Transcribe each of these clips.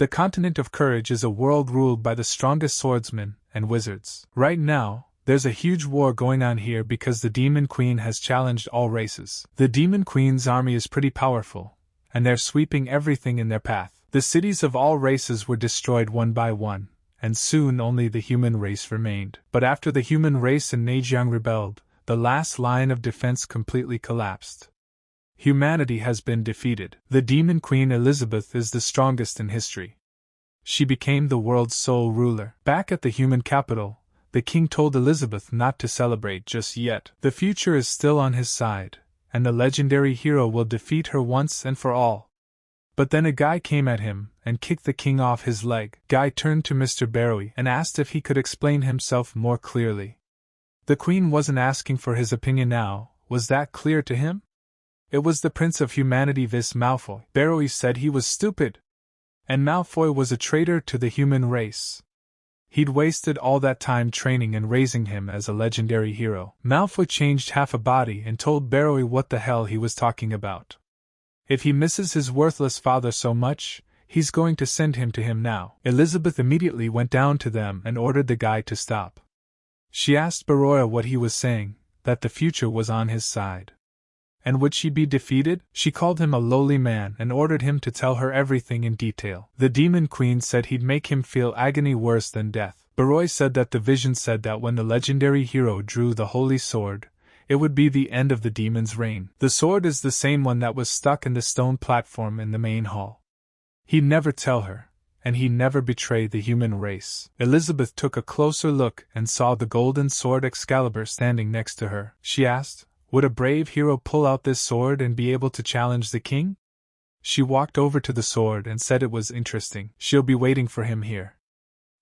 The continent of courage is a world ruled by the strongest swordsmen and wizards. Right now, there's a huge war going on here because the Demon Queen has challenged all races. The Demon Queen's army is pretty powerful, and they're sweeping everything in their path. The cities of all races were destroyed one by one, and soon only the human race remained. But after the human race and Nejiang rebelled, the last line of defense completely collapsed. Humanity has been defeated. The Demon Queen Elizabeth is the strongest in history. She became the world's sole ruler. Back at the human capital, the king told Elizabeth not to celebrate just yet. The future is still on his side, and the legendary hero will defeat her once and for all. But then a guy came at him and kicked the king off his leg. Guy turned to Mr. Barrowy and asked if he could explain himself more clearly. The queen wasn't asking for his opinion now. Was that clear to him? It was the Prince of Humanity, Vis Malfoy. Barrowy said he was stupid, and Malfoy was a traitor to the human race. He'd wasted all that time training and raising him as a legendary hero. Malfoy changed half a body and told Barrowy what the hell he was talking about. If he misses his worthless father so much, he's going to send him to him now. Elizabeth immediately went down to them and ordered the guy to stop. She asked Baroya what he was saying, that the future was on his side. And would she be defeated? She called him a lowly man and ordered him to tell her everything in detail. The Demon Queen said he'd make him feel agony worse than death. Baroy said that the vision said that when the legendary hero drew the holy sword, it would be the end of the demon's reign. The sword is the same one that was stuck in the stone platform in the main hall. He'd never tell her, and he'd never betray the human race. Elizabeth took a closer look and saw the golden sword Excalibur standing next to her. She asked, would a brave hero pull out this sword and be able to challenge the king? She walked over to the sword and said it was interesting. She'll be waiting for him here.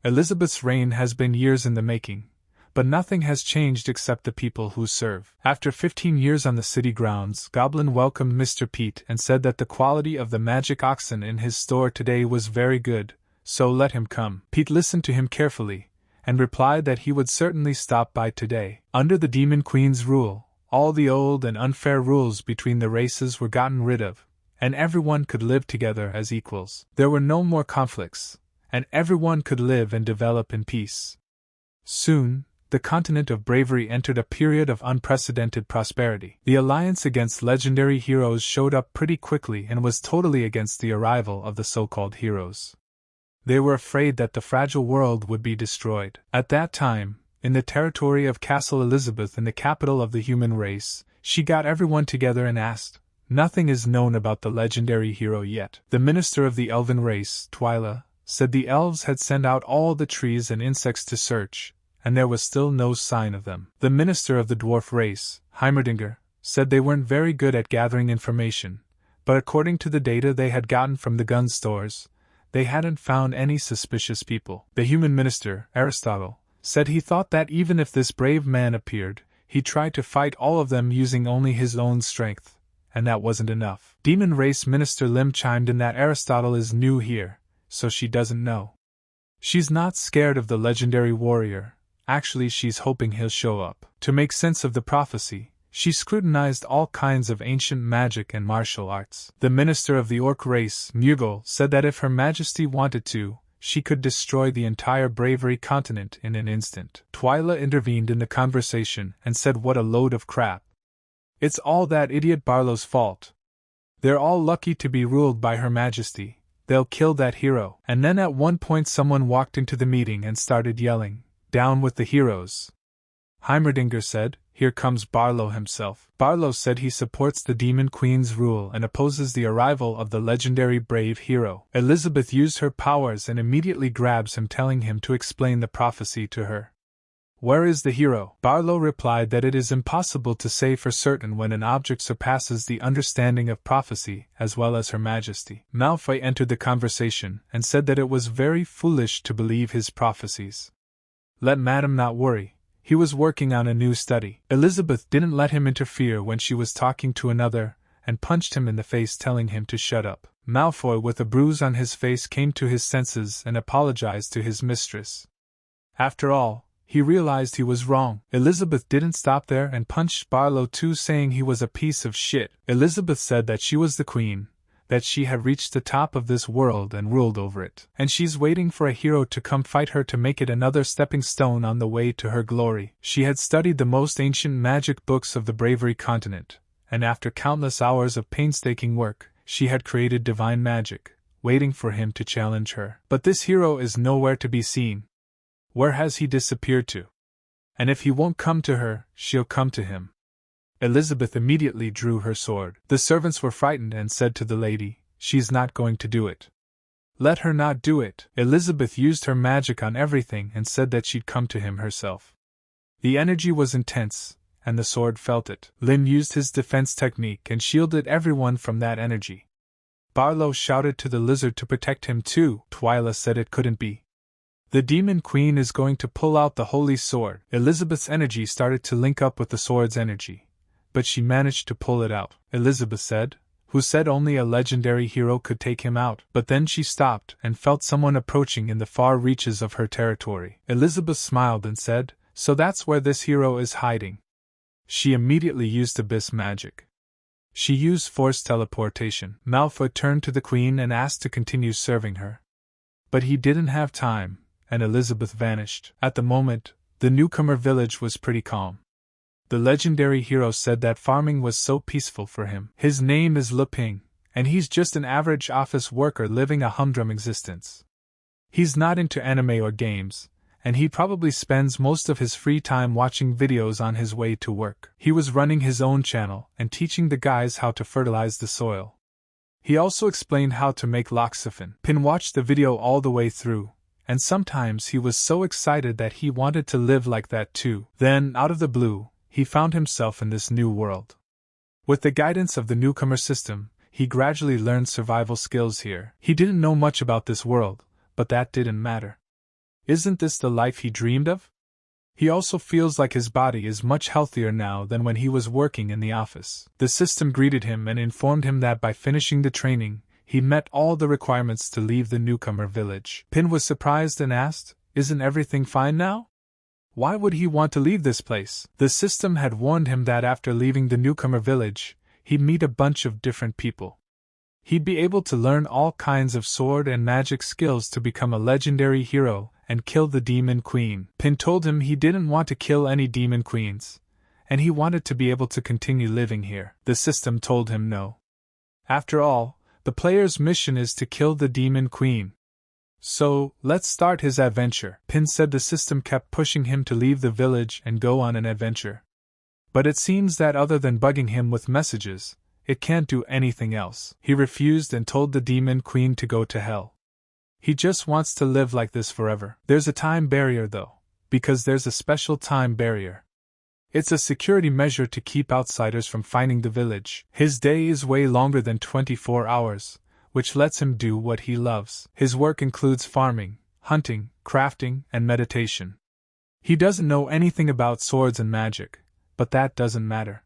Elizabeth's reign has been years in the making, but nothing has changed except the people who serve. After 15 years on the city grounds, Goblin welcomed Mr. Pete and said that the quality of the magic oxen in his store today was very good, so let him come. Pete listened to him carefully, and replied that he would certainly stop by today. Under the Demon Queen's rule, all the old and unfair rules between the races were gotten rid of, and everyone could live together as equals. There were no more conflicts, and everyone could live and develop in peace. Soon, the continent of bravery entered a period of unprecedented prosperity. The alliance against legendary heroes showed up pretty quickly and was totally against the arrival of the so-called heroes. They were afraid that the fragile world would be destroyed. At that time, in the territory of Castle Elizabeth in the capital of the human race, she got everyone together and asked, nothing is known about the legendary hero yet. The minister of the elven race, Twyla, said the elves had sent out all the trees and insects to search, and there was still no sign of them. The minister of the dwarf race, Heimerdinger, said they weren't very good at gathering information, but according to the data they had gotten from the gun stores, they hadn't found any suspicious people. The human minister, Aristotle, said he thought that even if this brave man appeared, he'd try to fight all of them using only his own strength, and that wasn't enough. Demon Race Minister Lim chimed in that Aristotle is new here, so she doesn't know. She's not scared of the legendary warrior, actually she's hoping he'll show up. To make sense of the prophecy, she scrutinized all kinds of ancient magic and martial arts. The minister of the orc race, Mugol, said that if Her Majesty wanted to, she could destroy the entire Bravery continent in an instant. Twyla intervened in the conversation and said what a load of crap. It's all that idiot Barlow's fault. They're all lucky to be ruled by Her Majesty. They'll kill that hero. And then at one point someone walked into the meeting and started yelling, down with the heroes. Heimerdinger said, here comes Barlow himself. Barlow said he supports the Demon Queen's rule and opposes the arrival of the legendary brave hero. Elizabeth used her powers and immediately grabs him, telling him to explain the prophecy to her. Where is the hero? Barlow replied that it is impossible to say for certain when an object surpasses the understanding of prophecy as well as Her Majesty. Malfoy entered the conversation and said that it was very foolish to believe his prophecies. Let Madame not worry. He was working on a new study. Elizabeth didn't let him interfere when she was talking to another, and punched him in the face, telling him to shut up. Malfoy, with a bruise on his face, came to his senses and apologized to his mistress. After all, he realized he was wrong. Elizabeth didn't stop there and punched Barlow too, saying he was a piece of shit. Elizabeth said that she was the queen, that she had reached the top of this world and ruled over it. And she's waiting for a hero to come fight her to make it another stepping stone on the way to her glory. She had studied the most ancient magic books of the Bravery continent, and after countless hours of painstaking work, she had created divine magic, waiting for him to challenge her. But this hero is nowhere to be seen. Where has he disappeared to? And if he won't come to her, she'll come to him. Elizabeth immediately drew her sword. The servants were frightened and said to the lady, "She's not going to do it. Let her not do it." Elizabeth used her magic on everything and said that she'd come to him herself. The energy was intense, and the sword felt it. Lin used his defense technique and shielded everyone from that energy. Barlow shouted to the lizard to protect him too. Twyla said it couldn't be. The Demon Queen is going to pull out the holy sword. Elizabeth's energy started to link up with the sword's energy, but she managed to pull it out. Elizabeth said, "Who said only a legendary hero could take him out?" But then she stopped and felt someone approaching in the far reaches of her territory. Elizabeth smiled and said, "So that's where this hero is hiding." She immediately used abyss magic. She used forced teleportation. Malfoy turned to the queen and asked to continue serving her. But he didn't have time, and Elizabeth vanished. At the moment, the newcomer village was pretty calm. The legendary hero said that farming was so peaceful for him. His name is Le Ping, and he's just an average office worker living a humdrum existence. He's not into anime or games, and he probably spends most of his free time watching videos on his way to work. He was running his own channel and teaching the guys how to fertilize the soil. He also explained how to make loxaphin. Pin watched the video all the way through, and sometimes he was so excited that he wanted to live like that too. Then, out of the blue, he found himself in this new world. With the guidance of the newcomer system, he gradually learned survival skills here. He didn't know much about this world, but that didn't matter. Isn't this the life he dreamed of? He also feels like his body is much healthier now than when he was working in the office. The system greeted him and informed him that by finishing the training, he met all the requirements to leave the newcomer village. Pin was surprised and asked, "Isn't everything fine now? Why would he want to leave this place?" The system had warned him that after leaving the newcomer village, he'd meet a bunch of different people. He'd be able to learn all kinds of sword and magic skills to become a legendary hero and kill the Demon Queen. Pin told him he didn't want to kill any Demon Queens, and he wanted to be able to continue living here. The system told him no. After all, the player's mission is to kill the Demon Queen. So, let's start his adventure. Pin said the system kept pushing him to leave the village and go on an adventure. But it seems that other than bugging him with messages, it can't do anything else. He refused and told the Demon Queen to go to hell. He just wants to live like this forever. There's a time barrier though, because there's a special time barrier. It's a security measure to keep outsiders from finding the village. His day is way longer than 24 hours, which lets him do what he loves. His work includes farming, hunting, crafting, and meditation. He doesn't know anything about swords and magic, but that doesn't matter.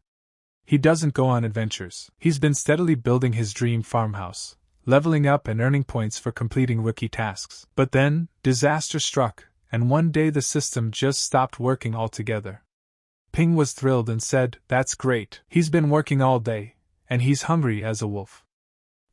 He doesn't go on adventures. He's been steadily building his dream farmhouse, leveling up and earning points for completing rookie tasks. But then, disaster struck, and one day the system just stopped working altogether. Ping was thrilled and said, "That's great. He's been working all day, and he's hungry as a wolf.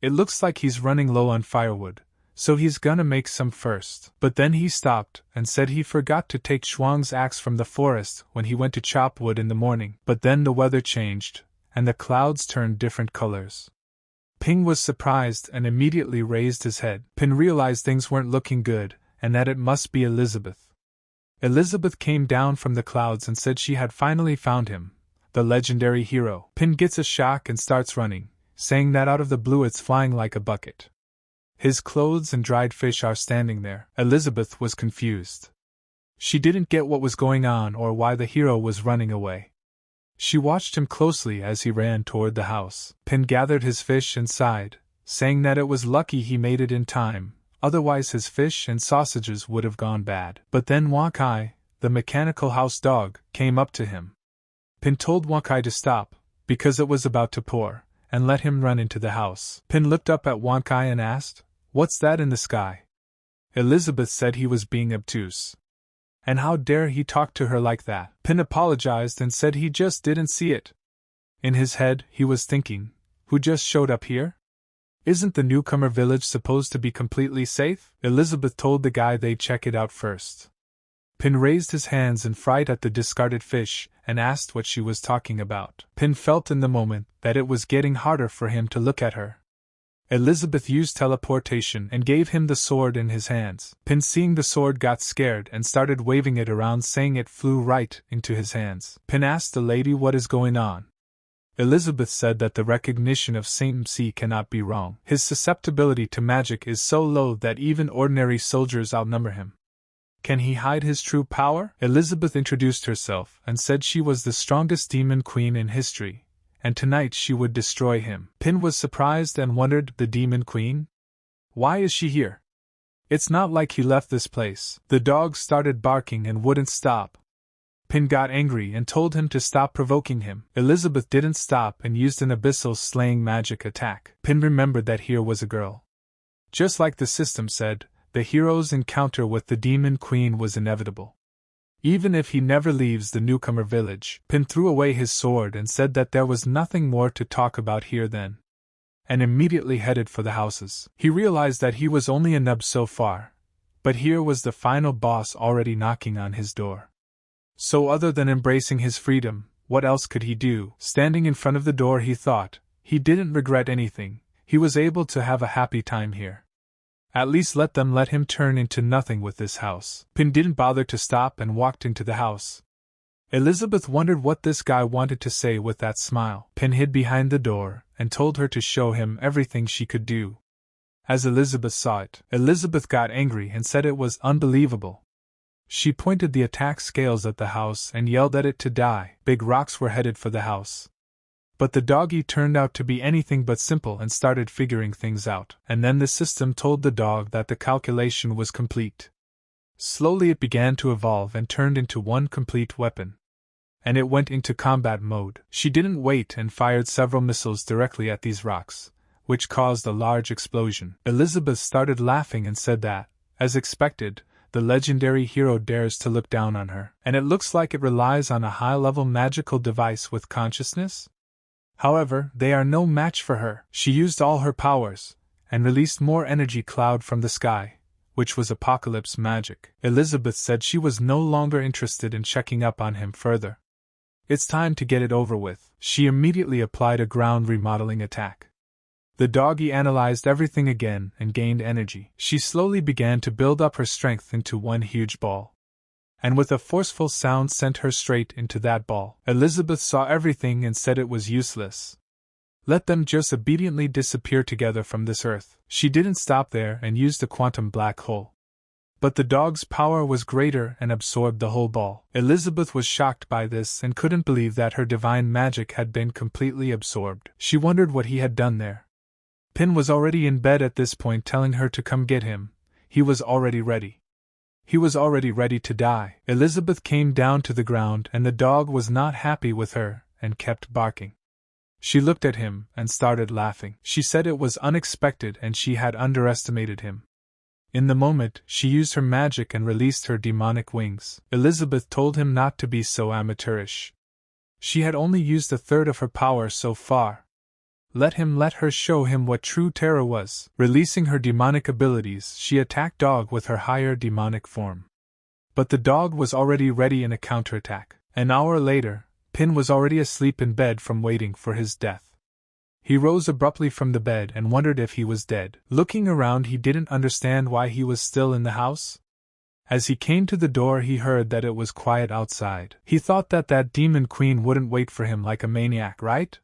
It looks like he's running low on firewood, so he's gonna make some first." But then he stopped and said he forgot to take Shuang's axe from the forest when he went to chop wood in the morning. But then the weather changed, and the clouds turned different colors. Ping was surprised and immediately raised his head. Pin realized things weren't looking good, and that it must be Elizabeth. Elizabeth came down from the clouds and said she had finally found him, the legendary hero. Pin gets a shock and starts running, saying that out of the blue it's flying like a bucket. His clothes and dried fish are standing there. Elizabeth was confused. She didn't get what was going on or why the hero was running away. She watched him closely as he ran toward the house. Pin gathered his fish and sighed, saying that it was lucky he made it in time, otherwise his fish and sausages would have gone bad. But then Wankai, the mechanical house dog, came up to him. Pin told Wankai to stop, because it was about to pour, and let him run into the house. Pin looked up at Wankai and asked, "What's that in the sky?" Elizabeth said he was being obtuse. And how dare he talk to her like that? Pin apologized and said he just didn't see it. In his head, he was thinking, who just showed up here? Isn't the newcomer village supposed to be completely safe? Elizabeth told the guy they'd check it out first. Pin raised his hands in fright at the discarded fish and asked what she was talking about. Pin felt in the moment that it was getting harder for him to look at her. Elizabeth used teleportation and gave him the sword in his hands. Pin, seeing the sword, got scared and started waving it around, saying it flew right into his hands. Pin asked the lady what is going on. Elizabeth said that the recognition of Saint MC cannot be wrong. His susceptibility to magic is so low that even ordinary soldiers outnumber him. Can he hide his true power? Elizabeth introduced herself and said she was the strongest demon queen in history, and tonight she would destroy him. Pin was surprised and wondered, the demon queen? Why is she here? It's not like he left this place. The dog started barking and wouldn't stop. Pin got angry and told him to stop provoking him. Elizabeth didn't stop and used an abyssal slaying magic attack. Pin remembered that here was a girl. Just like the system said, the hero's encounter with the demon queen was inevitable. Even if he never leaves the newcomer village. Pin threw away his sword and said that there was nothing more to talk about here then, and immediately headed for the houses. He realized that he was only a nub so far, but here was the final boss already knocking on his door. So other than embracing his freedom, what else could he do? Standing in front of the door, he thought, he didn't regret anything. He was able to have a happy time here. At least let him turn into nothing with this house. Pin didn't bother to stop and walked into the house. Elizabeth wondered what this guy wanted to say with that smile. Pin hid behind the door and told her to show him everything she could do. As Elizabeth saw it, Elizabeth got angry and said it was unbelievable. She pointed the attack scales at the house and yelled at it to die. Big rocks were headed for the house. But the doggy turned out to be anything but simple and started figuring things out. And then the system told the dog that the calculation was complete. Slowly it began to evolve and turned into one complete weapon. And it went into combat mode. She didn't wait and fired several missiles directly at these rocks, which caused a large explosion. Elizabeth started laughing and said that, as expected, the legendary hero dares to look down on her. And it looks like it relies on a high-level magical device with consciousness? However, they are no match for her. She used all her powers, and released more energy cloud from the sky, which was apocalypse magic. Elizabeth said she was no longer interested in checking up on him further. It's time to get it over with. She immediately applied a ground remodeling attack. The doggy analyzed everything again and gained energy. She slowly began to build up her strength into one huge ball, and with a forceful sound sent her straight into that ball. Elizabeth saw everything and said it was useless. Let them just obediently disappear together from this earth. She didn't stop there and used a quantum black hole. But the dog's power was greater and absorbed the whole ball. Elizabeth was shocked by this and couldn't believe that her divine magic had been completely absorbed. She wondered what he had done there. Pin was already in bed at this point, telling her to come get him. He was already ready. He was already ready to die. Elizabeth came down to the ground and the dog was not happy with her and kept barking. She looked at him and started laughing. She said it was unexpected and she had underestimated him. In the moment, she used her magic and released her demonic wings. Elizabeth told him not to be so amateurish. She had only used a third of her power so far. Let her show him what true terror was. Releasing her demonic abilities, she attacked Dog with her higher demonic form. But the dog was already ready in a counterattack. An hour later, Pin was already asleep in bed from waiting for his death. He rose abruptly from the bed and wondered if he was dead. Looking around, he didn't understand why he was still in the house. As he came to the door, he heard that it was quiet outside. He thought that demon queen wouldn't wait for him like a maniac, right?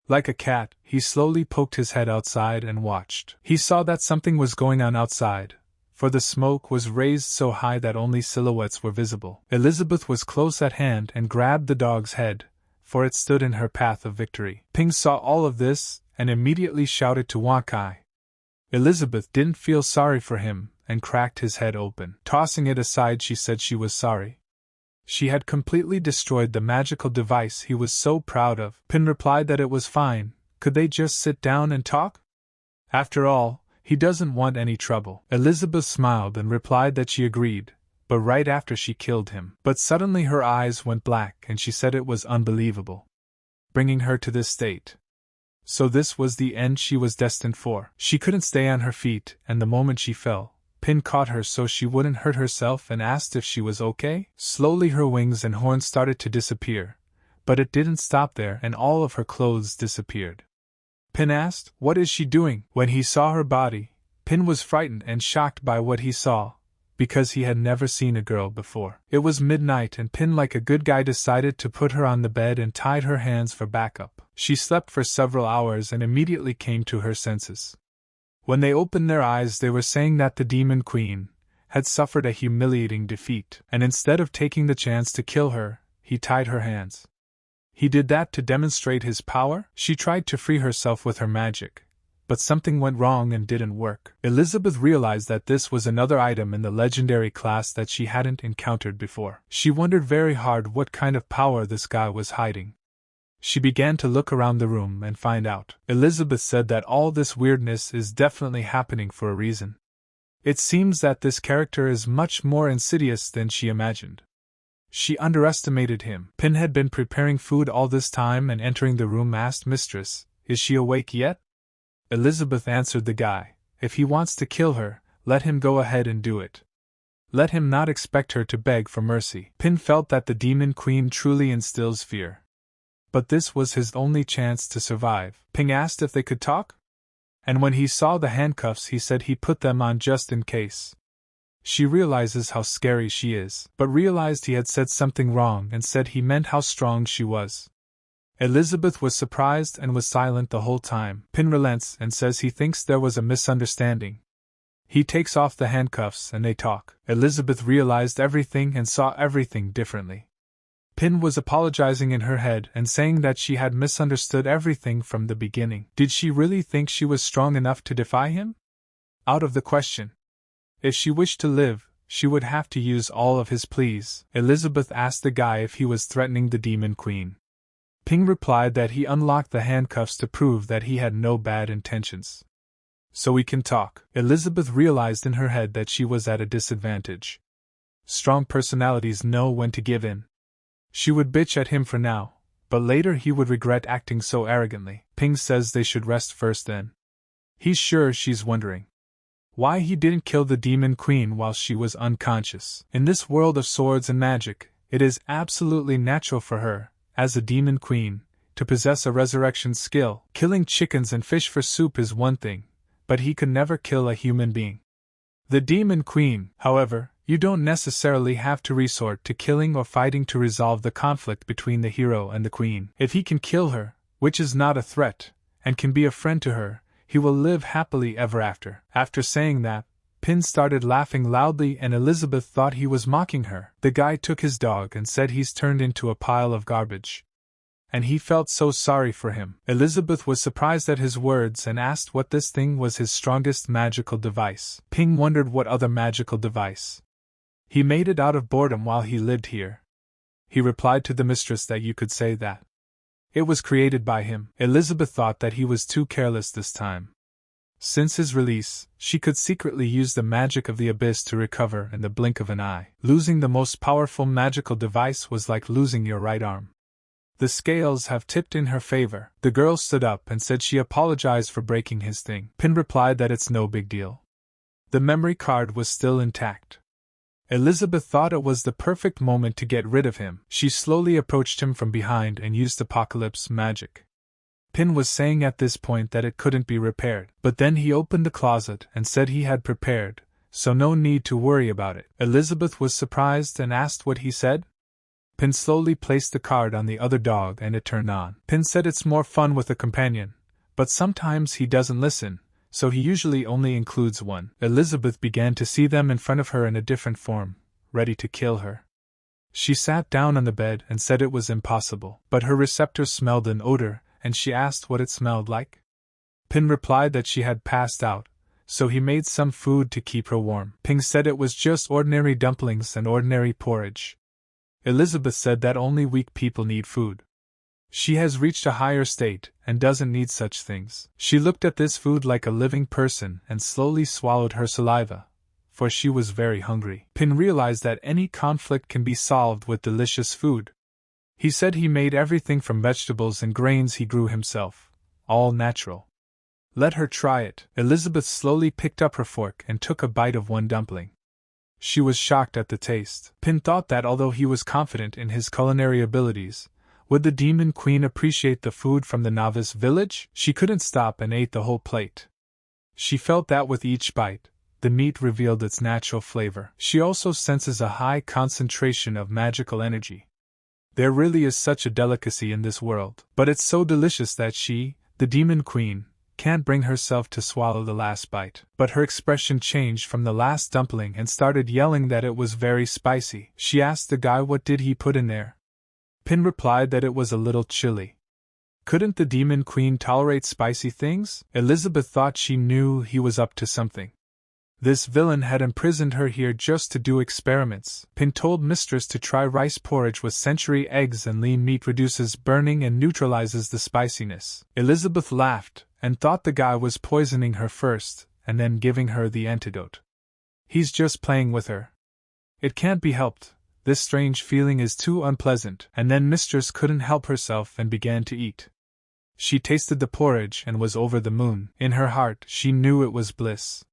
Like a cat, he slowly poked his head outside and watched. He saw that something was going on outside, for the smoke was raised so high that only silhouettes were visible. Elizabeth was close at hand and grabbed the dog's head, for it stood in her path of victory. Ping saw all of this and immediately shouted to Wankai. Elizabeth didn't feel sorry for him and cracked his head open. Tossing it aside, she said she was sorry. She had completely destroyed the magical device he was so proud of. Pin replied that it was fine. Could they just sit down and talk? After all, he doesn't want any trouble. Elizabeth smiled and replied that she agreed, but right after she killed him. But suddenly her eyes went black and she said it was unbelievable, bringing her to this state. So this was the end she was destined for. She couldn't stay on her feet, and the moment she fell, Pin caught her so she wouldn't hurt herself and asked if she was okay. Slowly her wings and horns started to disappear, but it didn't stop there and all of her clothes disappeared. Pin asked, "What is she doing?" When he saw her body, Pin was frightened and shocked by what he saw, because he had never seen a girl before. It was midnight and Pin, like a good guy, decided to put her on the bed and tied her hands for backup. She slept for several hours and immediately came to her senses. When they opened their eyes, they were saying that the Demon Queen had suffered a humiliating defeat, and instead of taking the chance to kill her, he tied her hands. He did that to demonstrate his power. She tried to free herself with her magic, but something went wrong and didn't work. Elizabeth realized that this was another item in the legendary class that she hadn't encountered before. She wondered very hard what kind of power this guy was hiding. She began to look around the room and find out. Elizabeth said that all this weirdness is definitely happening for a reason. It seems that this character is much more insidious than she imagined. She underestimated him. Pin had been preparing food all this time and entering the room asked Mistress, "Is she awake yet?" Elizabeth answered the guy, "If he wants to kill her, let him go ahead and do it. Let him not expect her to beg for mercy." Pin felt that the Demon Queen truly instills fear. But this was his only chance to survive. Ping asked if they could talk, and when he saw the handcuffs he said he put them on just in case. She realizes how scary she is, but realized he had said something wrong and said he meant how strong she was. Elizabeth was surprised and was silent the whole time. Pin relents and says he thinks there was a misunderstanding. He takes off the handcuffs and they talk. Elizabeth realized everything and saw everything differently. Pin was apologizing in her head and saying that she had misunderstood everything from the beginning. Did she really think she was strong enough to defy him? Out of the question. If she wished to live, she would have to use all of his pleas. Elizabeth asked the guy if he was threatening the Demon Queen. Ping replied that he unlocked the handcuffs to prove that he had no bad intentions. "So we can talk." Elizabeth realized in her head that she was at a disadvantage. Strong personalities know when to give in. She would bitch at him for now, but later he would regret acting so arrogantly. Ping says they should rest first then. He's sure she's wondering why he didn't kill the Demon Queen while she was unconscious. In this world of swords and magic, it is absolutely natural for her, as a Demon Queen, to possess a resurrection skill. Killing chickens and fish for soup is one thing, but he could never kill a human being. The Demon Queen, however, you don't necessarily have to resort to killing or fighting to resolve the conflict between the hero and the queen. If he can kill her, which is not a threat, and can be a friend to her, he will live happily ever after. After saying that, Pin started laughing loudly and Elizabeth thought he was mocking her. The guy took his dog and said he's turned into a pile of garbage. And he felt so sorry for him. Elizabeth was surprised at his words and asked what this thing was his strongest magical device. Ping wondered what other magical device. He made it out of boredom while he lived here. He replied to the mistress that you could say that it was created by him. Elizabeth thought that he was too careless this time. Since his release, she could secretly use the magic of the abyss to recover in the blink of an eye. Losing the most powerful magical device was like losing your right arm. The scales have tipped in her favor. The girl stood up and said she apologized for breaking his thing. Pin replied that it's no big deal. The memory card was still intact. Elizabeth thought it was the perfect moment to get rid of him. She slowly approached him from behind and used apocalypse magic. Pin was saying at this point that it couldn't be repaired, but then he opened the closet and said he had prepared, so no need to worry about it. Elizabeth was surprised and asked what he said. Pin slowly placed the card on the other dog and it turned on. Pin said it's more fun with a companion, but sometimes he doesn't listen, so he usually only includes one. Elizabeth began to see them in front of her in a different form, ready to kill her. She sat down on the bed and said it was impossible, but her receptors smelled an odor, and she asked what it smelled like. Pin replied that she had passed out, so he made some food to keep her warm. Ping said it was just ordinary dumplings and ordinary porridge. Elizabeth said that only weak people need food. She has reached a higher state and doesn't need such things. She looked at this food like a living person and slowly swallowed her saliva, for she was very hungry. Pin realized that any conflict can be solved with delicious food. He said he made everything from vegetables and grains he grew himself, all natural. Let her try it. Elizabeth slowly picked up her fork and took a bite of one dumpling. She was shocked at the taste. Pin thought that although he was confident in his culinary abilities, would the Demon Queen appreciate the food from the novice village? She couldn't stop and ate the whole plate. She felt that with each bite, the meat revealed its natural flavor. She also senses a high concentration of magical energy. There really is such a delicacy in this world, but it's so delicious that she, the Demon Queen, can't bring herself to swallow the last bite. But her expression changed from the last dumpling and started yelling that it was very spicy. She asked the guy what did he put in there. Pin replied that it was a little chili. Couldn't the Demon Queen tolerate spicy things? Elizabeth thought she knew he was up to something. This villain had imprisoned her here just to do experiments. Pin told Mistress to try rice porridge with century eggs and lean meat reduces burning and neutralizes the spiciness. Elizabeth laughed and thought the guy was poisoning her first and then giving her the antidote. He's just playing with her. It can't be helped. This strange feeling is too unpleasant. And then Mistress couldn't help herself and began to eat. She tasted the porridge and was over the moon. In her heart, she knew it was bliss.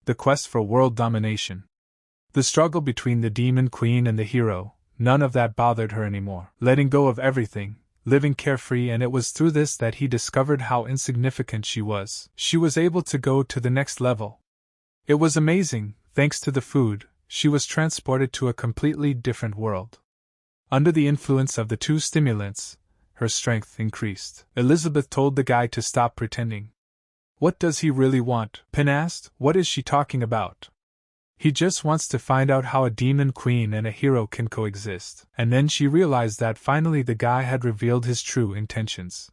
The quest for world domination. The struggle between the Demon Queen and the hero, none of that bothered her anymore. Letting go of everything, living carefree, and it was through this that he discovered how insignificant she was. She was able to go to the next level. It was amazing, thanks to the food, she was transported to a completely different world. Under the influence of the two stimulants, her strength increased. Elizabeth told the guy to stop pretending. What does he really want? Pin asked. What is she talking about? He just wants to find out how a demon queen and a hero can coexist. And then she realized that finally the guy had revealed his true intentions.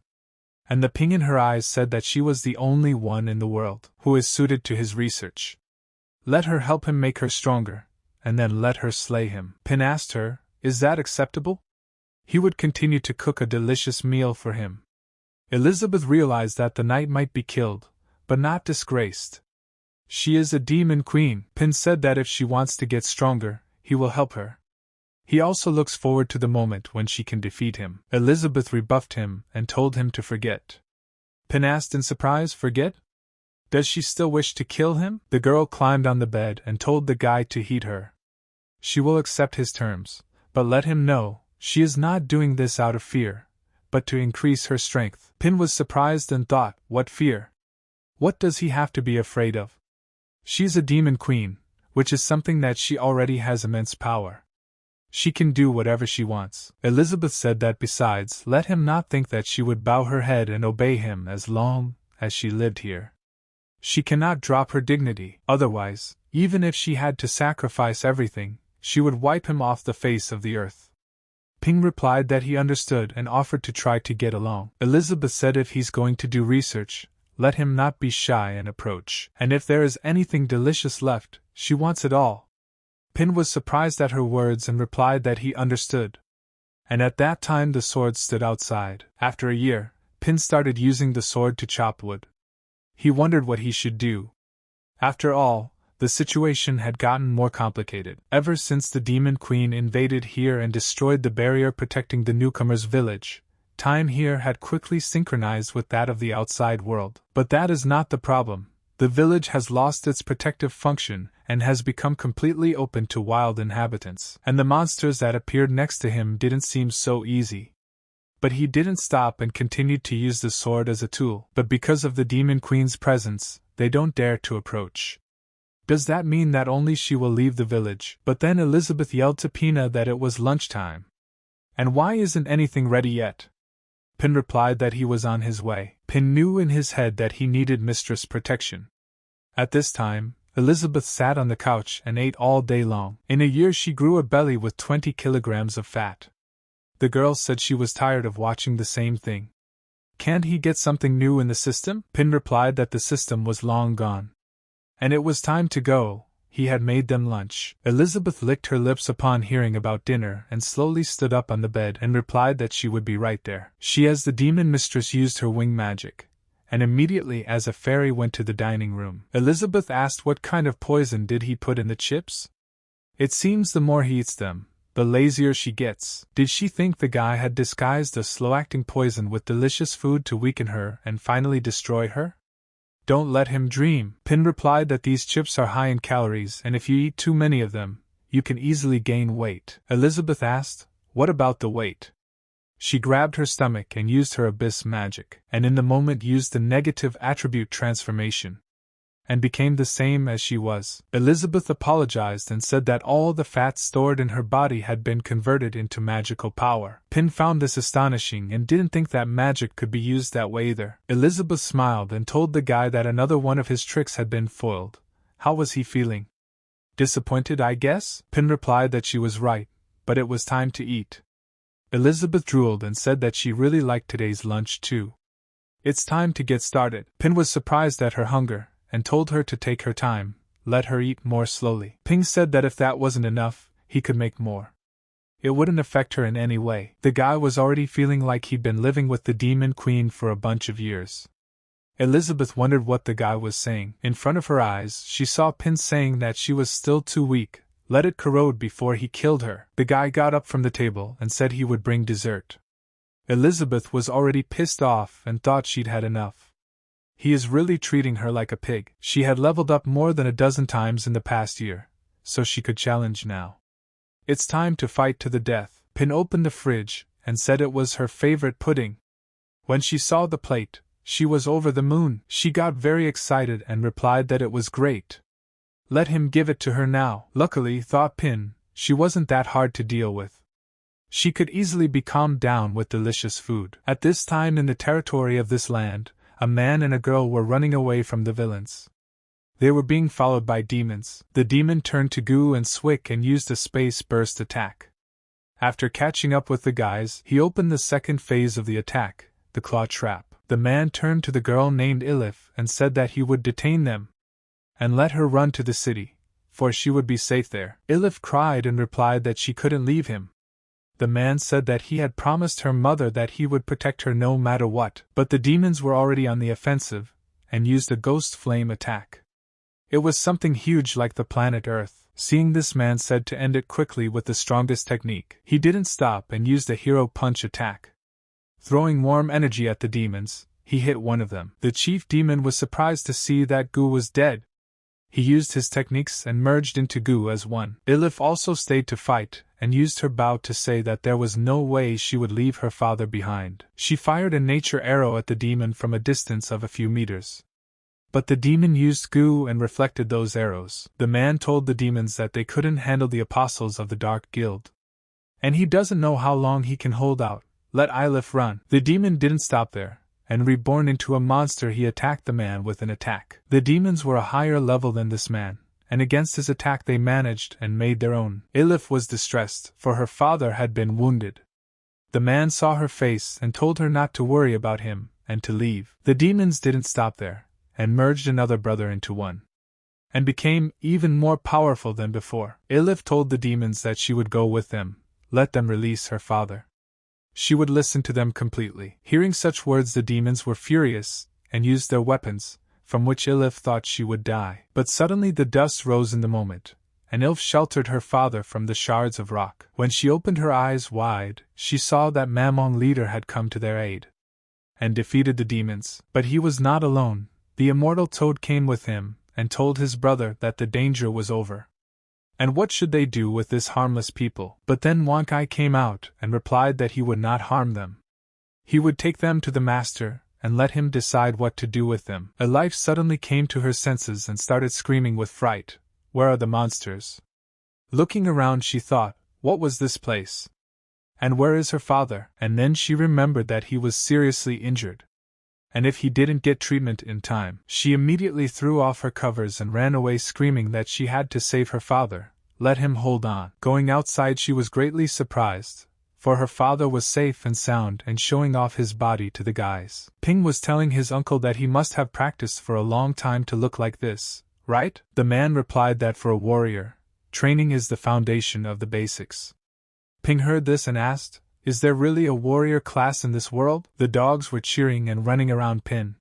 And the ping in her eyes said that she was the only one in the world who is suited to his research. Let her help him make her stronger, and then let her slay him. Pin asked her, is that acceptable? He would continue to cook a delicious meal for him. Elizabeth realized that the knight might be killed, but not disgraced. She is a demon queen. Pin said that if she wants to get stronger, he will help her. He also looks forward to the moment when she can defeat him. Elizabeth rebuffed him and told him to forget. Pin asked in surprise, forget? Does she still wish to kill him? The girl climbed on the bed and told the guy to heed her. She will accept his terms, but let him know, she is not doing this out of fear, but to increase her strength. Pin was surprised and thought, what fear? What does he have to be afraid of? She's a demon queen, which is something that she already has immense power. She can do whatever she wants. Elizabeth said that besides, let him not think that she would bow her head and obey him as long as she lived here. She cannot drop her dignity, otherwise, even if she had to sacrifice everything, she would wipe him off the face of the earth. Ping replied that he understood and offered to try to get along. Elizabeth said if he's going to do research, let him not be shy and approach. And if there is anything delicious left, she wants it all. Pin was surprised at her words and replied that he understood. And at that time the sword stood outside. After a year, Pin started using the sword to chop wood. He wondered what he should do. After all, the situation had gotten more complicated. Ever since the Demon Queen invaded here and destroyed the barrier protecting the newcomer's village, time here had quickly synchronized with that of the outside world. But that is not the problem. The village has lost its protective function and has become completely open to wild inhabitants. And the monsters that appeared next to him didn't seem so easy. But he didn't stop and continued to use the sword as a tool. But because of the Demon Queen's presence, they don't dare to approach. Does that mean that only she will leave the village? But then Elizabeth yelled to Pina that it was lunchtime. And why isn't anything ready yet? Pin replied that he was on his way. Pin knew in his head that he needed Mistress protection. At this time, Elizabeth sat on the couch and ate all day long. In a year she grew a belly with 20 kilograms of fat. The girl said she was tired of watching the same thing. Can't he get something new in the system? Pin replied that the system was long gone. And it was time to go. He had made them lunch. Elizabeth licked her lips upon hearing about dinner and slowly stood up on the bed and replied that she would be right there. She as the demon mistress used her wing magic, and immediately as a fairy went to the dining room. Elizabeth asked what kind of poison did he put in the chips? It seems the more he eats them, the lazier she gets. Did she think the guy had disguised a slow-acting poison with delicious food to weaken her and finally destroy her? Don't let him dream. Pin replied that these chips are high in calories and if you eat too many of them, you can easily gain weight. Elizabeth asked, what about the weight? She grabbed her stomach and used her abyss magic, and in the moment used the negative attribute transformation, and became the same as she was. Elizabeth apologized and said that all the fat stored in her body had been converted into magical power. Pin found this astonishing and didn't think that magic could be used that way either. Elizabeth smiled and told the guy that another one of his tricks had been foiled. How was he feeling? Disappointed, I guess? Pin replied that she was right, but it was time to eat. Elizabeth drooled and said that she really liked today's lunch too. It's time to get started. Pin was surprised at her hunger, and told her to take her time, let her eat more slowly. Ping said that if that wasn't enough, he could make more. It wouldn't affect her in any way. The guy was already feeling like he'd been living with the Demon Queen for a bunch of years. Elizabeth wondered what the guy was saying. In front of her eyes, she saw Pin saying that she was still too weak, let it corrode before he killed her. The guy got up from the table and said he would bring dessert. Elizabeth was already pissed off and thought she'd had enough. He is really treating her like a pig. She had leveled up more than a dozen times in the past year, so she could challenge now. It's time to fight to the death. Pin opened the fridge and said it was her favorite pudding. When she saw the plate, she was over the moon. She got very excited and replied that it was great. Let him give it to her now. Luckily, thought Pin, she wasn't that hard to deal with. She could easily be calmed down with delicious food. At this time in the territory of this land, a man and a girl were running away from the villains. They were being followed by demons. The demon turned to Goo and Swick and used a space burst attack. After catching up with the guys, he opened the second phase of the attack, the claw trap. The man turned to the girl named Ilif and said that he would detain them and let her run to the city, for she would be safe there. Ilif cried and replied that she couldn't leave him. The man said that he had promised her mother that he would protect her no matter what, but the demons were already on the offensive, and used a ghost flame attack. It was something huge like the planet Earth. Seeing this, man said to end it quickly with the strongest technique. He didn't stop and used a hero punch attack. Throwing warm energy at the demons, he hit one of them. The chief demon was surprised to see that Goo was dead. He used his techniques and merged into Goo as one. Ilif also stayed to fight, and used her bow to say that there was no way she would leave her father behind. She fired a nature arrow at the demon from a distance of a few meters. But the demon used Goo and reflected those arrows. The man told the demons that they couldn't handle the apostles of the Dark Guild. And he doesn't know how long he can hold out. Let Ilif run. The demon didn't stop there, and reborn into a monster, he attacked the man with an attack. The demons were a higher level than this man, and against his attack they managed and made their own. Ilif was distressed, for her father had been wounded. The man saw her face and told her not to worry about him, and to leave. The demons didn't stop there, and merged another brother into one, and became even more powerful than before. Ilif told the demons that she would go with them, let them release her father. She would listen to them completely. Hearing such words, the demons were furious, and used their weapons, from which Ilif thought she would die. But suddenly the dust rose in the moment, and Ilif sheltered her father from the shards of rock. When she opened her eyes wide, she saw that Mamong leader had come to their aid, and defeated the demons. But he was not alone. The immortal Toad came with him, and told his brother that the danger was over. And what should they do with this harmless people? But then Wonkai came out and replied that he would not harm them. He would take them to the master, and let him decide what to do with them. Elif suddenly came to her senses and started screaming with fright. Where are the monsters? Looking around, she thought, what was this place? And where is her father? And then she remembered that he was seriously injured. And if he didn't get treatment in time, she immediately threw off her covers and ran away screaming that she had to save her father, let him hold on. Going outside, she was greatly surprised, for her father was safe and sound and showing off his body to the guys. Ping was telling his uncle that he must have practiced for a long time to look like this, right? The man replied that for a warrior, training is the foundation of the basics. Ping heard this and asked, is there really a warrior class in this world? The dogs were cheering and running around Pin.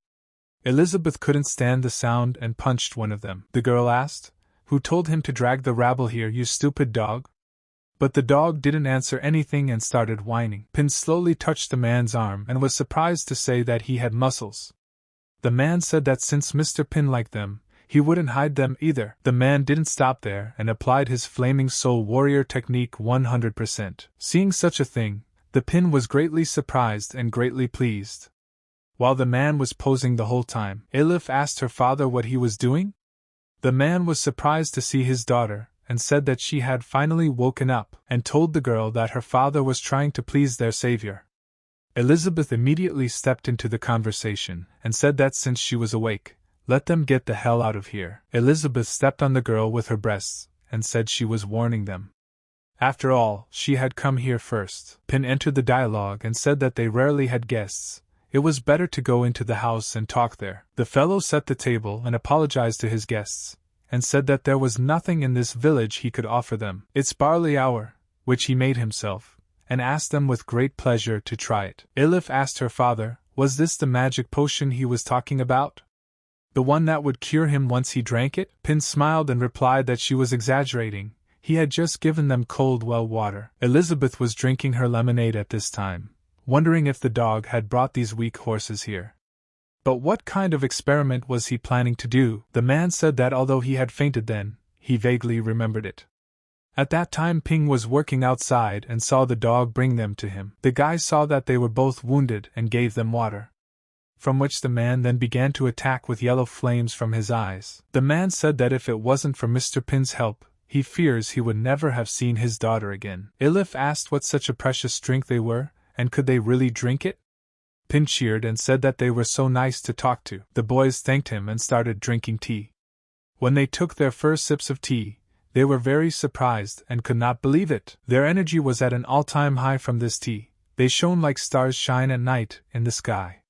Elizabeth couldn't stand the sound and punched one of them. The girl asked, who told him to drag the rabble here, you stupid dog? But the dog didn't answer anything and started whining. Pin slowly touched the man's arm and was surprised to say that he had muscles. The man said that since Mr. Pin liked them, he wouldn't hide them either. The man didn't stop there and applied his flaming soul warrior technique 100%. Seeing such a thing, the Pin was greatly surprised and greatly pleased. While the man was posing the whole time, Elif asked her father what he was doing. The man was surprised to see his daughter, and said that she had finally woken up, and told the girl that her father was trying to please their savior. Elizabeth immediately stepped into the conversation, and said that since she was awake, let them get the hell out of here. Elizabeth stepped on the girl with her breasts, and said she was warning them. After all, she had come here first. Pin entered the dialogue and said that they rarely had guests. It was better to go into the house and talk there. The fellow set the table and apologized to his guests, and said that there was nothing in this village he could offer them. It's barley hour, which he made himself, and asked them with great pleasure to try it. Elif asked her father, was this the magic potion he was talking about? The one that would cure him once he drank it? Pin smiled and replied that she was exaggerating. He had just given them cold well water. Elizabeth was drinking her lemonade at this time, wondering if the dog had brought these weak horses here. But what kind of experiment was he planning to do? The man said that although he had fainted then, he vaguely remembered it. At that time Ping was working outside and saw the dog bring them to him. The guy saw that they were both wounded and gave them water, from which the man then began to attack with yellow flames from his eyes. The man said that if it wasn't for Mr. Pin's help, he fears he would never have seen his daughter again. Elif asked what such a precious drink they were, and could they really drink it? Pin cheered and said that they were so nice to talk to. The boys thanked him and started drinking tea. When they took their first sips of tea, they were very surprised and could not believe it. Their energy was at an all-time high from this tea. They shone like stars shine at night in the sky,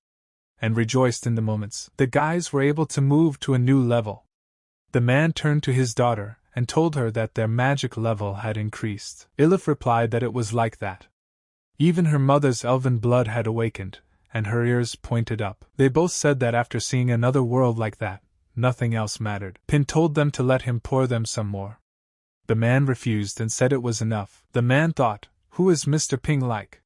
and rejoiced in the moments. The guys were able to move to a new level. The man turned to his daughter and told her that their magic level had increased. Elif replied that it was like that. Even her mother's elven blood had awakened, and her ears pointed up. They both said that after seeing another world like that, nothing else mattered. Pin told them to let him pour them some more. The man refused and said it was enough. The man thought, who is Mr. Ping like?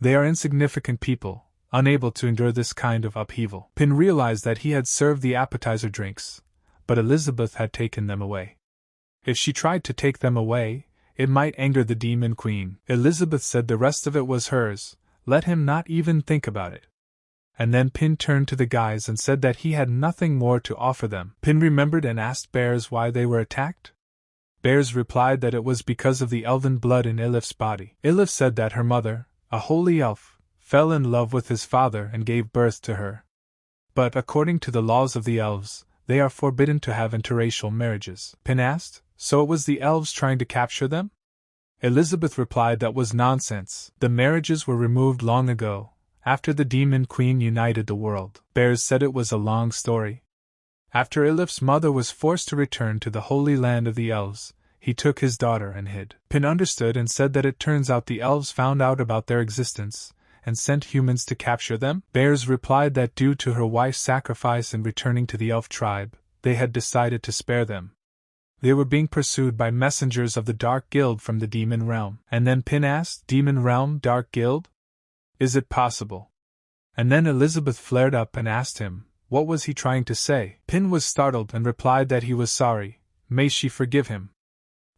They are insignificant people, unable to endure this kind of upheaval. Pin realized that he had served the appetizer drinks, but Elizabeth had taken them away. If she tried to take them away, it might anger the Demon Queen. Elizabeth said the rest of it was hers, let him not even think about it. And then Pin turned to the guys and said that he had nothing more to offer them. Pin remembered and asked Bears why they were attacked. Bears replied that it was because of the elven blood in Elif's body. Elif said that her mother, a holy elf, fell in love with his father and gave birth to her. But according to the laws of the elves, they are forbidden to have interracial marriages. Pin asked, so it was the elves trying to capture them? Elizabeth replied that was nonsense. The marriages were removed long ago, after the Demon Queen united the world. Bears said it was a long story. After Elif's mother was forced to return to the holy land of the elves, he took his daughter and hid. Pin understood and said that it turns out the elves found out about their existence, and sent humans to capture them. Bears replied that due to her wife's sacrifice in returning to the elf tribe, they had decided to spare them. They were being pursued by messengers of the Dark Guild from the Demon Realm. And then Pin asked, Demon Realm, Dark Guild? Is it possible? And then Elizabeth flared up and asked him, what was he trying to say? Pin was startled and replied that he was sorry, may she forgive him.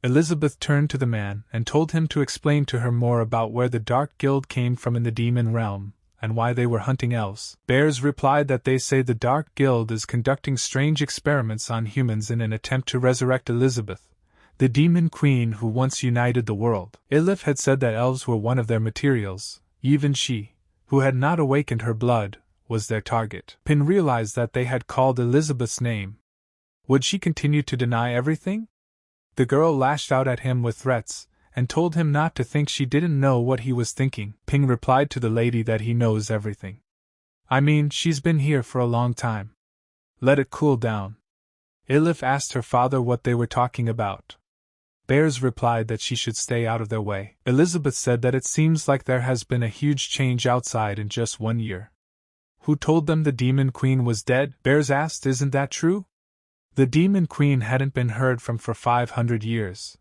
Elizabeth turned to the man and told him to explain to her more about where the Dark Guild came from in the Demon Realm, and why they were hunting elves. Bears replied that they say the Dark Guild is conducting strange experiments on humans in an attempt to resurrect Elizabeth, the Demon Queen who once united the world. Elif had said that elves were one of their materials, even she, who had not awakened her blood, was their target. Pin realized that they had called Elizabeth's name. Would she continue to deny everything? The girl lashed out at him with threats, and told him not to think she didn't know what he was thinking. Ping replied to the lady that he knows everything. I mean, she's been here for a long time. Let it cool down. Elif asked her father what they were talking about. Bears replied that she should stay out of their way. Elizabeth said that it seems like there has been a huge change outside in just 1 year. Who told them the Demon Queen was dead? Bears asked, isn't that true? The Demon Queen hadn't been heard from for 500 years.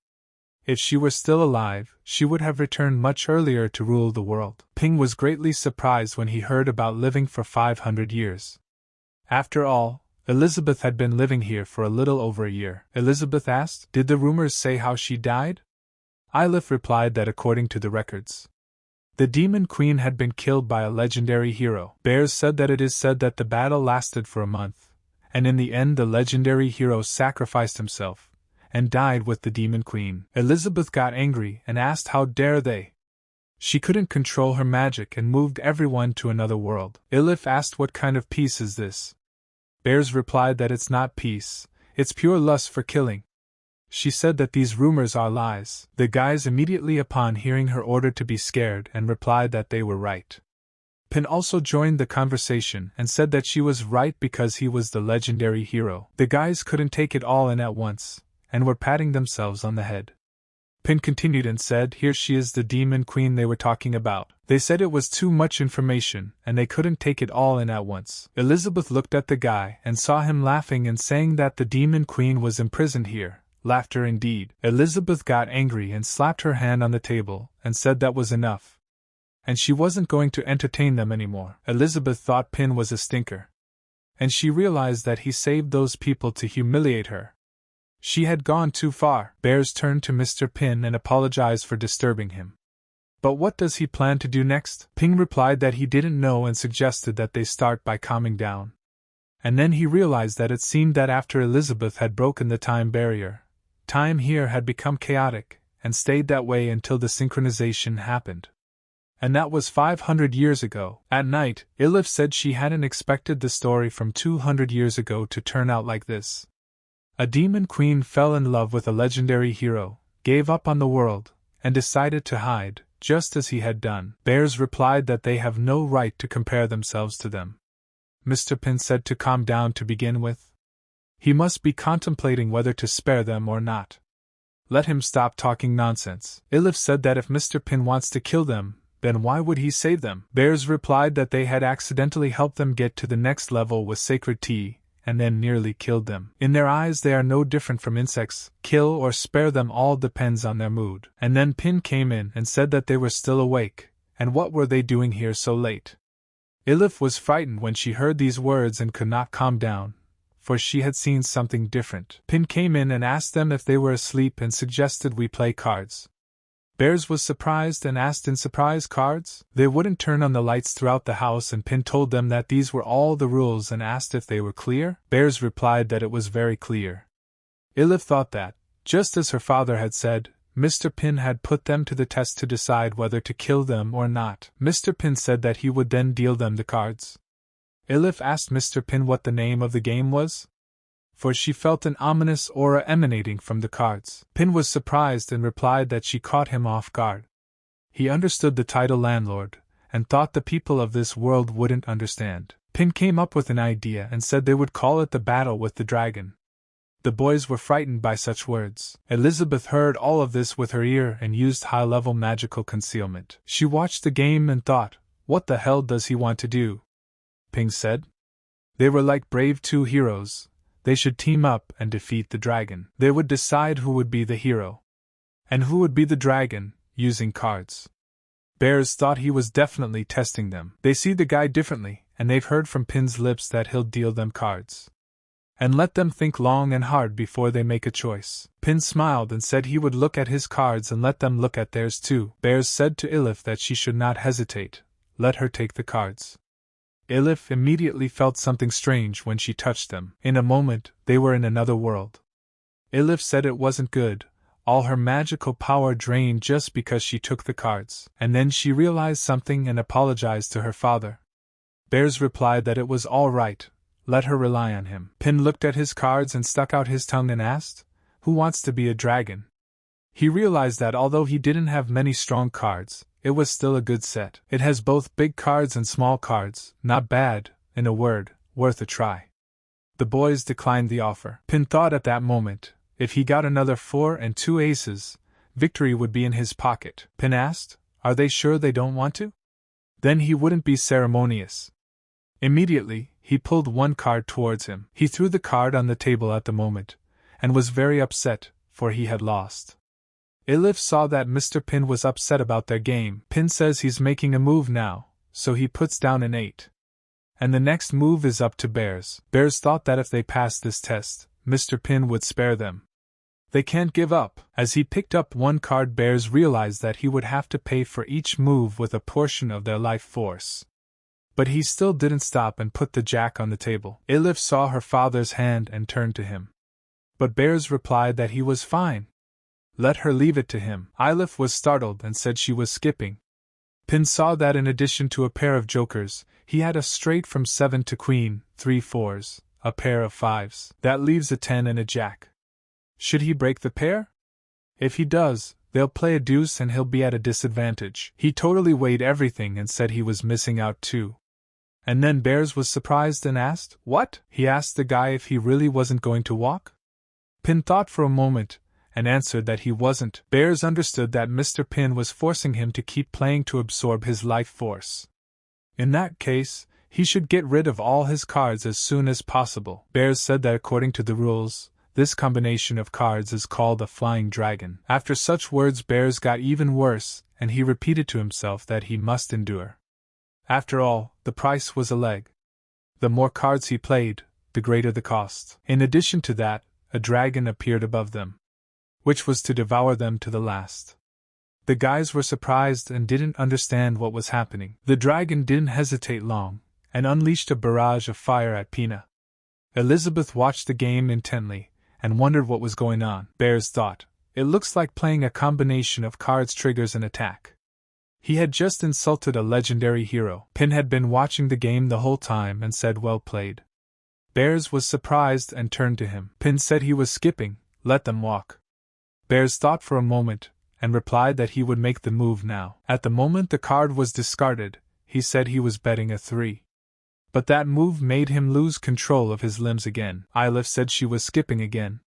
If she were still alive, she would have returned much earlier to rule the world. Ping was greatly surprised when he heard about living for 500 years. After all, Elizabeth had been living here for a little over a year. Elizabeth asked, "Did the rumors say how she died?" Ilif replied that according to the records, the Demon Queen had been killed by a legendary hero. Bears said that it is said that the battle lasted for a month, and in the end the legendary hero sacrificed himself, and died with the Demon Queen. Elizabeth got angry and asked how dare they. She couldn't control her magic and moved everyone to another world. Ilif asked what kind of peace is this? Bears replied that it's not peace, it's pure lust for killing. She said that these rumors are lies. The guys immediately upon hearing her ordered to be scared and replied that they were right. Pin also joined the conversation and said that she was right because he was the legendary hero. The guys couldn't take it all in at once, and were patting themselves on the head. Pin continued and said, "Here she is, the Demon Queen they were talking about." They said it was too much information and they couldn't take it all in at once. Elizabeth looked at the guy and saw him laughing and saying that the Demon Queen was imprisoned here. Laughter indeed. Elizabeth got angry and slapped her hand on the table and said that was enough, and she wasn't going to entertain them anymore. Elizabeth thought Pin was a stinker, and she realized that he saved those people to humiliate her. She had gone too far. Bears turned to Mr. Pin and apologized for disturbing him. But what does he plan to do next? Ping replied that he didn't know and suggested that they start by calming down. And then he realized that it seemed that after Elizabeth had broken the time barrier, time here had become chaotic, and stayed that way until the synchronization happened. And that was 500 years ago. At night, Ilif said she hadn't expected the story from 200 years ago to turn out like this. A demon queen fell in love with a legendary hero, gave up on the world, and decided to hide, just as he had done. Bears replied that they have no right to compare themselves to them. Mr. Pin said to calm down to begin with. He must be contemplating whether to spare them or not. Let him stop talking nonsense. Ilif said that if Mr. Pin wants to kill them, then why would he save them? Bears replied that they had accidentally helped them get to the next level with sacred tea, and then nearly killed them. In their eyes they are no different from insects. Kill or spare them all depends on their mood. And then Pin came in and said that they were still awake, and what were they doing here so late? Ilif was frightened when she heard these words and could not calm down, for she had seen something different. Pin came in and asked them if they were asleep and suggested we play cards. Bears was surprised and asked in surprise, cards? They wouldn't turn on the lights throughout the house, and Pin told them that these were all the rules and asked if they were clear. Bears replied that it was very clear. Ilif thought that, just as her father had said, Mr. Pin had put them to the test to decide whether to kill them or not. Mr. Pin said that he would then deal them the cards. Ilif asked Mr. Pin what the name of the game was, for she felt an ominous aura emanating from the cards. Pin was surprised and replied that she caught him off guard. He understood the title landlord, and thought the people of this world wouldn't understand. Pin came up with an idea and said they would call it the battle with the dragon. The boys were frightened by such words. Elizabeth heard all of this with her ear and used high-level magical concealment. She watched the game and thought, what the hell does he want to do? Ping said. They were like brave two heroes. They should team up and defeat the dragon. They would decide who would be the hero, and who would be the dragon, using cards. Bears thought he was definitely testing them. They see the guy differently, and they've heard from Pin's lips that he'll deal them cards, and let them think long and hard before they make a choice. Pin smiled and said he would look at his cards and let them look at theirs too. Bears said to Ilif that she should not hesitate, let her take the cards. Ilif immediately felt something strange when she touched them. In a moment, they were in another world. Ilif said it wasn't good, all her magical power drained just because she took the cards. And then she realized something and apologized to her father. Bears replied that it was all right, let her rely on him. Pin looked at his cards and stuck out his tongue and asked, who wants to be a dragon? He realized that although he didn't have many strong cards, it was still a good set. It has both big cards and small cards, not bad, in a word, worth a try. The boys declined the offer. Pin thought at that moment, if he got another 4 and 2 aces, victory would be in his pocket. Pin asked, are they sure they don't want to? Then he wouldn't be ceremonious. Immediately, he pulled one card towards him. He threw the card on the table at the moment, and was very upset, for he had lost. Ilif saw that Mr. Pin was upset about their game. Pin says he's making a move now, so he puts down an 8. And the next move is up to Bears. Bears thought that if they passed this test, Mr. Pin would spare them. They can't give up. As he picked up one card, Bears realized that he would have to pay for each move with a portion of their life force. But he still didn't stop and put the jack on the table. Ilif saw her father's hand and turned to him. But Bears replied that he was fine. Let her leave it to him. Ilif was startled and said she was skipping. Pin saw that in addition to a pair of jokers, he had a straight from 7 to queen, 3 4s, a pair of 5s. That leaves a 10 and a jack. Should he break the pair? If he does, they'll play a deuce and he'll be at a disadvantage. He totally weighed everything and said he was missing out too. And then Bears was surprised and asked, "What?" He asked the guy if he really wasn't going to walk. Pin thought for a moment, and answered that he wasn't. Bears understood that Mr. Pin was forcing him to keep playing to absorb his life force. In that case, he should get rid of all his cards as soon as possible. Bears said that according to the rules, this combination of cards is called a flying dragon. After such words, Bears got even worse, and he repeated to himself that he must endure. After all, the price was a leg. The more cards he played, the greater the cost. In addition to that, a dragon appeared above them, which was to devour them to the last. The guys were surprised and didn't understand what was happening. The dragon didn't hesitate long, and unleashed a barrage of fire at Pina. Elizabeth watched the game intently, and wondered what was going on. Bears thought, "It looks like playing a combination of cards triggers an attack." He had just insulted a legendary hero. Pin had been watching the game the whole time and said, "Well played." Bears was surprised and turned to him. Pin said he was skipping, let them walk. Bears thought for a moment, and replied that he would make the move now. At the moment the card was discarded, he said he was betting a 3. But that move made him lose control of his limbs again. Ilif said she was skipping again.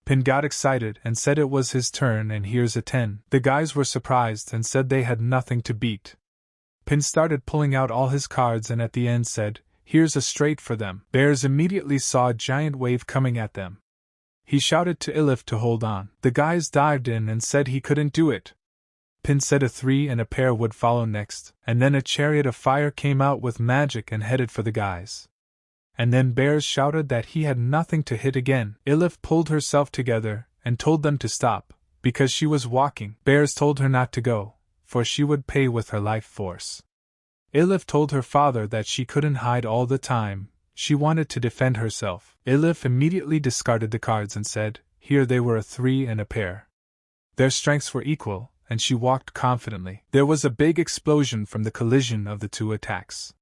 Pin got excited and said it was his turn and here's a 10. The guys were surprised and said they had nothing to beat. Pin started pulling out all his cards and at the end said, "Here's a straight for them." Bears immediately saw a giant wave coming at them. He shouted to Ilif to hold on. The guys dived in and said he couldn't do it. Pin said a 3 and a pair would follow next, and then a chariot of fire came out with magic and headed for the guys. And then Bears shouted that he had nothing to hit again. Ilif pulled herself together and told them to stop, because she was walking. Bears told her not to go, for she would pay with her life force. Ilif told her father that she couldn't hide all the time, she wanted to defend herself. Ilif immediately discarded the cards and said, here they were a 3 and a pair. Their strengths were equal, and she walked confidently. There was a big explosion from the collision of the two attacks.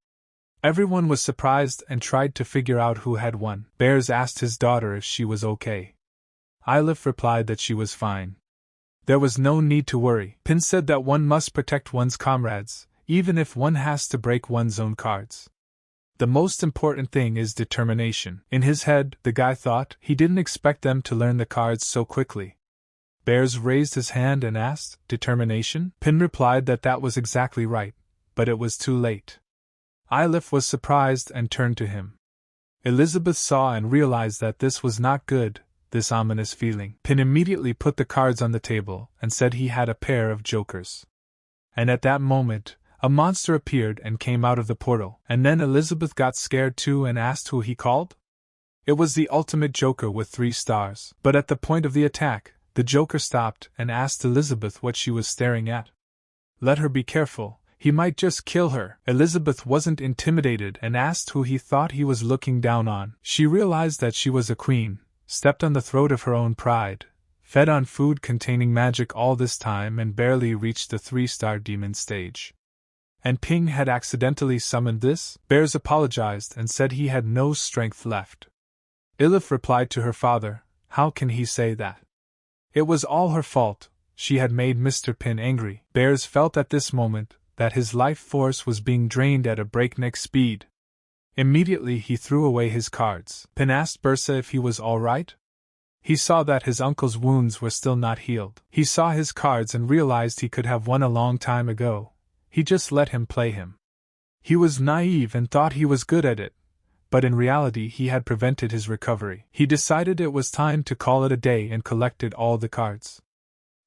Everyone was surprised and tried to figure out who had won. Bears asked his daughter if she was okay. Ilif replied that she was fine. There was no need to worry. Pin said that one must protect one's comrades, even if one has to break one's own cards. The most important thing is determination. In his head, the guy thought, he didn't expect them to learn the cards so quickly. Bears raised his hand and asked, determination? Pin replied that that was exactly right, but it was too late. Ilif was surprised and turned to him. Elizabeth saw and realized that this was not good, this ominous feeling. Pin immediately put the cards on the table and said he had a pair of jokers. And at that moment, a monster appeared and came out of the portal. And then Elizabeth got scared too and asked who he called? It was the ultimate joker with 3 stars. But at the point of the attack, the joker stopped and asked Elizabeth what she was staring at. Let her be careful. He might just kill her. Elizabeth wasn't intimidated and asked who he thought he was looking down on. She realized that she was a queen, stepped on the throat of her own pride, fed on food containing magic all this time and barely reached the 3-star demon stage. And Ping had accidentally summoned this? Bears apologized and said he had no strength left. Ilif replied to her father, how can he say that? It was all her fault, she had made Mr. Pin angry. Bears felt at this moment that his life force was being drained at a breakneck speed. Immediately he threw away his cards. Pin asked Bursa if he was all right. He saw that his uncle's wounds were still not healed. He saw his cards and realized he could have won a long time ago. He just let him play him. He was naive and thought he was good at it, but in reality he had prevented his recovery. He decided it was time to call it a day and collected all the cards.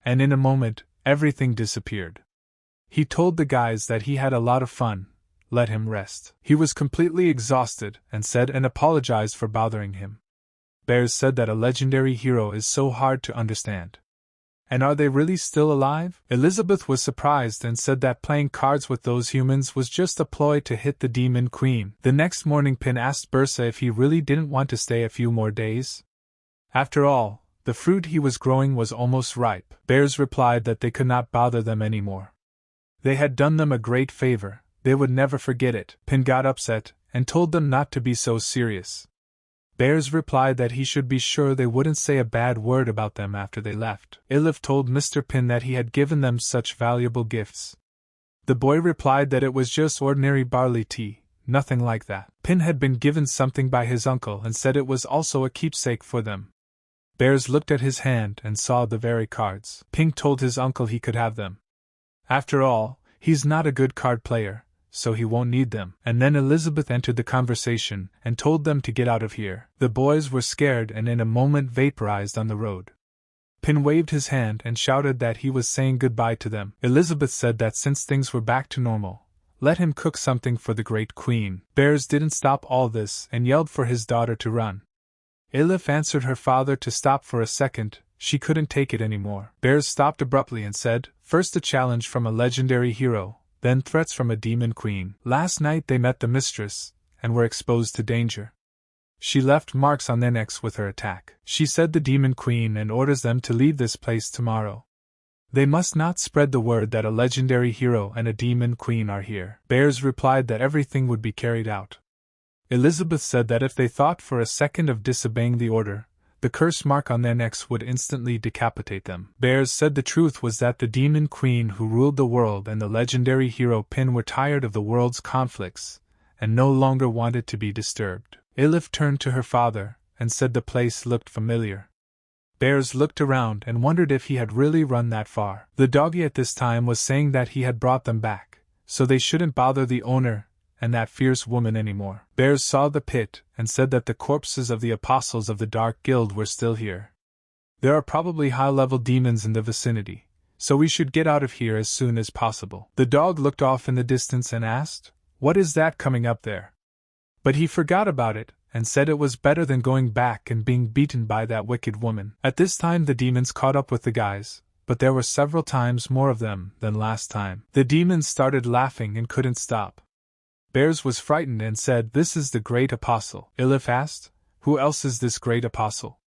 And in a moment, everything disappeared. He told the guys that he had a lot of fun, let him rest. He was completely exhausted and said and apologized for bothering him. Bears said that a legendary hero is so hard to understand. And are they really still alive? Elizabeth was surprised and said that playing cards with those humans was just a ploy to hit the Demon Queen. The next morning Pin asked Bursa if he really didn't want to stay a few more days. After all, the fruit he was growing was almost ripe. Bears replied that they could not bother them anymore. They had done them a great favor, they would never forget it. Pin got upset and told them not to be so serious. Bears replied that he should be sure they wouldn't say a bad word about them after they left. Ilif told Mr. Pin that he had given them such valuable gifts. The boy replied that it was just ordinary barley tea, nothing like that. Pin had been given something by his uncle and said it was also a keepsake for them. Bears looked at his hand and saw the very cards. Pink told his uncle he could have them. After all, he's not a good card player, so he won't need them. And then Elizabeth entered the conversation and told them to get out of here. The boys were scared and in a moment vaporized on the road. Pin waved his hand and shouted that he was saying goodbye to them. Elizabeth said that since things were back to normal, let him cook something for the great queen. Bears didn't stop all this and yelled for his daughter to run. Elif answered her father to stop for a second, she couldn't take it anymore. Bears stopped abruptly and said, first a challenge from a legendary hero, then threats from a demon queen. Last night they met the mistress, and were exposed to danger. She left marks on their necks with her attack. She said the demon queen and orders them to leave this place tomorrow. They must not spread the word that a legendary hero and a demon queen are here. Bears replied that everything would be carried out. Elizabeth said that if they thought for a second of disobeying the order, the curse mark on their necks would instantly decapitate them. Bears said the truth was that the demon queen who ruled the world and the legendary hero Pin were tired of the world's conflicts, and no longer wanted to be disturbed. Ilif turned to her father, and said the place looked familiar. Bears looked around and wondered if he had really run that far. The doggy at this time was saying that he had brought them back, so they shouldn't bother the owner and that fierce woman anymore. Bears saw the pit and said that the corpses of the apostles of the Dark Guild were still here. There are probably high-level demons in the vicinity, so we should get out of here as soon as possible. The dog looked off in the distance and asked, what is that coming up there? But he forgot about it, and said it was better than going back and being beaten by that wicked woman. At this time the demons caught up with the guys, but there were several times more of them than last time. The demons started laughing and couldn't stop. Bears was frightened and said, this is the great apostle. Ilif asked, who else is this great apostle?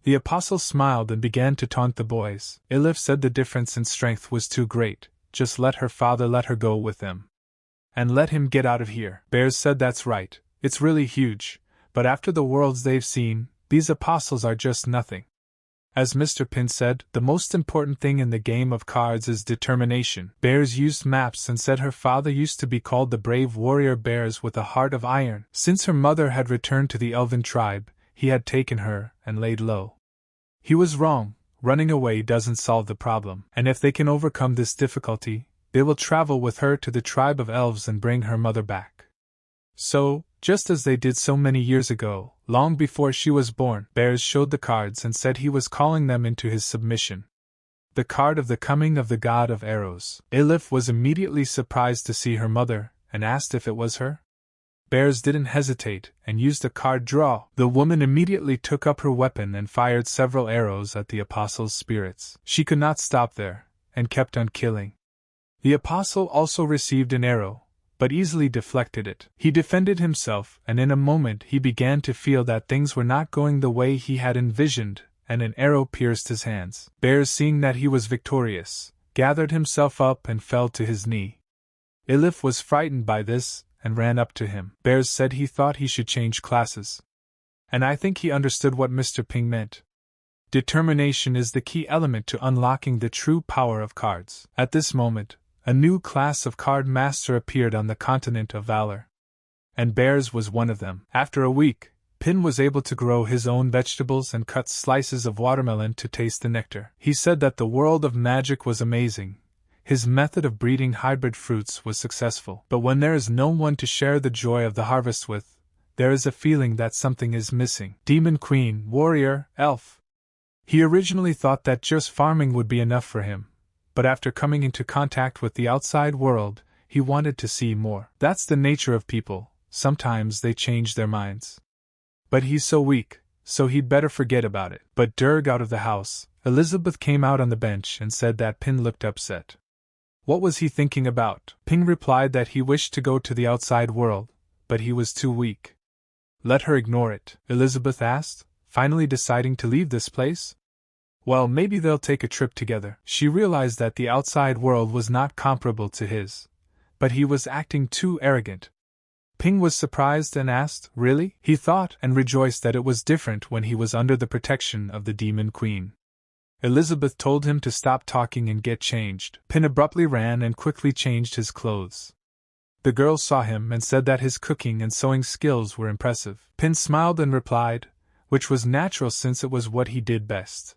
The apostle smiled and began to taunt the boys. Ilif said the difference in strength was too great, just let her father let her go with them. And let him get out of here. Bears said that's right, it's really huge, but after the worlds they've seen, these apostles are just nothing. As Mr. Pin said, the most important thing in the game of cards is determination. Bears used maps and said her father used to be called the brave warrior Bears with a heart of iron. Since her mother had returned to the elven tribe, he had taken her and laid low. He was wrong, running away doesn't solve the problem, and if they can overcome this difficulty, they will travel with her to the tribe of elves and bring her mother back. So, just as they did so many years ago, long before she was born, Bears showed the cards and said he was calling them into his submission. The card of the coming of the god of arrows. Ilif was immediately surprised to see her mother, and asked if it was her. Bears didn't hesitate, and used a card draw. The woman immediately took up her weapon and fired several arrows at the apostle's spirits. She could not stop there, and kept on killing. The apostle also received an arrow, but easily deflected it. He defended himself, and in a moment he began to feel that things were not going the way he had envisioned, and an arrow pierced his hands. Bears, seeing that he was victorious, gathered himself up and fell to his knee. Ilif was frightened by this, and ran up to him. Bears said he thought he should change classes. And I think he understood what Mr. Ping meant. Determination is the key element to unlocking the true power of cards. At this moment, a new class of card master appeared on the continent of Valor. And Bears was one of them. After a week, Pin was able to grow his own vegetables and cut slices of watermelon to taste the nectar. He said that the world of magic was amazing. His method of breeding hybrid fruits was successful. But when there is no one to share the joy of the harvest with, there is a feeling that something is missing. Demon Queen, Warrior, Elf. He originally thought that just farming would be enough for him, but after coming into contact with the outside world, he wanted to see more. That's the nature of people, sometimes they change their minds. But he's so weak, so he'd better forget about it. But out of the house, Elizabeth came out on the bench and said that Pin looked upset. What was he thinking about? Ping replied that he wished to go to the outside world, but he was too weak. Let her ignore it, Elizabeth asked, finally deciding to leave this place. Well, maybe they'll take a trip together. She realized that the outside world was not comparable to his, but he was acting too arrogant. Ping was surprised and asked, "Really?" He thought and rejoiced that it was different when he was under the protection of the Demon Queen. Elizabeth told him to stop talking and get changed. Pin abruptly ran and quickly changed his clothes. The girl saw him and said that his cooking and sewing skills were impressive. Pin smiled and replied, which was natural since it was what he did best.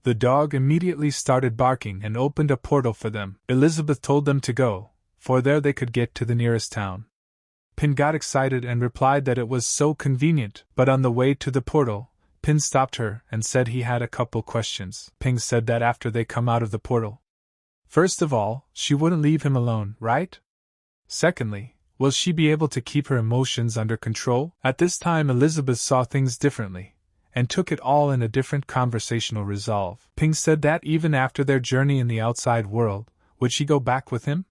The dog immediately started barking and opened a portal for them. Elizabeth told them to go, for there they could get to the nearest town. Pin got excited and replied that it was so convenient, but on the way to the portal, Pin stopped her and said he had a couple questions. Ping said that after they come out of the portal. First of all, she wouldn't leave him alone, right? Secondly, will she be able to keep her emotions under control? At this time Elizabeth saw things differently, and took it all in a different conversational resolve. Ping said that even after their journey in the outside world, would she go back with him?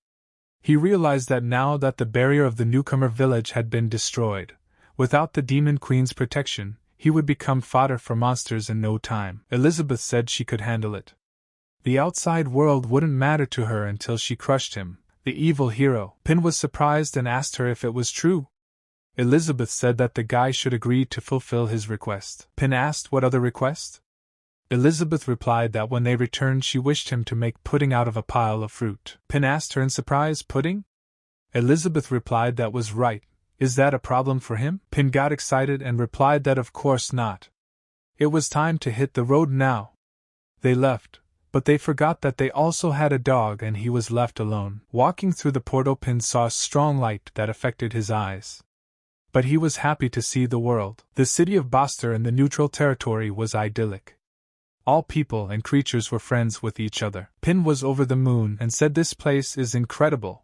He realized that now that the barrier of the newcomer village had been destroyed, without the Demon Queen's protection, he would become fodder for monsters in no time. Elizabeth said she could handle it. The outside world wouldn't matter to her until she crushed him, the evil hero. Pin was surprised and asked her if it was true. Elizabeth said that the guy should agree to fulfill his request. Pin asked what other request? Elizabeth replied that when they returned she wished him to make pudding out of a pile of fruit. Pin asked her in surprise, pudding? Elizabeth replied that was right. Is that a problem for him? Pin got excited and replied that of course not. It was time to hit the road now. They left, but they forgot that they also had a dog and he was left alone. Walking through the portal, Pin saw a strong light that affected his eyes. But he was happy to see the world. The city of Boster in the neutral territory was idyllic. All people and creatures were friends with each other. Pin was over the moon and said this place is incredible.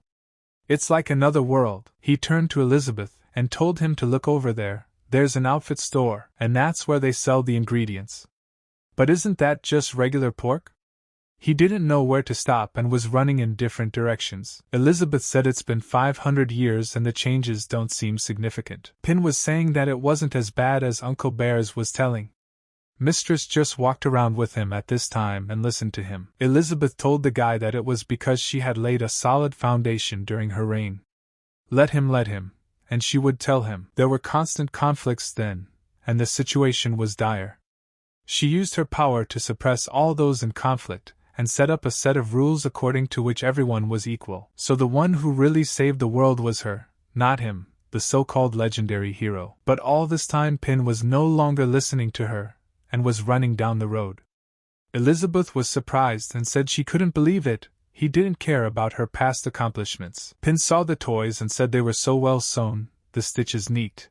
It's like another world. He turned to Elizabeth and told him to look over there. There's an outfit store, and that's where they sell the ingredients. But isn't that just regular pork? He didn't know where to stop and was running in different directions. Elizabeth said it's been 500 years and the changes don't seem significant. Pin was saying that it wasn't as bad as Uncle Bear's was telling. Mistress just walked around with him at this time and listened to him. Elizabeth told the guy that it was because she had laid a solid foundation during her reign. Let him, and she would tell him. There were constant conflicts then, and the situation was dire. She used her power to suppress all those in conflict, and set up a set of rules according to which everyone was equal. So the one who really saved the world was her, not him, the so-called legendary hero. But all this time Pin was no longer listening to her, and was running down the road. Elizabeth was surprised and said she couldn't believe it. He didn't care about her past accomplishments. Pin saw the toys and said they were so well sewn, the stitches neat.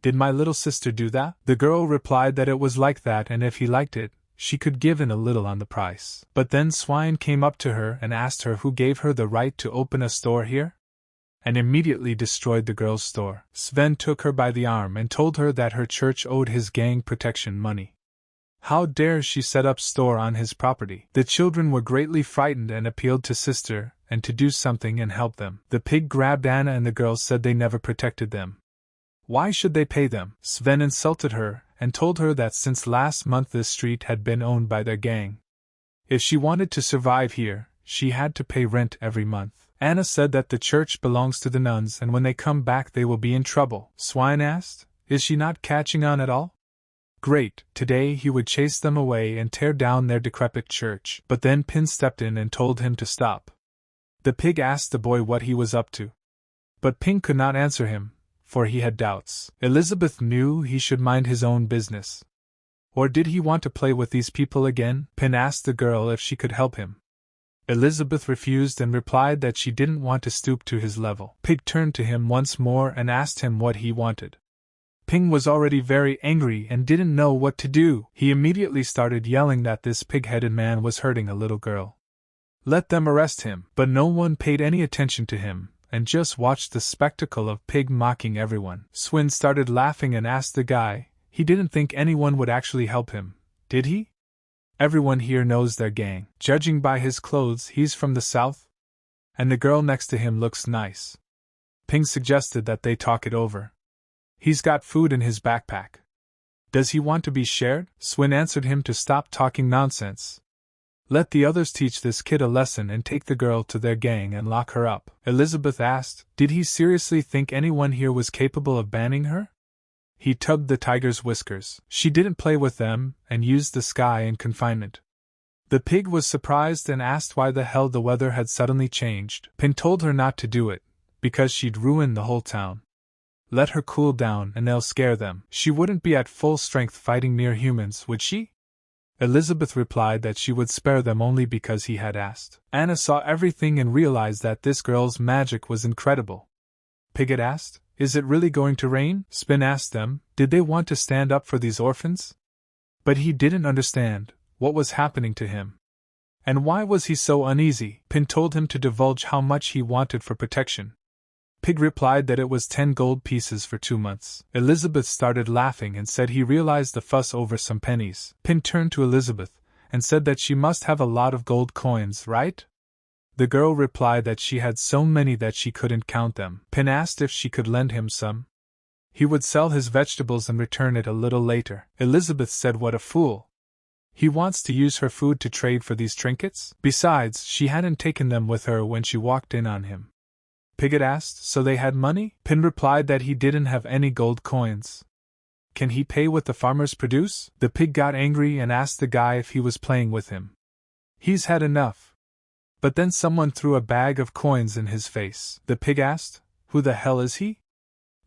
Did my little sister do that? The girl replied that it was like that and if he liked it, she could give in a little on the price. But then Swine came up to her and asked her who gave her the right to open a store here? And immediately destroyed the girl's store. Sven took her by the arm and told her that her church owed his gang protection money. How dare she set up store on his property? The children were greatly frightened and appealed to Sister, and to do something and help them. The pig grabbed Anna and the girls said they never protected them. Why should they pay them? Sven insulted her, and told her that since last month this street had been owned by their gang. If she wanted to survive here, she had to pay rent every month. Anna said that the church belongs to the nuns and when they come back they will be in trouble. Swine asked, is she not catching on at all? Great, today he would chase them away and tear down their decrepit church. But then Pin stepped in and told him to stop. The pig asked the boy what he was up to. But Pin could not answer him, for he had doubts. Elizabeth knew he should mind his own business. Or did he want to play with these people again? Pin asked the girl if she could help him. Elizabeth refused and replied that she didn't want to stoop to his level. Pig turned to him once more and asked him what he wanted. Ping was already very angry and didn't know what to do. He immediately started yelling that this pig-headed man was hurting a little girl. Let them arrest him. But no one paid any attention to him, and just watched the spectacle of Pig mocking everyone. Swin started laughing and asked the guy. He didn't think anyone would actually help him, did he? Everyone here knows their gang. Judging by his clothes, he's from the south? And the girl next to him looks nice. Ping suggested that they talk it over. He's got food in his backpack. Does he want to be shared? Swin answered him to stop talking nonsense. Let the others teach this kid a lesson and take the girl to their gang and lock her up. Elizabeth asked, did he seriously think anyone here was capable of banning her? He tugged the tiger's whiskers. She didn't play with them and used the sky in confinement. The pig was surprised and asked why the hell the weather had suddenly changed. Pin told her not to do it, because she'd ruin the whole town. Let her cool down and they'll scare them. She wouldn't be at full strength fighting near humans, would she? Elizabeth replied that she would spare them only because he had asked. Anna saw everything and realized that this girl's magic was incredible. Pig had asked, is it really going to rain? Spin asked them, did they want to stand up for these orphans? But he didn't understand what was happening to him. And why was he so uneasy? Pin told him to divulge how much he wanted for protection. Pig replied that it was 10 gold pieces for 2 months. Elizabeth started laughing and said he realized the fuss over some pennies. Pin turned to Elizabeth and said that she must have a lot of gold coins, right? The girl replied that she had so many that she couldn't count them. Pin asked if she could lend him some. He would sell his vegetables and return it a little later. Elizabeth said what a fool. He wants to use her food to trade for these trinkets? Besides, she hadn't taken them with her when she walked in on him. Pig had asked, so they had money? Pin replied that he didn't have any gold coins. Can he pay what the farmers produce? The pig got angry and asked the guy if he was playing with him. He's had enough. But then someone threw a bag of coins in his face. The pig asked, who the hell is he?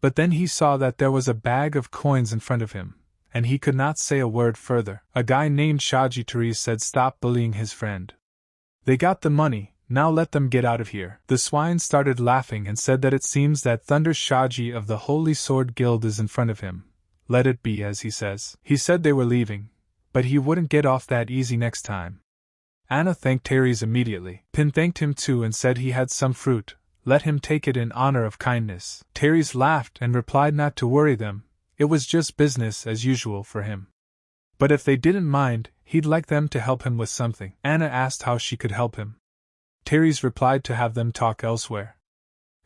But then he saw that there was a bag of coins in front of him, and he could not say a word further. A guy named Shaji said stop bullying his friend. They got the money. Now let them get out of here. The swine started laughing and said that it seems that Thunder Shaji of the Holy Sword Guild is in front of him. Let it be as he says. He said they were leaving, but he wouldn't get off that easy next time. Anna thanked Terry's immediately. Pin thanked him too and said he had some fruit. Let him take it in honor of kindness. Terry's laughed and replied not to worry them. It was just business as usual for him. But if they didn't mind, he'd like them to help him with something. Anna asked how she could help him. Terry's replied to have them talk elsewhere.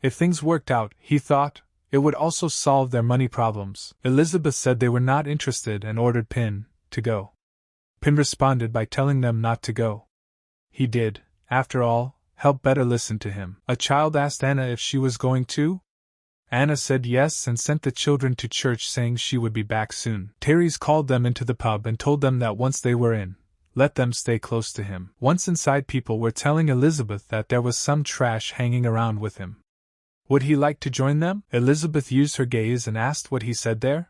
If things worked out, he thought, it would also solve their money problems. Elizabeth said they were not interested and ordered Pin to go. Pin responded by telling them not to go. He did, after all, help better listen to him. A child asked Anna if she was going too. Anna said yes and sent the children to church saying she would be back soon. Terry's called them into the pub and told them that once they were in, let them stay close to him. Once inside, people were telling Elizabeth that there was some trash hanging around with him. Would he like to join them? Elizabeth used her gaze and asked what he said there.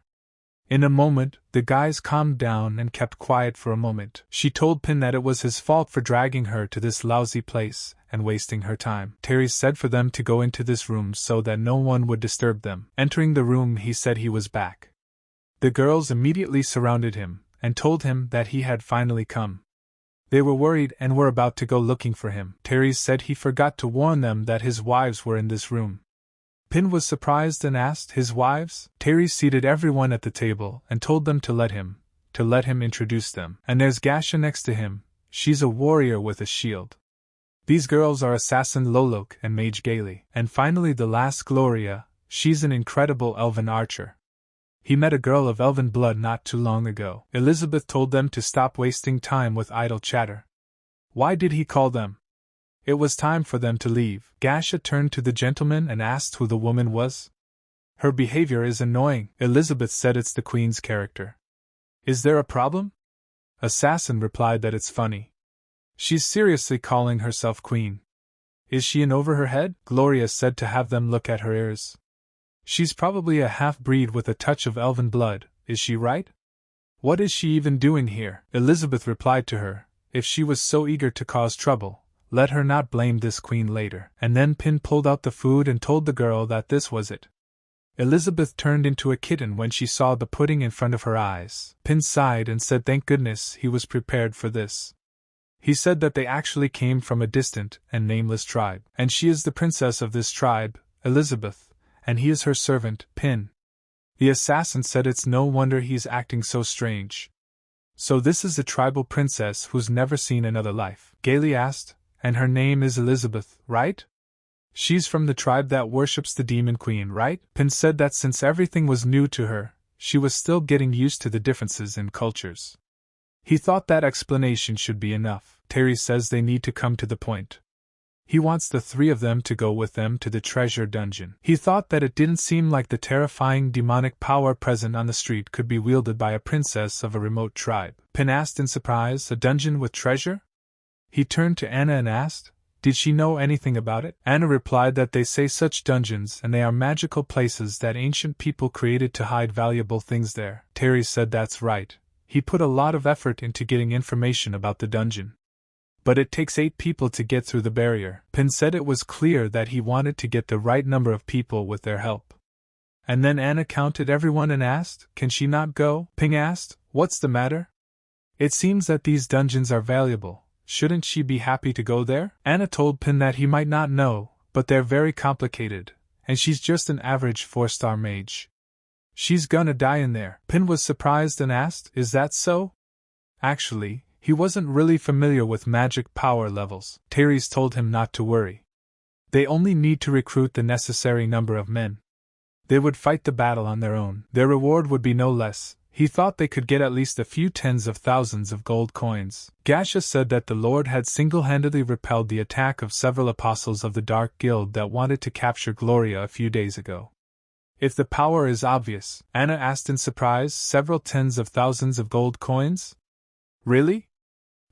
In a moment, the guys calmed down and kept quiet for a moment. She told Pin that it was his fault for dragging her to this lousy place and wasting her time. Terry said for them to go into this room so that no one would disturb them. Entering the room, he said he was back. The girls immediately surrounded him and told him that he had finally come. They were worried and were about to go looking for him. Terry said he forgot to warn them that his wives were in this room. Pin was surprised and asked, his wives? Terry seated everyone at the table and told them to let him introduce them. And there's Gasha next to him. She's a warrior with a shield. These girls are Assassin Lolok and Mage Gaily. And finally the last, Gloria. She's an incredible elven archer. He met a girl of elven blood not too long ago. Elizabeth told them to stop wasting time with idle chatter. Why did he call them? It was time for them to leave. Gasha turned to the gentleman and asked who the woman was. Her behavior is annoying. Elizabeth said it's the queen's character. Is there a problem? Assassin replied that it's funny. She's seriously calling herself queen. Is she in over her head? Gloria said to have them look at her ears. She's probably a half-breed with a touch of elven blood, is she right? What is she even doing here? Elizabeth replied to her, if she was so eager to cause trouble, let her not blame this queen later. And then Pin pulled out the food and told the girl that this was it. Elizabeth turned into a kitten when she saw the pudding in front of her eyes. Pin sighed and said thank goodness he was prepared for this. He said that they actually came from a distant and nameless tribe, and she is the princess of this tribe, Elizabeth, and he is her servant, Pin. The assassin said it's no wonder he's acting so strange. So this is a tribal princess who's never seen another life? Gaily asked, and her name is Elizabeth, right? She's from the tribe that worships the Demon Queen, right? Pin said that since everything was new to her, she was still getting used to the differences in cultures. He thought that explanation should be enough. Terry says they need to come to the point. He wants the three of them to go with them to the treasure dungeon. He thought that it didn't seem like the terrifying demonic power present on the street could be wielded by a princess of a remote tribe. Pin asked in surprise, a dungeon with treasure? He turned to Anna and asked, did she know anything about it? Anna replied that they say such dungeons and they are magical places that ancient people created to hide valuable things there. Terry said that's right. He put a lot of effort into getting information about the dungeon. But it takes 8 people to get through the barrier. Pin said it was clear that he wanted to get the right number of people with their help. And then Anna counted everyone and asked, can she not go? Pin asked, what's the matter? It seems that these dungeons are valuable. Shouldn't she be happy to go there? Anna told Pin that he might not know, but they're very complicated, and she's just an average 4-star mage. She's gonna die in there. Pin was surprised and asked, is that so? Actually, he wasn't really familiar with magic power levels. Terry's told him not to worry. They only need to recruit the necessary number of men. They would fight the battle on their own. Their reward would be no less. He thought they could get at least a few tens of thousands of gold coins. Gasha said that the Lord had single-handedly repelled the attack of several apostles of the Dark Guild that wanted to capture Gloria a few days ago. If the power is obvious, Anna asked in surprise, several tens of thousands of gold coins? Really?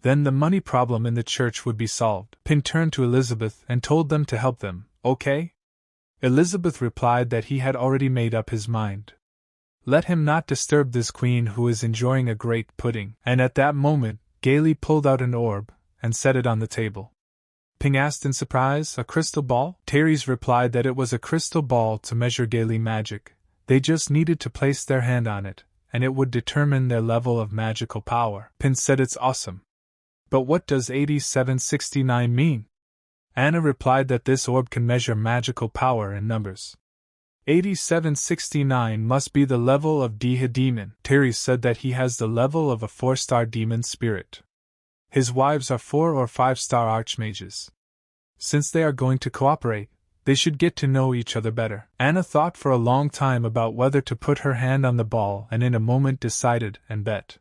Then the money problem in the church would be solved. Pin turned to Elizabeth and told them to help them, okay? Elizabeth replied that he had already made up his mind. Let him not disturb this queen who is enjoying a great pudding. And at that moment, Gaily pulled out an orb and set it on the table. Ping asked in surprise, a crystal ball? Terry's replied that it was a crystal ball to measure Gaily magic. They just needed to place their hand on it, and it would determine their level of magical power. Pin said it's awesome. But what does 8769 mean? Anna replied that this orb can measure magical power in numbers. 8769 must be the level of Deha demon. Terry said that he has the level of a 4-star demon spirit. His wives are 4 or 5-star archmages. Since they are going to cooperate, they should get to know each other better. Anna thought for a long time about whether to put her hand on the ball and in a moment decided and bet.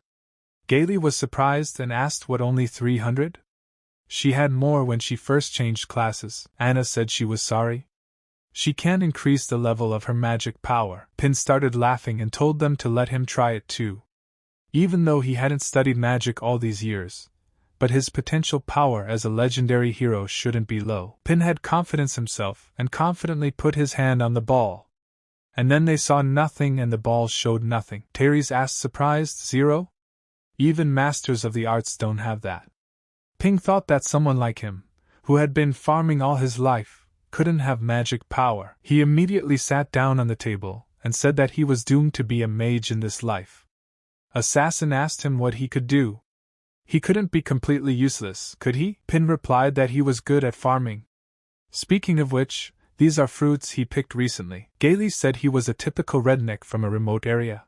Gaily was surprised and asked what, only 300? She had more when she first changed classes. Anna said she was sorry. She can't increase the level of her magic power. Pin started laughing and told them to let him try it too. Even though he hadn't studied magic all these years, but his potential power as a legendary hero shouldn't be low. Pin had confidence himself and confidently put his hand on the ball. And then they saw nothing and the ball showed nothing. Terry's asked surprised, 0? Even masters of the arts don't have that. Ping thought that someone like him, who had been farming all his life, couldn't have magic power. He immediately sat down on the table and said that he was doomed to be a mage in this life. Assassin asked him what he could do. He couldn't be completely useless, could he? Pin replied that he was good at farming. Speaking of which, these are fruits he picked recently. Gaily said he was a typical redneck from a remote area.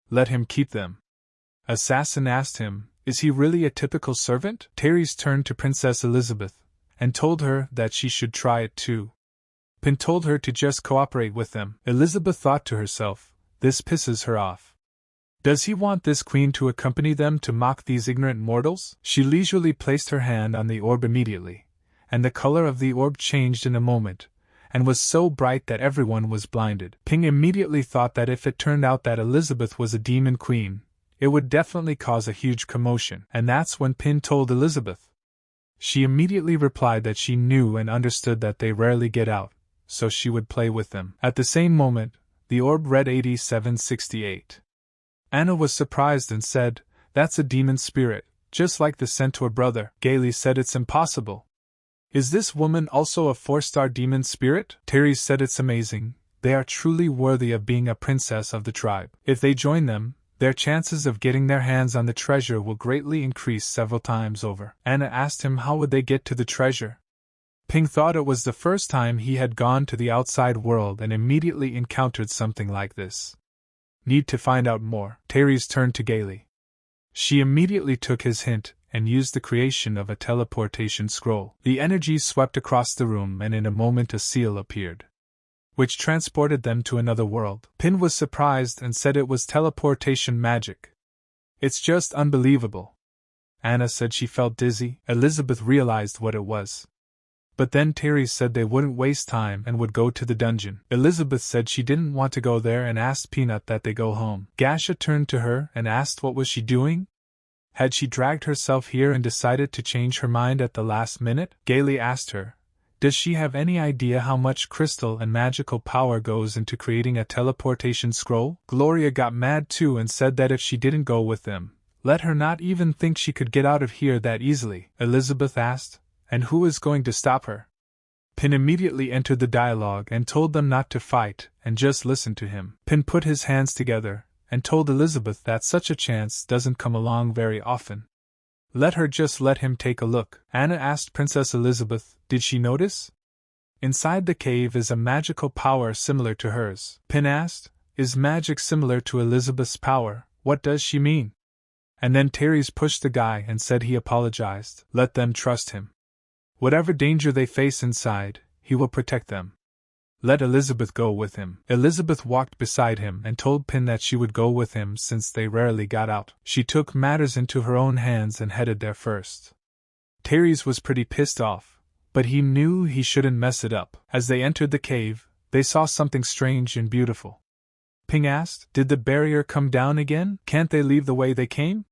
Let him keep them. Assassin asked him, is he really a typical servant? Terry's turned to Princess Elizabeth and told her that she should try it too. Pin told her to just cooperate with them. Elizabeth thought to herself, this pisses her off. Does he want this queen to accompany them to mock these ignorant mortals? She leisurely placed her hand on the orb immediately, and the color of the orb changed in a moment, and was so bright that everyone was blinded. Ping immediately thought that if it turned out that Elizabeth was a demon queen, it would definitely cause a huge commotion, and that's when Pin told Elizabeth. She immediately replied that she knew and understood that they rarely get out, so she would play with them. At the same moment, the orb read 8768. Anna was surprised and said, that's a demon spirit, just like the centaur brother. Gaily said it's impossible. Is this woman also a 4-star demon spirit? Terry said it's amazing, they are truly worthy of being a princess of the tribe. If they join them, their chances of getting their hands on the treasure will greatly increase several times over. Anna asked him how would they get to the treasure. Ping thought it was the first time he had gone to the outside world and immediately encountered something like this. Need to find out more. Terry's turned to Gaily. She immediately took his hint and used the creation of a teleportation scroll. The energy swept across the room and in a moment a seal appeared, which transported them to another world. Pin was surprised and said it was teleportation magic. It's just unbelievable. Anna said she felt dizzy. Elizabeth realized what it was. But then Terry said they wouldn't waste time and would go to the dungeon. Elizabeth said she didn't want to go there and asked Peanut that they go home. Gasha turned to her and asked what was she doing? Had she dragged herself here and decided to change her mind at the last minute? Gaily asked her, does she have any idea how much crystal and magical power goes into creating a teleportation scroll? Gloria got mad too and said that if she didn't go with them, let her not even think she could get out of here that easily. Elizabeth asked, and who is going to stop her? Pin immediately entered the dialogue and told them not to fight and just listen to him. Pin put his hands together and told Elizabeth that such a chance doesn't come along very often. Let him take a look. Anna asked Princess Elizabeth, did she notice? Inside the cave is a magical power similar to hers. Pin asked, is magic similar to Elizabeth's power? What does she mean? And then Terry's pushed the guy and said he apologized. Let them trust him. Whatever danger they face inside, he will protect them. Let Elizabeth go with him. Elizabeth walked beside him and told Pin that she would go with him since they rarely got out. She took matters into her own hands and headed there first. Terry's was pretty pissed off, but he knew he shouldn't mess it up. As they entered the cave, they saw something strange and beautiful. Ping asked, did the barrier come down again? Can't they leave the way they came?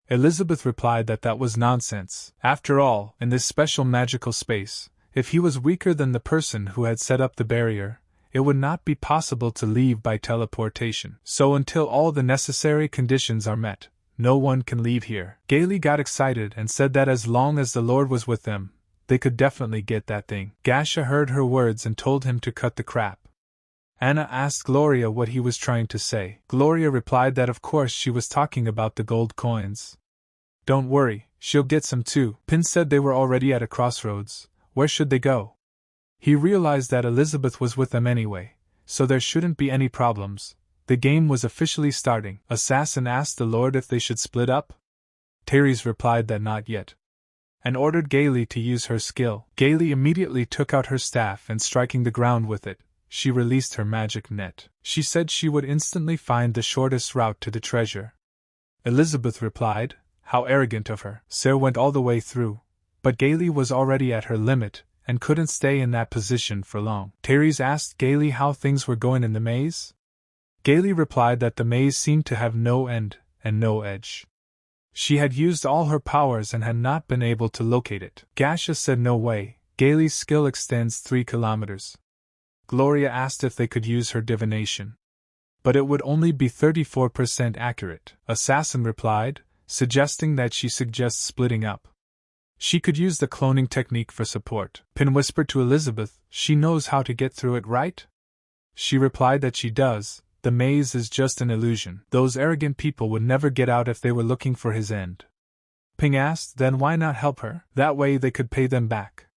Elizabeth replied that that was nonsense. After all, in this special magical space, if he was weaker than the person who had set up the barrier, it would not be possible to leave by teleportation. So until all the necessary conditions are met, no one can leave here. Gaily got excited and said that as long as the Lord was with them, they could definitely get that thing. Gasha heard her words and told him to cut the crap. Anna asked Gloria what he was trying to say. Gloria replied that of course she was talking about the gold coins. Don't worry, she'll get some too. Pin said they were already at a crossroads. Where should they go? He realized that Elizabeth was with them anyway, so there shouldn't be any problems. The game was officially starting. Assassin asked the Lord if they should split up. Terry's replied that not yet, and ordered Gaily to use her skill. Gaily immediately took out her staff and striking the ground with it, she released her magic net. She said she would instantly find the shortest route to the treasure. Elizabeth replied, how arrogant of her. Sir went all the way through, but Gaily was already at her limit and couldn't stay in that position for long. Terry's asked Gaily how things were going in the maze. Gaily replied that the maze seemed to have no end and no edge. She had used all her powers and had not been able to locate it. Gasha said no way, Gaily's skill extends 3 kilometers. Gloria asked if they could use her divination, but it would only be 34% accurate. Assassin replied, suggesting that she suggests splitting up. She could use the cloning technique for support. Pin whispered to Elizabeth, she knows how to get through it, right? She replied that she does. The maze is just an illusion. Those arrogant people would never get out if they were looking for his end. Ping asked, then why not help her? That way they could pay them back.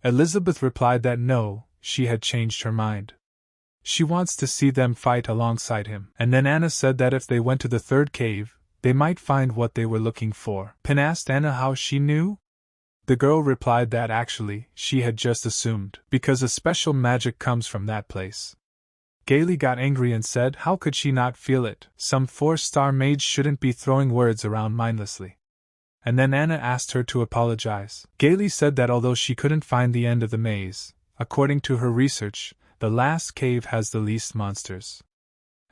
Elizabeth replied that no, she had changed her mind. She wants to see them fight alongside him. And then Anna said that if they went to the third cave, they might find what they were looking for. Pin asked Anna how she knew. The girl replied that actually, she had just assumed, because a special magic comes from that place. Gaily got angry and said how could she not feel it? Some 4-star mage shouldn't be throwing words around mindlessly. And then Anna asked her to apologize. Gaily said that although she couldn't find the end of the maze, according to her research, the last cave has the least monsters,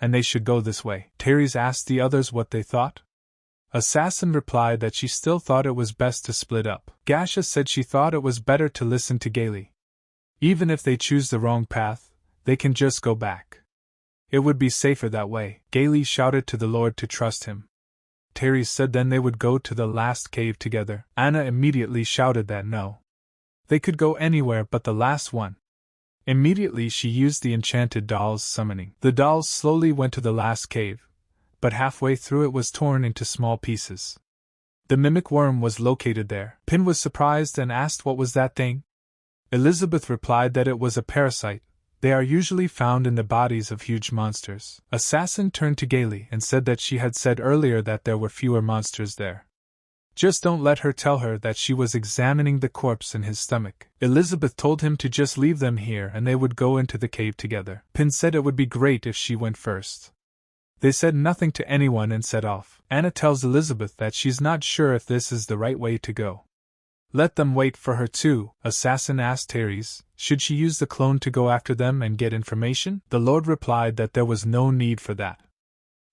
and they should go this way. Terry's asked the others what they thought. Assassin replied that she still thought it was best to split up. Gasha said she thought it was better to listen to Gaily. Even if they choose the wrong path, they can just go back. It would be safer that way. Gaily shouted to the Lord to trust him. Terry said then they would go to the last cave together. Anna immediately shouted that no. They could go anywhere but the last one. Immediately she used the enchanted doll's summoning. The dolls slowly went to the last cave, but halfway through it was torn into small pieces. The mimic worm was located there. Pin was surprised and asked what was that thing. Elizabeth replied that it was a parasite. They are usually found in the bodies of huge monsters. Assassin turned to Gaily and said that she had said earlier that there were fewer monsters there. Just don't let her tell her that she was examining the corpse in his stomach. Elizabeth told him to just leave them here and they would go into the cave together. Pin said it would be great if she went first. They said nothing to anyone and set off. Anna tells Elizabeth that she's not sure if this is the right way to go. Let them wait for her too, Assassin asked Therese. Should she use the clone to go after them and get information? The Lord replied that there was no need for that.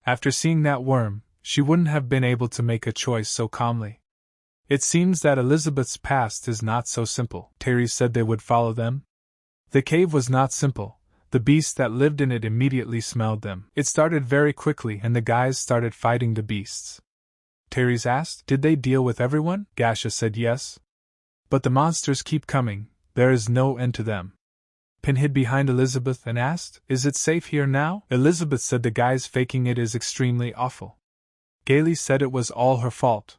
After seeing that worm, she wouldn't have been able to make a choice so calmly. It seems that Elizabeth's past is not so simple. Therese said they would follow them. The cave was not simple. The beasts that lived in it immediately smelled them. It started very quickly and the guys started fighting the beasts. Therese asked, did they deal with everyone? Gasha said yes. But the monsters keep coming, there is no end to them. Pin hid behind Elizabeth and asked, is it safe here now? Elizabeth said the guys faking it is extremely awful. Gaily said it was all her fault.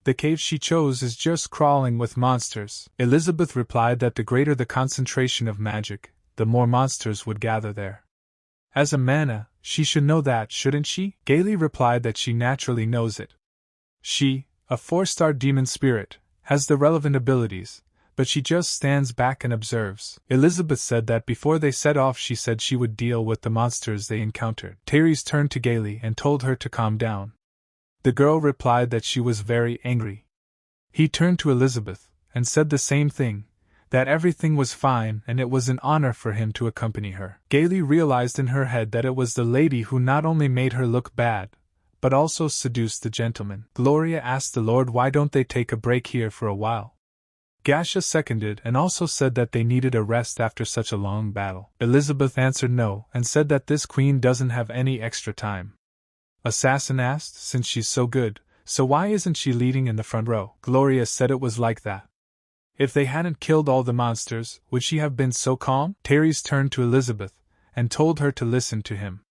The cave she chose is just crawling with monsters. Elizabeth replied that the greater the concentration of magic, the more monsters would gather there. As a mana, she should know that, shouldn't she? Gaily replied that she naturally knows it. She, a 4-star demon spirit, has the relevant abilities, but she just stands back and observes. Elizabeth said that before they set off she said she would deal with the monsters they encountered. Therese turned to Gaily and told her to calm down. The girl replied that she was very angry. He turned to Elizabeth and said the same thing, that everything was fine and it was an honor for him to accompany her. Gaily realized in her head that it was the lady who not only made her look bad, but also seduced the gentleman. Gloria asked the Lord why don't they take a break here for a while. Gasha seconded and also said that they needed a rest after such a long battle. Elizabeth answered no and said that this queen doesn't have any extra time. Assassin asked, since she's so good, so why isn't she leading in the front row? Gloria said it was like that. If they hadn't killed all the monsters, would she have been so calm? Therese turned to Elizabeth and told her to listen to him.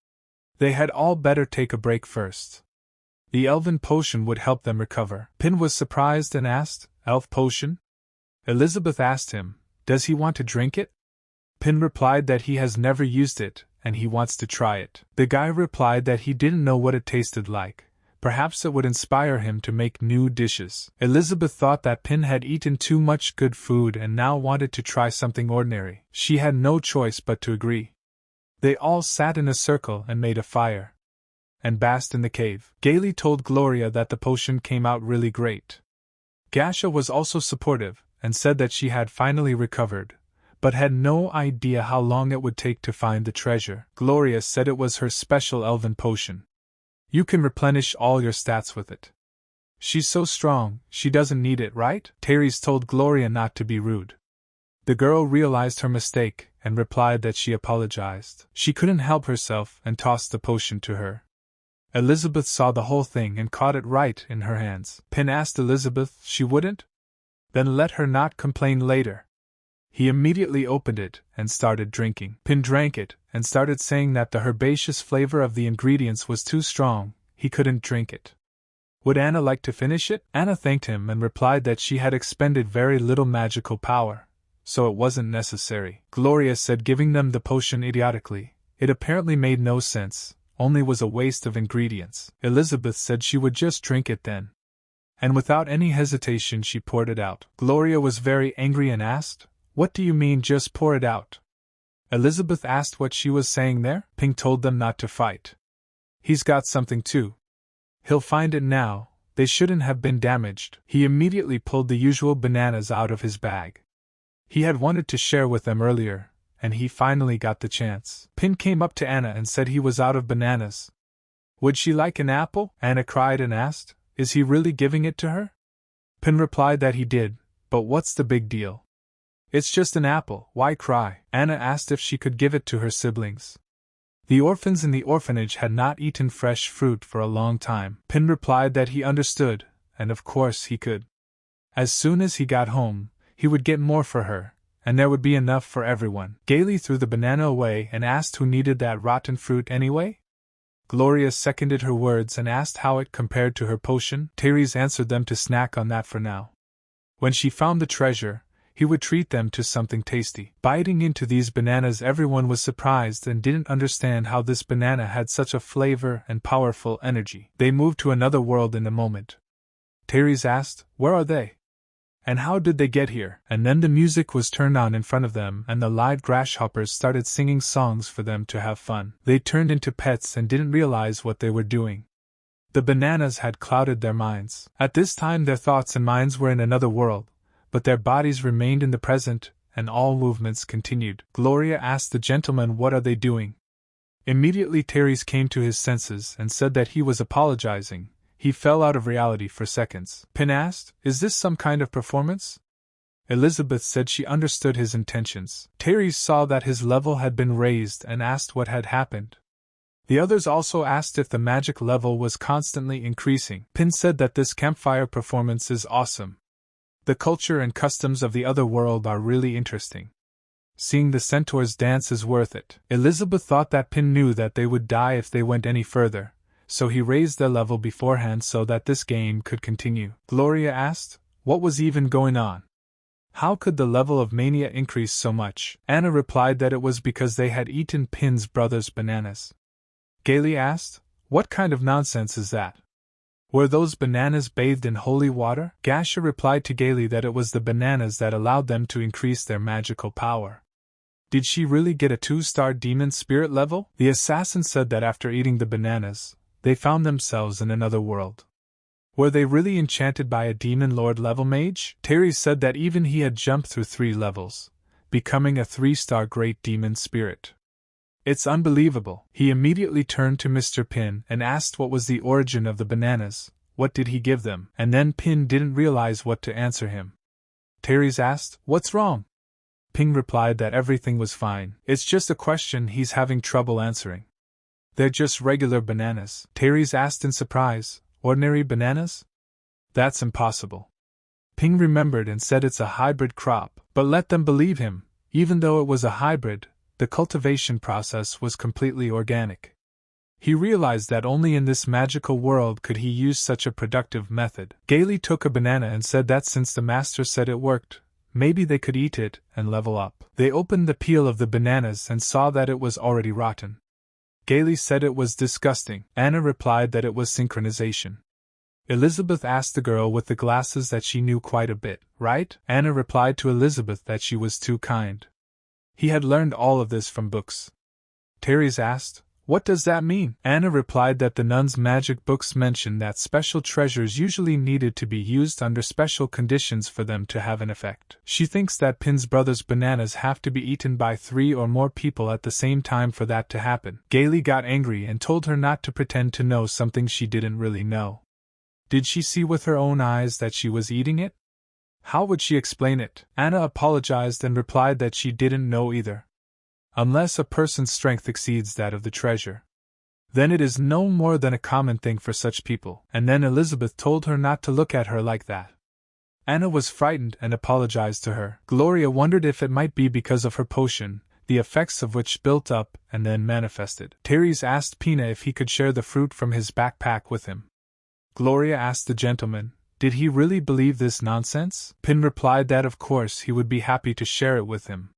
They had all better take a break first. The elven potion would help them recover. Pin was surprised and asked, elf potion? Elizabeth asked him, does he want to drink it? Pin replied that he has never used it, and he wants to try it. The guy replied that he didn't know what it tasted like. Perhaps it would inspire him to make new dishes. Elizabeth thought that Pin had eaten too much good food and now wanted to try something ordinary. She had no choice but to agree. They all sat in a circle and made a fire, and basked in the cave. Gaily told Gloria that the potion came out really great. Gasha was also supportive, and said that she had finally recovered, but had no idea how long it would take to find the treasure. Gloria said it was her special elven potion. You can replenish all your stats with it. She's so strong, she doesn't need it, right? Therese told Gloria not to be rude. The girl realized her mistake and replied that she apologized. She couldn't help herself and tossed the potion to her. Elizabeth saw the whole thing and caught it right in her hands. Pin asked Elizabeth she wouldn't? Then let her not complain later. He immediately opened it and started drinking. Pin drank it and started saying that the herbaceous flavor of the ingredients was too strong, he couldn't drink it. Would Anna like to finish it? Anna thanked him and replied that she had expended very little magical power, so it wasn't necessary. Gloria said giving them the potion idiotically, it apparently made no sense, only was a waste of ingredients. Elizabeth said she would just drink it then. And without any hesitation she poured it out. Gloria was very angry and asked, what do you mean just pour it out? Elizabeth asked what she was saying there. Pink told them not to fight. He's got something too. He'll find it now, they shouldn't have been damaged. He immediately pulled the usual bananas out of his bag. He had wanted to share with them earlier, and he finally got the chance. Pin came up to Anna and said he was out of bananas. Would she like an apple? Anna cried and asked, is he really giving it to her? Pin replied that he did, but what's the big deal? It's just an apple, why cry? Anna asked if she could give it to her siblings. The orphans in the orphanage had not eaten fresh fruit for a long time. Pin replied that he understood, and of course he could. As soon as he got home, he would get more for her, and there would be enough for everyone. Gaily threw the banana away and asked who needed that rotten fruit anyway? Gloria seconded her words and asked how it compared to her potion. Therese answered them to snack on that for now. When she found the treasure, he would treat them to something tasty. Biting into these bananas, everyone was surprised and didn't understand how this banana had such a flavor and powerful energy. They moved to another world in a moment. Therese asked, "Where are they? And how did they get here?" And then the music was turned on in front of them and the live grasshoppers started singing songs for them to have fun. They turned into pets and didn't realize what they were doing. The bananas had clouded their minds. At this time their thoughts and minds were in another world, but their bodies remained in the present, and all movements continued. Gloria asked the gentleman, "What are they doing?" Immediately Therese came to his senses and said that he was apologizing. He fell out of reality for seconds. Pin asked, "Is this some kind of performance?" Elizabeth said she understood his intentions. Therese saw that his level had been raised and asked what had happened. The others also asked if the magic level was constantly increasing. Pin said that this campfire performance is awesome. The culture and customs of the other world are really interesting. Seeing the centaurs dance is worth it. Elizabeth thought that Pin knew that they would die if they went any further, so he raised their level beforehand so that this game could continue. Gloria asked, what was even going on? How could the level of mania increase so much? Anna replied that it was because they had eaten Pin's brother's bananas. Gaily asked, what kind of nonsense is that? Were those bananas bathed in holy water? Gasha replied to Gaily that it was the bananas that allowed them to increase their magical power. Did she really get a 2-star demon spirit level? The assassin said that after eating the bananas, they found themselves in another world. Were they really enchanted by a demon lord level mage? Therese said that even he had jumped through 3 levels, becoming a 3-star great demon spirit. It's unbelievable. He immediately turned to Mr. Pin and asked what was the origin of the bananas, what did he give them, and then Pin didn't realize what to answer him. Therese asked, what's wrong? Pin replied that everything was fine, it's just a question he's having trouble answering. They're just regular bananas. Therese asked in surprise, ordinary bananas? That's impossible. Ping remembered and said it's a hybrid crop, but let them believe him, even though it was a hybrid, the cultivation process was completely organic. He realized that only in this magical world could he use such a productive method. Gaily took a banana and said that since the master said it worked, maybe they could eat it and level up. They opened the peel of the bananas and saw that it was already rotten. Gaily said it was disgusting. Anna replied that it was synchronization. Elizabeth asked the girl with the glasses that she knew quite a bit, right? Anna replied to Elizabeth that she was too kind. He had learned all of this from books. Therese asked, what does that mean? Anna replied that the nuns' magic books mention that special treasures usually needed to be used under special conditions for them to have an effect. She thinks that Pin's brother's bananas have to be eaten by 3 or more people at the same time for that to happen. Gaily got angry and told her not to pretend to know something she didn't really know. Did she see with her own eyes that she was eating it? How would she explain it? Anna apologized and replied that she didn't know either. Unless a person's strength exceeds that of the treasure, then it is no more than a common thing for such people. And then Elizabeth told her not to look at her like that. Anna was frightened and apologized to her. Gloria wondered if it might be because of her potion, the effects of which built up and then manifested. Therese asked Pina if he could share the fruit from his backpack with him. Gloria asked the gentleman, did he really believe this nonsense? Pin replied that of course he would be happy to share it with him.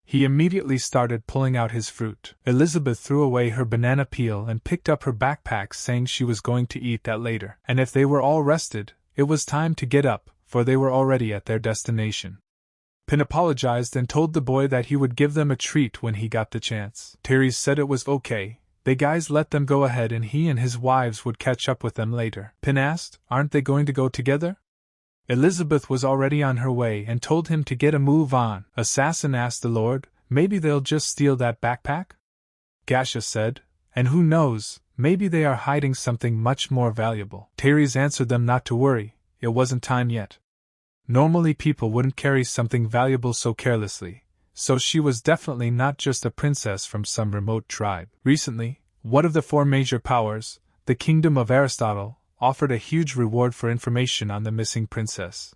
He immediately started pulling out his fruit. Elizabeth threw away her banana peel and picked up her backpack, saying she was going to eat that later. And if they were all rested, it was time to get up, for they were already at their destination. Pin apologized and told the boy that he would give them a treat when he got the chance. Therese said it was okay. They guys let them go ahead and he and his wives would catch up with them later. Pin asked, aren't they going to go together? Elizabeth was already on her way and told him to get a move on. Assassin asked the Lord, maybe they'll just steal that backpack? Gasha said, and who knows, maybe they are hiding something much more valuable. Therese answered them not to worry, it wasn't time yet. Normally people wouldn't carry something valuable so carelessly. So she was definitely not just a princess from some remote tribe. Recently, one of the 4 major powers, the kingdom of Aristotle, offered a huge reward for information on the missing princess.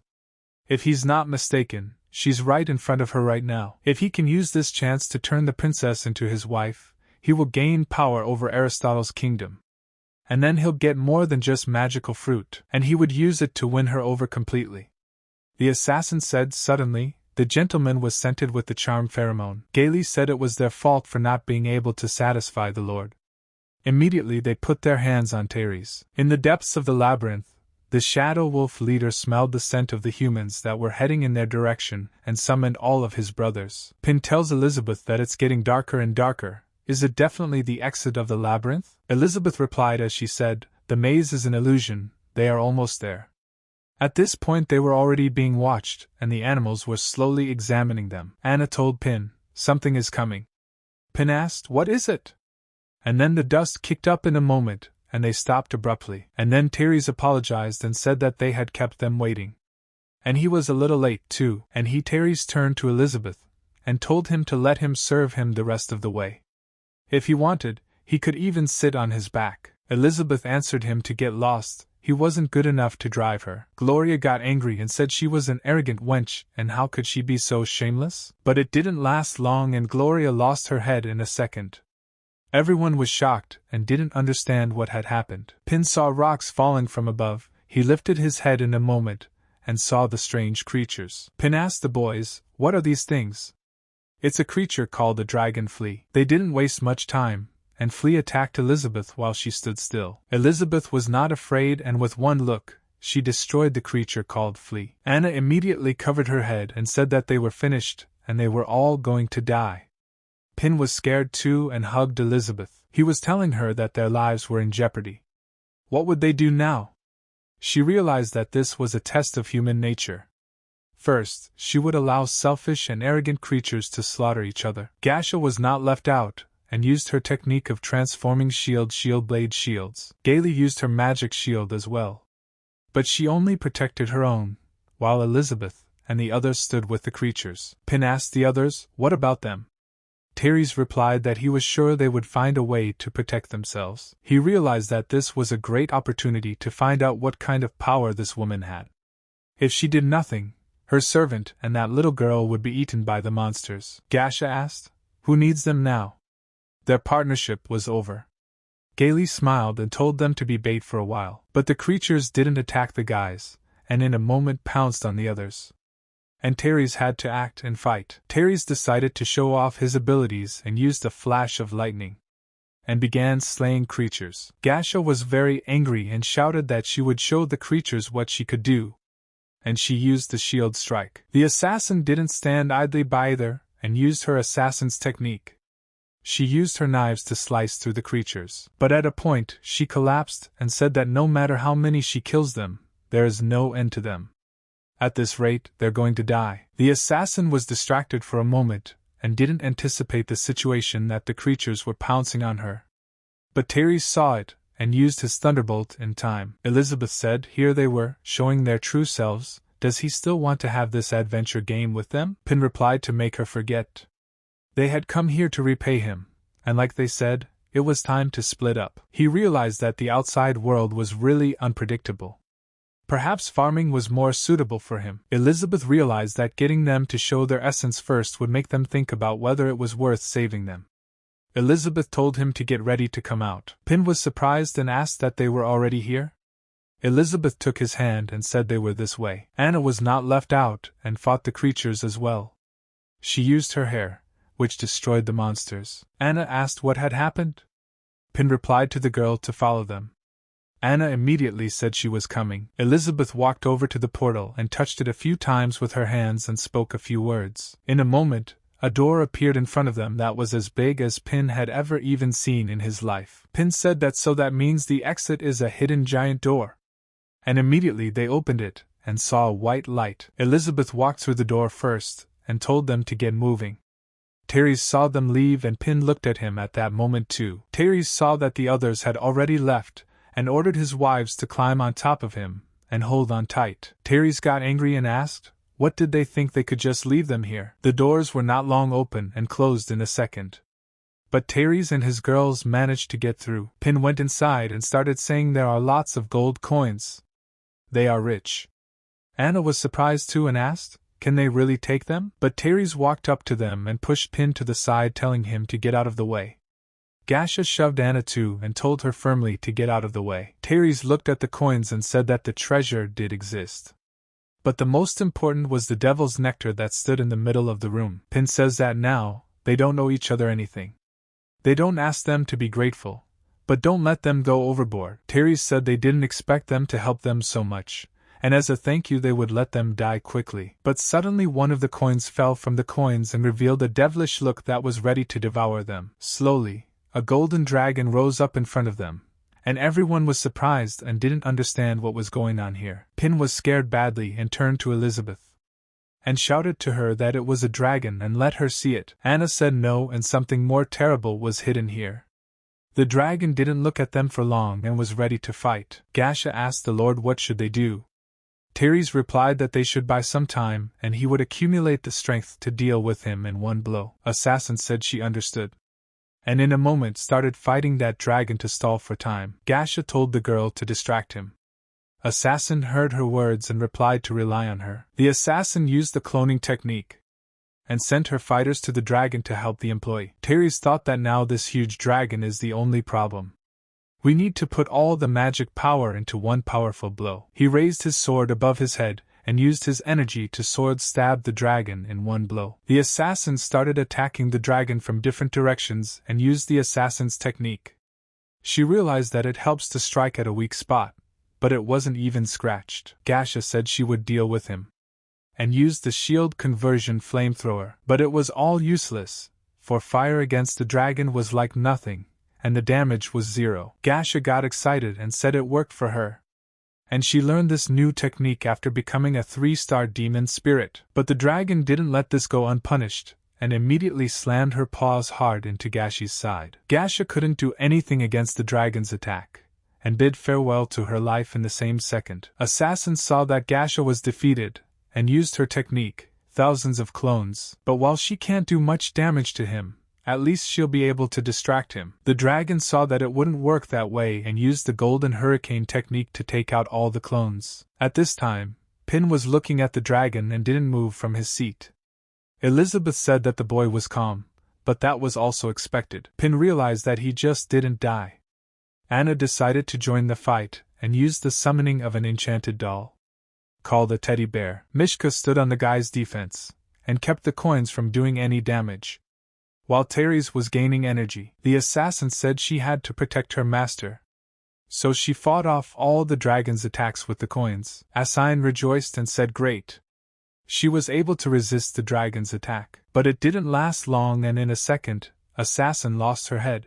If he's not mistaken, She's right in front of her right now. If he can use this chance to turn the princess into his wife, he will gain power over Aristotle's kingdom. And then he'll get more than just magical fruit, and he would use it to win her over completely. The assassin said suddenly. The gentleman was scented with the charm pheromone. Gaily said it was their fault for not being able to satisfy the lord. Immediately they put their hands on Teres. In the depths of the labyrinth, the Shadow Wolf leader smelled the scent of the humans that were heading in their direction and summoned all of his brothers. Pin tells Elizabeth that it's getting darker and darker. Is it definitely the exit of the labyrinth? Elizabeth replied as she said, the maze is an illusion, they are almost there. At this point they were already being watched, and the animals were slowly examining them. Anna told Pin, something is coming. Pin asked, what is it? And then the dust kicked up in a moment, and they stopped abruptly. And then Teres apologized and said that they had kept them waiting. And he was a little late, too, and Teres turned to Elizabeth, and told him to let him serve him the rest of the way. If he wanted, he could even sit on his back. Elizabeth answered him to get lost. He wasn't good enough to drive her. Gloria got angry and said she was an arrogant wench, and how could she be so shameless? But it didn't last long and Gloria lost her head in a second. Everyone was shocked and didn't understand what had happened. Pin saw rocks falling from above. He lifted his head in a moment and saw the strange creatures. Pin asked the boys, what are these things? It's a creature called a dragon flea. They didn't waste much time, and Flea attacked Elizabeth while she stood still. Elizabeth was not afraid, and with one look, she destroyed the creature called Flea. Anna immediately covered her head and said that they were finished, and they were all going to die. Pin was scared too and hugged Elizabeth. He was telling her that their lives were in jeopardy. What would they do now? She realized that this was a test of human nature. First, she would allow selfish and arrogant creatures to slaughter each other. Gasha was not left out, and used her technique of transforming shield blade shields. Gaily used her magic shield as well. But she only protected her own, while Elizabeth and the others stood with the creatures. Pin asked the others, what about them? Teres replied that he was sure they would find a way to protect themselves. He realized that this was a great opportunity to find out what kind of power this woman had. If she did nothing, her servant and that little girl would be eaten by the monsters. Gasha asked, who needs them now? Their partnership was over. Gaily smiled and told them to be bait for a while. But the creatures didn't attack the guys, and in a moment pounced on the others. And Teres had to act and fight. Teres decided to show off his abilities and used a flash of lightning, and began slaying creatures. Gasha was very angry and shouted that she would show the creatures what she could do, and she used the shield strike. The assassin didn't stand idly by either, and used her assassin's technique. She used her knives to slice through the creatures. But at a point, she collapsed and said that no matter how many she kills them, there is no end to them. At this rate, they're going to die. The assassin was distracted for a moment, and didn't anticipate the situation that the creatures were pouncing on her. But Teres saw it, and used his thunderbolt in time. Elizabeth said, here they were, showing their true selves. Does he still want to have this adventure game with them? Pin replied to make her forget. They had come here to repay him, and like they said, it was time to split up. He realized that the outside world was really unpredictable. Perhaps farming was more suitable for him. Elizabeth realized that getting them to show their essence first would make them think about whether it was worth saving them. Elizabeth told him to get ready to come out. Pin was surprised and asked that they were already here. Elizabeth took his hand and said they were this way. Anna was not left out and fought the creatures as well. She used her hair, which destroyed the monsters. Anna asked what had happened. Pin replied to the girl to follow them. Anna immediately said she was coming. Elizabeth walked over to the portal and touched it a few times with her hands and spoke a few words. In a moment, a door appeared in front of them that was as big as Pin had ever even seen in his life. Pin said that means the exit is a hidden giant door. And immediately they opened it, and saw a white light. Elizabeth walked through the door first, and told them to get moving. Teres saw them leave and Pin looked at him at that moment too. Teres saw that the others had already left, and ordered his wives to climb on top of him, and hold on tight. Teres got angry and asked, what did they think they could just leave them here? The doors were not long open and closed in a second. But Teres and his girls managed to get through. Pin went inside and started saying there are lots of gold coins. They are rich. Anna was surprised too and asked, Can they really take them? But Teres walked up to them and pushed Pin to the side, telling him to get out of the way. Gasha shoved Anna too and told her firmly to get out of the way. Teres looked at the coins and said that the treasure did exist. But the most important was the devil's nectar that stood in the middle of the room. Pin says that now, they don't owe each other anything. They don't ask them to be grateful, but don't let them go overboard. Teres said they didn't expect them to help them so much, and as a thank you they would let them die quickly. But suddenly one of the coins fell from the coins and revealed a devilish look that was ready to devour them. Slowly, a golden dragon rose up in front of them, and everyone was surprised and didn't understand what was going on here. Pin was scared badly and turned to Elizabeth and shouted to her that it was a dragon and let her see it. Anna said no, and something more terrible was hidden here. The dragon didn't look at them for long and was ready to fight. Gasha asked the Lord what should they do. Teres replied that they should buy some time and he would accumulate the strength to deal with him in one blow. Assassin said she understood, and in a moment started fighting that dragon to stall for time. Gasha told the girl to distract him. Assassin heard her words and replied to rely on her. The assassin used the cloning technique and sent her fighters to the dragon to help the employee. Teres thought that now this huge dragon is the only problem. We need to put all the magic power into one powerful blow. He raised his sword above his head and used his energy to sword stab the dragon in one blow. The assassin started attacking the dragon from different directions and used the assassin's technique. She realized that it helps to strike at a weak spot, but it wasn't even scratched. Gasha said she would deal with him and used the shield conversion flamethrower, but it was all useless, for fire against the dragon was like nothing, and the damage was 0. Gasha got excited and said it worked for her, and she learned this new technique after becoming a 3-star demon spirit. But the dragon didn't let this go unpunished, and immediately slammed her paws hard into Gashi's side. Gasha couldn't do anything against the dragon's attack, and bid farewell to her life in the same second. Assassin saw that Gasha was defeated, and used her technique, thousands of clones. But while she can't do much damage to him, at least she'll be able to distract him. The dragon saw that it wouldn't work that way and used the golden hurricane technique to take out all the clones. At this time, Pin was looking at the dragon and didn't move from his seat. Elizabeth said that the boy was calm, but that was also expected. Pin realized that he just didn't die. Anna decided to join the fight and used the summoning of an enchanted doll called a teddy bear. Mishka stood on the guy's defense and kept the coins from doing any damage. While Teres was gaining energy, the assassin said she had to protect her master, so she fought off all the dragon's attacks with the coins. Asine rejoiced and said great. She was able to resist the dragon's attack, but it didn't last long, and in a second, Assassin lost her head,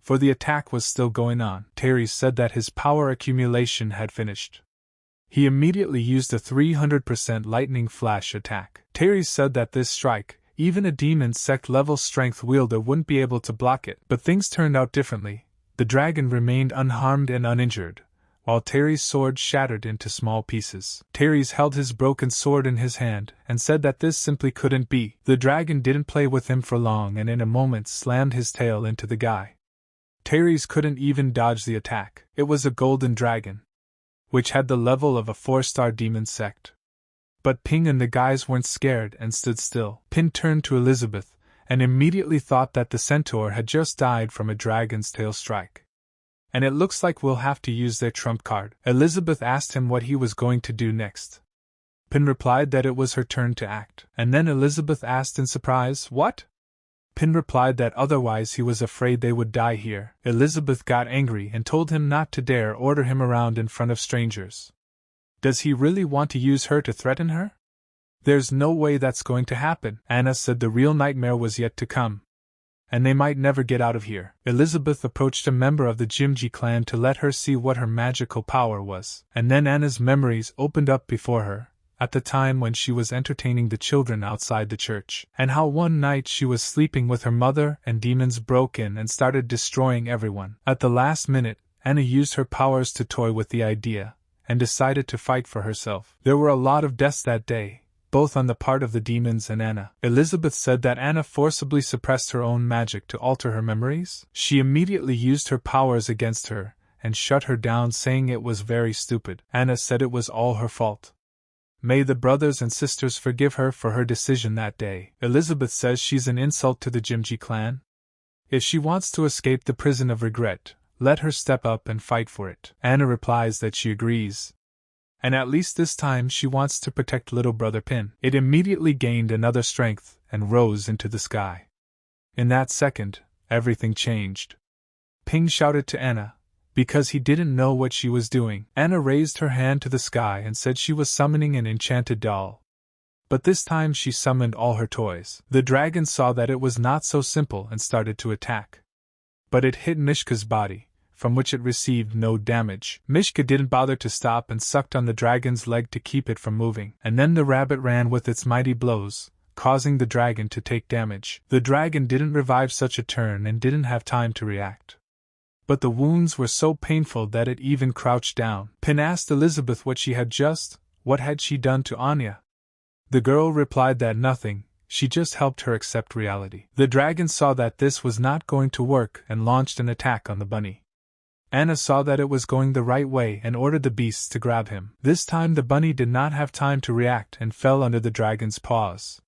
for the attack was still going on. Teres said that his power accumulation had finished. He immediately used a 300% lightning flash attack. Teres said that this strike, even a demon sect level strength wielder wouldn't be able to block it. But things turned out differently. The dragon remained unharmed and uninjured, while Teres' sword shattered into small pieces. Teres held his broken sword in his hand and said that this simply couldn't be. The dragon didn't play with him for long and in a moment slammed his tail into the guy. Teres couldn't even dodge the attack. It was a golden dragon, which had the level of a 4-star demon sect. But Ping and the guys weren't scared and stood still. Pin turned to Elizabeth and immediately thought that the centaur had just died from a dragon's tail strike. And it looks like we'll have to use their trump card. Elizabeth asked him what he was going to do next. Pin replied that it was her turn to act. And then Elizabeth asked in surprise, "What?" Pin replied that otherwise he was afraid they would die here. Elizabeth got angry and told him not to dare order him around in front of strangers. Does he really want to use her to threaten her? There's no way that's going to happen. Anna said the real nightmare was yet to come, and they might never get out of here. Elizabeth approached a member of the Jimji clan to let her see what her magical power was. And then Anna's memories opened up before her, at the time when she was entertaining the children outside the church, and how one night she was sleeping with her mother and demons broke in and started destroying everyone. At the last minute, Anna used her powers to toy with the idea, and decided to fight for herself. There were a lot of deaths that day, both on the part of the demons and Anna. Elizabeth said that Anna forcibly suppressed her own magic to alter her memories. She immediately used her powers against her, and shut her down, saying it was very stupid. Anna said it was all her fault. May the brothers and sisters forgive her for her decision that day. Elizabeth says she's an insult to the Jimji clan. If she wants to escape the prison of regret, let her step up and fight for it. Anna replies that she agrees. And at least this time she wants to protect little brother Pin. It immediately gained another strength and rose into the sky. In that second, everything changed. Ping shouted to Anna, because he didn't know what she was doing. Anna raised her hand to the sky and said she was summoning an enchanted doll. But this time she summoned all her toys. The dragon saw that it was not so simple and started to attack. But it hit Mishka's body, from which it received no damage. Mishka didn't bother to stop and sucked on the dragon's leg to keep it from moving. And then the rabbit ran with its mighty blows, causing the dragon to take damage. The dragon didn't revive such a turn and didn't have time to react. But the wounds were so painful that it even crouched down. Pin asked Elizabeth what had she done to Anya? The girl replied that nothing, she just helped her accept reality. The dragon saw that this was not going to work and launched an attack on the bunny. Anna saw that it was going the right way and ordered the beasts to grab him. This time the bunny did not have time to react and fell under the dragon's paws.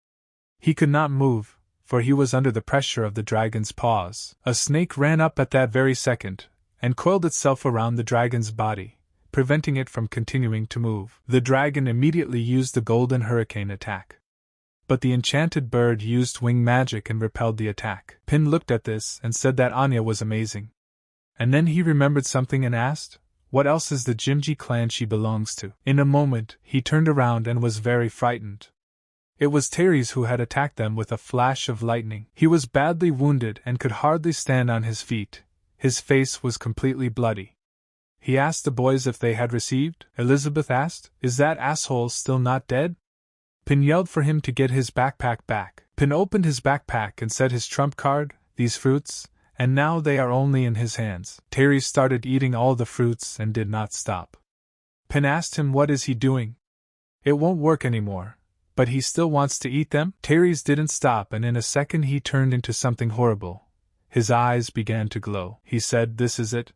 He could not move, for he was under the pressure of the dragon's paws. A snake ran up at that very second, and coiled itself around the dragon's body, preventing it from continuing to move. The dragon immediately used the golden hurricane attack. But the enchanted bird used wing magic and repelled the attack. Pin looked at this and said that Anya was amazing. And then he remembered something and asked, what else is the Jimji clan she belongs to? In a moment, he turned around and was very frightened. It was Teres who had attacked them with a flash of lightning. He was badly wounded and could hardly stand on his feet. His face was completely bloody. He asked the boys if they had received. Elizabeth asked, is that asshole still not dead? Pin yelled for him to get his backpack back. Pin opened his backpack and said his trump card, these fruits, and now they are only in his hands. Teres started eating all the fruits and did not stop. Pin asked him what is he doing? It won't work anymore. But he still wants to eat them? Teres didn't stop and in a second he turned into something horrible. His eyes began to glow. He said, this is it.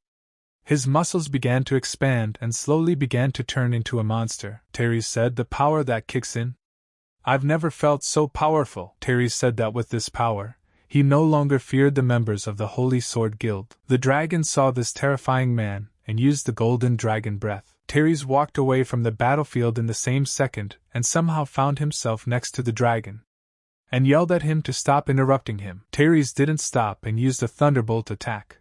His muscles began to expand and slowly began to turn into a monster. Teres said, the power that kicks in. I've never felt so powerful. Teres said that with this power, he no longer feared the members of the Holy Sword Guild. The dragon saw this terrifying man and used the golden dragon breath. Teres walked away from the battlefield in the same second and somehow found himself next to the dragon and yelled at him to stop interrupting him. Teres didn't stop and used a thunderbolt attack.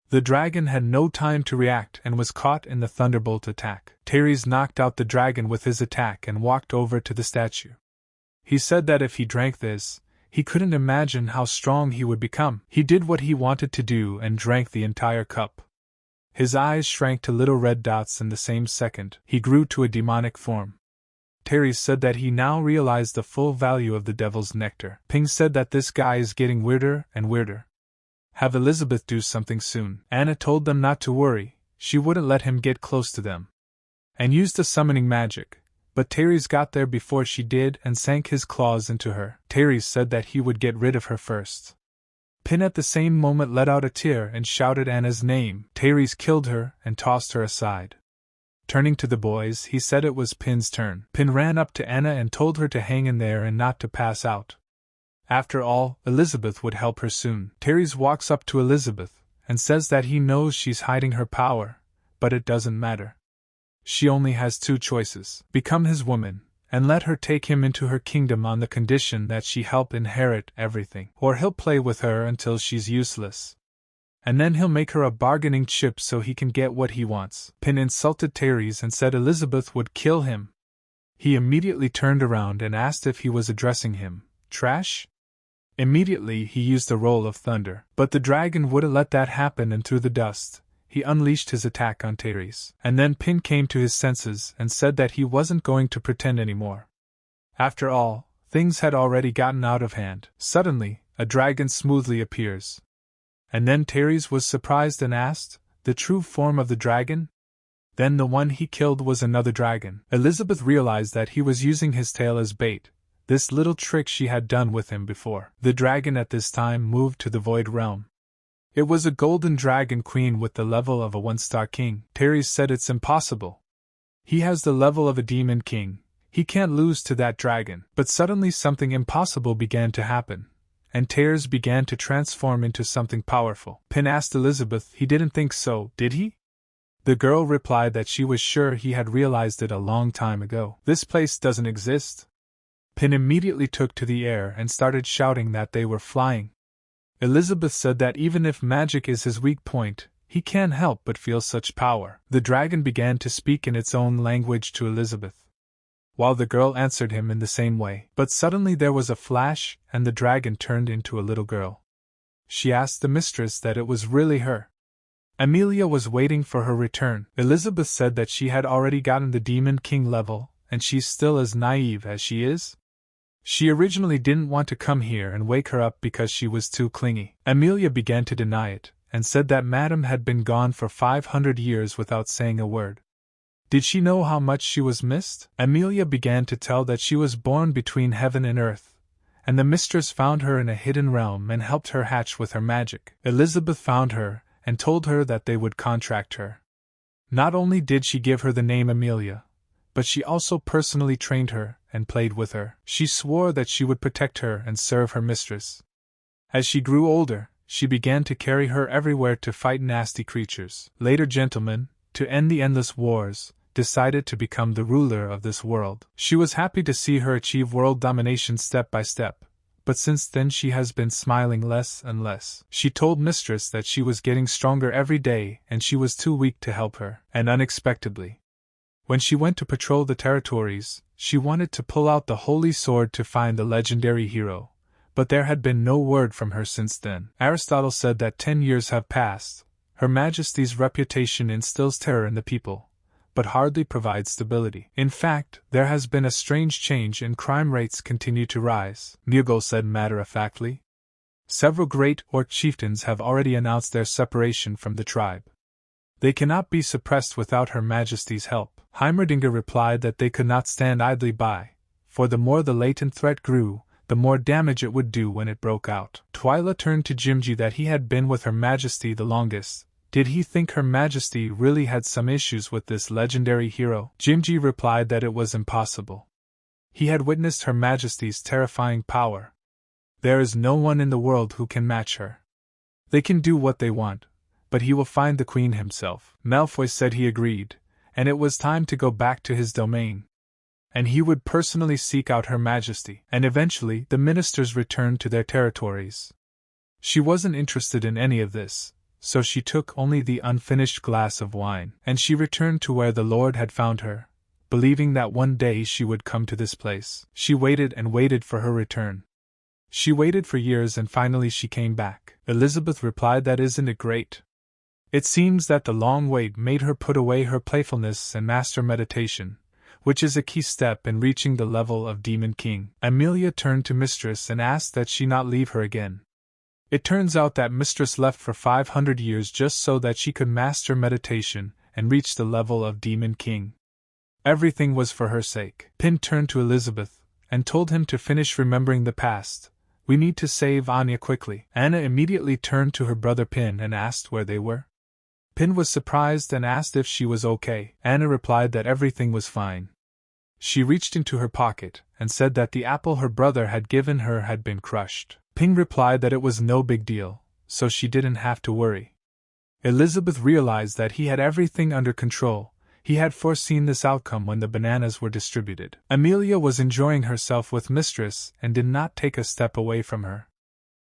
The dragon had no time to react and was caught in the thunderbolt attack. Teres knocked out the dragon with his attack and walked over to the statue. He said that if he drank this, he couldn't imagine how strong he would become. He did what he wanted to do and drank the entire cup. His eyes shrank to little red dots in the same second. He grew to a demonic form. Teres said that he now realized the full value of the devil's nectar. Ping said that this guy is getting weirder and weirder. Have Elizabeth do something soon. Anna told them not to worry, she wouldn't let him get close to them. And used the summoning magic, but Teres got there before she did and sank his claws into her. Teres said that he would get rid of her first. Pin at the same moment let out a tear and shouted Anna's name. Teres killed her and tossed her aside. Turning to the boys, he said it was Pin's turn. Pin ran up to Anna and told her to hang in there and not to pass out. After all, Elizabeth would help her soon. Teres walks up to Elizabeth and says that he knows she's hiding her power, but it doesn't matter. She only has two choices: become his woman, and let her take him into her kingdom on the condition that she help inherit everything, or he'll play with her until she's useless. And then he'll make her a bargaining chip so he can get what he wants. Pin insulted Teres and said Elizabeth would kill him. He immediately turned around and asked if he was addressing him. Trash? Immediately he used a roll of thunder. But the dragon wouldn't let that happen and through the dust, he unleashed his attack on Teres. And then Pin came to his senses and said that he wasn't going to pretend anymore. After all, things had already gotten out of hand. Suddenly, a dragon smoothly appears. And then Teres was surprised and asked, the true form of the dragon? Then the one he killed was another dragon. Elizabeth realized that he was using his tail as bait, this little trick she had done with him before. The dragon at this time moved to the Void Realm. It was a golden dragon queen with the level of a one-star king. Teres said it's impossible. He has the level of a demon king. He can't lose to that dragon. But suddenly something impossible began to happen, and tears began to transform into something powerful. Pin asked Elizabeth he didn't think so, did he? The girl replied that she was sure he had realized it a long time ago. This place doesn't exist. Pin immediately took to the air and started shouting that they were flying. Elizabeth said that even if magic is his weak point, he can't help but feel such power. The dragon began to speak in its own language to Elizabeth, while the girl answered him in the same way. But suddenly there was a flash, and the dragon turned into a little girl. She asked the mistress that it was really her. Amelia was waiting for her return. Elizabeth said that she had already gotten the Demon King level, and she's still as naive as she is. She originally didn't want to come here and wake her up because she was too clingy. Amelia began to deny it, and said that Madame had been gone for 500 years without saying a word. Did she know how much she was missed? Amelia began to tell that she was born between heaven and earth, and the mistress found her in a hidden realm and helped her hatch with her magic. Elizabeth found her, and told her that they would contract her. Not only did she give her the name Amelia, but she also personally trained her and played with her. She swore that she would protect her and serve her mistress. As she grew older, she began to carry her everywhere to fight nasty creatures. Later, gentlemen, to end the endless wars, decided to become the ruler of this world. She was happy to see her achieve world domination step by step, but since then she has been smiling less and less. She told mistress that she was getting stronger every day and she was too weak to help her. And unexpectedly, when she went to patrol the territories, she wanted to pull out the holy sword to find the legendary hero, but there had been no word from her since then. Aristotle said that 10 years have passed. Her Majesty's reputation instills terror in the people, but hardly provides stability. In fact, there has been a strange change and crime rates continue to rise, Mugol said matter-of-factly. Several great orc chieftains have already announced their separation from the tribe. They cannot be suppressed without Her Majesty's help. Heimerdinger replied that they could not stand idly by, for the more the latent threat grew, the more damage it would do when it broke out. Twyla turned to Jimji that he had been with Her Majesty the longest. Did he think Her Majesty really had some issues with this legendary hero? Jimji replied that it was impossible. He had witnessed Her Majesty's terrifying power. There is no one in the world who can match her. They can do what they want, but he will find the Queen himself. Malfoy said he agreed, and it was time to go back to his domain. And he would personally seek out Her Majesty. And eventually, the ministers returned to their territories. She wasn't interested in any of this, so she took only the unfinished glass of wine. And she returned to where the Lord had found her, believing that one day she would come to this place. She waited and waited for her return. She waited for years and finally she came back. Elizabeth replied that isn't it great? It seems that the long wait made her put away her playfulness and master meditation, which is a key step in reaching the level of Demon King. Amelia turned to Mistress and asked that she not leave her again. It turns out that Mistress left for 500 years just so that she could master meditation and reach the level of Demon King. Everything was for her sake. Pin turned to Elizabeth and told him to finish remembering the past. We need to save Anya quickly. Anna immediately turned to her brother Pin and asked where they were. Pin was surprised and asked if she was okay. Anna replied that everything was fine. She reached into her pocket and said that the apple her brother had given her had been crushed. Ping replied that it was no big deal, so she didn't have to worry. Elizabeth realized that he had everything under control. He had foreseen this outcome when the bananas were distributed. Amelia was enjoying herself with Mistress and did not take a step away from her.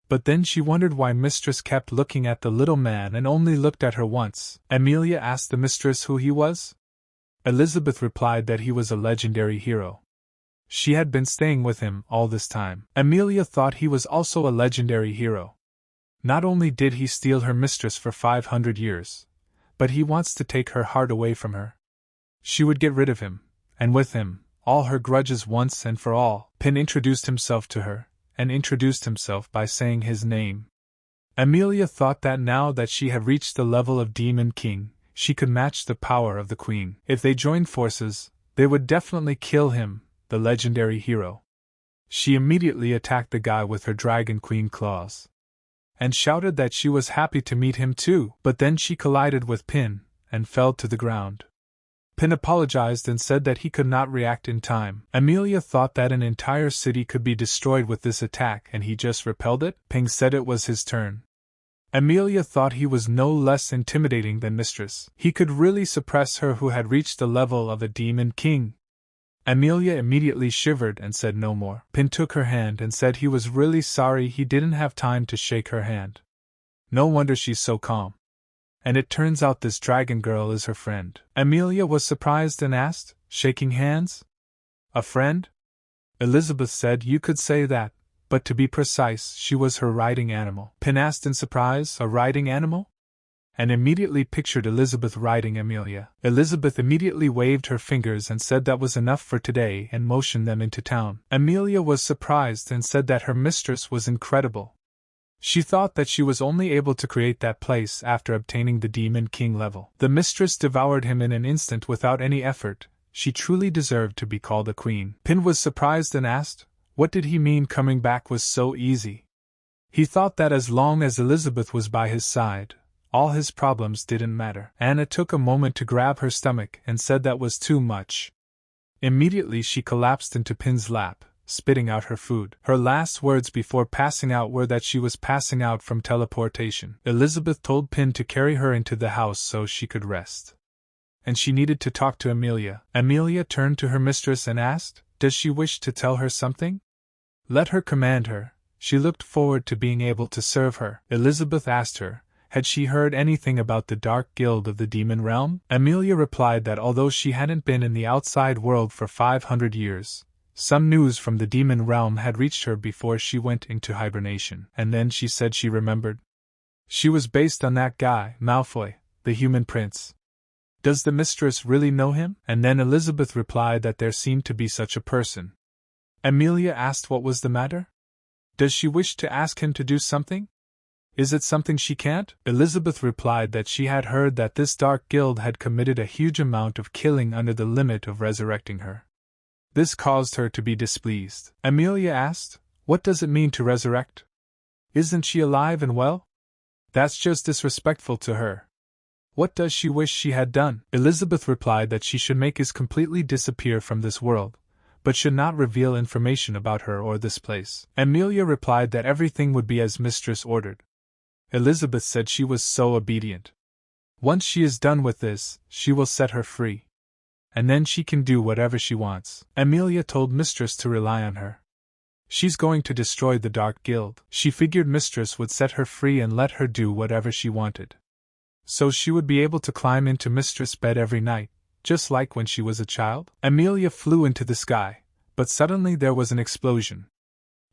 But then she wondered why Mistress kept looking at the little man and only looked at her once. Amelia asked the Mistress who he was. Elizabeth replied that he was a legendary hero. She had been staying with him all this time. Amelia thought he was also a legendary hero. Not only did he steal her mistress for 500 years, but he wants to take her heart away from her. She would get rid of him, and with him, all her grudges once and for all. Pin introduced himself to her, and introduced himself by saying his name. Amelia thought that now that she had reached the level of Demon King, she could match the power of the Queen. If they joined forces, they would definitely kill him, the legendary hero. She immediately attacked the guy with her Dragon Queen claws, and shouted that she was happy to meet him too, but then she collided with Pin, and fell to the ground. Pin apologized and said that he could not react in time. Amelia thought that an entire city could be destroyed with this attack and he just repelled it. Ping said it was his turn. Amelia thought he was no less intimidating than Mistress. He could really suppress her who had reached the level of a demon king. Amelia immediately shivered and said no more. Pin took her hand and said he was really sorry he didn't have time to shake her hand. No wonder she's so calm. And it turns out this dragon girl is her friend. Amelia was surprised and asked, shaking hands? A friend? Elizabeth said you could say that, but to be precise, she was her riding animal. Pin asked in surprise, a riding animal? And immediately pictured Elizabeth riding Amelia. Elizabeth immediately waved her fingers and said that was enough for today and motioned them into town. Amelia was surprised and said that her mistress was incredible. She thought that she was only able to create that place after obtaining the Demon King level. The mistress devoured him in an instant without any effort. She truly deserved to be called a queen. Pin was surprised and asked, what did he mean coming back was so easy? He thought that as long as Elizabeth was by his side, all his problems didn't matter. Anna took a moment to grab her stomach and said that was too much. Immediately she collapsed into Pin's lap, spitting out her food. Her last words before passing out were that she was passing out from teleportation. Elizabeth told Pin to carry her into the house so she could rest. And she needed to talk to Amelia. Amelia turned to her mistress and asked, does she wish to tell her something? Let her command her. She looked forward to being able to serve her. Elizabeth asked her, had she heard anything about the Dark Guild of the Demon Realm? Amelia replied that although she hadn't been in the outside world for 500 years, some news from the Demon Realm had reached her before she went into hibernation. And then she said she remembered. She was based on that guy, Malfoy, the human prince. Does the mistress really know him? And then Elizabeth replied that there seemed to be such a person. Amelia asked what was the matter? Does she wish to ask him to do something? Is it something she can't? Elizabeth replied that she had heard that this dark guild had committed a huge amount of killing under the limit of resurrecting her. This caused her to be displeased. Amelia asked, what does it mean to resurrect? Isn't she alive and well? That's just disrespectful to her. What does she wish she had done? Elizabeth replied that she should make his completely disappear from this world, but should not reveal information about her or this place. Amelia replied that everything would be as mistress ordered. Elizabeth said she was so obedient. Once she is done with this, she will set her free. And then she can do whatever she wants. Amelia told mistress to rely on her. She's going to destroy the Dark Guild. She figured mistress would set her free and let her do whatever she wanted. So she would be able to climb into mistress' bed every night, just like when she was a child. Amelia flew into the sky, but suddenly there was an explosion.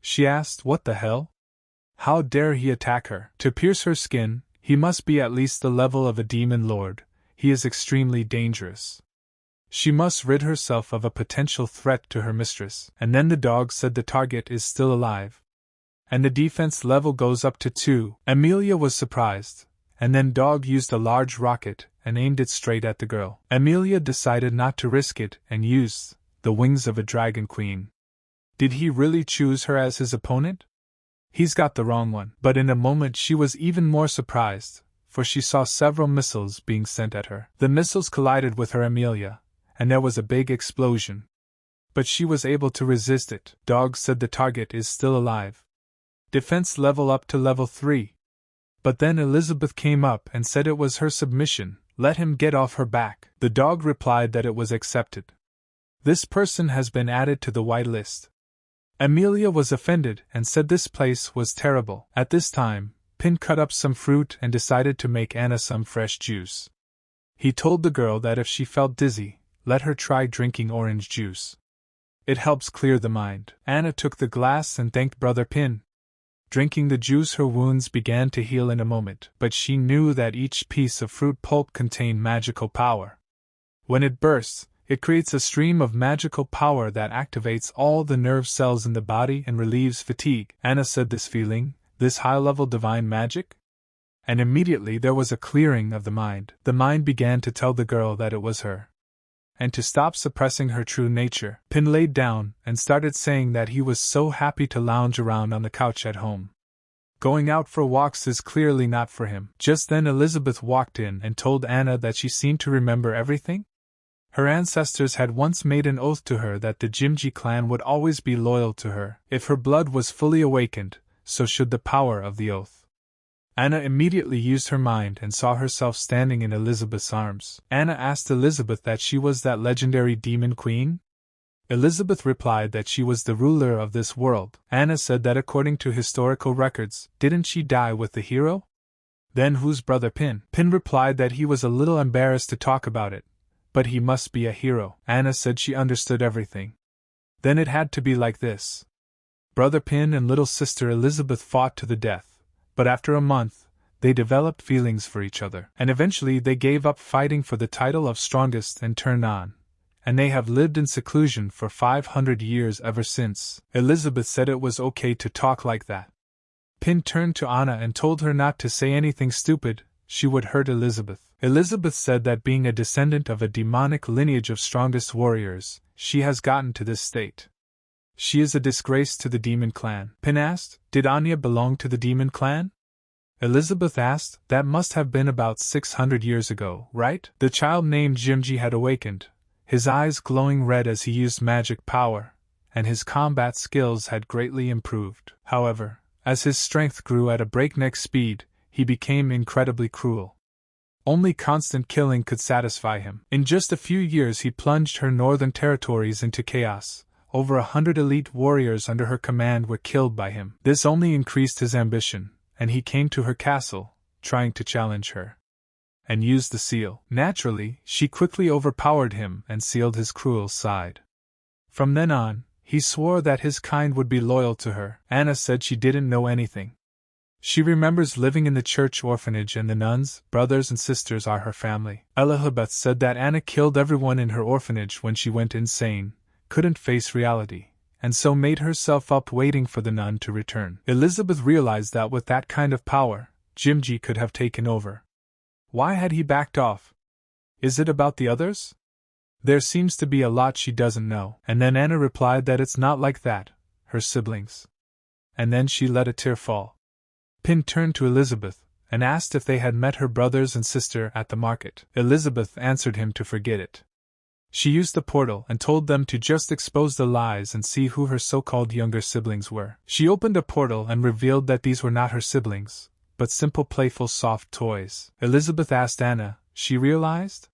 She asked, what the hell? How dare he attack her? To pierce her skin, he must be at least the level of a demon lord. He is extremely dangerous. She must rid herself of a potential threat to her mistress. And then the dog said the target is still alive. And the defense level goes up to 2. Amelia was surprised. And then Dog used a large rocket and aimed it straight at the girl. Amelia decided not to risk it and used the wings of a dragon queen. Did he really choose her as his opponent? He's got the wrong one. But in a moment she was even more surprised, for she saw several missiles being sent at her. The missiles collided with her Amelia, and there was a big explosion. But she was able to resist it. Dog said the target is still alive. Defense level up to level 3. But then Elizabeth came up and said it was her submission, let him get off her back. The dog replied that it was accepted. This person has been added to the whitelist. Amelia was offended and said this place was terrible. At this time, Pin cut up some fruit and decided to make Anna some fresh juice. He told the girl that if she felt dizzy, let her try drinking orange juice. It helps clear the mind. Anna took the glass and thanked Brother Pin. Drinking the juice, her wounds began to heal in a moment, but she knew that each piece of fruit pulp contained magical power. When it bursts, it creates a stream of magical power that activates all the nerve cells in the body and relieves fatigue. Anna said this feeling, this high-level divine magic? And immediately there was a clearing of the mind. The mind began to tell the girl that it was her. And to stop suppressing her true nature, Pin laid down and started saying that he was so happy to lounge around on the couch at home. Going out for walks is clearly not for him. Just then Elizabeth walked in and told Anna that she seemed to remember everything. Her ancestors had once made an oath to her that the Jimji clan would always be loyal to her. If her blood was fully awakened, so should the power of the oath. Anna immediately used her mind and saw herself standing in Elizabeth's arms. Anna asked Elizabeth that she was that legendary demon queen. Elizabeth replied that she was the ruler of this world. Anna said that according to historical records, didn't she die with the hero? Then whose brother Pin? Pin replied that he was a little embarrassed to talk about it, but he must be a hero. Anna said she understood everything. Then it had to be like this. Brother Pin and little sister Elizabeth fought to the death, but after a month, they developed feelings for each other, and eventually they gave up fighting for the title of strongest and turned on. And they have lived in seclusion for 500 years ever since. Elizabeth said it was okay to talk like that. Pin turned to Anna and told her not to say anything stupid, she would hurt Elizabeth. Elizabeth said that being a descendant of a demonic lineage of strongest warriors, she has gotten to this state. She is a disgrace to the demon clan. Pin asked, did Anya belong to the demon clan? Elizabeth asked, that must have been about 600 years ago, right? The child named Jimji had awakened, his eyes glowing red as he used magic power, and his combat skills had greatly improved. However, as his strength grew at a breakneck speed, he became incredibly cruel. Only constant killing could satisfy him. In just a few years he plunged her northern territories into chaos. Over 100 elite warriors under her command were killed by him. This only increased his ambition, and he came to her castle, trying to challenge her. And used the seal. Naturally, she quickly overpowered him and sealed his cruel side. From then on, he swore that his kind would be loyal to her. Anna said she didn't know anything. She remembers living in the church orphanage and the nuns, brothers and sisters are her family. Elizabeth said that Anna killed everyone in her orphanage when she went insane, couldn't face reality, and so made herself up waiting for the nun to return. Elizabeth realized that with that kind of power, Jimji could have taken over. Why had he backed off? Is it about the others? There seems to be a lot she doesn't know. And then Anna replied that it's not like that, her siblings. And then she let a tear fall. Pin turned to Elizabeth and asked if they had met her brothers and sister at the market. Elizabeth answered him to forget it. She used the portal and told them to just expose the lies and see who her so-called younger siblings were. She opened a portal and revealed that these were not her siblings, but simple playful soft toys. Elizabeth asked Anna, she realized?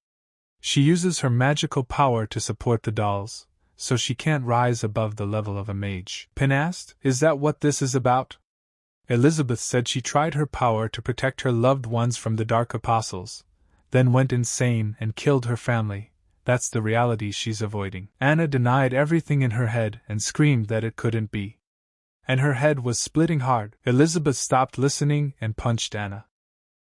She uses her magical power to support the dolls, so she can't rise above the level of a mage. Pin asked, is that what this is about? Elizabeth said she tried her power to protect her loved ones from the Dark Apostles, then went insane and killed her family. That's the reality she's avoiding. Anna denied everything in her head and screamed that it couldn't be. And her head was splitting hard. Elizabeth stopped listening and punched Anna.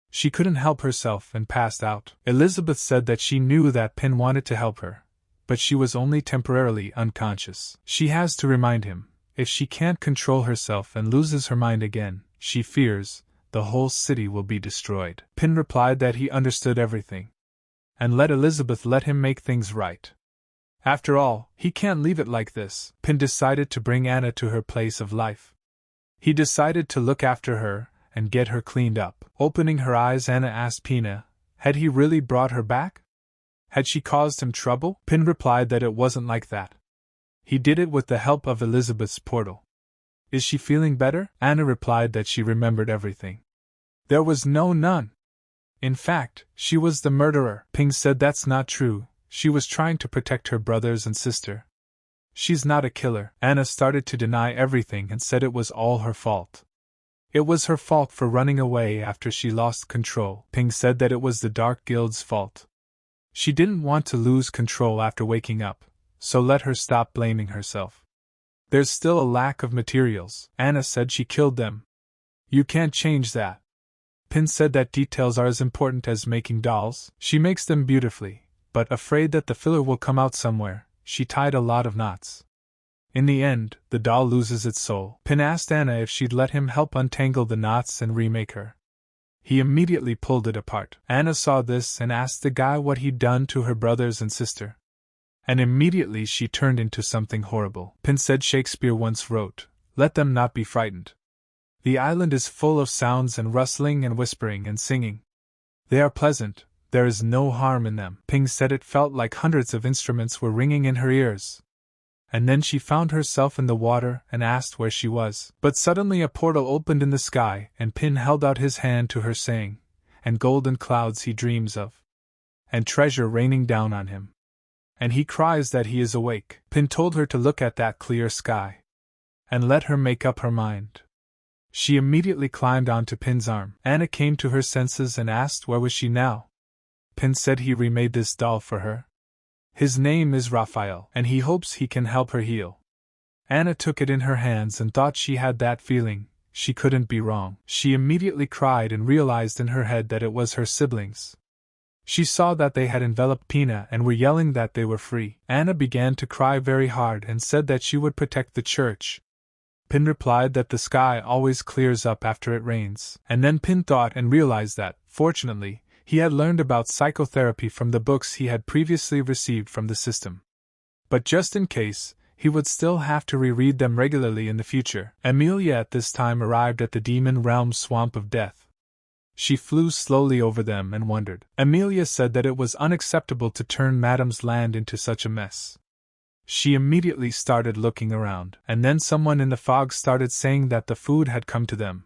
She couldn't help herself and passed out. Elizabeth said that she knew that Pin wanted to help her, but she was only temporarily unconscious. She has to remind him, if she can't control herself and loses her mind again, she fears the whole city will be destroyed. Pin replied that he understood everything, and let Elizabeth let him make things right. After all, he can't leave it like this. Pin decided to bring Anna to her place of life. He decided to look after her and get her cleaned up. Opening her eyes, Anna asked Pina, had he really brought her back? Had she caused him trouble? Pin replied that it wasn't like that. He did it with the help of Elizabeth's portal. Is she feeling better? Anna replied that she remembered everything. There was none. In fact, she was the murderer. Ping said that's not true, she was trying to protect her brothers and sister. She's not a killer. Anna started to deny everything and said it was all her fault. It was her fault for running away after she lost control. Ping said that it was the Dark Guild's fault. She didn't want to lose control after waking up, so let her stop blaming herself. There's still a lack of materials. Anna said she killed them. You can't change that. Pin said that details are as important as making dolls. She makes them beautifully, but afraid that the filler will come out somewhere, she tied a lot of knots. In the end, the doll loses its soul. Pin asked Anna if she'd let him help untangle the knots and remake her. He immediately pulled it apart. Anna saw this and asked the guy what he'd done to her brothers and sister. And immediately she turned into something horrible. Pin said Shakespeare once wrote, "Let them not be frightened. The island is full of sounds and rustling and whispering and singing. They are pleasant, There is no harm in them. Ping said it felt like hundreds of instruments were ringing in her ears. And then she found herself in the water and asked where she was. But suddenly a portal opened in the sky, and Pin held out his hand to her, saying, "And golden clouds he dreams of, and treasure raining down on him. And he cries that he is awake." Pin told her to look at that clear sky, and let her make up her mind. She immediately climbed onto Pin's arm. Anna came to her senses and asked where was she now. Pin said he remade this doll for her. His name is Raphael, and he hopes he can help her heal. Anna took it in her hands and thought she had that feeling. She couldn't be wrong. She immediately cried and realized in her head that it was her siblings. She saw that they had enveloped Pina and were yelling that they were free. Anna began to cry very hard and said that she would protect the church. Pin replied that the sky always clears up after it rains. And then Pin thought and realized that, fortunately, he had learned about psychotherapy from the books he had previously received from the system. But just in case, he would still have to reread them regularly in the future. Amelia at this time arrived at the demon realm swamp of death. She flew slowly over them and wondered. Amelia said that it was unacceptable to turn Madame's land into such a mess. She immediately started looking around, and then someone in the fog started saying that the food had come to them.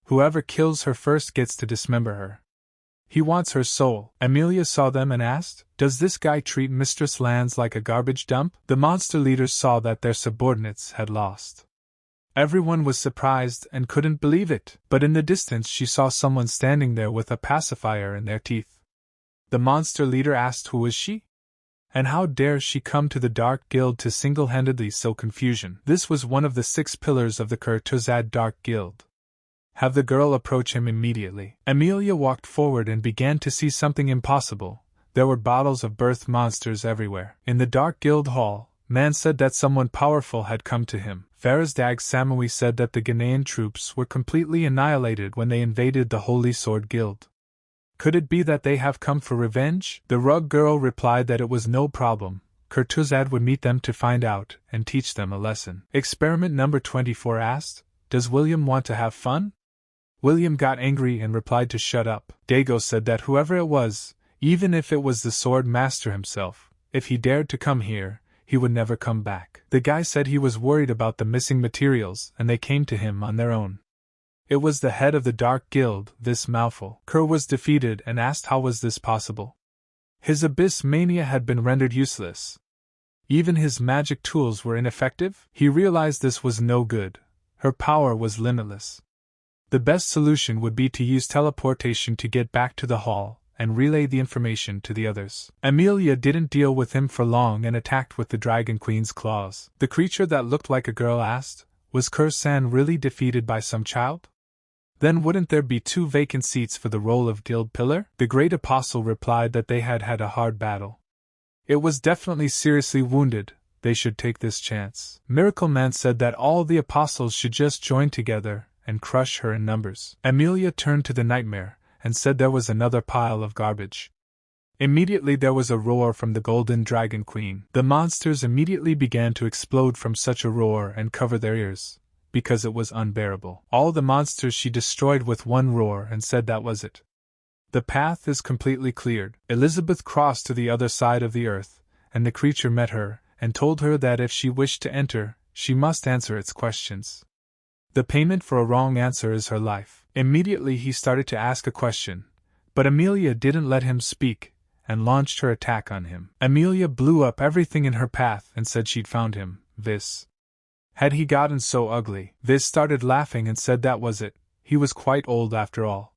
Whoever kills her first gets to dismember her. He wants her soul. Amelia saw them and asked, "Does this guy treat Mistress Lands like a garbage dump?" The monster leaders saw that their subordinates had lost. Everyone was surprised and couldn't believe it, but in the distance she saw someone standing there with a pacifier in their teeth. The monster leader asked who was she? And how dare she come to the Dark Guild to single-handedly sow confusion? This was one of the 6 pillars of the Kurtuzad Dark Guild. Have the girl approach him immediately. Amelia walked forward and began to see something impossible. There were bottles of birth monsters everywhere. In the Dark Guild Hall, Man said that someone powerful had come to him. Farazdag Samawi said that the Ghanaian troops were completely annihilated when they invaded the Holy Sword Guild. Could it be that they have come for revenge? The rug girl replied that it was no problem. Kurtuzad would meet them to find out and teach them a lesson. Experiment number 24 asked, "Does William want to have fun?" William got angry and replied to shut up. Dago said that whoever it was, even if it was the sword master himself, if he dared to come here, he would never come back. The guy said he was worried about the missing materials and they came to him on their own. It was the head of the Dark Guild, this Malful. Kerr was defeated and asked how was this possible. His abyss mania had been rendered useless. Even his magic tools were ineffective. He realized this was no good. Her power was limitless. The best solution would be to use teleportation to get back to the hall and relay the information to the others. Amelia didn't deal with him for long and attacked with the Dragon Queen's claws. The creature that looked like a girl asked, "Was Kersan really defeated by some child? Then wouldn't there be 2 vacant seats for the role of Guild Pillar?" The Great Apostle replied that they had had a hard battle. It was definitely seriously wounded. They should take this chance. Miracle Man said that all the apostles should just join together and crush her in numbers. Amelia turned to the nightmare and said there was another pile of garbage. Immediately there was a roar from the Golden Dragon Queen. The monsters immediately began to explode from such a roar and cover their ears, because it was unbearable. All the monsters she destroyed with one roar and said that was it. The path is completely cleared. Elizabeth crossed to the other side of the earth, and the creature met her and told her that if she wished to enter, she must answer its questions. The payment for a wrong answer is her life. Immediately he started to ask a question, but Amelia didn't let him speak, and launched her attack on him. Amelia blew up everything in her path and said she'd found him. This. Had he gotten so ugly? Viz started laughing and said that was it, he was quite old after all.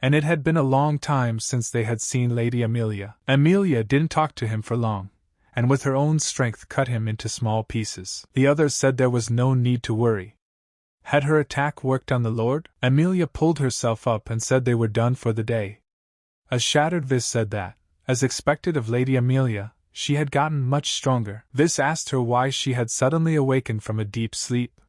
And it had been a long time since they had seen Lady Amelia. Amelia didn't talk to him for long, and with her own strength cut him into small pieces. The others said there was no need to worry. Had her attack worked on the Lord? Amelia pulled herself up and said they were done for the day. A shattered Viz said that, as expected of Lady Amelia, she had gotten much stronger. Viz asked her why she had suddenly awakened from a deep sleep.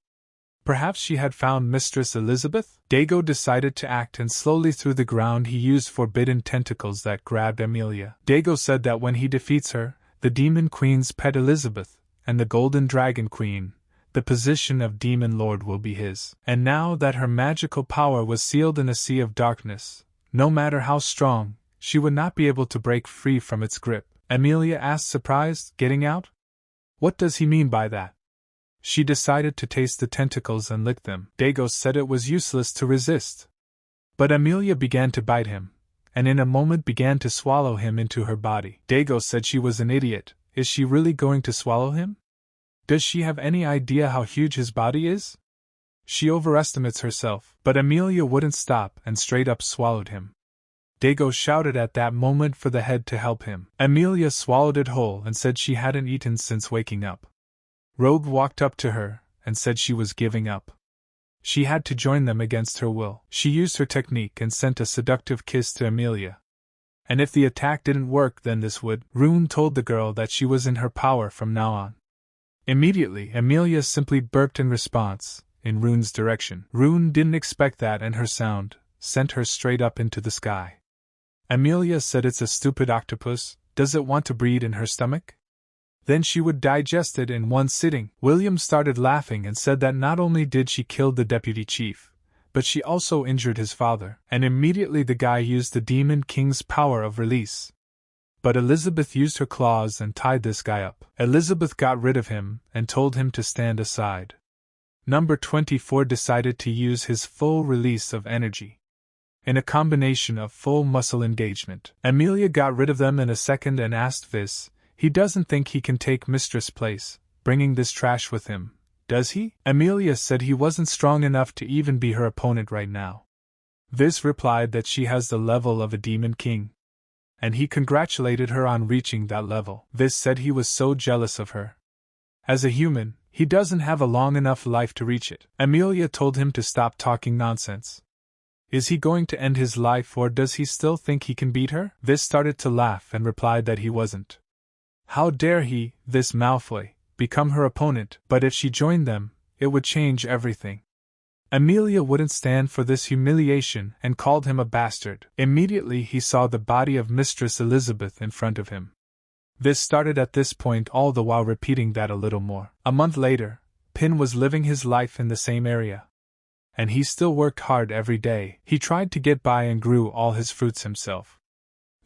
Perhaps she had found Mistress Elizabeth? Dago decided to act and slowly through the ground he used forbidden tentacles that grabbed Amelia. Dago said that when he defeats her, the Demon Queen's pet Elizabeth, and the Golden Dragon Queen, the position of Demon Lord will be his. And now that her magical power was sealed in a sea of darkness, no matter how strong, she would not be able to break free from its grip. Amelia asked, surprised. Getting out? What does he mean by that? She decided to taste the tentacles and lick them. Dago said it was useless to resist. But Amelia began to bite him, and in a moment began to swallow him into her body. Dago said she was an idiot. Is she really going to swallow him? Does she have any idea how huge his body is? She overestimates herself. But Amelia wouldn't stop and straight up swallowed him. Dago shouted at that moment for the head to help him. Amelia swallowed it whole and said she hadn't eaten since waking up. Rogue walked up to her and said she was giving up. She had to join them against her will. She used her technique and sent a seductive kiss to Amelia. And if the attack didn't work, then this would. Rune told the girl that she was in her power from now on. Immediately, Amelia simply burped in response, in Rune's direction. Rune didn't expect that, and her sound sent her straight up into the sky. Amelia said, it's a stupid octopus. Does it want to breed in her stomach? Then she would digest it in one sitting. William started laughing and said that not only did she kill the deputy chief, but she also injured his father. And immediately the guy used the Demon King's power of release. But Elizabeth used her claws and tied this guy up. Elizabeth got rid of him and told him to stand aside. Number 24 decided to use his full release of energy. In a combination of full muscle engagement. Amelia got rid of them in a second and asked Vis, he doesn't think he can take Mistress' place, bringing this trash with him, does he? Amelia said he wasn't strong enough to even be her opponent right now. Vis replied that she has the level of a Demon King. And he congratulated her on reaching that level. Vis said he was so jealous of her. As a human, he doesn't have a long enough life to reach it. Amelia told him to stop talking nonsense. Is he going to end his life, or does he still think he can beat her? Vis started to laugh and replied that he wasn't. How dare he, this Malfoy, become her opponent? But if she joined them, it would change everything. Amelia wouldn't stand for this humiliation and called him a bastard. Immediately he saw the body of Mistress Elizabeth in front of him. Vis started at this point, all the while repeating that a little more. A month later, Pin was living his life in the same area. And he still worked hard every day. He tried to get by and grew all his fruits himself.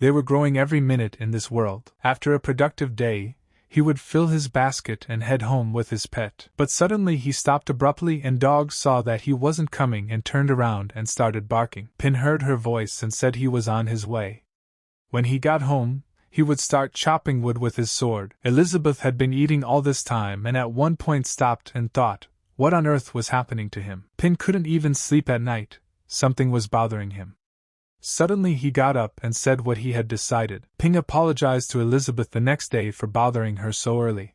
They were growing every minute in this world. After a productive day, he would fill his basket and head home with his pet. But suddenly he stopped abruptly, and Dog saw that he wasn't coming and turned around and started barking. Pin heard her voice and said he was on his way. When he got home, he would start chopping wood with his sword. Elizabeth had been eating all this time and at one point stopped and thought, what on earth was happening to him? Pin couldn't even sleep at night. Something was bothering him. Suddenly he got up and said what he had decided. Pin apologized to Elizabeth the next day for bothering her so early.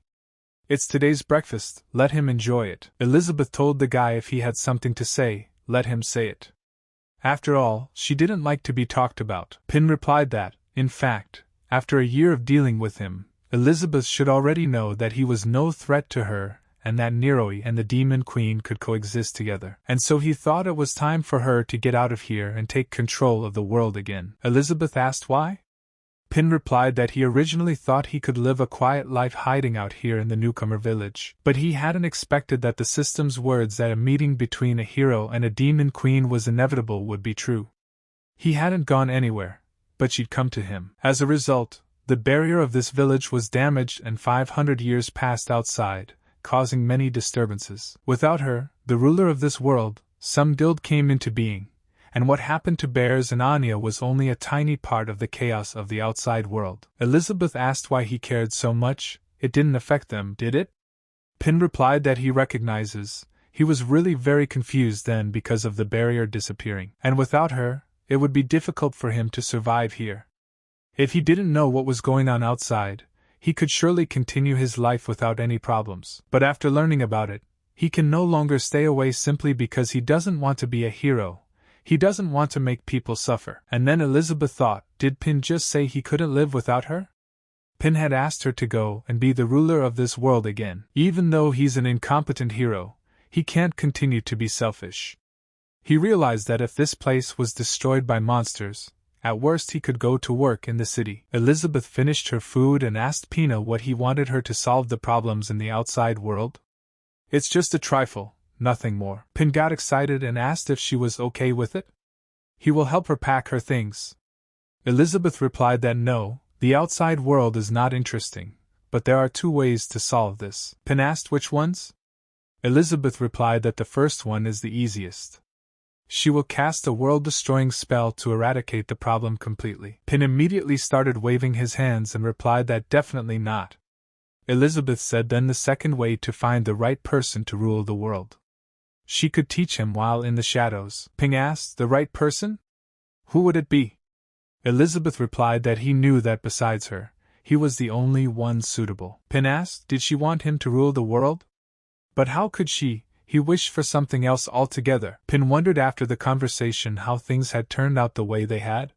It's today's breakfast, let him enjoy it. Elizabeth told the guy if he had something to say, let him say it. After all, she didn't like to be talked about. Pin replied that, in fact, after a year of dealing with him, Elizabeth should already know that he was no threat to her, and that Neroi and the Demon Queen could coexist together. And so he thought it was time for her to get out of here and take control of the world again. Elizabeth asked why? Pin replied that he originally thought he could live a quiet life hiding out here in the newcomer village. But he hadn't expected that the system's words that a meeting between a hero and a Demon Queen was inevitable would be true. He hadn't gone anywhere, but she'd come to him. As a result, the barrier of this village was damaged and 500 years passed outside, causing many disturbances. Without her, the ruler of this world, some guild came into being, and what happened to Bears and Anya was only a tiny part of the chaos of the outside world. Elizabeth asked why he cared so much. It didn't affect them, did it? Pin replied that he recognizes. He was really very confused then because of the barrier disappearing, and without her, it would be difficult for him to survive here. If he didn't know what was going on outside, he could surely continue his life without any problems. But after learning about it, he can no longer stay away simply because he doesn't want to be a hero. He doesn't want to make people suffer. And then Elizabeth thought, did Pin just say he couldn't live without her? Pin had asked her to go and be the ruler of this world again. Even though he's an incompetent hero, he can't continue to be selfish. He realized that if this place was destroyed by monsters, at worst he could go to work in the city. Elizabeth finished her food and asked Pina what he wanted her to solve the problems in the outside world. It's just a trifle, nothing more. Pin got excited and asked if she was okay with it. He will help her pack her things. Elizabeth replied that no, the outside world is not interesting, but there are 2 ways to solve this. Pin asked which ones? Elizabeth replied that the first one is the easiest. She will cast a world-destroying spell to eradicate the problem completely. Pin immediately started waving his hands and replied that definitely not. Elizabeth said then the second way to find the right person to rule the world. She could teach him while in the shadows. Ping asked, the right person? Who would it be? Elizabeth replied that he knew that besides her, he was the only one suitable. Pin asked, did she want him to rule the world? But how could she? He wished for something else altogether. Pin wondered after the conversation how things had turned out the way they had.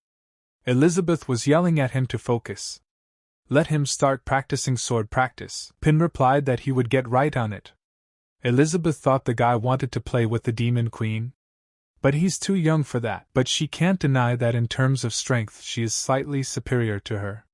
Elizabeth was yelling at him to focus. Let him start practicing sword practice. Pin replied that he would get right on it. Elizabeth thought the guy wanted to play with the demon queen. But he's too young for that. But she can't deny that in terms of strength she is slightly superior to her.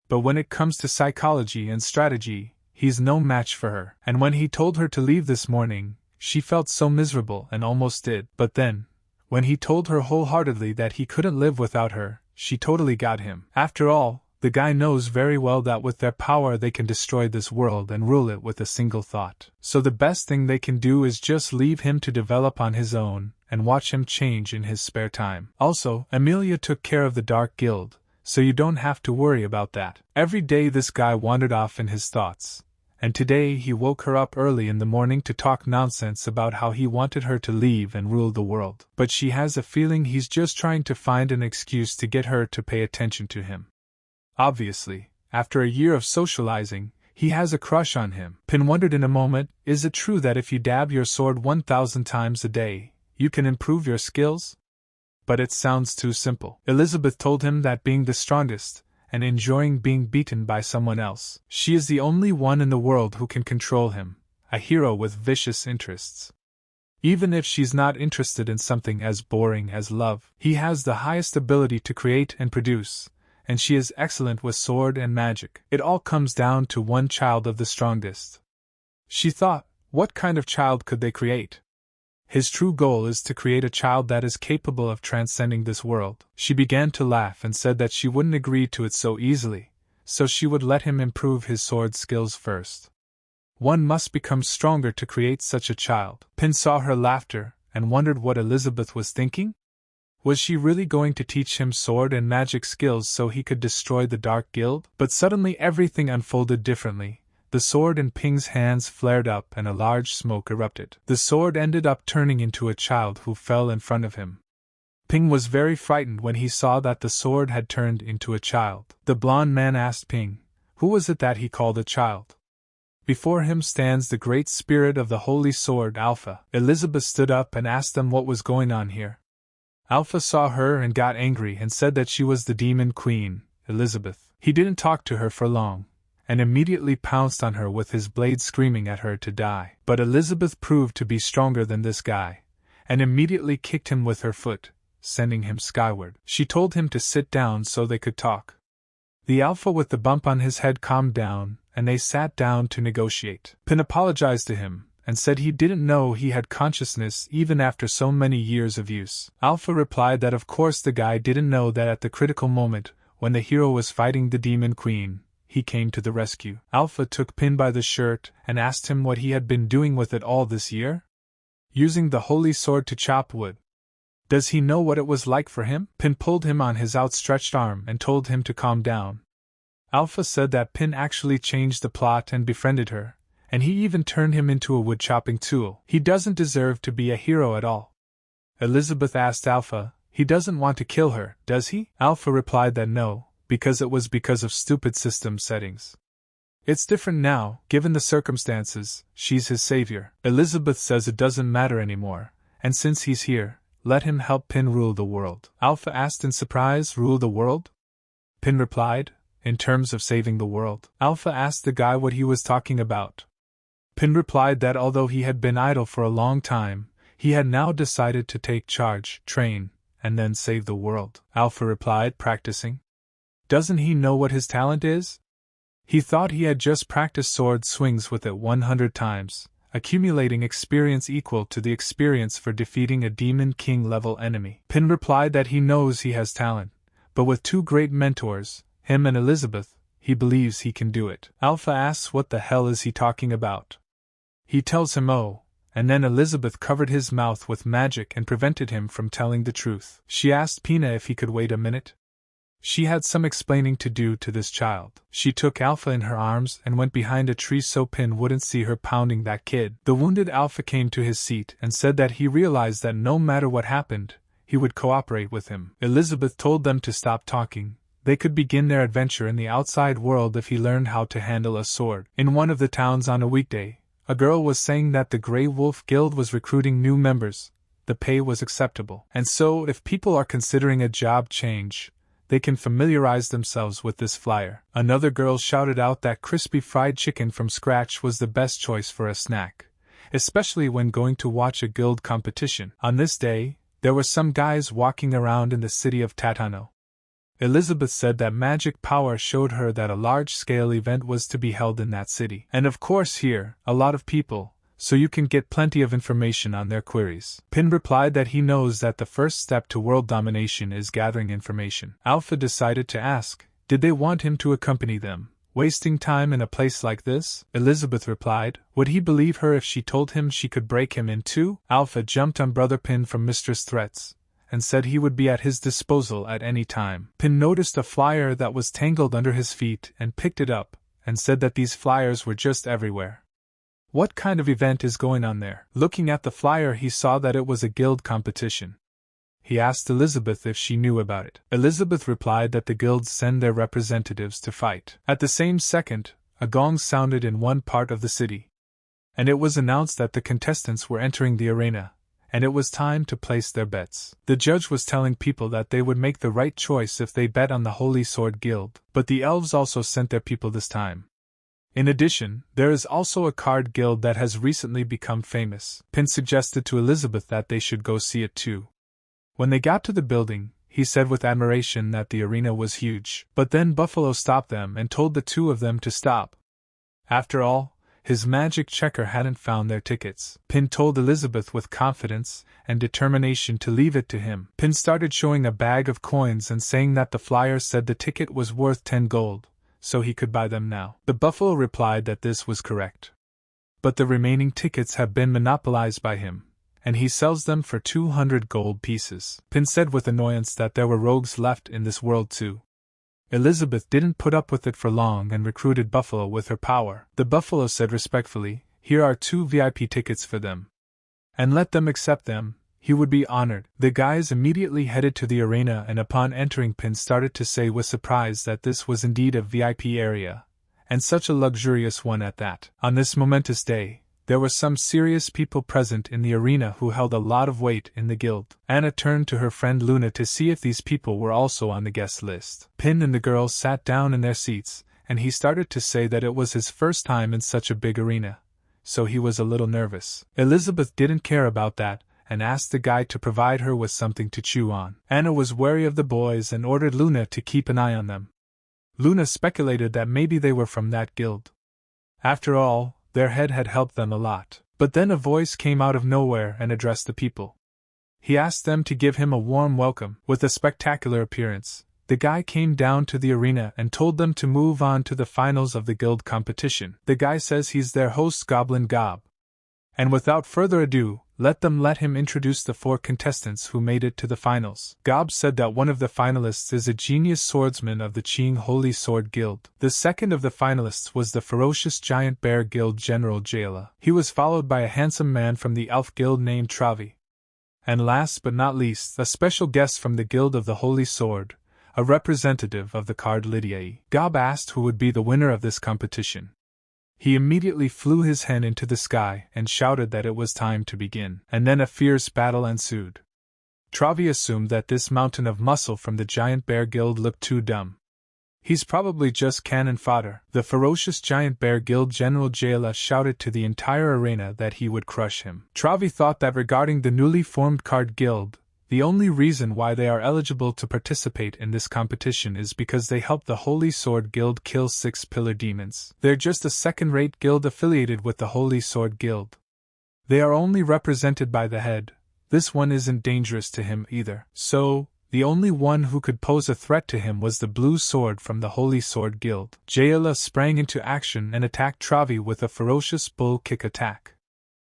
But when it comes to psychology and strategy, he's no match for her. And when he told her to leave this morning, she felt so miserable and almost did. But then, when he told her wholeheartedly that he couldn't live without her, she totally got him. After all, the guy knows very well that with their power they can destroy this world and rule it with a single thought. So the best thing they can do is just leave him to develop on his own, and watch him change in his spare time. Also, Amelia took care of the Dark Guild, so you don't have to worry about that. Every day this guy wandered off in his thoughts. And today he woke her up early in the morning to talk nonsense about how he wanted her to leave and rule the world. But she has a feeling he's just trying to find an excuse to get her to pay attention to him. Obviously, after a year of socializing, he has a crush on him. Pin wondered in a moment, is it true that if you dab your sword 1,000 times a day, you can improve your skills? But it sounds too simple. Elizabeth told him that being the strongest, and enjoying being beaten by someone else, she is the only one in the world who can control him, a hero with vicious interests. Even if she's not interested in something as boring as love, he has the highest ability to create and produce, and she is excellent with sword and magic. It all comes down to one child of the strongest. She thought, what kind of child could they create? His true goal is to create a child that is capable of transcending this world. She began to laugh and said that she wouldn't agree to it so easily, so she would let him improve his sword skills first. One must become stronger to create such a child. Pin saw her laughter and wondered what Elizabeth was thinking. Was she really going to teach him sword and magic skills so he could destroy the Dark Guild? But suddenly everything unfolded differently. The sword in Ping's hands flared up and a large smoke erupted. The sword ended up turning into a child who fell in front of him. Ping was very frightened when he saw that the sword had turned into a child. The blond man asked Ping, who was it that he called a child? Before him stands the great spirit of the holy sword, Alpha. Elizabeth stood up and asked them what was going on here. Alpha saw her and got angry and said that she was the demon queen, Elizabeth. He didn't talk to her for long, and immediately pounced on her with his blade, screaming at her to die. But Elizabeth proved to be stronger than this guy, and immediately kicked him with her foot, sending him skyward. She told him to sit down so they could talk. The Alpha with the bump on his head calmed down, and they sat down to negotiate. Pin apologized to him, and said he didn't know he had consciousness even after so many years of use. Alpha replied that of course the guy didn't know that at the critical moment, when the hero was fighting the demon queen, he came to the rescue. Alpha took Pin by the shirt and asked him what he had been doing with it all this year. Using the holy sword to chop wood. Does he know what it was like for him? Pin pulled him on his outstretched arm and told him to calm down. Alpha said that Pin actually changed the plot and befriended her, and he even turned him into a wood-chopping tool. He doesn't deserve to be a hero at all. Elizabeth asked Alpha, he doesn't want to kill her, does he? Alpha replied that no, because it was because of stupid system settings. It's different now, given the circumstances, she's his savior. Elizabeth says it doesn't matter anymore, and since he's here, let him help Pin rule the world. Alpha asked in surprise, rule the world? Pin replied, in terms of saving the world. Alpha asked the guy what he was talking about. Pin replied that although he had been idle for a long time, he had now decided to take charge, train, and then save the world. Alpha replied, practicing? Doesn't he know what his talent is? He thought he had just practiced sword swings with it 100 times, accumulating experience equal to the experience for defeating a demon king level enemy. Pin replied that he knows he has talent, but with two great mentors, him and Elizabeth, he believes he can do it. Alpha asks what the hell is he talking about. He tells him oh, and then Elizabeth covered his mouth with magic and prevented him from telling the truth. She asked Pina if he could wait a minute. She had some explaining to do to this child. She took Alpha in her arms and went behind a tree so Pin wouldn't see her pounding that kid. The wounded Alpha came to his seat and said that he realized that no matter what happened, he would cooperate with him. Elizabeth told them to stop talking. They could begin their adventure in the outside world if he learned how to handle a sword. In one of the towns on a weekday, a girl was saying that the Grey Wolf Guild was recruiting new members. The pay was acceptable. And so, if people are considering a job change, they can familiarize themselves with this flyer. Another girl shouted out that crispy fried chicken from scratch was the best choice for a snack, especially when going to watch a guild competition. On this day, there were some guys walking around in the city of Tatano. Elizabeth said that magic power showed her that a large-scale event was to be held in that city. And of course here, a lot of people, so you can get plenty of information on their queries. Pin replied that he knows that the first step to world domination is gathering information. Alpha decided to ask, did they want him to accompany them, wasting time in a place like this? Elizabeth replied, would he believe her if she told him she could break him in two? Alpha jumped on Brother Pin from Mistress Threats, and said he would be at his disposal at any time. Pin noticed a flyer that was tangled under his feet and picked it up, and said that these flyers were just everywhere. What kind of event is going on there? Looking at the flyer, he saw that it was a guild competition. He asked Elizabeth if she knew about it. Elizabeth replied that the guilds send their representatives to fight. At the same second, a gong sounded in one part of the city, and it was announced that the contestants were entering the arena, and it was time to place their bets. The judge was telling people that they would make the right choice if they bet on the Holy Sword Guild, but the elves also sent their people this time. In addition, there is also a card guild that has recently become famous. Pin suggested to Elizabeth that they should go see it too. When they got to the building, he said with admiration that the arena was huge. But then Buffalo stopped them and told the two of them to stop. After all, his magic checker hadn't found their tickets. Pin told Elizabeth with confidence and determination to leave it to him. Pin started showing a bag of coins and saying that the flyer said the ticket was worth 10 gold. So he could buy them now. The Buffalo replied that this was correct. But the remaining tickets have been monopolized by him, and he sells them for 200 gold pieces. Pin said with annoyance that there were rogues left in this world too. Elizabeth didn't put up with it for long and recruited Buffalo with her power. The Buffalo said respectfully, here are 2 VIP tickets for them. And let them accept them. He would be honored. The guys immediately headed to the arena, and upon entering, Pin started to say with surprise that this was indeed a VIP area, and such a luxurious one at that. On this momentous day, there were some serious people present in the arena who held a lot of weight in the guild. Anna turned to her friend Luna to see if these people were also on the guest list. Pin and the girls sat down in their seats, and he started to say that it was his first time in such a big arena, so he was a little nervous. Elizabeth didn't care about that, and asked the guy to provide her with something to chew on. Anna was wary of the boys and ordered Luna to keep an eye on them. Luna speculated that maybe they were from that guild. After all, their head had helped them a lot. But then a voice came out of nowhere and addressed the people. He asked them to give him a warm welcome. With a spectacular appearance, the guy came down to the arena and told them to move on to the finals of the guild competition. The guy says he's their host, Goblin Gob. And without further ado, let him introduce the 4 contestants who made it to the finals. Gob said that one of the finalists is a genius swordsman of the Qing Holy Sword Guild. The second of the finalists was the ferocious giant bear guild General Jayla. He was followed by a handsome man from the elf guild named Travi. And last but not least, a special guest from the Guild of the Holy Sword, a representative of the card Lydiae. Gob asked who would be the winner of this competition. He immediately flew his hen into the sky and shouted that it was time to begin. And then a fierce battle ensued. Travi assumed that this mountain of muscle from the Giant Bear Guild looked too dumb. He's probably just cannon fodder. The ferocious Giant Bear Guild General Jayla shouted to the entire arena that he would crush him. Travi thought that regarding the newly formed card guild, the only reason why they are eligible to participate in this competition is because they helped the Holy Sword Guild kill 6 pillar demons. They're just a second-rate guild affiliated with the Holy Sword Guild. They are only represented by the head. This one isn't dangerous to him either. So, The only one who could pose a threat to him was the blue sword from the Holy Sword Guild. Jaela sprang into action and attacked Travi with a ferocious bull kick attack.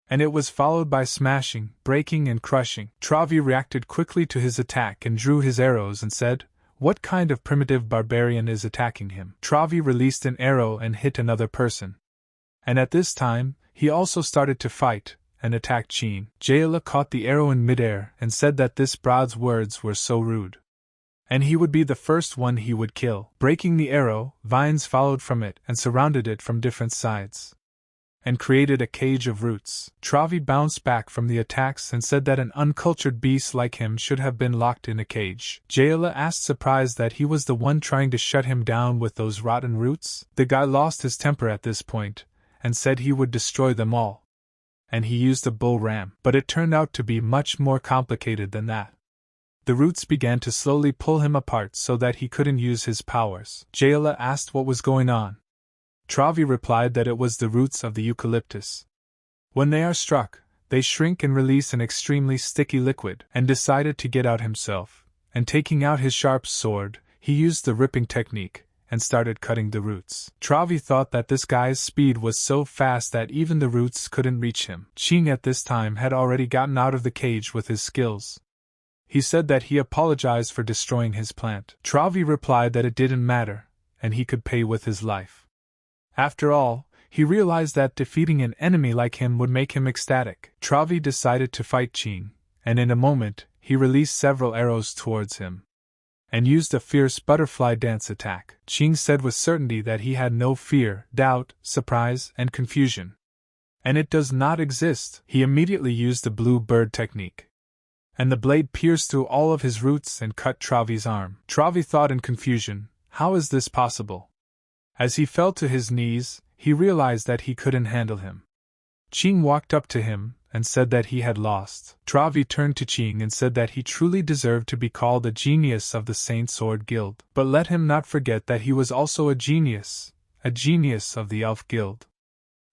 And it was followed by smashing, breaking and crushing. Travi reacted quickly to his attack and drew his arrows and said, "What kind of primitive barbarian is attacking him?" Travi released an arrow and hit another person. And at this time, he also started to fight and attacked Chin. Jaela caught the arrow in midair and said that this broad's words were so rude. And he would be the first one he would kill. Breaking the arrow, vines followed from it and surrounded it from different sides, and created a cage of roots. Travi bounced back from the attacks and said that an uncultured beast like him should have been locked in a cage. Jaela asked, surprised that he was the one trying to shut him down with those rotten roots. The guy lost his temper at this point, and said he would destroy them all. And he used a bull ram. But it turned out to be much more complicated than that. The roots began to slowly pull him apart so that he couldn't use his powers. Jaela asked what was going on. Travi replied that it was the roots of the eucalyptus. When they are struck, they shrink and release an extremely sticky liquid, and decided to get out himself, and taking out his sharp sword, he used the ripping technique, and started cutting the roots. Travi thought that this guy's speed was so fast that even the roots couldn't reach him. Ching at this time had already gotten out of the cage with his skills. He said that he apologized for destroying his plant. Travi replied that it didn't matter, and he could pay with his life. After all, he realized that defeating an enemy like him would make him ecstatic. Travi decided to fight Ching, and in a moment, he released several arrows towards him, and used a fierce butterfly dance attack. Ching said with certainty that he had no fear, doubt, surprise, and confusion. And it does not exist. He immediately used the blue bird technique, and the blade pierced through all of his roots and cut Travi's arm. Travi thought in confusion, how is this possible? As he fell to his knees, he realized that he couldn't handle him. Ching walked up to him and said that he had lost. Travi turned to Ching and said that he truly deserved to be called a genius of the Saint Sword Guild. But let him not forget that he was also a genius of the Elf Guild.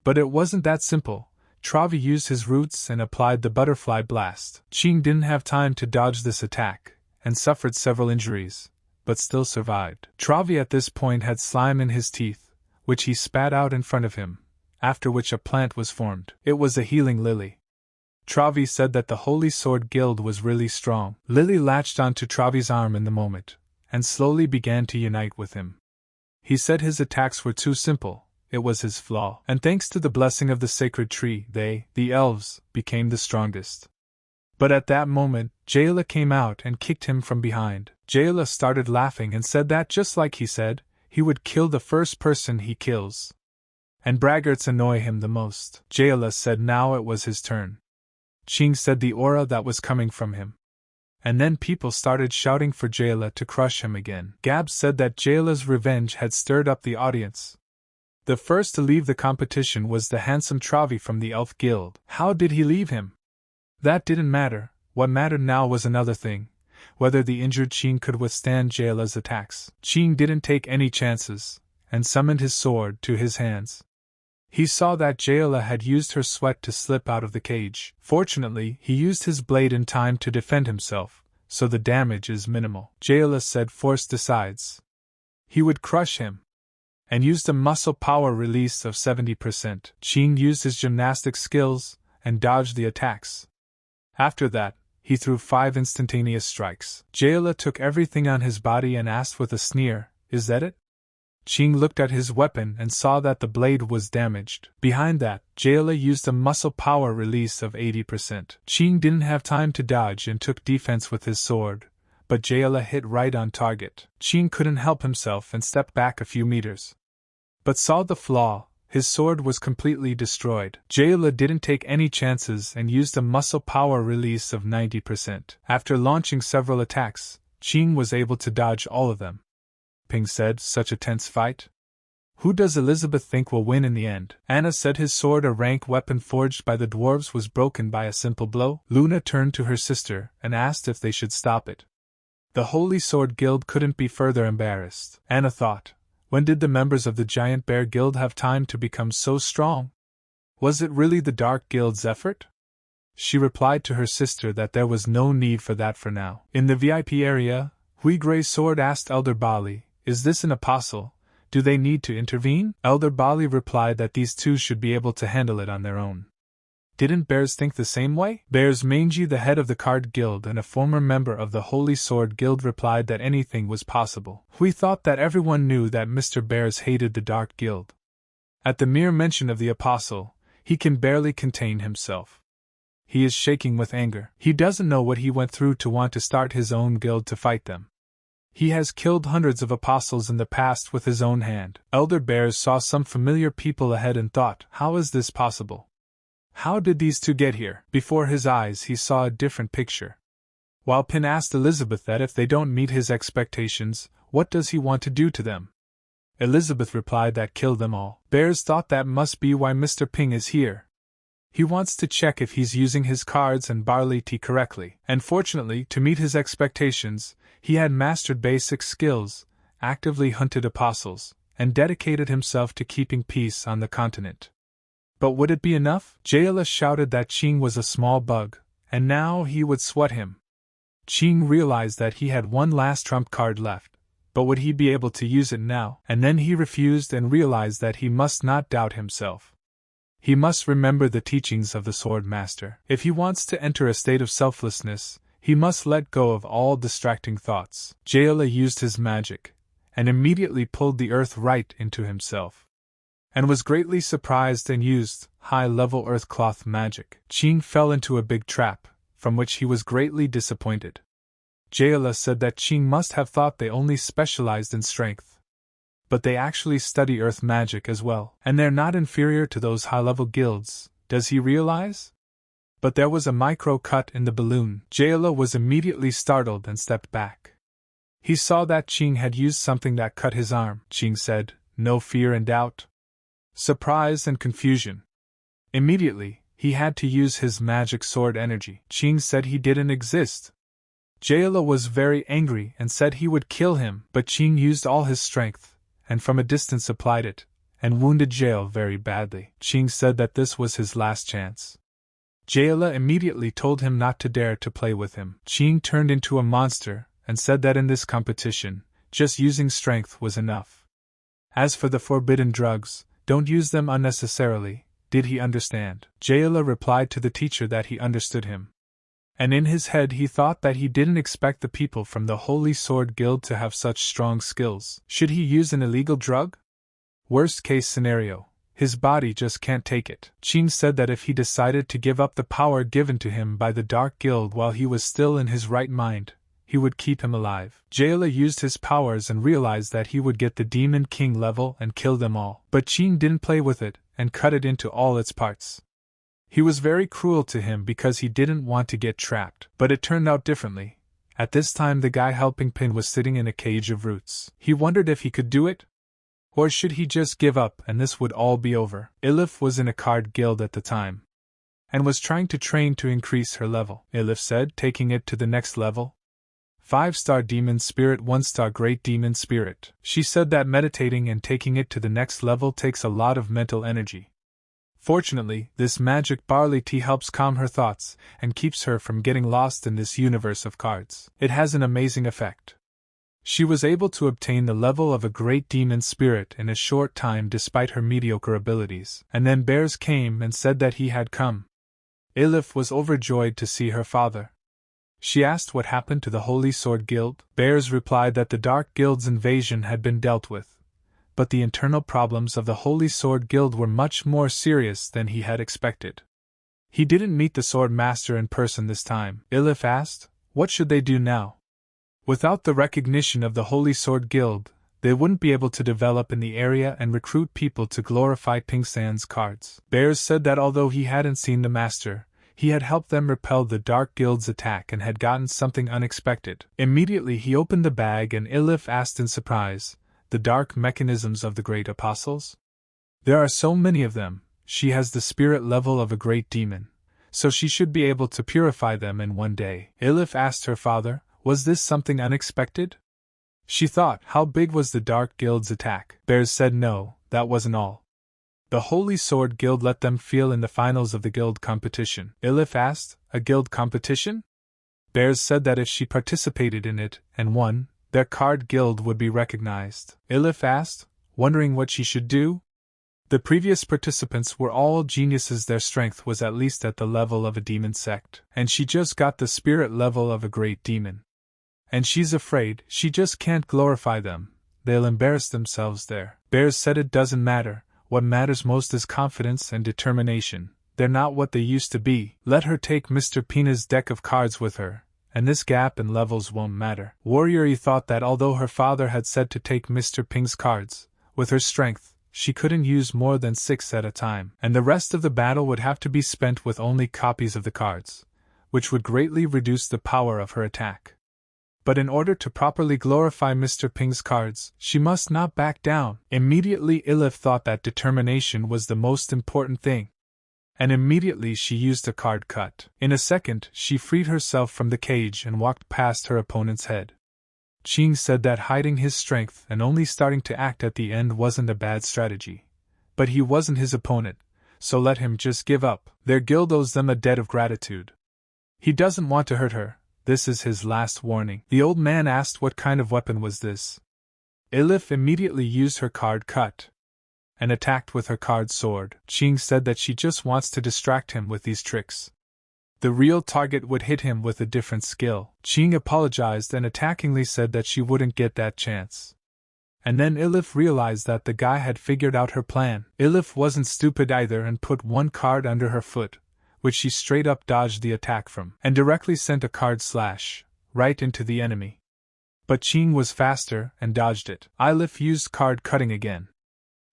But it wasn't that simple. Travi used his roots and applied the butterfly blast. Ching didn't have time to dodge this attack, and suffered several injuries, but still survived. Travi at this point had slime in his teeth, which he spat out in front of him, after which a plant was formed. It was a healing lily. Travi said that the Holy Sword Guild was really strong. Lily latched onto Travi's arm in the moment, and slowly began to unite with him. He said his attacks were too simple, it was his flaw. And thanks to the blessing of the sacred tree, they, the elves, became the strongest. But at that moment, Jaela came out and kicked him from behind. Jaela started laughing and said that just like he said, he would kill the first person he kills. And braggarts annoy him the most. Jaela said now it was his turn. Ching said the aura that was coming from him. And then people started shouting for Jaela to crush him again. Gab said that Jaela's revenge had stirred up the audience. The first to leave the competition was the handsome Travi from the Elf Guild. How did he leave him? That didn't matter. What mattered now was another thing, whether the injured Ching could withstand Jaela's attacks. Ching didn't take any chances, and summoned his sword to his hands. He saw that Jaela had used her sweat to slip out of the cage. Fortunately, he used his blade in time to defend himself, so the damage is minimal. Jaela said force decides. He would crush him, and used a muscle power release of 70%. Ching used his gymnastic skills, and dodged the attacks. After that, he threw 5 instantaneous strikes. Jaela took everything on his body and asked with a sneer, "Is that it?" Ching looked at his weapon and saw that the blade was damaged. Behind that, Jaela used a muscle power release of 80%. Ching didn't have time to dodge and took defense with his sword, but Jaela hit right on target. Ching couldn't help himself and stepped back a few meters, but saw the flaw. His sword was completely destroyed. Jaela didn't take any chances and used a muscle power release of 90%. After launching several attacks, Ching was able to dodge all of them. Ping said, such a tense fight. Who does Elizabeth think will win in the end? Anna said his sword, a rank weapon forged by the dwarves, was broken by a simple blow. Luna turned to her sister and asked if they should stop it. The Holy Sword Guild couldn't be further embarrassed. Anna thought, when did the members of the Giant Bear Guild have time to become so strong? Was it really the Dark Guild's effort? She replied to her sister that there was no need for that for now. In the VIP area, Hui Grey's sword asked Elder Bali, "Is this an apostle? Do they need to intervene?" Elder Bali replied that these two should be able to handle it on their own. Didn't Bears think the same way? Bears Mangy, the head of the Card Guild and a former member of the Holy Sword Guild, replied that anything was possible. Hui thought that everyone knew that Mr. Bears hated the Dark Guild. At the mere mention of the apostle, he can barely contain himself. He is shaking with anger. He doesn't know what he went through to want to start his own guild to fight them. He has killed hundreds of apostles in the past with his own hand. Elder Bears saw some familiar people ahead and thought, how is this possible? How did these two get here? Before his eyes he saw a different picture. While Pin asked Elizabeth that if they don't meet his expectations, what does he want to do to them? Elizabeth replied that kill them all. Bears thought that must be why Mr. Ping is here. He wants to check if he's using his cards and barley tea correctly. And fortunately, to meet his expectations, he had mastered basic skills, actively hunted apostles, and dedicated himself to keeping peace on the continent. But would it be enough? Jaela shouted that Qing was a small bug, and now he would swat him. Qing realized that he had one last trump card left, but would he be able to use it now? And then he refused and realized that he must not doubt himself. He must remember the teachings of the Sword Master. If he wants to enter a state of selflessness, he must let go of all distracting thoughts. Jaela used his magic, and immediately pulled the earth right into himself, and was greatly surprised and used high-level earth cloth magic. Qing fell into a big trap, from which he was greatly disappointed. Jaela said that Qing must have thought they only specialized in strength. But they actually study earth magic as well, and they're not inferior to those high-level guilds, does he realize? But there was a micro-cut in the balloon. Jaela was immediately startled and stepped back. He saw that Qing had used something that cut his arm. Qing said, "No fear and doubt." Surprise and confusion. Immediately, he had to use his magic sword energy. Qing said he didn't exist. Jaela was very angry and said he would kill him, but Qing used all his strength, and from a distance applied it, and wounded Jael very badly. Qing said that this was his last chance. Jaela immediately told him not to dare to play with him. Qing turned into a monster, and said that in this competition, just using strength was enough. As for the forbidden drugs, don't use them unnecessarily. Did he understand? Jaela replied to the teacher that he understood him. And in his head he thought that he didn't expect the people from the Holy Sword Guild to have such strong skills. Should he use an illegal drug? Worst case scenario, his body just can't take it. Qing said that if he decided to give up the power given to him by the Dark Guild while he was still in his right mind, he would keep him alive. Jaela used his powers and realized that he would get the Demon King level and kill them all. But Qing didn't play with it and cut it into all its parts. He was very cruel to him because he didn't want to get trapped. But it turned out differently. At this time the guy helping Pin was sitting in a cage of roots. He wondered if he could do it? Or should he just give up and this would all be over? Ilif was in a card guild at the time, and was trying to train to increase her level. Ilif said, taking it to the next level. 5-star Demon Spirit, 1-star Great Demon Spirit. She said that meditating and taking it to the next level takes a lot of mental energy. Fortunately, this magic barley tea helps calm her thoughts and keeps her from getting lost in this universe of cards. It has an amazing effect. She was able to obtain the level of a great demon spirit in a short time despite her mediocre abilities. And then Bears came and said that he had come. Ilif was overjoyed to see her father. She asked what happened to the Holy Sword Guild. Bears replied that the Dark Guild's invasion had been dealt with, but the internal problems of the Holy Sword Guild were much more serious than he had expected. He didn't meet the Sword Master in person this time. Ilif asked, what should they do now? Without the recognition of the Holy Sword Guild, they wouldn't be able to develop in the area and recruit people to glorify Pingsan's cards. Bears said that although he hadn't seen the Master, he had helped them repel the Dark Guild's attack and had gotten something unexpected. Immediately he opened the bag and Ilif asked in surprise, the dark mechanisms of the great apostles? There are so many of them. She has the spirit level of a great demon, so she should be able to purify them in one day. Ilif asked her father, was this something unexpected? She thought, how big was the Dark Guild's attack? Bears said no, that wasn't all. The Holy Sword Guild let them feel in the finals of the guild competition. Ilif asked, a guild competition? Bears said that if she participated in it and won, their card guild would be recognized. Ilif asked, wondering what she should do. The previous participants were all geniuses, their strength was at least at the level of a demon sect, and she just got the spirit level of a great demon. And she's afraid she just can't glorify them, they'll embarrass themselves there. Bears said it doesn't matter, what matters most is confidence and determination, they're not what they used to be. Let her take Mr. Pina's deck of cards with her, and this gap in levels won't matter. Warrior thought that although her father had said to take Mr. Ping's cards, with her strength, she couldn't use more than 6 at a time, and the rest of the battle would have to be spent with only copies of the cards, which would greatly reduce the power of her attack. But in order to properly glorify Mr. Ping's cards, she must not back down. Immediately Ilif thought that determination was the most important thing. And immediately she used a card cut. In a second, she freed herself from the cage and walked past her opponent's head. Ching said that hiding his strength and only starting to act at the end wasn't a bad strategy. But he wasn't his opponent, so let him just give up. Their guild owes them a debt of gratitude. He doesn't want to hurt her. This is his last warning. The old man asked what kind of weapon was this. Ilif immediately used her card cut and attacked with her card sword. Ching said that she just wants to distract him with these tricks. The real target would hit him with a different skill. Ching apologized and attackingly said that she wouldn't get that chance. And then Ilif realized that the guy had figured out her plan. Ilif wasn't stupid either and put one card under her foot, which she straight up dodged the attack from, and directly sent a card slash right into the enemy. But Ching was faster and dodged it. Ilif used card cutting again.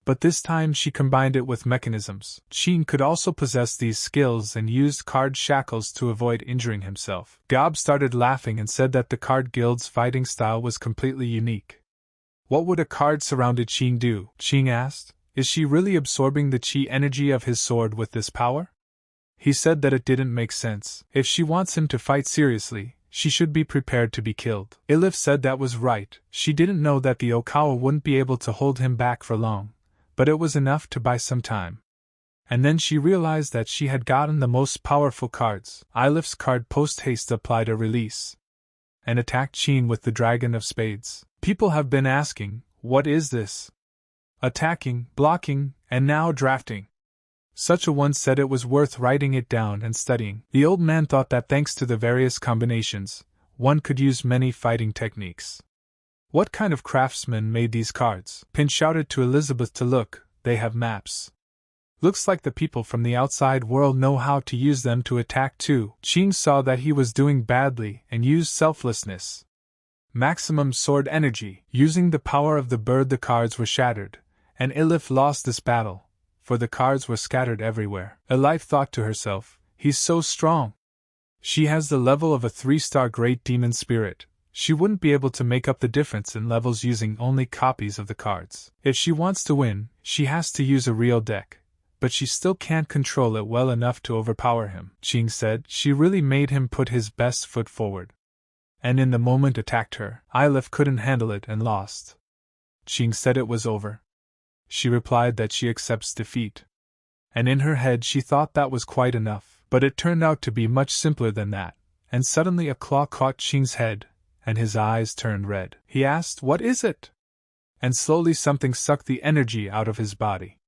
But this time she combined it with mechanisms. Ching could also possess these skills and used card shackles to avoid injuring himself. Gob started laughing and said that the card guild's fighting style was completely unique. What would a card-surrounded Ching do? Ching asked. Is she really absorbing the chi energy of his sword with this power? He said that it didn't make sense. If she wants him to fight seriously, she should be prepared to be killed. Ilif said that was right. She didn't know that the Okawa wouldn't be able to hold him back for long, but it was enough to buy some time. And then she realized that she had gotten the most powerful cards. Ilif's card post-haste applied a release and attacked Ching with the Dragon of Spades. People have been asking, what is this? Attacking, blocking, and now drafting. Such a one said it was worth writing it down and studying. The old man thought that thanks to the various combinations, one could use many fighting techniques. What kind of craftsman made these cards? Pin shouted to Elizabeth to look, they have maps. Looks like the people from the outside world know how to use them to attack too. Ching saw that he was doing badly and used selflessness. Maximum sword energy. Using the power of the bird, the cards were shattered, and Ilif lost this battle, for the cards were scattered everywhere. Elif thought to herself, he's so strong. She has the level of a 3-star great demon spirit. She wouldn't be able to make up the difference in levels using only copies of the cards. If she wants to win, she has to use a real deck, but she still can't control it well enough to overpower him. Ching said she really made him put his best foot forward, and in the moment attacked her. Ilif couldn't handle it and lost. Ching said it was over. She replied that she accepts defeat. And in her head she thought that was quite enough. But it turned out to be much simpler than that, and suddenly a claw caught Ching's head, and his eyes turned red. He asked, what is it? And slowly something sucked the energy out of his body.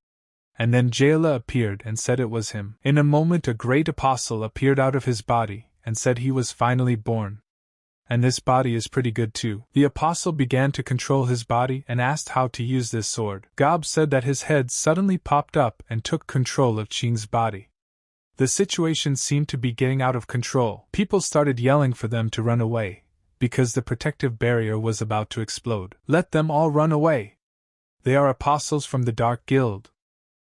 And then Jaela appeared and said it was him. In a moment a great apostle appeared out of his body, and said he was finally born. And this body is pretty good too. The apostle began to control his body and asked how to use this sword. Gob said that his head suddenly popped up and took control of Ching's body. The situation seemed to be getting out of control. People started yelling for them to run away, because the protective barrier was about to explode. Let them all run away. They are apostles from the Dark Guild.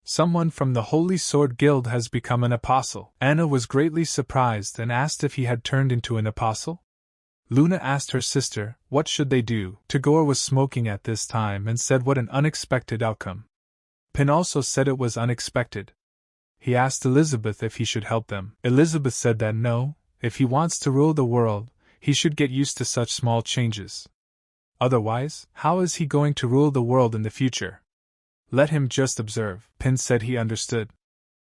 Someone from the Holy Sword Guild has become an apostle. Anna was greatly surprised and asked if he had turned into an apostle. Luna asked her sister, what should they do? Tagore was smoking at this time and said what an unexpected outcome. Pin also said it was unexpected. He asked Elizabeth if he should help them. Elizabeth said that no, if he wants to rule the world, he should get used to such small changes. Otherwise, how is he going to rule the world in the future? Let him just observe. Pin said he understood.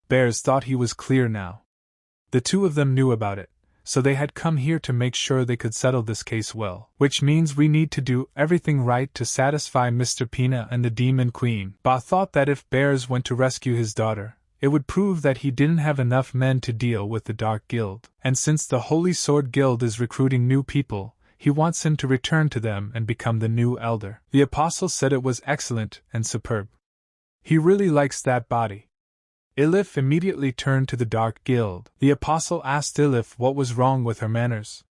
Bears thought he was clear now. The two of them knew about it, so they had come here to make sure they could settle this case well. Which means we need to do everything right to satisfy Mr. Pina and the Demon Queen. Ba thought that if Bears went to rescue his daughter, it would prove that he didn't have enough men to deal with the Dark Guild. And since the Holy Sword Guild is recruiting new people, he wants him to return to them and become the new elder. The apostle said it was excellent and superb. He really likes that body. Ilif immediately turned to the Dark Guild. The apostle asked Ilif what was wrong with her manners.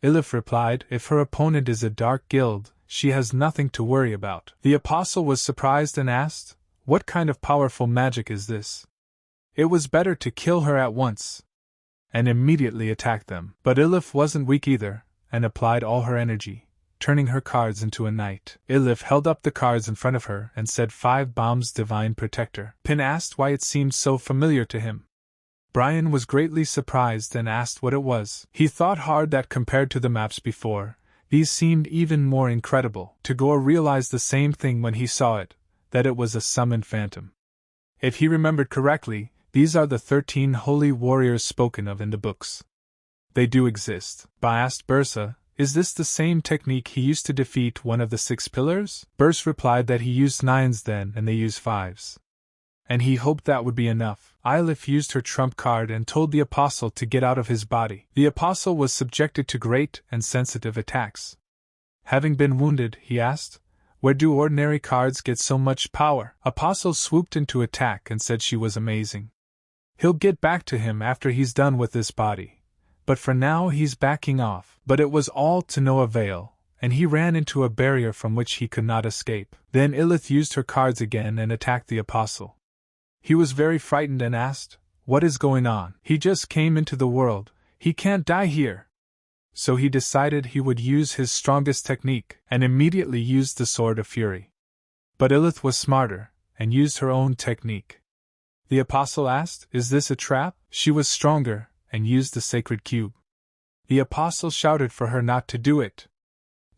Ilif replied, if her opponent is a Dark Guild, she has nothing to worry about. The apostle was surprised and asked, what kind of powerful magic is this? It was better to kill her at once and immediately attack them. But Ilif wasn't weak either, and applied all her energy, turning her cards into a knight. Ilif held up the cards in front of her and said 5 bombs divine protector. Pin asked why it seemed so familiar to him. Brian was greatly surprised and asked what it was. He thought hard that compared to the maps before, these seemed even more incredible. Tagore realized the same thing when he saw it, that it was a summoned phantom. If he remembered correctly, these are the 13 holy warriors spoken of in the books. They do exist. Ba asked Bursa, is this the same technique he used to defeat one of the 6 pillars? Bursa replied that he used 9s then and they used 5s. And he hoped that would be enough. Ilif used her trump card and told the apostle to get out of his body. The apostle was subjected to great and sensitive attacks. Having been wounded, he asked, where do ordinary cards get so much power? Apostle swooped into attack and said she was amazing. He'll get back to him after he's done with this body. But for now he's backing off. But it was all to no avail, and he ran into a barrier from which he could not escape. Then Ilith used her cards again and attacked the apostle. He was very frightened and asked, what is going on? He just came into the world, he can't die here. So he decided he would use his strongest technique, and immediately used the Sword of Fury. But Ilith was smarter, and used her own technique. The apostle asked, is this a trap? She was stronger, and used the sacred cube. The apostle shouted for her not to do it.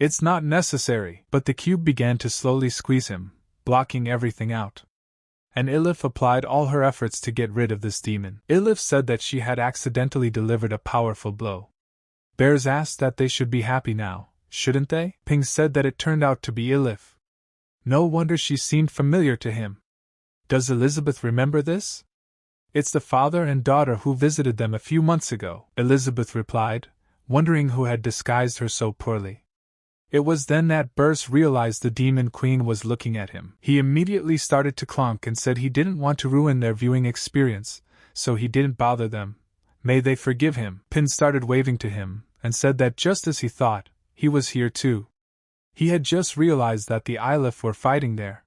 It's not necessary. But the cube began to slowly squeeze him, blocking everything out. And Ilif applied all her efforts to get rid of this demon. Ilif said that she had accidentally delivered a powerful blow. Bears asked that they should be happy now, shouldn't they? Ping said that it turned out to be Ilif. No wonder she seemed familiar to him. Does Elizabeth remember this? It's the father and daughter who visited them a few months ago, Elizabeth replied, wondering who had disguised her so poorly. It was then that Burse realized the Demon Queen was looking at him. He immediately started to clonk and said he didn't want to ruin their viewing experience, so he didn't bother them. May they forgive him. Pin started waving to him, and said that just as he thought, he was here too. He had just realized that the Ilif were fighting there.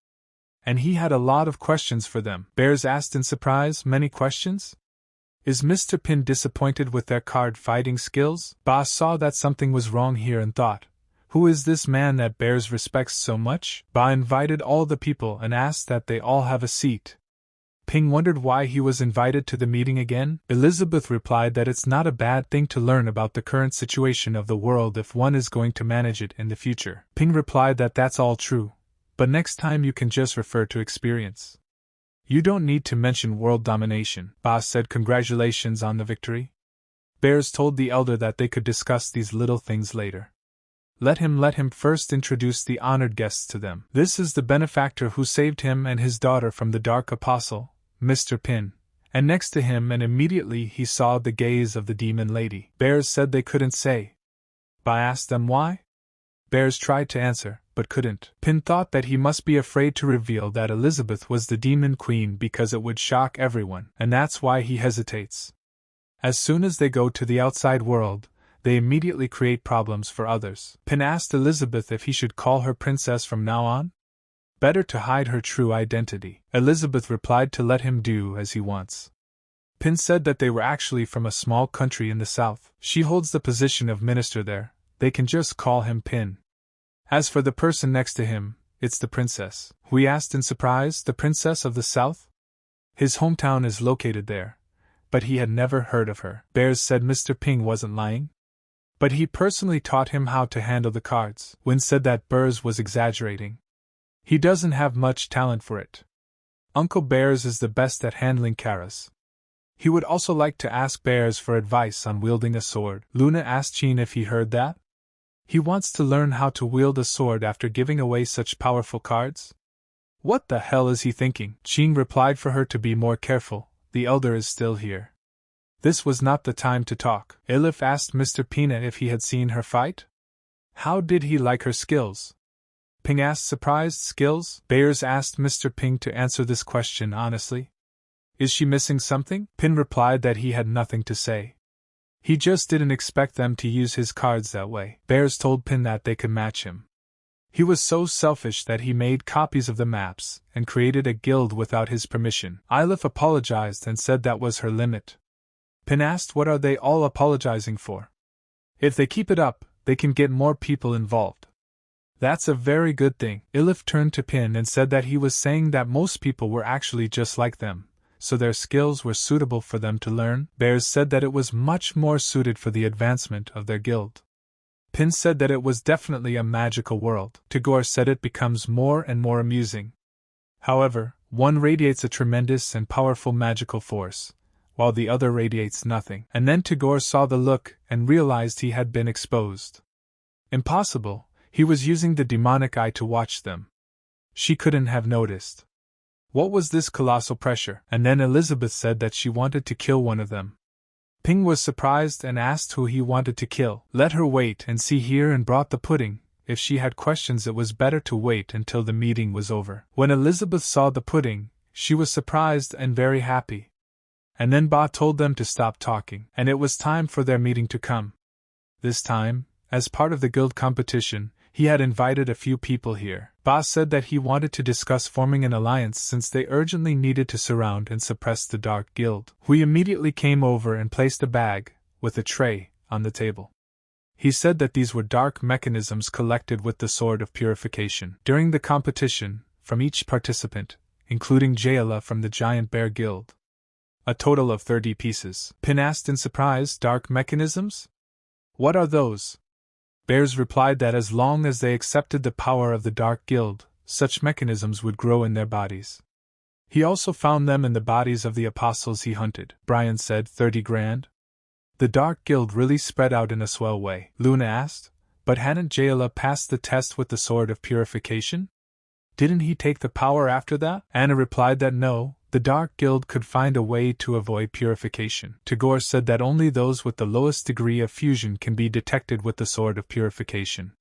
And he had a lot of questions for them. Bears asked in surprise, many questions? Is Mr. Pin disappointed with their card fighting skills? Ba saw that something was wrong here and thought, who is this man that Bears respects so much? Ba invited all the people and asked that they all have a seat. Ping wondered why he was invited to the meeting again. Elizabeth replied that it's not a bad thing to learn about the current situation of the world if one is going to manage it in the future. Ping replied that that's all true, but next time you can just refer to experience. You don't need to mention world domination. Ba said congratulations on the victory. Bears told the elder that they could discuss these little things later. Let him first introduce the honored guests to them. This is the benefactor who saved him and his daughter from the Dark Apostle, Mr. Pin, and next to him and immediately he saw the gaze of the demon lady. Bears said they couldn't say. Ba asked them why. Bears tried to answer, but couldn't. Pin thought that he must be afraid to reveal that Elizabeth was the Demon Queen because it would shock everyone, and that's why he hesitates. As soon as they go to the outside world, they immediately create problems for others. Pin asked Elizabeth if he should call her princess from now on. Better to hide her true identity. Elizabeth replied to let him do as he wants. Pin said that they were actually from a small country in the south. She holds the position of minister there, they can just call him Pin. As for the person next to him, it's the princess. We asked in surprise, the princess of the south? His hometown is located there, but he had never heard of her. Bears said Mr. Ping wasn't lying, but he personally taught him how to handle the cards. Win said that Burrs was exaggerating. He doesn't have much talent for it. Uncle Bears is the best at handling Karas. He would also like to ask Bears for advice on wielding a sword. Luna asked Chin if he heard that. He wants to learn how to wield a sword after giving away such powerful cards? What the hell is he thinking? Chin replied for her to be more careful, the elder is still here. This was not the time to talk. Elif asked Mr. Peanut if he had seen her fight. How did he like her skills? Ping asked surprised. Skills? Bears asked Mr. Ping to answer this question honestly. Is she missing something? Pin replied that he had nothing to say. He just didn't expect them to use his cards that way. Bears told Pin that they could match him. He was so selfish that he made copies of the maps and created a guild without his permission. Ilif apologized and said that was her limit. Pin asked what are they all apologizing for? If they keep it up, they can get more people involved. That's a very good thing. Ilif turned to Pin and said that he was saying that most people were actually just like them, so their skills were suitable for them to learn. Bears said that it was much more suited for the advancement of their guild. Pin said that it was definitely a magical world. Tagore said it becomes more and more amusing. However, one radiates a tremendous and powerful magical force, while the other radiates nothing. And then Tagore saw the look and realized he had been exposed. Impossible, he was using the demonic eye to watch them. She couldn't have noticed. What was this colossal pressure? And then Elizabeth said that she wanted to kill one of them. Ping was surprised and asked who he wanted to kill. Let her wait and see here and brought the pudding. If she had questions it was better to wait until the meeting was over. When Elizabeth saw the pudding, she was surprised and very happy. And then Ba told them to stop talking, and it was time for their meeting to come. This time, as part of the guild competition, he had invited a few people here. Ba said that he wanted to discuss forming an alliance since they urgently needed to surround and suppress the Dark Guild. We immediately came over and placed a bag, with a tray, on the table. He said that these were dark mechanisms collected with the Sword of Purification. During the competition, from each participant, including Jayla from the Giant Bear Guild. A total of 30 pieces. Pin asked in surprise, dark mechanisms? What are those? Bears replied that as long as they accepted the power of the Dark Guild, such mechanisms would grow in their bodies. He also found them in the bodies of the apostles he hunted. Brian said 30 grand. The Dark Guild really spread out in a swell way. Luna asked, but hadn't Jayla passed the test with the Sword of Purification? Didn't he take the power after that? Anna replied that no, the Dark Guild could find a way to avoid purification. Tagore said that only those with the lowest degree of fusion can be detected with the Sword of Purification.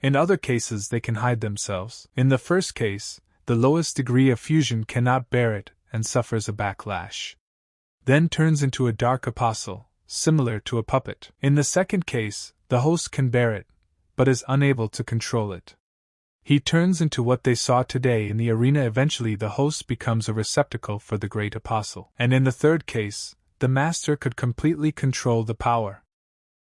In other cases they can hide themselves. In the first case, the lowest degree of fusion cannot bear it and suffers a backlash. Then turns into a dark apostle, similar to a puppet. In the second case, the host can bear it, but is unable to control it. He turns into what they saw today in the arena. Eventually the host becomes a receptacle for the great apostle. And in the third case, the master could completely control the power.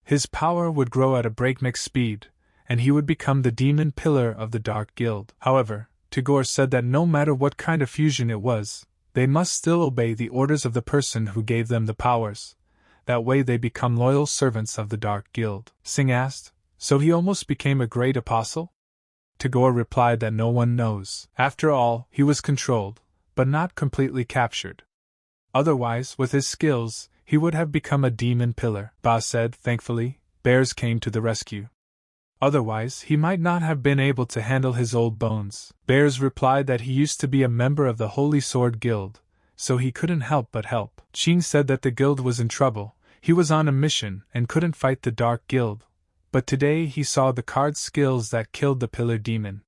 His power would grow at a breakneck speed, and he would become the demon pillar of the Dark Guild. However, Tagore said that no matter what kind of fusion it was, they must still obey the orders of the person who gave them the powers. That way they become loyal servants of the Dark Guild. Singh asked, so he almost became a great apostle? Tagore replied that no one knows. After all, he was controlled, but not completely captured. Otherwise, with his skills, he would have become a demon pillar. Ba said, thankfully, Bears came to the rescue. Otherwise, he might not have been able to handle his old bones. Bears replied that he used to be a member of the Holy Sword Guild, so he couldn't help but help. Chin said that the guild was in trouble. He was on a mission and couldn't fight the Dark Guild. But today he saw the card skills that killed the Pillar Demon.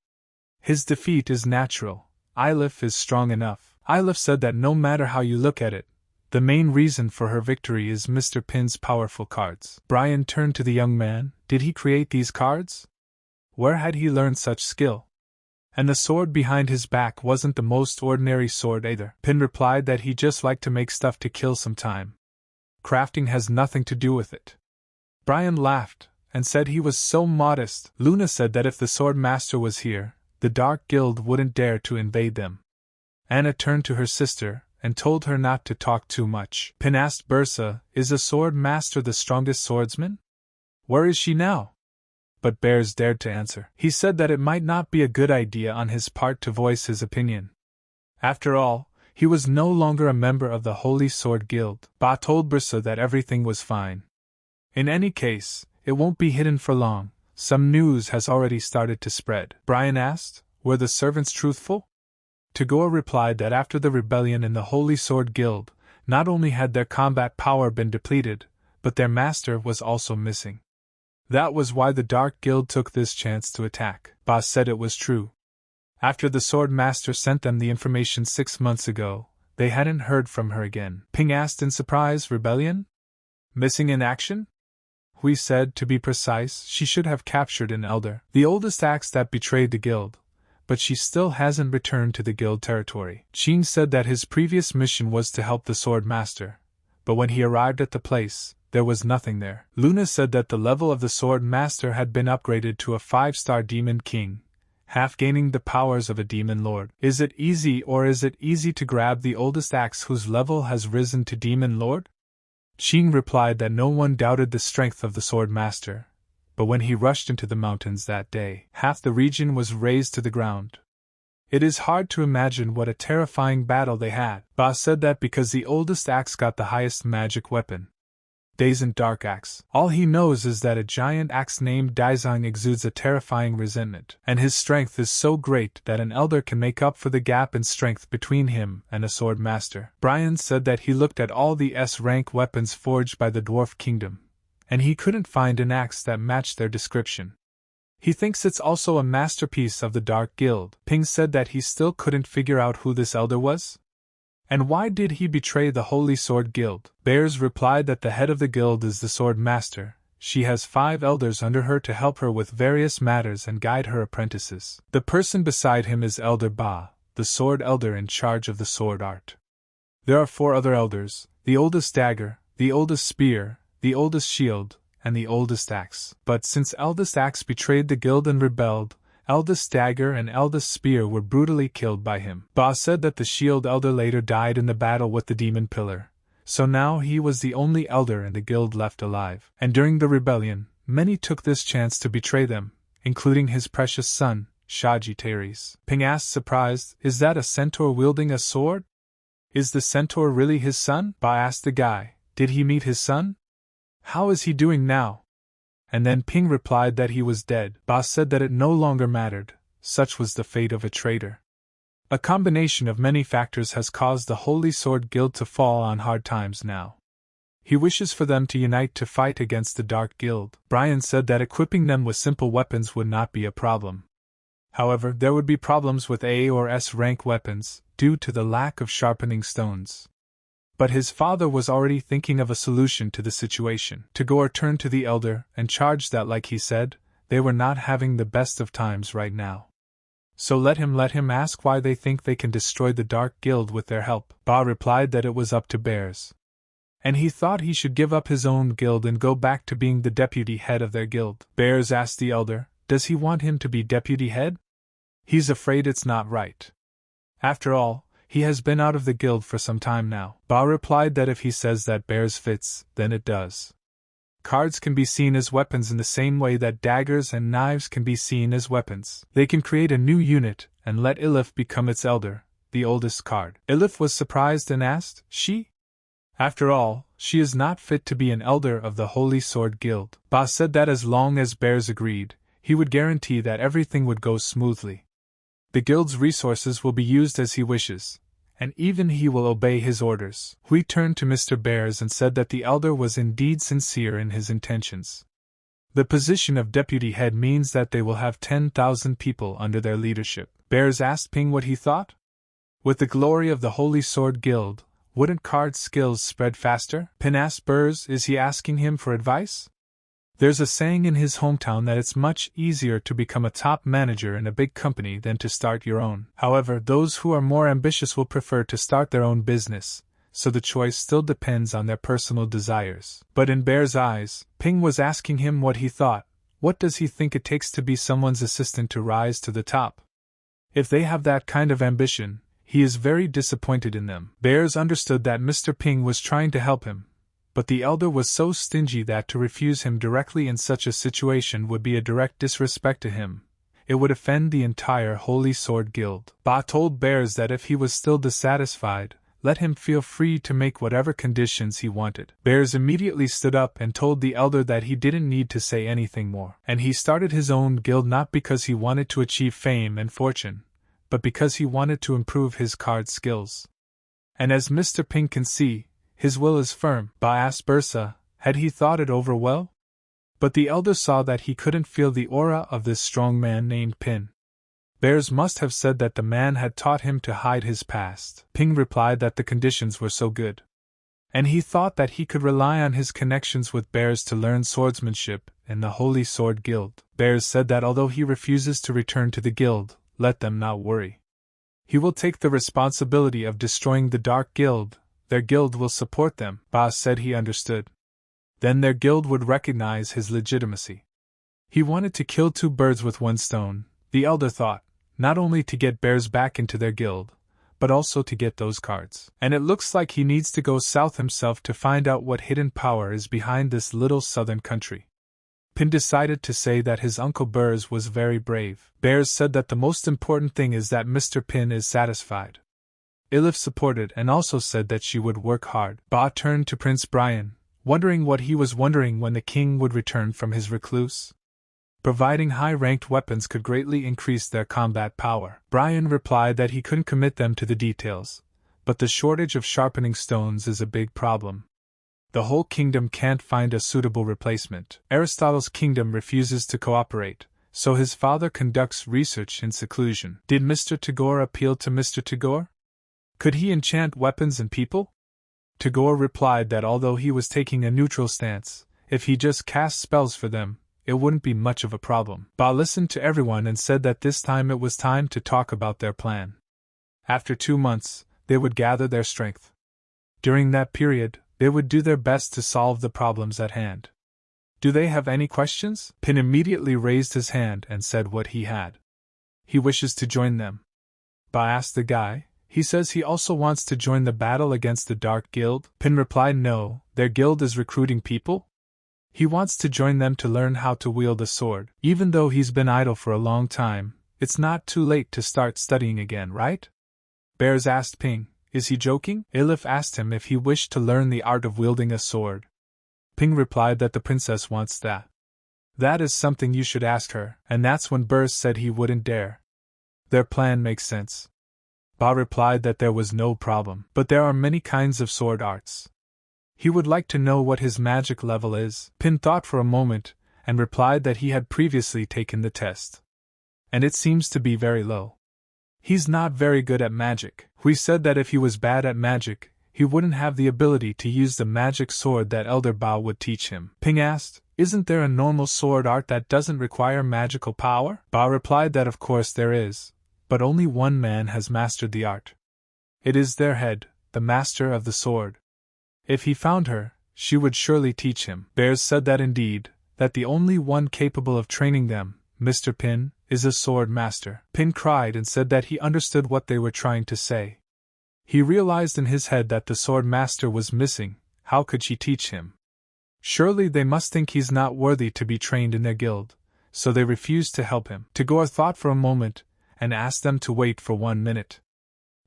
His defeat is natural. Ilif is strong enough. Ilif said that no matter how you look at it, the main reason for her victory is Mr. Pin's powerful cards. Brian turned to the young man. Did he create these cards? Where had he learned such skill? And the sword behind his back wasn't the most ordinary sword either. Pin replied that he just liked to make stuff to kill some time. Crafting has nothing to do with it. Brian laughed and said he was so modest. Luna said that if the Sword Master was here, the Dark Guild wouldn't dare to invade them. Anna turned to her sister and told her not to talk too much. Pin asked Bursa, is the Sword Master the strongest swordsman? Where is she now? But Bears dared to answer. He said that it might not be a good idea on his part to voice his opinion. After all, he was no longer a member of the Holy Sword Guild. Ba told Brisa that everything was fine. In any case, it won't be hidden for long. Some news has already started to spread. Brian asked, were the servants truthful? Togoa replied that after the rebellion in the Holy Sword Guild, not only had their combat power been depleted, but their master was also missing. That was why the Dark Guild took this chance to attack. Ba said it was true. After the Sword Master sent them the information 6 months ago, they hadn't heard from her again. Ping asked in surprise, rebellion? Missing in action? Hui said, to be precise, she should have captured an elder, the oldest axe that betrayed the guild, but she still hasn't returned to the guild territory. Qin said that his previous mission was to help the Sword Master, but when he arrived at the place, there was nothing there. Luna said that the level of the Sword Master had been upgraded to a 5-star Demon King, half gaining the powers of a Demon Lord. Is it easy to grab the oldest axe whose level has risen to Demon Lord? Qin replied that no one doubted the strength of the Sword Master, but when he rushed into the mountains that day, half the region was razed to the ground. It is hard to imagine what a terrifying battle they had. Ba said that because the oldest axe got the highest magic weapon, Daisang Dark Axe. All he knows is that a giant axe named Daisang exudes a terrifying resentment, and his strength is so great that an elder can make up for the gap in strength between him and a sword master. Brian said that he looked at all the S-rank weapons forged by the Dwarf Kingdom, and he couldn't find an axe that matched their description. He thinks it's also a masterpiece of the Dark Guild. Ping said that he still couldn't figure out who this elder was. And why did he betray the Holy Sword Guild? Bears replied that the head of the guild is the Sword Master. She has 5 elders under her to help her with various matters and guide her apprentices. The person beside him is Elder Ba, the Sword Elder in charge of the sword art. There are 4 other elders, the oldest dagger, the oldest spear, the oldest shield, and the oldest axe. But since eldest axe betrayed the guild and rebelled, eldest dagger and eldest spear were brutally killed by him. Ba said that the shield elder later died in the battle with the demon pillar, so now he was the only elder in the guild left alive. And during the rebellion, many took this chance to betray them, including his precious son, Shaji Teres. Ping asked surprised, is that a centaur wielding a sword? Is the centaur really his son? Ba asked the guy, did he meet his son? How is he doing now? And then Ping replied that he was dead. Ba said that it no longer mattered, such was the fate of a traitor. A combination of many factors has caused the Holy Sword Guild to fall on hard times now. He wishes for them to unite to fight against the Dark Guild. Brian said that equipping them with simple weapons would not be a problem. However, there would be problems with A or S rank weapons, due to the lack of sharpening stones. But his father was already thinking of a solution to the situation. Tagore turned to the elder and charged that, like he said, they were not having the best of times right now. So let him ask why they think they can destroy the Dark Guild with their help. Ba replied that it was up to Bears. And he thought he should give up his own guild and go back to being the deputy head of their guild. Bears asked the elder, does he want him to be deputy head? He's afraid it's not right. After all, he has been out of the guild for some time now. Ba replied that if he says that Bears fits, then it does. Cards can be seen as weapons in the same way that daggers and knives can be seen as weapons. They can create a new unit and let Ilif become its elder, the oldest card. Ilif was surprised and asked, she? After all, she is not fit to be an elder of the Holy Sword Guild. Ba said that as long as Bears agreed, he would guarantee that everything would go smoothly. The guild's resources will be used as he wishes, and even he will obey his orders. Hui turned to Mr. Bears and said that the elder was indeed sincere in his intentions. The position of deputy head means that they will have 10,000 people under their leadership. Bears asked Ping what he thought. With the glory of the Holy Sword Guild, wouldn't card skills spread faster? Ping asked Bears, is he asking him for advice? There's a saying in his hometown that it's much easier to become a top manager in a big company than to start your own. However, those who are more ambitious will prefer to start their own business, so the choice still depends on their personal desires. But in Bear's eyes, Ping was asking him what he thought. What does he think it takes to be someone's assistant to rise to the top? If they have that kind of ambition, he is very disappointed in them. Bears understood that Mr. Ping was trying to help him, but the elder was so stingy that to refuse him directly in such a situation would be a direct disrespect to him. It would offend the entire Holy Sword Guild. Ba told Bears that if he was still dissatisfied, let him feel free to make whatever conditions he wanted. Bears immediately stood up and told the elder that he didn't need to say anything more. And he started his own guild not because he wanted to achieve fame and fortune, but because he wanted to improve his card skills. And as Mr. Ping can see, his will is firm. Ba asked Bursa, had he thought it over well? But the elder saw that he couldn't feel the aura of this strong man named Pin. Bears must have said that the man had taught him to hide his past. Ping replied that the conditions were so good. And he thought that he could rely on his connections with Bears to learn swordsmanship in the Holy Sword Guild. Bears said that although he refuses to return to the guild, let them not worry. He will take the responsibility of destroying the Dark Guild. Their guild will support them. Ba said he understood. Then their guild would recognize his legitimacy. He wanted to kill two birds with one stone, the elder thought, not only to get Bears back into their guild, but also to get those cards. And it looks like he needs to go south himself to find out what hidden power is behind this little southern country. Pin decided to say that his Uncle Bears was very brave. Bears said that the most important thing is that Mr. Pin is satisfied. Ilif supported and also said that she would work hard. Ba turned to Prince Brian, wondering what he was wondering when the king would return from his recluse. Providing high-ranked weapons could greatly increase their combat power. Brian replied that he couldn't commit them to the details, but the shortage of sharpening stones is a big problem. The whole kingdom can't find a suitable replacement. Aristotle's kingdom refuses to cooperate, so his father conducts research in seclusion. Did Mr. Tagore appeal to Mr. Tagore? Could he enchant weapons and people? Tagore replied that although he was taking a neutral stance, if he just cast spells for them, it wouldn't be much of a problem. Ba listened to everyone and said that this time it was time to talk about their plan. After 2 months, they would gather their strength. During that period, they would do their best to solve the problems at hand. Do they have any questions? Pin immediately raised his hand and said what he had. He wishes to join them. Ba asked the guy. He says he also wants to join the battle against the Dark Guild. Pin replied no, their guild is recruiting people. He wants to join them to learn how to wield a sword. Even though he's been idle for a long time, it's not too late to start studying again, right? Bears asked Ping, is he joking? Ilif asked him if he wished to learn the art of wielding a sword. Ping replied that the princess wants that. That is something you should ask her, and that's when Bears said he wouldn't dare. Their plan makes sense. Ba replied that there was no problem, but there are many kinds of sword arts. He would like to know what his magic level is. Pin thought for a moment, and replied that he had previously taken the test. And it seems to be very low. He's not very good at magic. We said that if he was bad at magic, he wouldn't have the ability to use the magic sword that Elder Bao would teach him. Ping asked, isn't there a normal sword art that doesn't require magical power? Ba replied that of course there is, but only one man has mastered the art. It is their head, the master of the sword. If he found her, she would surely teach him. Bears said that indeed, that the only one capable of training them, Mr. Pin, is a sword master. Pin cried and said that he understood what they were trying to say. He realized in his head that the sword master was missing. How could she teach him? Surely they must think he's not worthy to be trained in their guild, so they refused to help him. Tagore thought for a moment, and asked them to wait for 1 minute.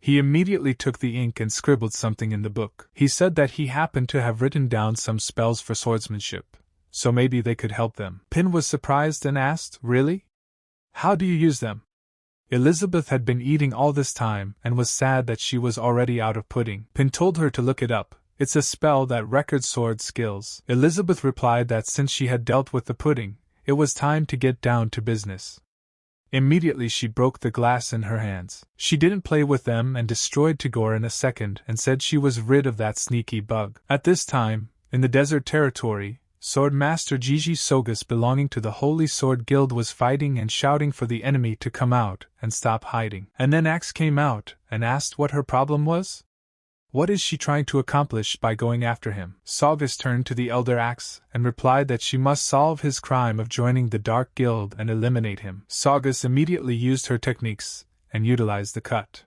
He immediately took the ink and scribbled something in the book. He said that he happened to have written down some spells for swordsmanship, so maybe they could help them. Pin was surprised and asked, really? How do you use them? Elizabeth had been eating all this time and was sad that she was already out of pudding. Pin told her to look it up. It's a spell that records sword skills. Elizabeth replied that since she had dealt with the pudding, it was time to get down to business. Immediately she broke the glass in her hands. She didn't play with them and destroyed Tagore in a second and said she was rid of that sneaky bug. At this time, in the desert territory, Sword Master Gigi Sogus belonging to the Holy Sword Guild was fighting and shouting for the enemy to come out and stop hiding. And then Axe came out and asked what her problem was? What is she trying to accomplish by going after him? Saugus turned to the Elder Axe and replied that she must solve his crime of joining the Dark Guild and eliminate him. Saugus immediately used her techniques and utilized the cut.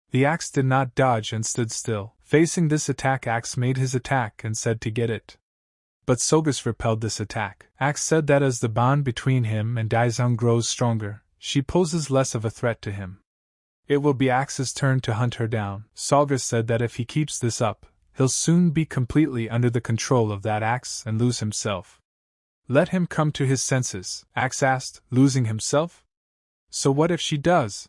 The axe did not dodge and stood still. Facing this attack, Axe made his attack and said to get it. But Saugus repelled this attack. Axe said that as the bond between him and Daizong grows stronger, she poses less of a threat to him. It will be Axe's turn to hunt her down. Salgas said that if he keeps this up, he'll soon be completely under the control of that Axe and lose himself. Let him come to his senses, Axe asked, losing himself? So what if she does?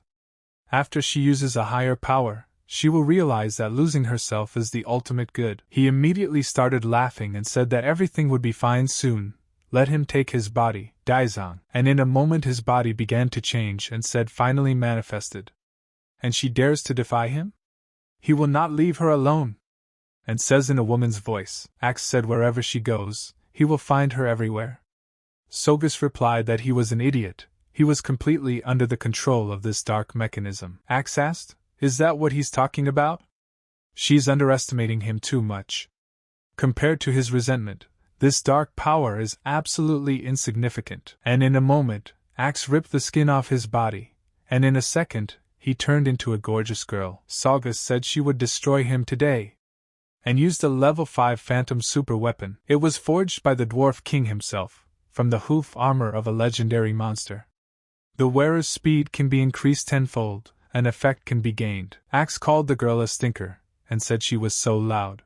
After she uses a higher power, she will realize that losing herself is the ultimate good. He immediately started laughing and said that everything would be fine soon. Let him take his body, Daizang. And in a moment his body began to change and said finally manifested. And she dares to defy him? He will not leave her alone. And says in a woman's voice, Axe said wherever she goes, he will find her everywhere. Sogus replied that he was an idiot, he was completely under the control of this dark mechanism. Axe asked, is that what he's talking about? She's underestimating him too much. Compared to his resentment, this dark power is absolutely insignificant. And in a moment, Axe ripped the skin off his body, and in a second, he turned into a gorgeous girl. Saugus said she would destroy him today, and used a level 5 phantom super weapon. It was forged by the dwarf king himself, from the hoof armor of a legendary monster. The wearer's speed can be increased tenfold, an effect can be gained. Axe called the girl a stinker, and said she was so loud.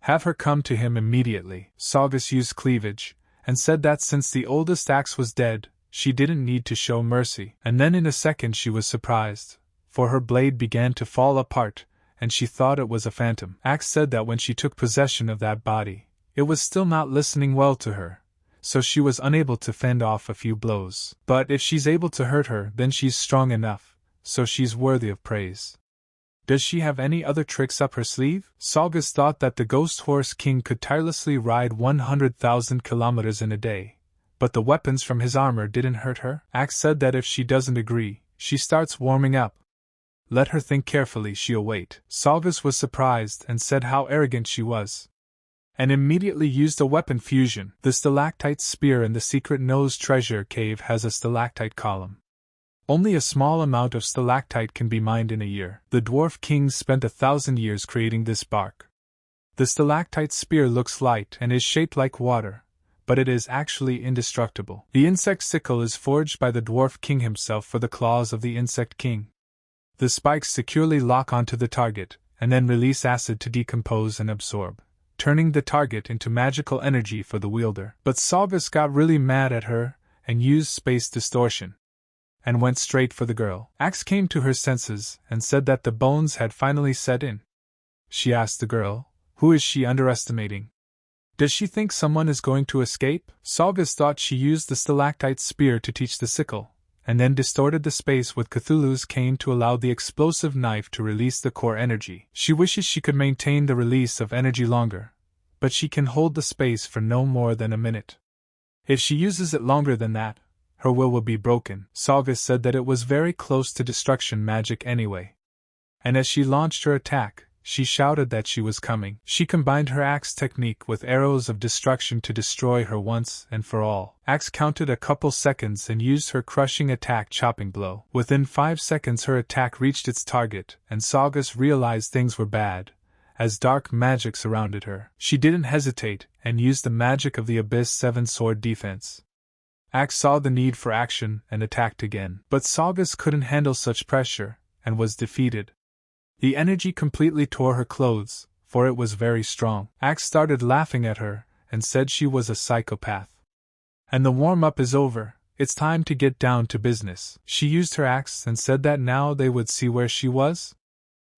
Have her come to him immediately. Saugus used cleavage, and said that since the oldest Axe was dead, she didn't need to show mercy. And then in a second she was surprised, for her blade began to fall apart, and she thought it was a phantom. Axe said that when she took possession of that body, it was still not listening well to her, so she was unable to fend off a few blows. But if she's able to hurt her, then she's strong enough, so she's worthy of praise. Does she have any other tricks up her sleeve? Saugus thought that the Ghost Horse King could tirelessly ride 100,000 kilometers in a day, but the weapons from his armor didn't hurt her. Axe said that if she doesn't agree, she starts warming up. Let her think carefully, she'll wait. Saugus was surprised and said how arrogant she was, and immediately used a weapon fusion. The stalactite spear in the secret nose treasure cave has a stalactite column. Only a small amount of stalactite can be mined in a year. The dwarf kings spent 1,000 years creating this bark. The stalactite spear looks light and is shaped like water, but it is actually indestructible. The insect sickle is forged by the dwarf king himself for the claws of the insect king. The spikes securely lock onto the target, and then release acid to decompose and absorb, turning the target into magical energy for the wielder. But Saugus got really mad at her, and used space distortion, and went straight for the girl. Axe came to her senses, and said that the bones had finally set in. She asked the girl, who is she underestimating? Does she think someone is going to escape? Saugus thought she used the stalactite spear to teach the sickle, and then distorted the space with Cthulhu's cane to allow the explosive knife to release the core energy. She wishes she could maintain the release of energy longer, but she can hold the space for no more than a minute. If she uses it longer than that, her will be broken. Saugus said that it was very close to destruction magic anyway. And as she launched her attack, she shouted that she was coming. She combined her axe technique with arrows of destruction to destroy her once and for all. Axe counted a couple seconds and used her crushing attack chopping blow. Within 5 seconds her attack reached its target, and Saugus realized things were bad, as dark magic surrounded her. She didn't hesitate, and used the magic of the Abyss 7-sword defense. Axe saw the need for action and attacked again. But Saugus couldn't handle such pressure, and was defeated. The energy completely tore her clothes, for it was very strong. Axe started laughing at her, and said she was a psychopath. And the warm-up is over, it's time to get down to business. She used her axe and said that now they would see where she was.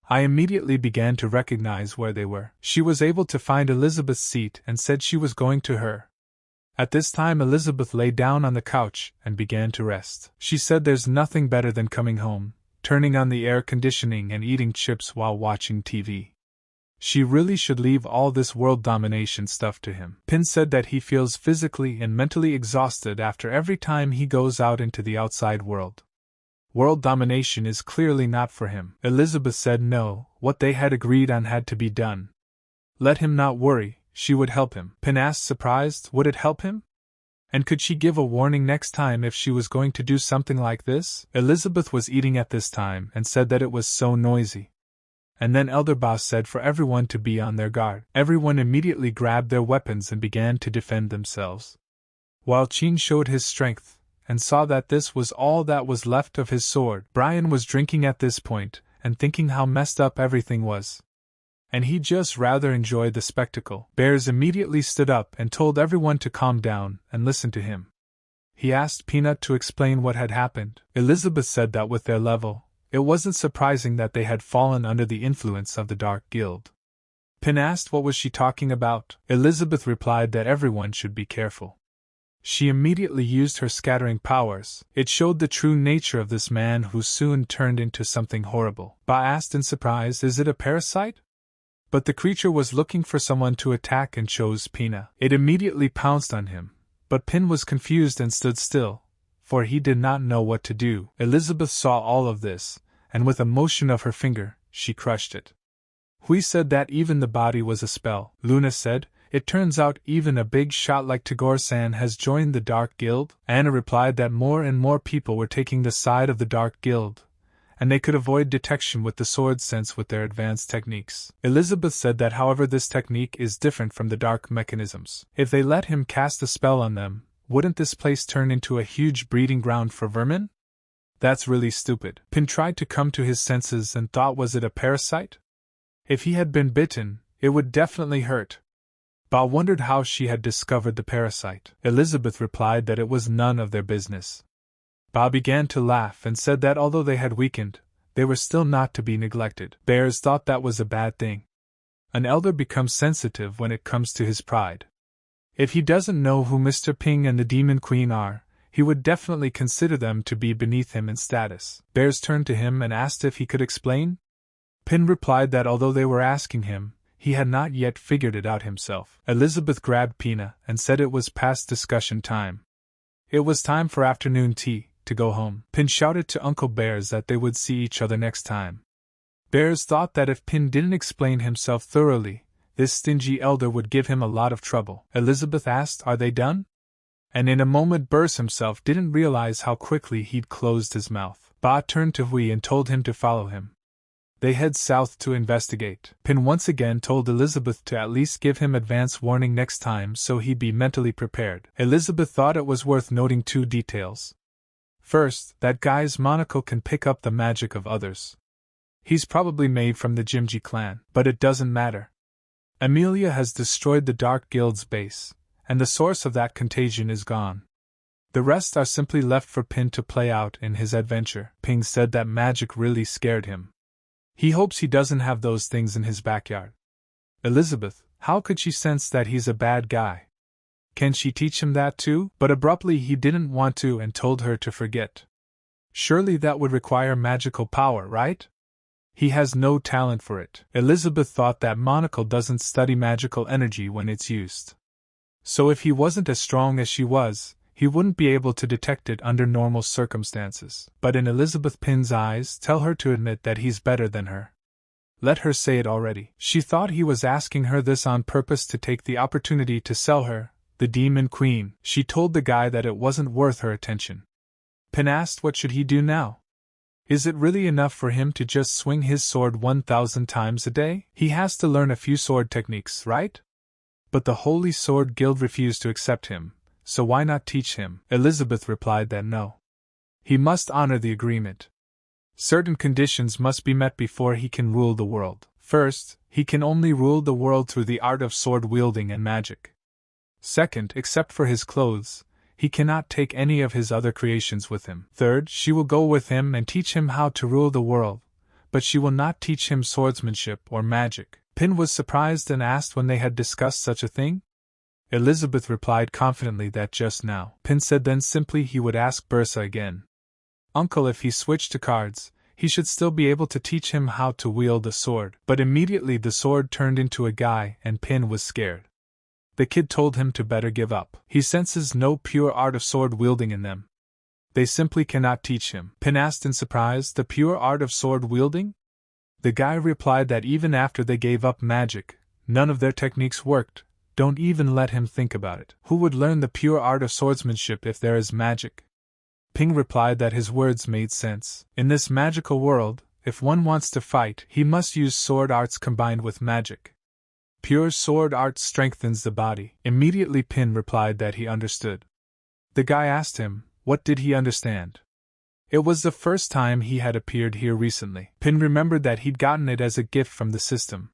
I immediately began to recognize where they were. She was able to find Elizabeth's seat and said she was going to her. At this time Elizabeth lay down on the couch and began to rest. She said there's nothing better than coming home, turning on the air conditioning and eating chips while watching TV. She really should leave all this world domination stuff to him. Pin said that he feels physically and mentally exhausted after every time he goes out into the outside world. World domination is clearly not for him. Elizabeth said no, what they had agreed on had to be done. Let him not worry, she would help him. Pin asked surprised, would it help him? And could she give a warning next time if she was going to do something like this? Elizabeth was eating at this time and said that it was so noisy. And then Elder Boss said for everyone to be on their guard. Everyone immediately grabbed their weapons and began to defend themselves. While Qin showed his strength, and saw that this was all that was left of his sword. Brian was drinking at this point, and thinking how messed up everything was. And he just rather enjoyed the spectacle. Bears immediately stood up and told everyone to calm down and listen to him. He asked Peanut to explain what had happened. Elizabeth said that with their level, it wasn't surprising that they had fallen under the influence of the Dark Guild. Pin asked what was she talking about. Elizabeth replied that everyone should be careful. She immediately used her scattering powers. It showed the true nature of this man who soon turned into something horrible. Ba asked in surprise, "Is it a parasite?" But the creature was looking for someone to attack and chose Pina. It immediately pounced on him, but Pin was confused and stood still, for he did not know what to do. Elizabeth saw all of this, and with a motion of her finger, she crushed it. Hui said that even the body was a spell. Luna said, "It turns out even a big shot like Tagore-san has joined the Dark Guild." Anna replied that more and more people were taking the side of the Dark Guild, and they could avoid detection with the sword sense with their advanced techniques. Elizabeth said that however this technique is different from the dark mechanisms. If they let him cast a spell on them, wouldn't this place turn into a huge breeding ground for vermin? That's really stupid. Pin tried to come to his senses and thought, was it a parasite? If he had been bitten, it would definitely hurt. Ba wondered how she had discovered the parasite. Elizabeth replied that it was none of their business. Ba began to laugh and said that although they had weakened, they were still not to be neglected. Bears thought that was a bad thing. An elder becomes sensitive when it comes to his pride. If he doesn't know who Mr. Ping and the Demon Queen are, he would definitely consider them to be beneath him in status. Bears turned to him and asked if he could explain. Pin replied that although they were asking him, he had not yet figured it out himself. Elizabeth grabbed Pina and said it was past discussion time. It was time for afternoon tea, to go home. Pin shouted to Uncle Bears that they would see each other next time. Bears thought that if Pin didn't explain himself thoroughly, this stingy elder would give him a lot of trouble. Elizabeth asked, "Are they done?" And in a moment Bears himself didn't realize how quickly he'd closed his mouth. Ba turned to Hui and told him to follow him. They head south to investigate. Pin once again told Elizabeth to at least give him advance warning next time so he'd be mentally prepared. Elizabeth thought it was worth noting two details. First, that guy's monocle can pick up the magic of others. He's probably made from the Jimji clan, but it doesn't matter. Amelia has destroyed the Dark Guild's base, and the source of that contagion is gone. The rest are simply left for Pin to play out in his adventure. Ping said that magic really scared him. He hopes he doesn't have those things in his backyard. Elizabeth, how could she sense that he's a bad guy? Can she teach him that too? But abruptly he didn't want to and told her to forget. Surely that would require magical power, right? He has no talent for it. Elizabeth thought that monocle doesn't study magical energy when it's used. So if he wasn't as strong as she was, he wouldn't be able to detect it under normal circumstances. But in Elizabeth Pin's eyes, tell her to admit that he's better than her. Let her say it already. She thought he was asking her this on purpose to take the opportunity to sell her, the Demon Queen. She told the guy that it wasn't worth her attention. Pin asked what should he do now? Is it really enough for him to just swing his sword 1,000 times a day? He has to learn a few sword techniques, right? But the Holy Sword Guild refused to accept him, so why not teach him? Elizabeth replied that no. He must honor the agreement. Certain conditions must be met before he can rule the world. First, he can only rule the world through the art of sword wielding and magic. Second, except for his clothes, he cannot take any of his other creations with him. Third, she will go with him and teach him how to rule the world, but she will not teach him swordsmanship or magic. Pin was surprised and asked when they had discussed such a thing. Elizabeth replied confidently that just now. Pin said then simply he would ask Bursa again. Uncle, if he switched to cards, he should still be able to teach him how to wield a sword. But immediately the sword turned into a guy and Pin was scared. The kid told him to better give up. He senses no pure art of sword wielding in them. They simply cannot teach him. Pin asked in surprise, the pure art of sword wielding? The guy replied that even after they gave up magic, none of their techniques worked. Don't even let him think about it. Who would learn the pure art of swordsmanship if there is magic? Ping replied that his words made sense. In this magical world, if one wants to fight, he must use sword arts combined with magic. Pure sword art strengthens the body. Immediately Pin replied that he understood. The guy asked him, What did he understand? It was the first time he had appeared here recently. Pin remembered that he'd gotten it as a gift from the system,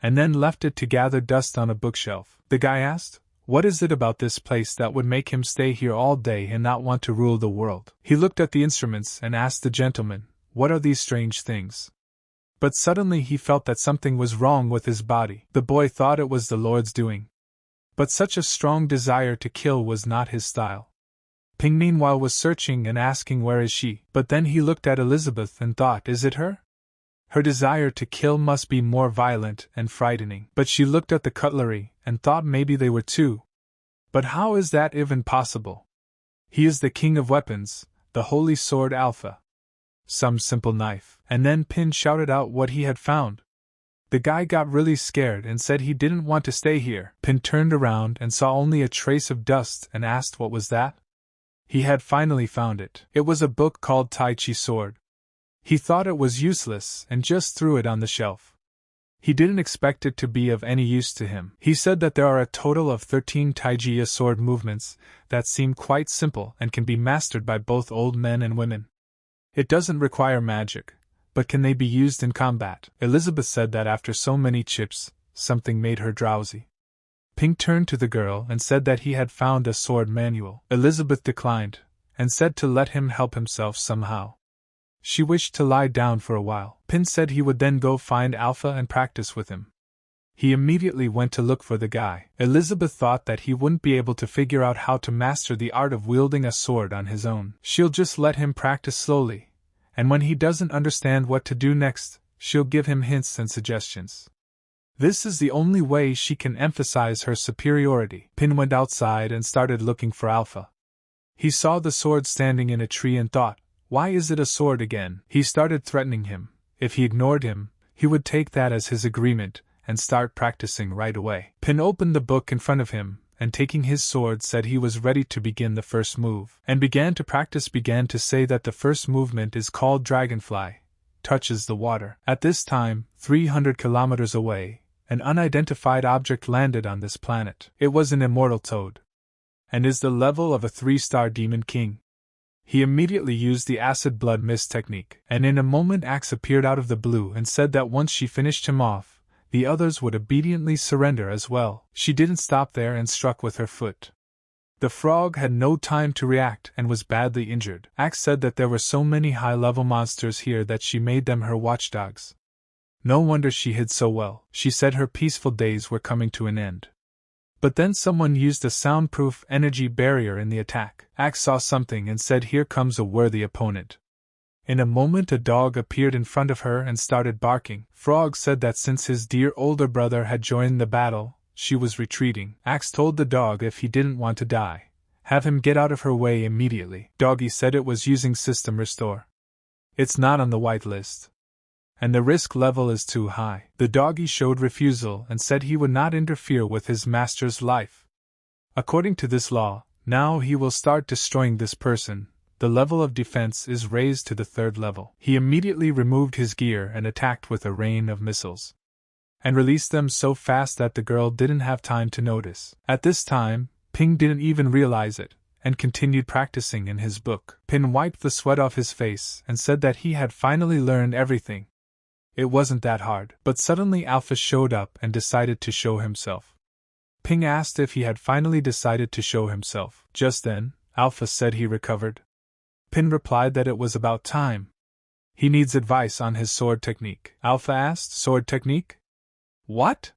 and then left it to gather dust on a bookshelf. The guy asked, "What is it about this place that would make him stay here all day and not want to rule the world?" He looked at the instruments and asked the gentleman, "What are these strange things?" But suddenly he felt that something was wrong with his body. The boy thought it was the Lord's doing, but such a strong desire to kill was not his style. Ping meanwhile was searching and asking, "Where is she?" But then he looked at Elizabeth and thought, "Is it her? Her desire to kill must be more violent and frightening." But she looked at the cutlery and thought maybe they were too. But how is that even possible? He is the king of weapons, the holy sword Alpha. Some simple knife. And then Pin shouted out what he had found. The guy got really scared and said he didn't want to stay here. Pin turned around and saw only a trace of dust and asked what was that? He had finally found it. It was a book called Tai Chi Sword. He thought it was useless and just threw it on the shelf. He didn't expect it to be of any use to him. He said that there are a total of 13 Tai Chi sword movements that seem quite simple and can be mastered by both old men and women. It doesn't require magic, but can they be used in combat? Elizabeth said that after so many chips, something made her drowsy. Ping turned to the girl and said that he had found a sword manual. Elizabeth declined, and said to let him help himself somehow. She wished to lie down for a while. Pin said he would then go find Alpha and practice with him. He immediately went to look for the guy. Elizabeth thought that he wouldn't be able to figure out how to master the art of wielding a sword on his own. She'll just let him practice slowly, and when he doesn't understand what to do next, she'll give him hints and suggestions. This is the only way she can emphasize her superiority. Pin went outside and started looking for Alpha. He saw the sword standing in a tree and thought, "Why is it a sword again?" He started threatening him. If he ignored him, he would take that as his agreement and start practicing right away. Pin opened the book in front of him, and taking his sword said he was ready to begin the first move. And began to say that the first movement is called Dragonfly, touches the water. At this time, 300 kilometers away, an unidentified object landed on this planet. It was an immortal toad, and is the level of a 3-star demon king. He immediately used the acid blood mist technique, and in a moment Axe appeared out of the blue and said that once she finished him off, the others would obediently surrender as well. She didn't stop there and struck with her foot. The frog had no time to react and was badly injured. Axe said that there were so many high-level monsters here that she made them her watchdogs. No wonder she hid so well. She said her peaceful days were coming to an end. But then someone used a soundproof energy barrier in the attack. Axe saw something and said, "Here comes a worthy opponent." In a moment a dog appeared in front of her and started barking. Frog said that since his dear older brother had joined the battle, she was retreating. Axe told the dog if he didn't want to die, have him get out of her way immediately. Doggy said it was using System Restore. It's not on the white list, and the risk level is too high. The doggy showed refusal and said he would not interfere with his master's life. According to this law, now he will start destroying this person. The level of defense is raised to the 3rd level. He immediately removed his gear and attacked with a rain of missiles, and released them so fast that the girl didn't have time to notice. At this time, Ping didn't even realize it, and continued practicing in his book. Pin wiped the sweat off his face and said that he had finally learned everything. It wasn't that hard. But suddenly Alpha showed up and decided to show himself. Ping asked if he had finally decided to show himself. Just then, Alpha said he recovered. Pin replied that it was about time. He needs advice on his sword technique. Alpha asked, "Sword technique? What?"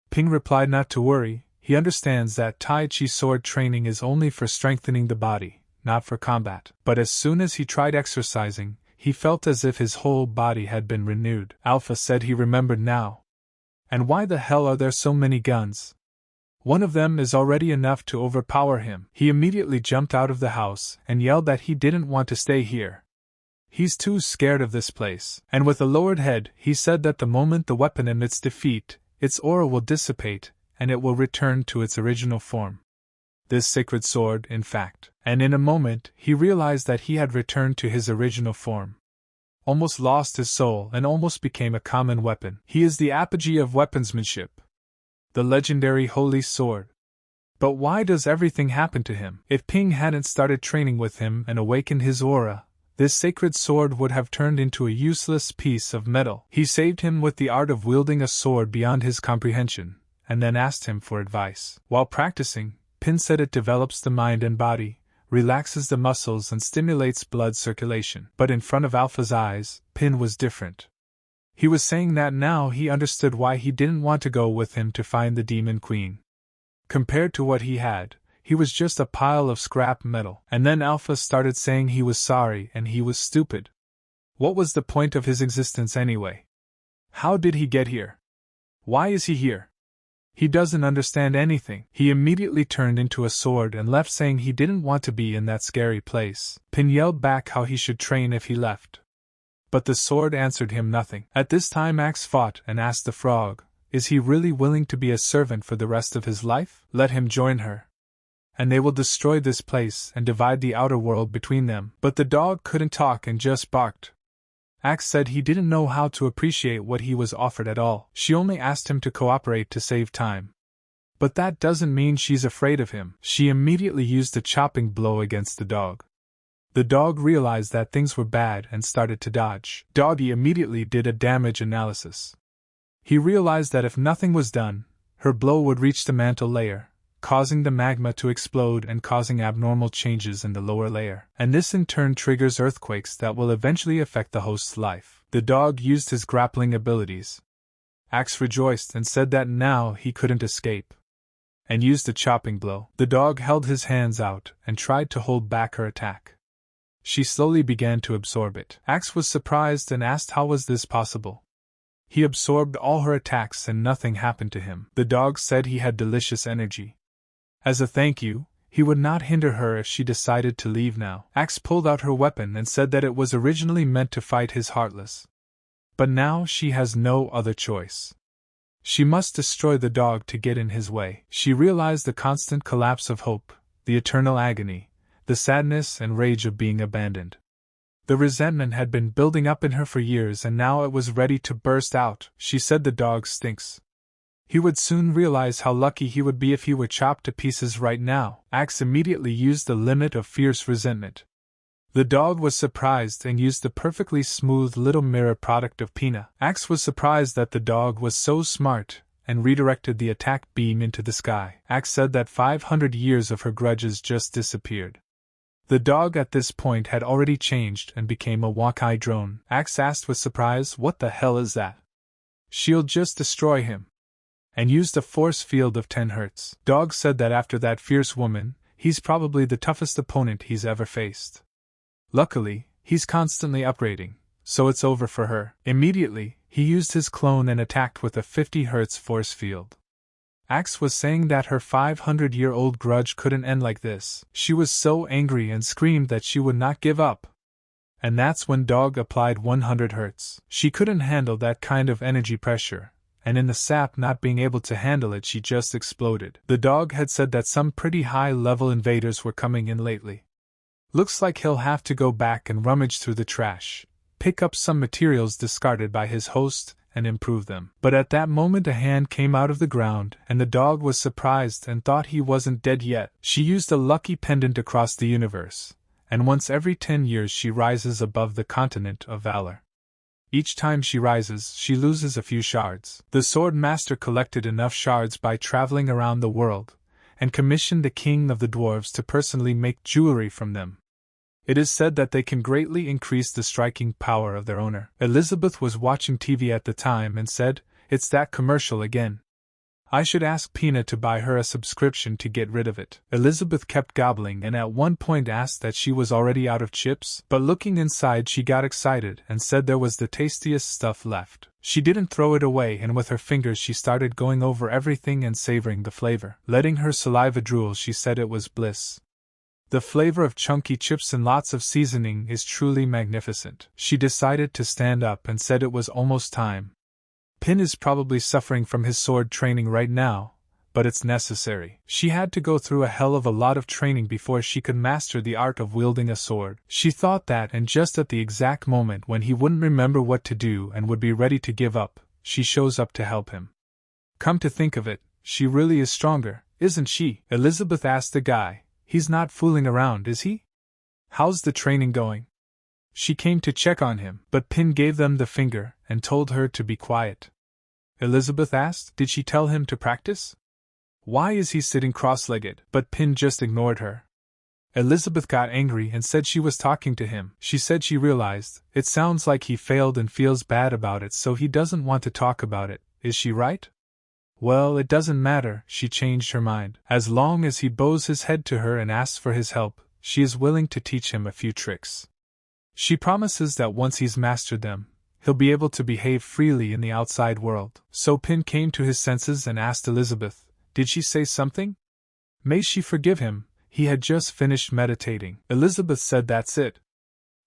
Ping replied not to worry, he understands that Tai Chi sword training is only for strengthening the body, not for combat. But as soon as he tried exercising, he felt as if his whole body had been renewed. Alpha said he remembered now. "And why the hell are there so many guns? One of them is already enough to overpower him." He immediately jumped out of the house and yelled that he didn't want to stay here. He's too scared of this place. And with a lowered head, he said that the moment the weapon admits defeat, its aura will dissipate, and it will return to its original form. This sacred sword, in fact. And in a moment, he realized that he had returned to his original form. Almost lost his soul and almost became a common weapon. He is the apogee of weaponsmanship. The legendary Holy Sword. But why does everything happen to him? If Ping hadn't started training with him and awakened his aura, this sacred sword would have turned into a useless piece of metal. He saved him with the art of wielding a sword beyond his comprehension, and then asked him for advice. While practicing, Pin said it develops the mind and body, relaxes the muscles and stimulates blood circulation. But in front of Alpha's eyes, Pin was different. He was saying that now he understood why he didn't want to go with him to find the Demon Queen. Compared to what he had, he was just a pile of scrap metal. And then Alpha started saying he was sorry and he was stupid. What was the point of his existence anyway? How did he get here? Why is he here? He doesn't understand anything. He immediately turned into a sword and left, saying he didn't want to be in that scary place. Pin yelled back how he should train if he left. But the sword answered him nothing. At this time Axe fought and asked the frog, is he really willing to be a servant for the rest of his life? Let him join her, and they will destroy this place and divide the outer world between them. But the dog couldn't talk and just barked. Axe said he didn't know how to appreciate what he was offered at all. She only asked him to cooperate to save time. But that doesn't mean she's afraid of him. She immediately used a chopping blow against the dog. The dog realized that things were bad and started to dodge. Doggy immediately did a damage analysis. He realized that if nothing was done, her blow would reach the mantle layer, causing the magma to explode and causing abnormal changes in the lower layer. And this in turn triggers earthquakes that will eventually affect the host's life. The dog used his grappling abilities. Axe rejoiced and said that now he couldn't escape, and used a chopping blow. The dog held his hands out and tried to hold back her attack. She slowly began to absorb it. Axe was surprised and asked how was this possible. He absorbed all her attacks and nothing happened to him. The dog said he had delicious energy. As a thank you, he would not hinder her if she decided to leave now. Axe pulled out her weapon and said that it was originally meant to fight his Heartless. But now she has no other choice. She must destroy the dog to get in his way. She realized the constant collapse of hope, the eternal agony, the sadness and rage of being abandoned. The resentment had been building up in her for years and now it was ready to burst out. She said the dog stinks. He would soon realize how lucky he would be if he were chopped to pieces right now. Axe immediately used the limit of fierce resentment. The dog was surprised and used the perfectly smooth little mirror product of Pina. Axe was surprised that the dog was so smart and redirected the attack beam into the sky. Axe said that 500 years of her grudges just disappeared. The dog at this point had already changed and became a Wakai drone. Axe asked with surprise, what the hell is that? She'll just destroy him. And used a force field of 10 Hz. Dog said that after that fierce woman, he's probably the toughest opponent he's ever faced. Luckily, he's constantly upgrading, so it's over for her. Immediately, he used his clone and attacked with a 50 Hz force field. Axe was saying that her 500-year-old grudge couldn't end like this. She was so angry and screamed that she would not give up. And that's when Dog applied 100 Hz. She couldn't handle that kind of energy pressure, and in the sap not being able to handle it she just exploded. The dog had said that some pretty high-level invaders were coming in lately. Looks like he'll have to go back and rummage through the trash, pick up some materials discarded by his host, and improve them. But at that moment a hand came out of the ground, and the dog was surprised and thought he wasn't dead yet. She used a lucky pendant across the universe, and once every 10 years she rises above the continent of Valor. Each time she rises, she loses a few shards. The Sword Master collected enough shards by traveling around the world, and commissioned the king of the dwarves to personally make jewelry from them. It is said that they can greatly increase the striking power of their owner. Elizabeth was watching TV at the time and said, "It's that commercial again. I should ask Pina to buy her a subscription to get rid of it." Elizabeth kept gobbling and at one point asked that she was already out of chips, but looking inside she got excited and said there was the tastiest stuff left. She didn't throw it away and with her fingers she started going over everything and savoring the flavor. Letting her saliva drool, she said it was bliss. The flavor of chunky chips and lots of seasoning is truly magnificent. She decided to stand up and said it was almost time. Pin is probably suffering from his sword training right now, but it's necessary. She had to go through a hell of a lot of training before she could master the art of wielding a sword. She thought that, and just at the exact moment when he wouldn't remember what to do and would be ready to give up, she shows up to help him. Come to think of it, she really is stronger, isn't she? Elizabeth asked the guy. He's not fooling around, is he? How's the training going? She came to check on him, but Pin gave them the finger and told her to be quiet. Elizabeth asked, did she tell him to practice? Why is he sitting cross-legged? But Pin just ignored her. Elizabeth got angry and said she was talking to him. She said she realized, it sounds like he failed and feels bad about it, so he doesn't want to talk about it. Is she right? Well, it doesn't matter, she changed her mind. As long as he bows his head to her and asks for his help, she is willing to teach him a few tricks. She promises that once he's mastered them, he'll be able to behave freely in the outside world. So Pin came to his senses and asked Elizabeth, did she say something? May she forgive him, he had just finished meditating. Elizabeth said that's it.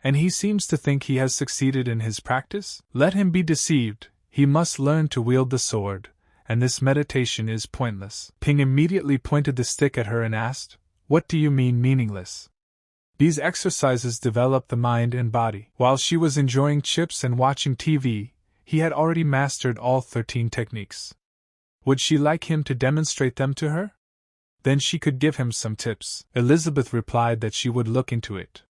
And he seems to think he has succeeded in his practice? Let him be deceived, he must learn to wield the sword, and this meditation is pointless. Ping immediately pointed the stick at her and asked, what do you mean meaningless? These exercises develop the mind and body. While she was enjoying chips and watching TV, he had already mastered all 13 techniques. Would she like him to demonstrate them to her? Then she could give him some tips. Elizabeth replied that she would look into it.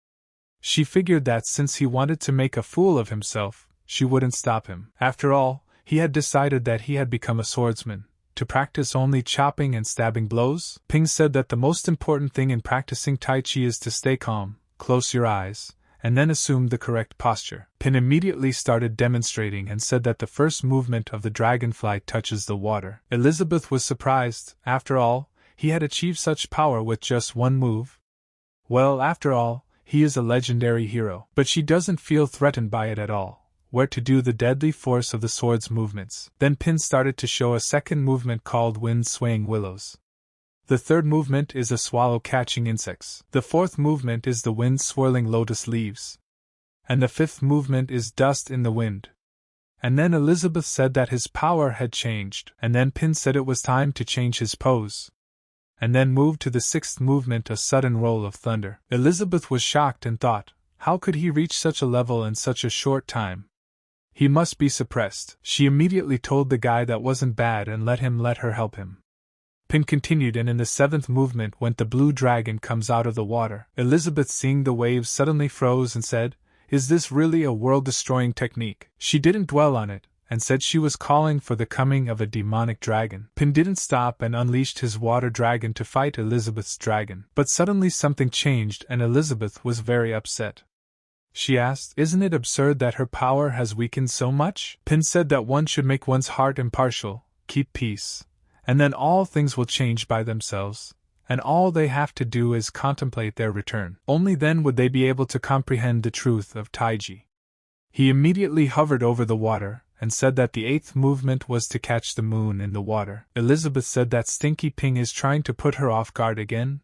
She figured that since he wanted to make a fool of himself, she wouldn't stop him. After all, he had decided that he had become a swordsman, to practice only chopping and stabbing blows. Ping said that the most important thing in practicing Tai Chi is to stay calm, close your eyes, and then assume the correct posture. Pin immediately started demonstrating and said that the first movement of the dragonfly touches the water. Elizabeth was surprised. After all, he had achieved such power with just one move. Well, after all, he is a legendary hero. But she doesn't feel threatened by it at all, where to do the deadly force of the sword's movements. Then Pin started to show a second movement called wind-swaying willows. The third movement is a swallow catching insects. The fourth movement is the wind-swirling lotus leaves. And the fifth movement is dust in the wind. And then Elizabeth said that his power had changed, and then Pin said it was time to change his pose. And then moved to the sixth movement, a sudden roll of thunder. Elizabeth was shocked and thought, how could he reach such a level in such a short time? He must be suppressed. She immediately told the guy that wasn't bad and let her help him. Pin continued, and in the seventh movement when the blue dragon comes out of the water, Elizabeth, seeing the waves, suddenly froze and said, is this really a world-destroying technique? She didn't dwell on it, and said she was calling for the coming of a demonic dragon. Pin didn't stop and unleashed his water dragon to fight Elizabeth's dragon. But suddenly something changed and Elizabeth was very upset. She asked, isn't it absurd that her power has weakened so much? Pin said that one should make one's heart impartial, keep peace, and then all things will change by themselves, and all they have to do is contemplate their return. Only then would they be able to comprehend the truth of Taiji. He immediately hovered over the water, and said that the eighth movement was to catch the moon in the water. Elizabeth said that Stinky Ping is trying to put her off guard again.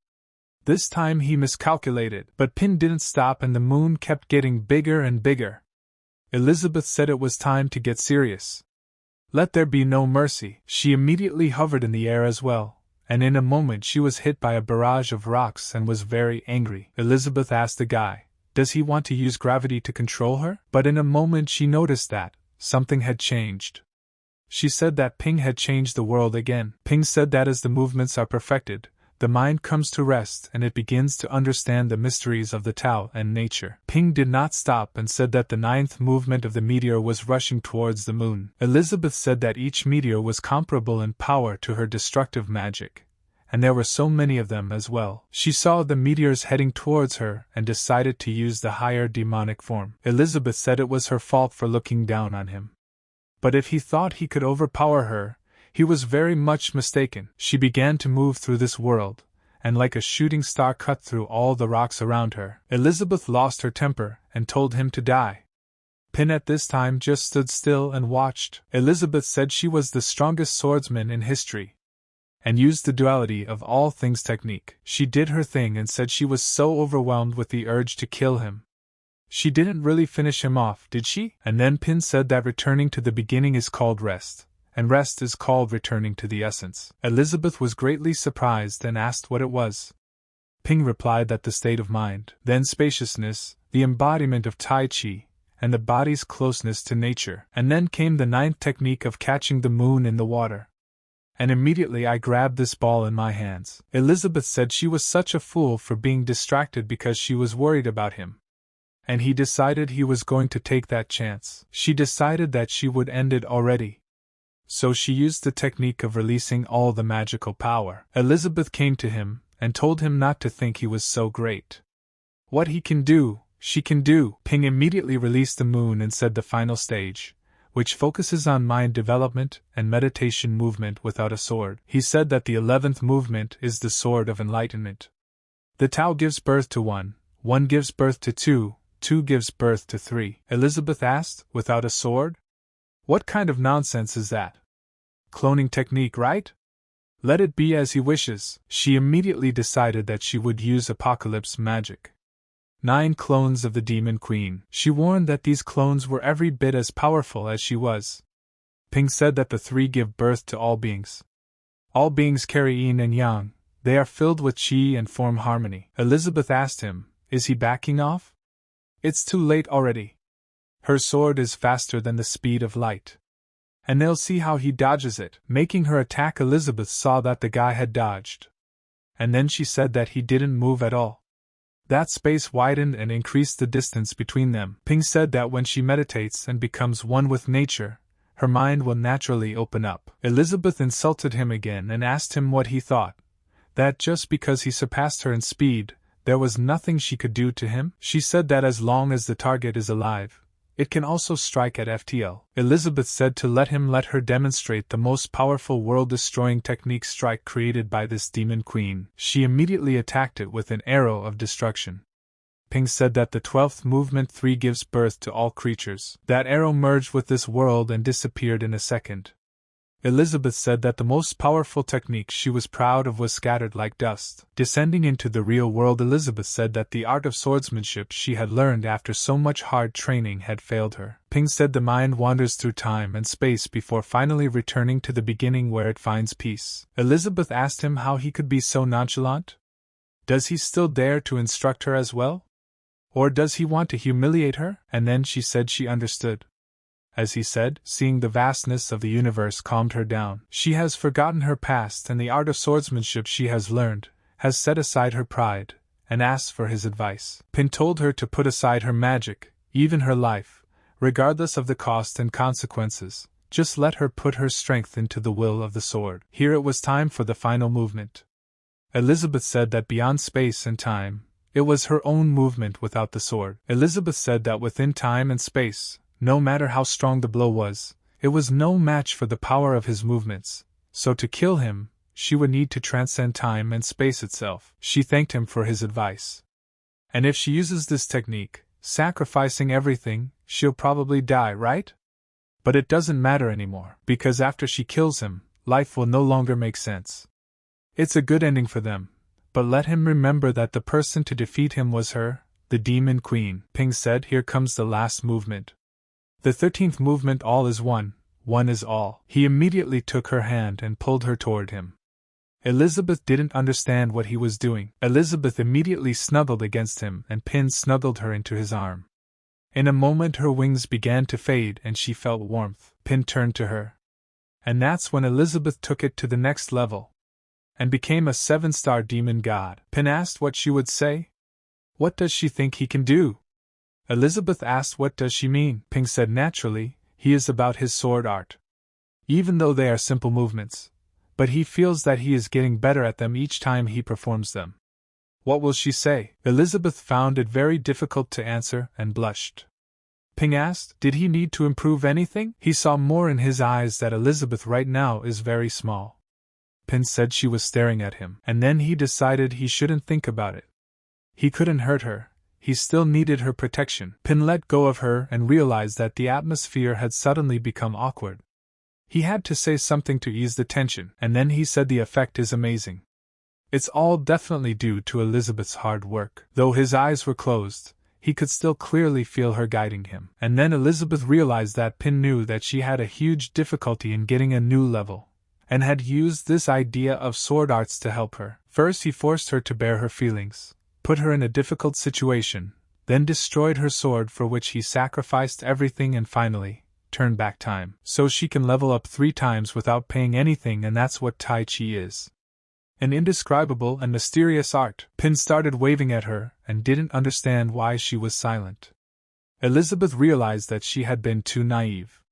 This time he miscalculated, but Pin didn't stop and the moon kept getting bigger and bigger. Elizabeth said it was time to get serious. Let there be no mercy. She immediately hovered in the air as well, and in a moment she was hit by a barrage of rocks and was very angry. Elizabeth asked the guy, does he want to use gravity to control her? But in a moment she noticed that something had changed. She said that Ping had changed the world again. Ping said that as the movements are perfected, the mind comes to rest and it begins to understand the mysteries of the Tao and nature. Ping did not stop and said that the ninth movement of the meteor was rushing towards the moon. Elizabeth said that each meteor was comparable in power to her destructive magic, and there were so many of them as well. She saw the meteors heading towards her and decided to use the higher demonic form. Elizabeth said it was her fault for looking down on him. But if he thought he could overpower her, he was very much mistaken. She began to move through this world, and like a shooting star cut through all the rocks around her. Elizabeth lost her temper and told him to die. Pin at this time just stood still and watched. Elizabeth said she was the strongest swordsman in history, and used the duality of all things technique. She did her thing and said she was so overwhelmed with the urge to kill him. She didn't really finish him off, did she? And then Pin said that returning to the beginning is called rest, and rest is called returning to the essence. Elizabeth was greatly surprised and asked what it was. Ping replied that the state of mind, then spaciousness, the embodiment of Tai Chi, and the body's closeness to nature. And then came the ninth technique of catching the moon in the water. and immediately I grabbed this ball in my hands. Elizabeth said she was such a fool for being distracted because she was worried about him. And he decided he was going to take that chance. She decided that she would end it already. So she used the technique of releasing all the magical power. Elizabeth came to him and told him not to think he was so great. What he can do, she can do. Ping immediately released the moon and said the final stage, which focuses on mind development and meditation movement without a sword. He said that the 11th movement is the sword of enlightenment. The Tao gives birth to 1, 1 gives birth to 2, 2 gives birth to 3. Elizabeth asked, without a sword? What kind of nonsense is that? Cloning technique, right? Let it be as he wishes. She immediately decided that she would use apocalypse magic. 9 clones of the Demon Queen. She warned that these clones were every bit as powerful as she was. Ping said that the 3 give birth to all beings. All beings carry yin and yang, they are filled with qi and form harmony. Elizabeth asked him, is he backing off? It's too late already. Her sword is faster than the speed of light. And they'll see how he dodges it. Making her attack, Elizabeth saw that the guy had dodged. And then she said that he didn't move at all. That space widened and increased the distance between them. Ping said that when she meditates and becomes one with nature, her mind will naturally open up. Elizabeth insulted him again and asked him what he thought. That just because he surpassed her in speed, there was nothing she could do to him? She said that as long as the target is alive, it can also strike at FTL. Elizabeth said to let her demonstrate the most powerful world-destroying technique strike created by this demon queen. She immediately attacked it with an arrow of destruction. Ping said that the 12th movement 3 gives birth to all creatures. That arrow merged with this world and disappeared in a second. Elizabeth said that the most powerful technique she was proud of was scattered like dust. Descending into the real world, Elizabeth said that the art of swordsmanship she had learned after so much hard training had failed her. Ping said the mind wanders through time and space before finally returning to the beginning where it finds peace. Elizabeth asked him how he could be so nonchalant. Does he still dare to instruct her as well? Or does he want to humiliate her? And then she said she understood. As he said, seeing the vastness of the universe calmed her down. She has forgotten her past and the art of swordsmanship she has learned, has set aside her pride, and asked for his advice. Pin told her to put aside her magic, even her life, regardless of the cost and consequences, just let her put her strength into the will of the sword. Here it was time for the final movement. Elizabeth said that beyond space and time, it was her own movement without the sword. Elizabeth said that within time and space, no matter how strong the blow was, it was no match for the power of his movements, so to kill him, she would need to transcend time and space itself. She thanked him for his advice. And if she uses this technique, sacrificing everything, she'll probably die, right? But it doesn't matter anymore, because after she kills him, life will no longer make sense. It's a good ending for them, but let him remember that the person to defeat him was her, the Demon Queen. Ping said, here comes the last movement. The 13th movement, all is one, one is all. He immediately took her hand and pulled her toward him. Elizabeth didn't understand what he was doing. Elizabeth immediately snuggled against him and Pin snuggled her into his arm. In a moment her wings began to fade and she felt warmth. Pin turned to her. And that's when Elizabeth took it to the next level and became a 7-star demon god. Pin asked what she would say. What does she think he can do? Elizabeth asked what does she mean. Ping said naturally, he is about his sword art. Even though they are simple movements, but he feels that he is getting better at them each time he performs them. What will she say? Elizabeth found it very difficult to answer and blushed. Ping asked, did he need to improve anything? He saw more in his eyes that Elizabeth right now is very small. Pin said she was staring at him, and then he decided he shouldn't think about it. He couldn't hurt her. He still needed her protection. Pin let go of her and realized that the atmosphere had suddenly become awkward. He had to say something to ease the tension, and then he said the effect is amazing. It's all definitely due to Elizabeth's hard work. Though his eyes were closed, he could still clearly feel her guiding him. And then Elizabeth realized that Pin knew that she had a huge difficulty in getting a new level, and had used this idea of sword arts to help her. First he forced her to bear her feelings, put her in a difficult situation, then destroyed her sword for which he sacrificed everything and finally, turn back time, so she can level up 3 times without paying anything, and that's what Tai Chi is. An indescribable and mysterious art. Pin started waving at her and didn't understand why she was silent. Elizabeth realized that she had been too naive.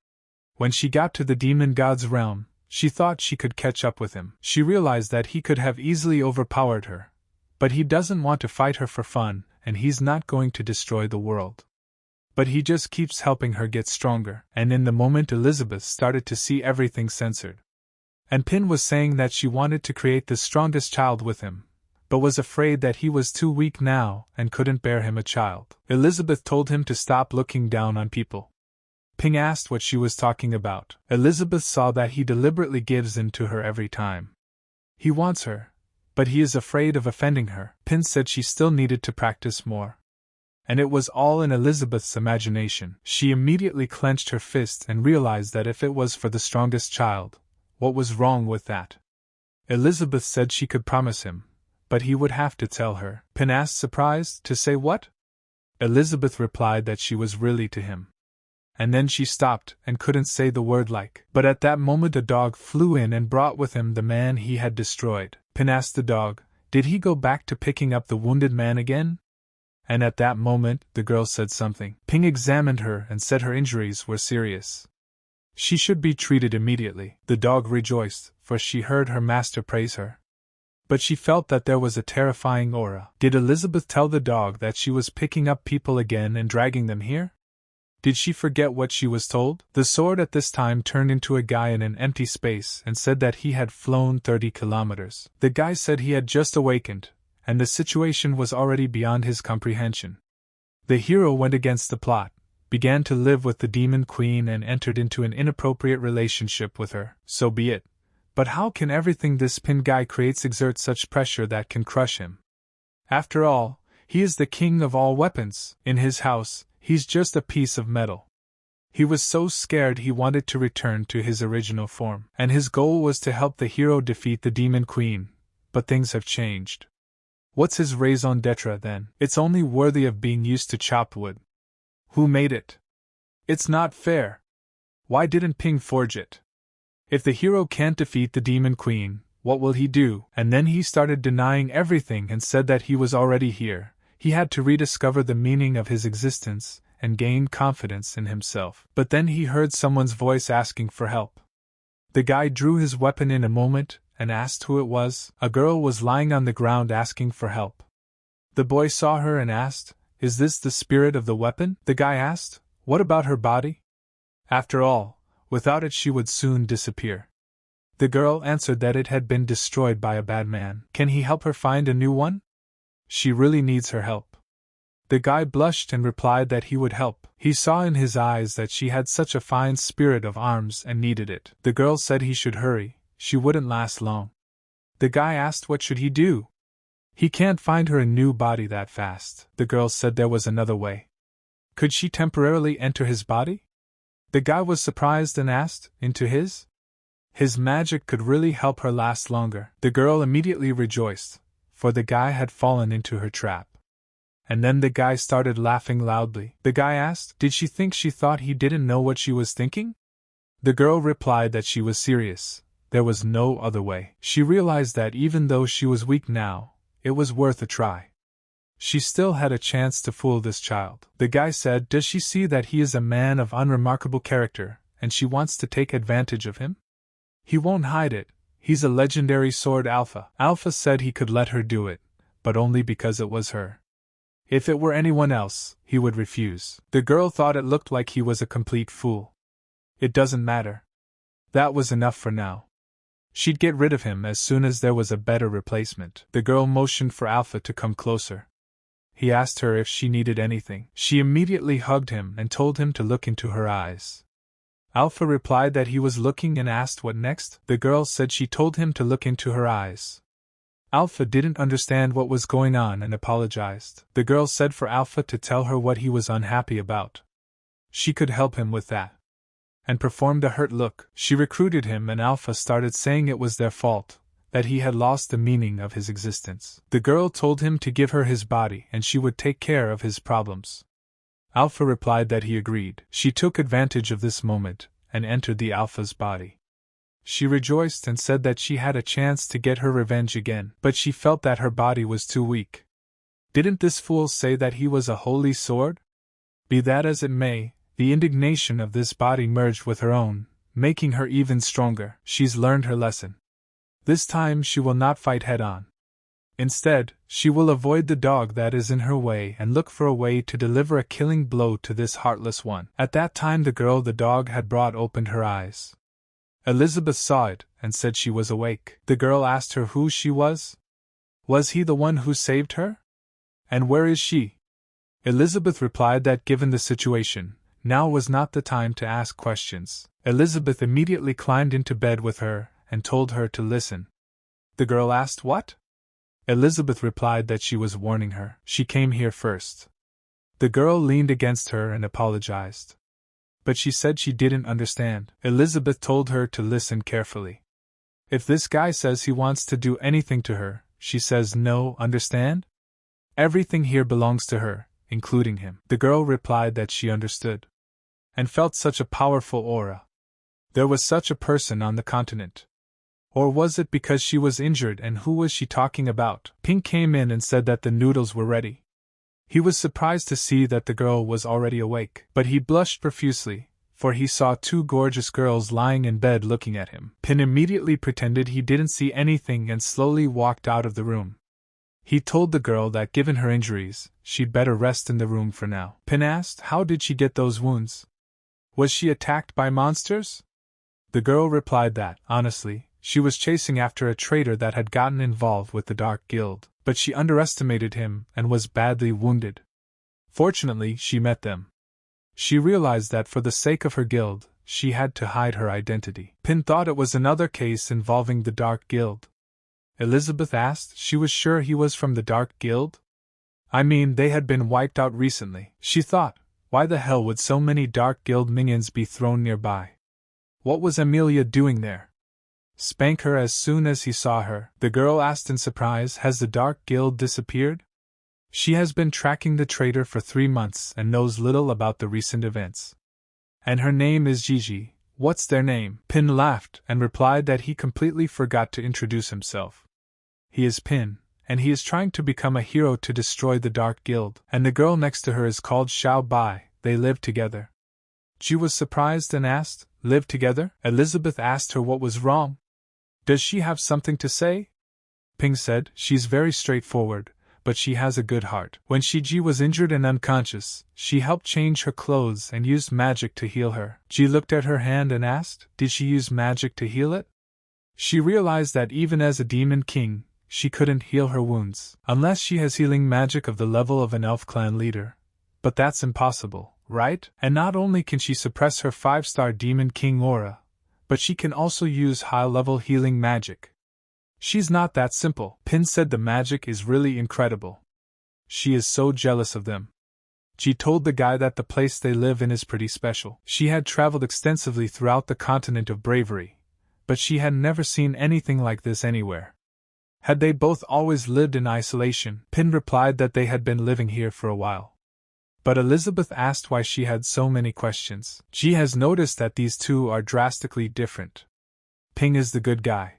When she got to the demon god's realm, she thought she could catch up with him. She realized that he could have easily overpowered her. But he doesn't want to fight her for fun, and he's not going to destroy the world. But he just keeps helping her get stronger, and in the moment Elizabeth started to see everything censored. And Pin was saying that she wanted to create the strongest child with him, but was afraid that he was too weak now and couldn't bear him a child. Elizabeth told him to stop looking down on people. Ping asked what she was talking about. Elizabeth saw that he deliberately gives in to her every time. He wants her, but he is afraid of offending her. Pin said she still needed to practice more. And it was all in Elizabeth's imagination. She immediately clenched her fist and realized that if it was for the strongest child, what was wrong with that? Elizabeth said she could promise him, but he would have to tell her. Pin asked, surprised, to say what? Elizabeth replied that she was really to him. And then she stopped and couldn't say the word like. But at that moment a dog flew in and brought with him the man he had destroyed. Pin asked the dog, did he go back to picking up the wounded man again? And at that moment the girl said something. Ping examined her and said her injuries were serious. She should be treated immediately. The dog rejoiced, for she heard her master praise her. But she felt that there was a terrifying aura. Did Elizabeth tell the dog that she was picking up people again and dragging them here? Did she forget what she was told? The sword at this time turned into a guy in an empty space and said that he had flown 30 kilometers. The guy said he had just awakened, and the situation was already beyond his comprehension. The hero went against the plot, began to live with the demon queen and entered into an inappropriate relationship with her. So be it. But how can everything this Pin guy creates exert such pressure that can crush him? After all, he is the king of all weapons. In his house, he's just a piece of metal. He was so scared he wanted to return to his original form, and his goal was to help the hero defeat the demon queen, but things have changed. What's his raison d'etre then? It's only worthy of being used to chopped wood. Who made it? It's not fair. Why didn't Ping forge it? If the hero can't defeat the demon queen, what will he do? And then he started denying everything and said that he was already here. He had to rediscover the meaning of his existence and gain confidence in himself. But then he heard someone's voice asking for help. The guy drew his weapon in a moment and asked who it was. A girl was lying on the ground asking for help. The boy saw her and asked, "Is this the spirit of the weapon?" The guy asked, "What about her body?" After all, without it she would soon disappear. The girl answered that it had been destroyed by a bad man. Can he help her find a new one? She really needs her help. The guy blushed and replied that he would help. He saw in his eyes that she had such a fine spirit of arms and needed it. The girl said he should hurry, she wouldn't last long. The guy asked what should he do? He can't find her a new body that fast. The girl said there was another way. Could she temporarily enter his body? The guy was surprised and asked, into his? His magic could really help her last longer. The girl immediately rejoiced, for the guy had fallen into her trap. And then the guy started laughing loudly. The guy asked, did she think she thought he didn't know what she was thinking? The girl replied that she was serious. There was no other way. She realized that even though she was weak now, it was worth a try. She still had a chance to fool this child. The guy said, does she see that he is a man of unremarkable character, and she wants to take advantage of him? He won't hide it. He's a legendary sword Alpha. Alpha said he could let her do it, but only because it was her. If it were anyone else, he would refuse. The girl thought it looked like he was a complete fool. It doesn't matter. That was enough for now. She'd get rid of him as soon as there was a better replacement. The girl motioned for Alpha to come closer. He asked her if she needed anything. She immediately hugged him and told him to look into her eyes. Alpha replied that he was looking and asked what next. The girl said she told him to look into her eyes. Alpha didn't understand what was going on and apologized. The girl said for Alpha to tell her what he was unhappy about. She could help him with that. And performed a hurt look. She recruited him and Alpha started saying it was their fault, that he had lost the meaning of his existence. The girl told him to give her his body and she would take care of his problems. Alpha replied that he agreed. She took advantage of this moment and entered the Alpha's body. She rejoiced and said that she had a chance to get her revenge again, but she felt that her body was too weak. Didn't this fool say that he was a holy sword? Be that as it may, the indignation of this body merged with her own, making her even stronger. She's learned her lesson. This time she will not fight head-on. Instead, she will avoid the dog that is in her way and look for a way to deliver a killing blow to this heartless one. At that time the girl the dog had brought opened her eyes. Elizabeth saw it and said she was awake. The girl asked her who she was. Was he the one who saved her? And where is she? Elizabeth replied that given the situation, now was not the time to ask questions. Elizabeth immediately climbed into bed with her and told her to listen. The girl asked what? Elizabeth replied that she was warning her. She came here first. The girl leaned against her and apologized. But she said she didn't understand. Elizabeth told her to listen carefully. If this guy says he wants to do anything to her, she says no, understand? Everything here belongs to her, including him. The girl replied that she understood. And felt such a powerful aura. There was such a person on the continent. Or was it because she was injured, and who was she talking about? Pink came in and said that the noodles were ready. He was surprised to see that the girl was already awake, but he blushed profusely, for he saw two gorgeous girls lying in bed looking at him. Pin immediately pretended he didn't see anything and slowly walked out of the room. He told the girl that given her injuries, she'd better rest in the room for now. Pin asked how did she get those wounds? Was she attacked by monsters? The girl replied that, honestly, she was chasing after a traitor that had gotten involved with the Dark Guild, but she underestimated him and was badly wounded. Fortunately, she met them. She realized that for the sake of her guild, she had to hide her identity. Pin thought it was another case involving the Dark Guild. Elizabeth asked. She was sure he was from the Dark Guild? I mean, they had been wiped out recently. She thought, why the hell would so many Dark Guild minions be thrown nearby? What was Amelia doing there? Spank her as soon as he saw her. The girl asked in surprise, has the Dark Guild disappeared? She has been tracking the traitor for 3 months and knows little about the recent events. And her name is Gigi. What's their name? Pin laughed and replied that he completely forgot to introduce himself. He is Pin, and he is trying to become a hero to destroy the Dark Guild. And the girl next to her is called Xiao Bai. They live together. Ji was surprised and asked, live together? Elizabeth asked her what was wrong. Does she have something to say? Ping said, she's very straightforward, but she has a good heart. When Ji was injured and unconscious, she helped change her clothes and used magic to heal her. Ji looked at her hand and asked, did she use magic to heal it? She realized that even as a demon king, she couldn't heal her wounds, unless she has healing magic of the level of an elf clan leader. But that's impossible, right? And not only can she suppress her 5-star demon king aura, but she can also use high-level healing magic. She's not that simple. Pin said the magic is really incredible. She is so jealous of them. She told the guy that the place they live in is pretty special. She had traveled extensively throughout the continent of bravery, but she had never seen anything like this anywhere. Had they both always lived in isolation? Pin replied that they had been living here for a while. But Elizabeth asked why she had so many questions. She has noticed that these two are drastically different. Ping is the good guy.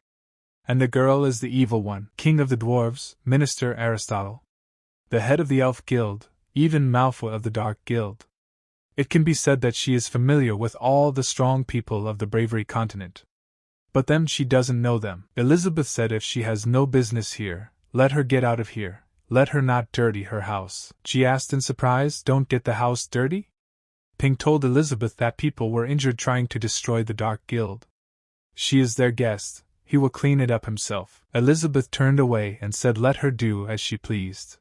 And the girl is the evil one. King of the Dwarves, Minister Aristotle. The head of the Elf Guild, even Manhwa of the Dark Guild. It can be said that she is familiar with all the strong people of the Bravery continent. But then she doesn't know them. Elizabeth said if she has no business here, let her get out of here. Let her not dirty her house. She asked in surprise, don't get the house dirty? Ping told Elizabeth that people were injured trying to destroy the Dark Guild. She is their guest, he will clean it up himself. Elizabeth turned away and said let her do as she pleased.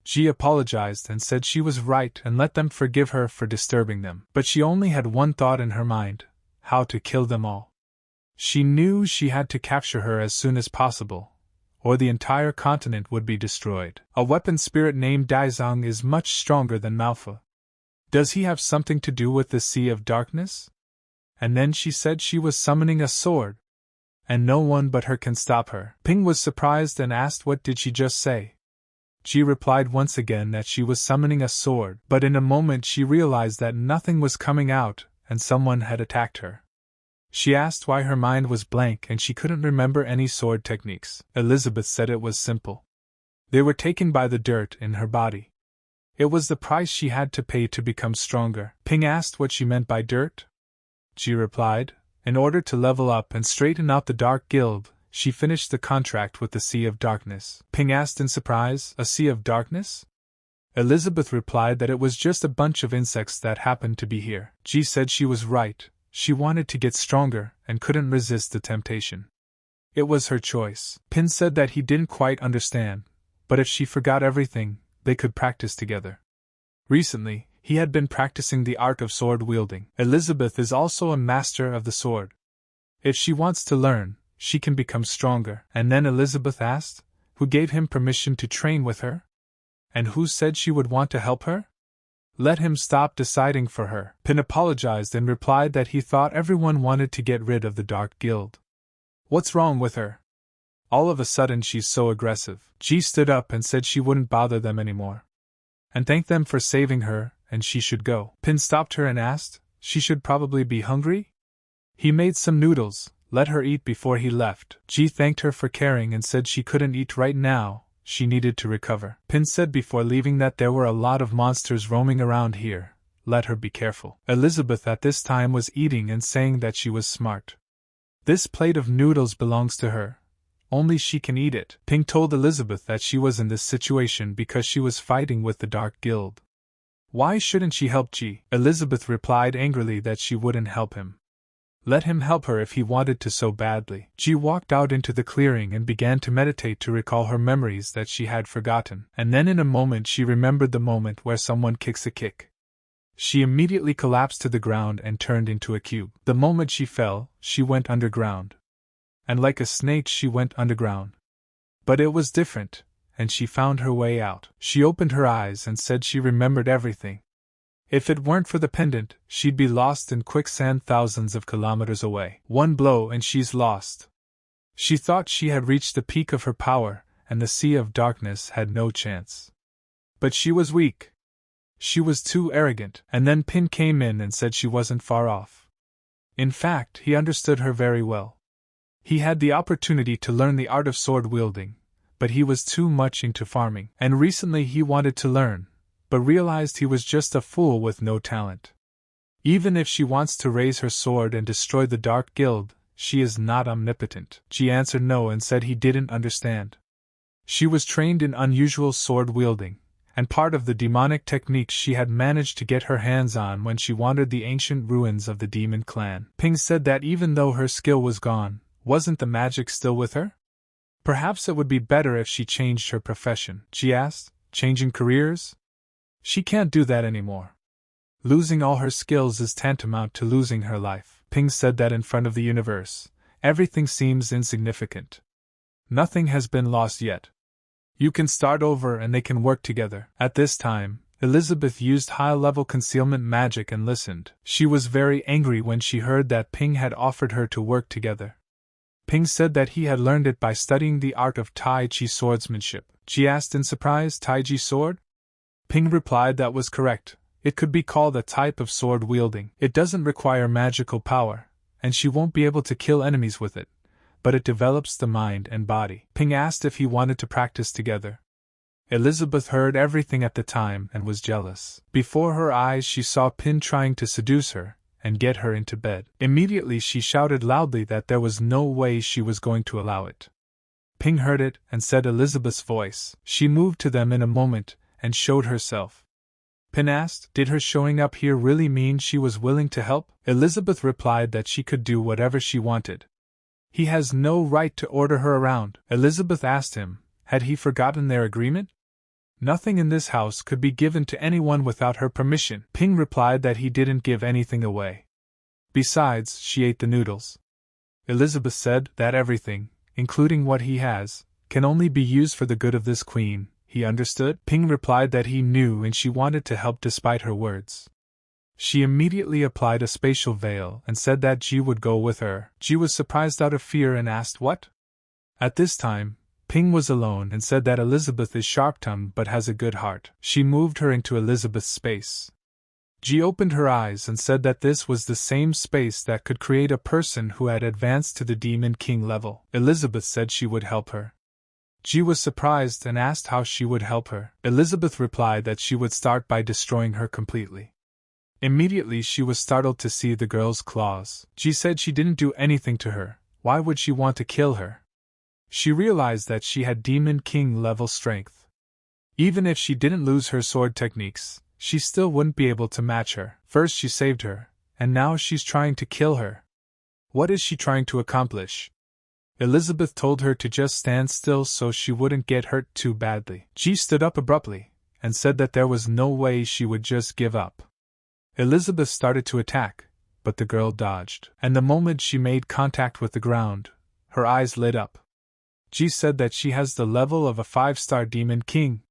Ji apologized and said she was right and let them forgive her for disturbing them. But she only had one thought in her mind, how to kill them all. She knew she had to capture her as soon as possible, or the entire continent would be destroyed. A weapon spirit named Daizong is much stronger than Manhwa. Does he have something to do with the Sea of Darkness? And then she said she was summoning a sword, and no one but her can stop her. Ping was surprised and asked what did she just say. Ji replied once again that she was summoning a sword, but in a moment she realized that nothing was coming out and someone had attacked her. She asked why her mind was blank and she couldn't remember any sword techniques. Elizabeth said it was simple. They were taken by the dirt in her body. It was the price she had to pay to become stronger. Ping asked what she meant by dirt. Ji replied, in order to level up and straighten out the Dark Guild, she finished the contract with the Sea of Darkness. Ping asked in surprise, a Sea of Darkness? Elizabeth replied that it was just a bunch of insects that happened to be here. Ji said she was right, she wanted to get stronger and couldn't resist the temptation. It was her choice. Pin said that he didn't quite understand, but if she forgot everything, they could practice together. Recently, he had been practicing the art of sword wielding. Elizabeth is also a master of the sword. If she wants to learn, she can become stronger. And then Elizabeth asked, who gave him permission to train with her? And who said she would want to help her? Let him stop deciding for her. Pin apologized and replied that he thought everyone wanted to get rid of the Dark Guild. What's wrong with her? All of a sudden she's so aggressive. Ji stood up and said she wouldn't bother them anymore. And thanked them for saving her, and she should go. Pin stopped her and asked, she should probably be hungry? He made some noodles, let her eat before he left. Ji thanked her for caring and said she couldn't eat right now, she needed to recover. Pin said before leaving that there were a lot of monsters roaming around here, let her be careful. Elizabeth at this time was eating and saying that she was smart. This plate of noodles belongs to her. Only she can eat it. Ping told Elizabeth that she was in this situation because she was fighting with the Dark Guild. Why shouldn't she help Ji? Elizabeth replied angrily that she wouldn't help him. Let him help her if he wanted to so badly. Ji walked out into the clearing and began to meditate to recall her memories that she had forgotten. And then in a moment she remembered the moment where someone kicks a kick. She immediately collapsed to the ground and turned into a cube. The moment she fell, she went underground. And like a snake she went underground. But it was different, and she found her way out. She opened her eyes and said she remembered everything. If it weren't for the pendant, she'd be lost in quicksand thousands of kilometers away. One blow and she's lost. She thought she had reached the peak of her power, and the Sea of Darkness had no chance. But she was weak. She was too arrogant. And then Pin came in and said she wasn't far off. In fact, he understood her very well. He had the opportunity to learn the art of sword wielding, but he was too much into farming. And recently he wanted to learn, but realized he was just a fool with no talent. Even if she wants to raise her sword and destroy the Dark Guild, she is not omnipotent. She answered no and said he didn't understand. She was trained in unusual sword wielding, and part of the demonic techniques she had managed to get her hands on when she wandered the ancient ruins of the demon clan. Ping said that even though her skill was gone, wasn't the magic still with her? Perhaps it would be better if she changed her profession. She asked, changing careers? She can't do that anymore. Losing all her skills is tantamount to losing her life. Ping said that in front of the universe, everything seems insignificant. Nothing has been lost yet. You can start over and they can work together. At this time, Elizabeth used high-level concealment magic and listened. She was very angry when she heard that Ping had offered her to work together. Ping said that he had learned it by studying the art of Tai Chi swordsmanship. She asked in surprise, Tai Chi sword? Ping replied that was correct. It could be called a type of sword wielding. It doesn't require magical power, and she won't be able to kill enemies with it, but it develops the mind and body. Ping asked if he wanted to practice together. Elizabeth heard everything at the time and was jealous. Before her eyes she saw Pin trying to seduce her and get her into bed. Immediately she shouted loudly that there was no way she was going to allow it. Ping heard it and said Elizabeth's voice. She moved to them in a moment and showed herself. Pin asked, did her showing up here really mean she was willing to help? Elizabeth replied that she could do whatever she wanted. He has no right to order her around. Elizabeth asked him, had he forgotten their agreement? Nothing in this house could be given to anyone without her permission. Ping replied that he didn't give anything away. Besides, she ate the noodles. Elizabeth said that everything, including what he has, can only be used for the good of this queen. He understood? Ping replied that he knew and she wanted to help despite her words. She immediately applied a spatial veil and said that Ji would go with her. Ji was surprised out of fear and asked what? At this time, Ping was alone and said that Elizabeth is sharp-tongued but has a good heart. She moved her into Elizabeth's space. Ji opened her eyes and said that this was the same space that could create a person who had advanced to the Demon King level. Elizabeth said she would help her. Ji was surprised and asked how she would help her. Elizabeth replied that she would start by destroying her completely. Immediately she was startled to see the girl's claws. Ji said she didn't do anything to her. Why would she want to kill her? She realized that she had Demon King level strength. Even if she didn't lose her sword techniques, she still wouldn't be able to match her. First she saved her, and now she's trying to kill her. What is she trying to accomplish? Elizabeth told her to just stand still so she wouldn't get hurt too badly. Ji stood up abruptly, and said that there was no way she would just give up. Elizabeth started to attack, but the girl dodged, and the moment she made contact with the ground, her eyes lit up. Ji said that she has the level of a 5-star Demon King.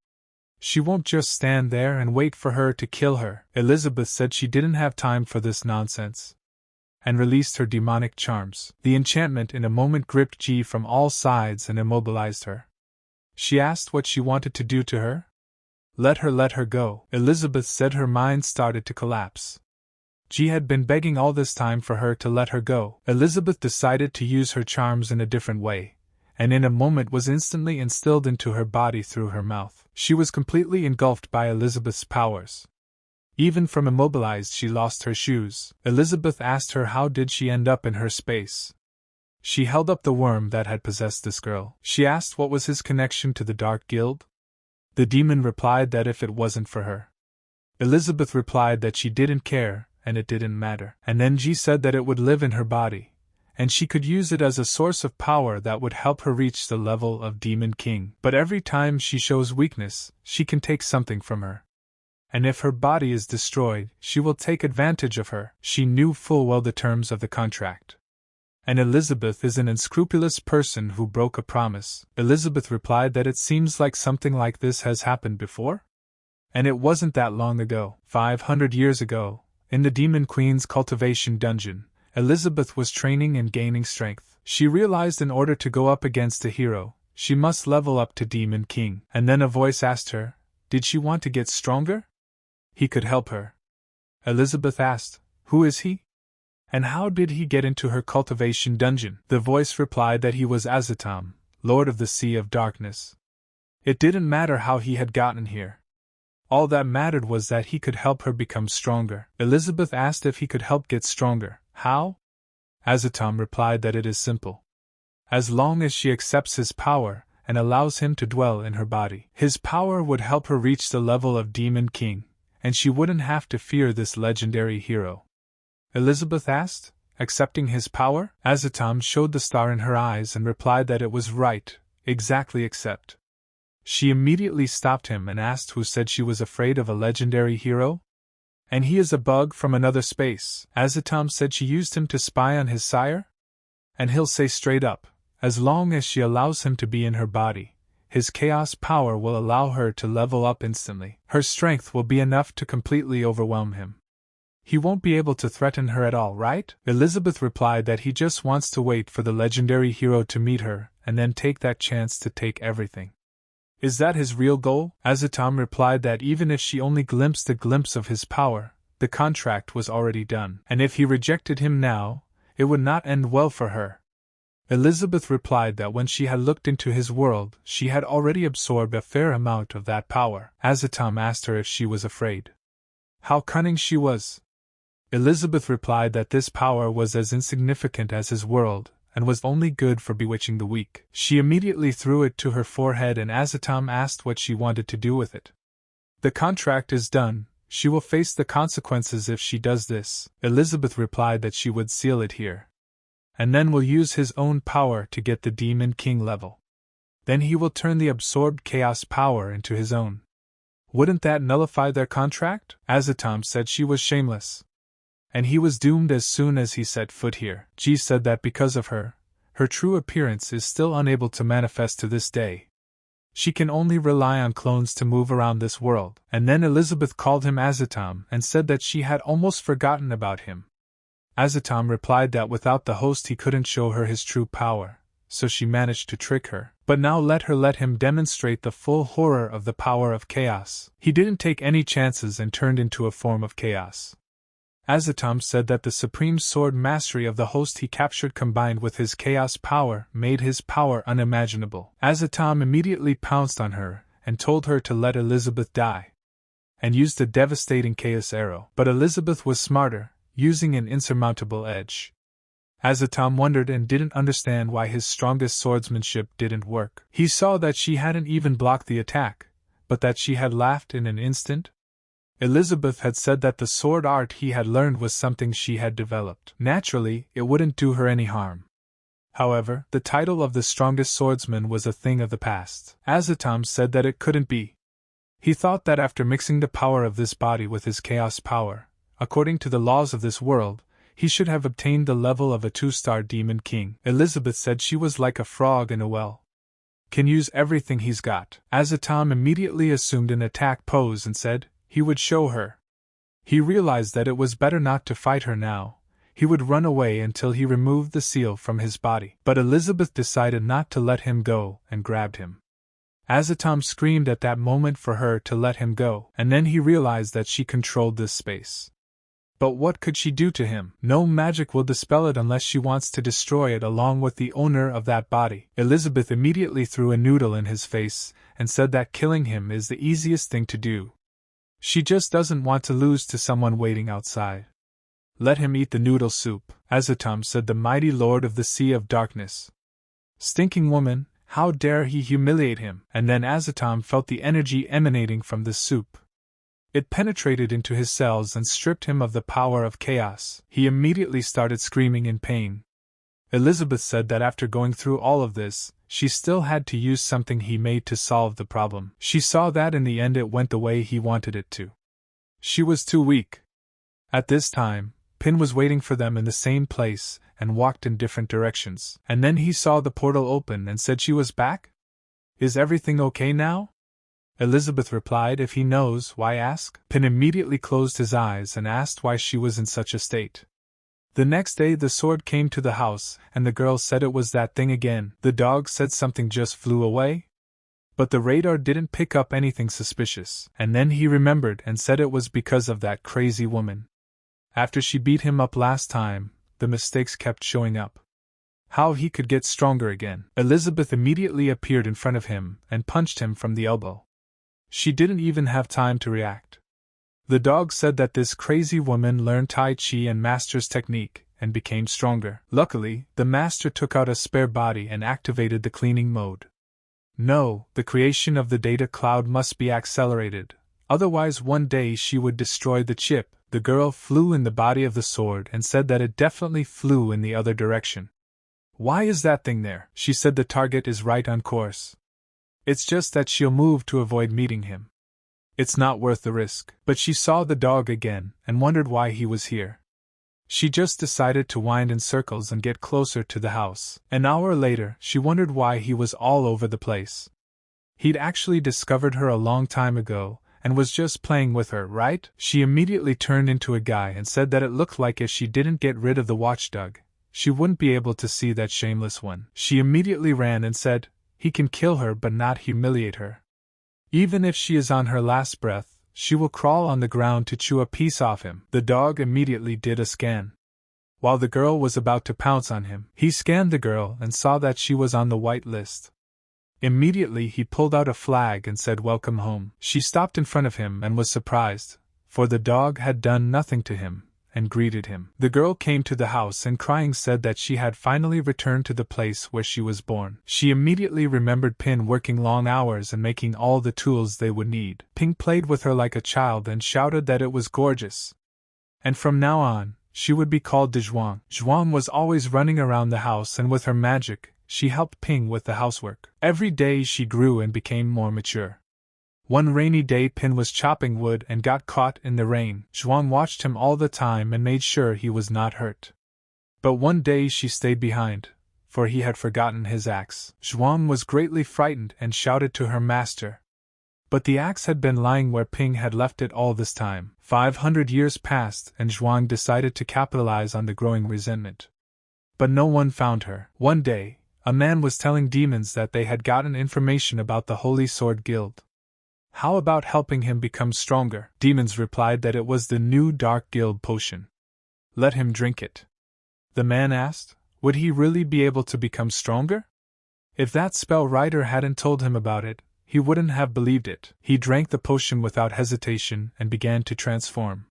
She won't just stand there and wait for her to kill her. Elizabeth said she didn't have time for this nonsense, and released her demonic charms. The enchantment in a moment gripped Ji from all sides and immobilized her. She asked what she wanted to do to her. Let her go. Elizabeth said her mind started to collapse. Ji had been begging all this time for her to let her go. Elizabeth decided to use her charms in a different way, and in a moment was instantly instilled into her body through her mouth. She was completely engulfed by Elizabeth's powers. Even from immobilized she lost her shoes. Elizabeth asked her how did she end up in her space. She held up the worm that had possessed this girl. She asked what was his connection to the Dark Guild. The demon replied that if it wasn't for her. Elizabeth replied that she didn't care, and it didn't matter. And then Ji said that it would live in her body, and she could use it as a source of power that would help her reach the level of Demon King. But every time she shows weakness, she can take something from her. And if her body is destroyed, she will take advantage of her. She knew full well the terms of the contract. And Elizabeth is an unscrupulous person who broke a promise. Elizabeth replied that it seems like something like this has happened before. And it wasn't that long ago. 500 years ago, in the Demon Queen's cultivation dungeon, Elizabeth was training and gaining strength. She realized in order to go up against a hero, she must level up to Demon King. And then a voice asked her, did she want to get stronger? He could help her. Elizabeth asked, who is he? And how did he get into her cultivation dungeon? The voice replied that he was Azatam, Lord of the Sea of Darkness. It didn't matter how he had gotten here. All that mattered was that he could help her become stronger. Elizabeth asked if he could help get stronger. How? Azatam replied that it is simple. As long as she accepts his power and allows him to dwell in her body, his power would help her reach the level of Demon King, and she wouldn't have to fear this legendary hero. Elizabeth asked, accepting his power? Azatam showed the star in her eyes and replied that it was right, exactly accept. She immediately stopped him and asked who said she was afraid of a legendary hero? And he is a bug from another space. Azatam said she used him to spy on his sire? And he'll say straight up, as long as she allows him to be in her body, his chaos power will allow her to level up instantly. Her strength will be enough to completely overwhelm him. He won't be able to threaten her at all, right? Elizabeth replied that he just wants to wait for the legendary hero to meet her, and then take that chance to take everything. Is that his real goal? Azatam replied that even if she only glimpsed a glimpse of his power, the contract was already done. And if he rejected him now, it would not end well for her. Elizabeth replied that when she had looked into his world, she had already absorbed a fair amount of that power. Azatam asked her if she was afraid. How cunning she was! Elizabeth replied that this power was as insignificant as his world, and was only good for bewitching the weak. She immediately threw it to her forehead and Azatam asked what she wanted to do with it. The contract is done, she will face the consequences if she does this. Elizabeth replied that she would seal it here. And then will use his own power to get the Demon King level. Then he will turn the absorbed chaos power into his own. Wouldn't that nullify their contract? Azatam said she was shameless. And he was doomed as soon as he set foot here. Ji said that because of her, her true appearance is still unable to manifest to this day. She can only rely on clones to move around this world. And then Elizabeth called him Azatam and said that she had almost forgotten about him. Azatam replied that without the host he couldn't show her his true power, so she managed to trick her. But now let him demonstrate the full horror of the power of chaos. He didn't take any chances and turned into a form of chaos. Azatam said that the supreme sword mastery of the host he captured combined with his chaos power made his power unimaginable. Azatam immediately pounced on her and told her to let Elizabeth die, and used a devastating chaos arrow. But Elizabeth was smarter, using an insurmountable edge. Azatam wondered and didn't understand why his strongest swordsmanship didn't work. He saw that she hadn't even blocked the attack, but that she had laughed in an instant. Elizabeth had said that the sword art he had learned was something she had developed. Naturally, it wouldn't do her any harm. However, the title of the strongest swordsman was a thing of the past. Azatam said that it couldn't be. He thought that after mixing the power of this body with his chaos power, according to the laws of this world, he should have obtained the level of a 2-star demon king. Elizabeth said she was like a frog in a well. Can use everything he's got. Azatam immediately assumed an attack pose and said he would show her. He realized that it was better not to fight her now. He would run away until he removed the seal from his body. But Elizabeth decided not to let him go and grabbed him. Azatam screamed at that moment for her to let him go, and then he realized that she controlled this space. But what could she do to him? No magic will dispel it unless she wants to destroy it along with the owner of that body. Elizabeth immediately threw a noodle in his face and said that killing him is the easiest thing to do. She just doesn't want to lose to someone waiting outside. Let him eat the noodle soup, Azatam said, the mighty lord of the Sea of Darkness. Stinking woman, how dare he humiliate him? And then Azatam felt the energy emanating from the soup. It penetrated into his cells and stripped him of the power of chaos. He immediately started screaming in pain. Elizabeth said that after going through all of this, she still had to use something he made to solve the problem. She saw that in the end it went the way he wanted it to. She was too weak. At this time, Pin was waiting for them in the same place and walked in different directions. And then he saw the portal open and said she was back? Is everything okay now? Elizabeth replied, if he knows, why ask? Pin immediately closed his eyes and asked why she was in such a state. The next day the sword came to the house, and the girl said it was that thing again. The dog said something just flew away. But the radar didn't pick up anything suspicious, and then he remembered and said it was because of that crazy woman. After she beat him up last time, the mistakes kept showing up. How he could get stronger again. Elizabeth immediately appeared in front of him and punched him from the elbow. She didn't even have time to react. The dog said that this crazy woman learned Tai Chi and Master's technique and became stronger. Luckily, the Master took out a spare body and activated the cleaning mode. No, the creation of the data cloud must be accelerated, otherwise one day she would destroy the chip. The girl flew in the body of the sword and said that it definitely flew in the other direction. Why is that thing there? She said the target is right on course. It's just that she'll move to avoid meeting him. It's not worth the risk. But she saw the dog again and wondered why he was here. She just decided to wind in circles and get closer to the house. An hour later, she wondered why he was all over the place. He'd actually discovered her a long time ago and was just playing with her, right? She immediately turned into a guy and said that it looked like if she didn't get rid of the watchdog, she wouldn't be able to see that shameless one. She immediately ran and said, he can kill her but not humiliate her. Even if she is on her last breath, she will crawl on the ground to chew a piece off him. The dog immediately did a scan. While the girl was about to pounce on him, he scanned the girl and saw that she was on the white list. Immediately he pulled out a flag and said, welcome home. She stopped in front of him and was surprised, for the dog had done nothing to him, and greeted him. The girl came to the house and crying said that she had finally returned to the place where she was born. She immediately remembered Pin working long hours and making all the tools they would need. Ping played with her like a child and shouted that it was gorgeous. And from now on, she would be called De Zhuang. Zhuang was always running around the house, and with her magic, she helped Ping with the housework. Every day she grew and became more mature. One rainy day Pin was chopping wood and got caught in the rain. Zhuang watched him all the time and made sure he was not hurt. But one day she stayed behind, for he had forgotten his axe. Zhuang was greatly frightened and shouted to her master. But the axe had been lying where Ping had left it all this time. 500 years passed and Zhuang decided to capitalize on the growing resentment. But no one found her. One day, A man was telling demons that they had gotten information about the Holy Sword Guild. How about helping him become stronger? Demons replied that it was the new Dark Guild potion. Let him drink it. The man asked, would he really be able to become stronger? If that spell writer hadn't told him about it, he wouldn't have believed it. He drank the potion without hesitation and began to transform.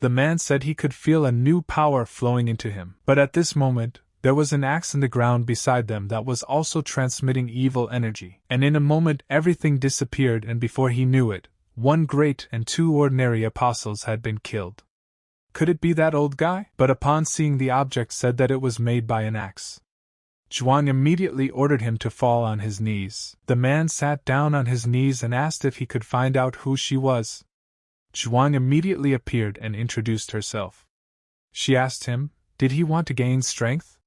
The man said he could feel a new power flowing into him. But at this moment, there was an axe in the ground beside them that was also transmitting evil energy. And in a moment everything disappeared, and before he knew it, 1 great and 2 ordinary apostles had been killed. Could it be that old guy? But upon seeing the object said that it was made by an axe. Zhuang immediately ordered him to fall on his knees. The man sat down on his knees and asked if he could find out who she was. Zhuang immediately appeared and introduced herself. She asked him, did he want to gain strength?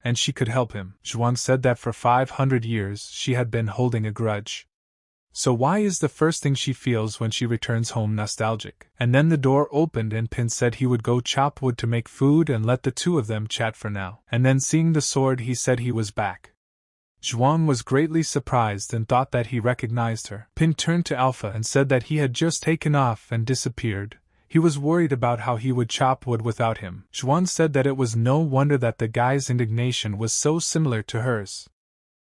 And she could help him. Zhuang said that for 500 years she had been holding a grudge. So why is the first thing she feels when she returns home nostalgic? And then the door opened and Pin said he would go chop wood to make food and let the two of them chat for now. And then seeing the sword he said he was back. Zhuang was greatly surprised and thought that he recognized her. Pin turned to Alpha and said that he had just taken off and disappeared. He was worried about how he would chop wood without him. Zhuang said that it was no wonder that the guy's indignation was so similar to hers.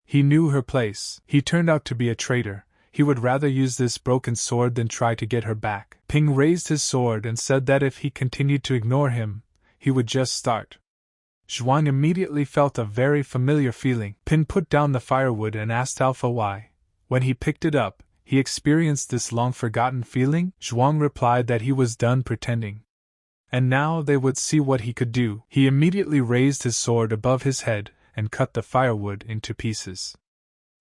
He knew her place. He turned out to be a traitor. He would rather use this broken sword than try to get her back. Ping raised his sword and said that if he continued to ignore him, he would just start. Zhuang immediately felt a very familiar feeling. Pin put down the firewood and asked Alpha why. When he picked it up, he experienced this long-forgotten feeling. Zhuang replied that he was done pretending. And now they would see what he could do. He immediately raised his sword above his head and cut the firewood into pieces.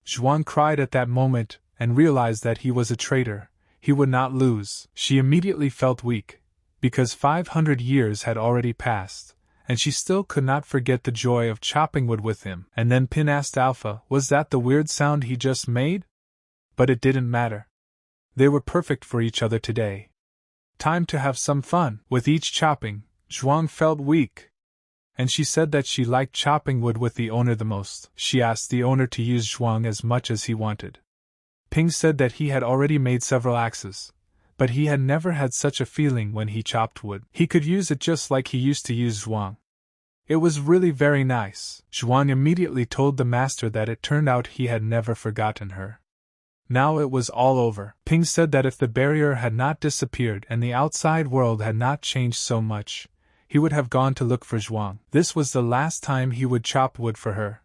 Zhuang cried at that moment and realized that he was a traitor. He would not lose. She immediately felt weak, because 500 years had already passed, and she still could not forget the joy of chopping wood with him. And then Pin asked Alpha, was that the weird sound he just made? But it didn't matter. They were perfect for each other today. Time to have some fun. With each chopping, Zhuang felt weak. And she said that she liked chopping wood with the owner the most. She asked the owner to use Zhuang as much as he wanted. Ping said that he had already made several axes, but he had never had such a feeling when he chopped wood. He could use it just like he used to use Zhuang. It was really very nice. Zhuang immediately told the master that it turned out he had never forgotten her. Now it was all over. Ping said that if the barrier had not disappeared and the outside world had not changed so much, he would have gone to look for Zhuang. This was the last time he would chop wood for her.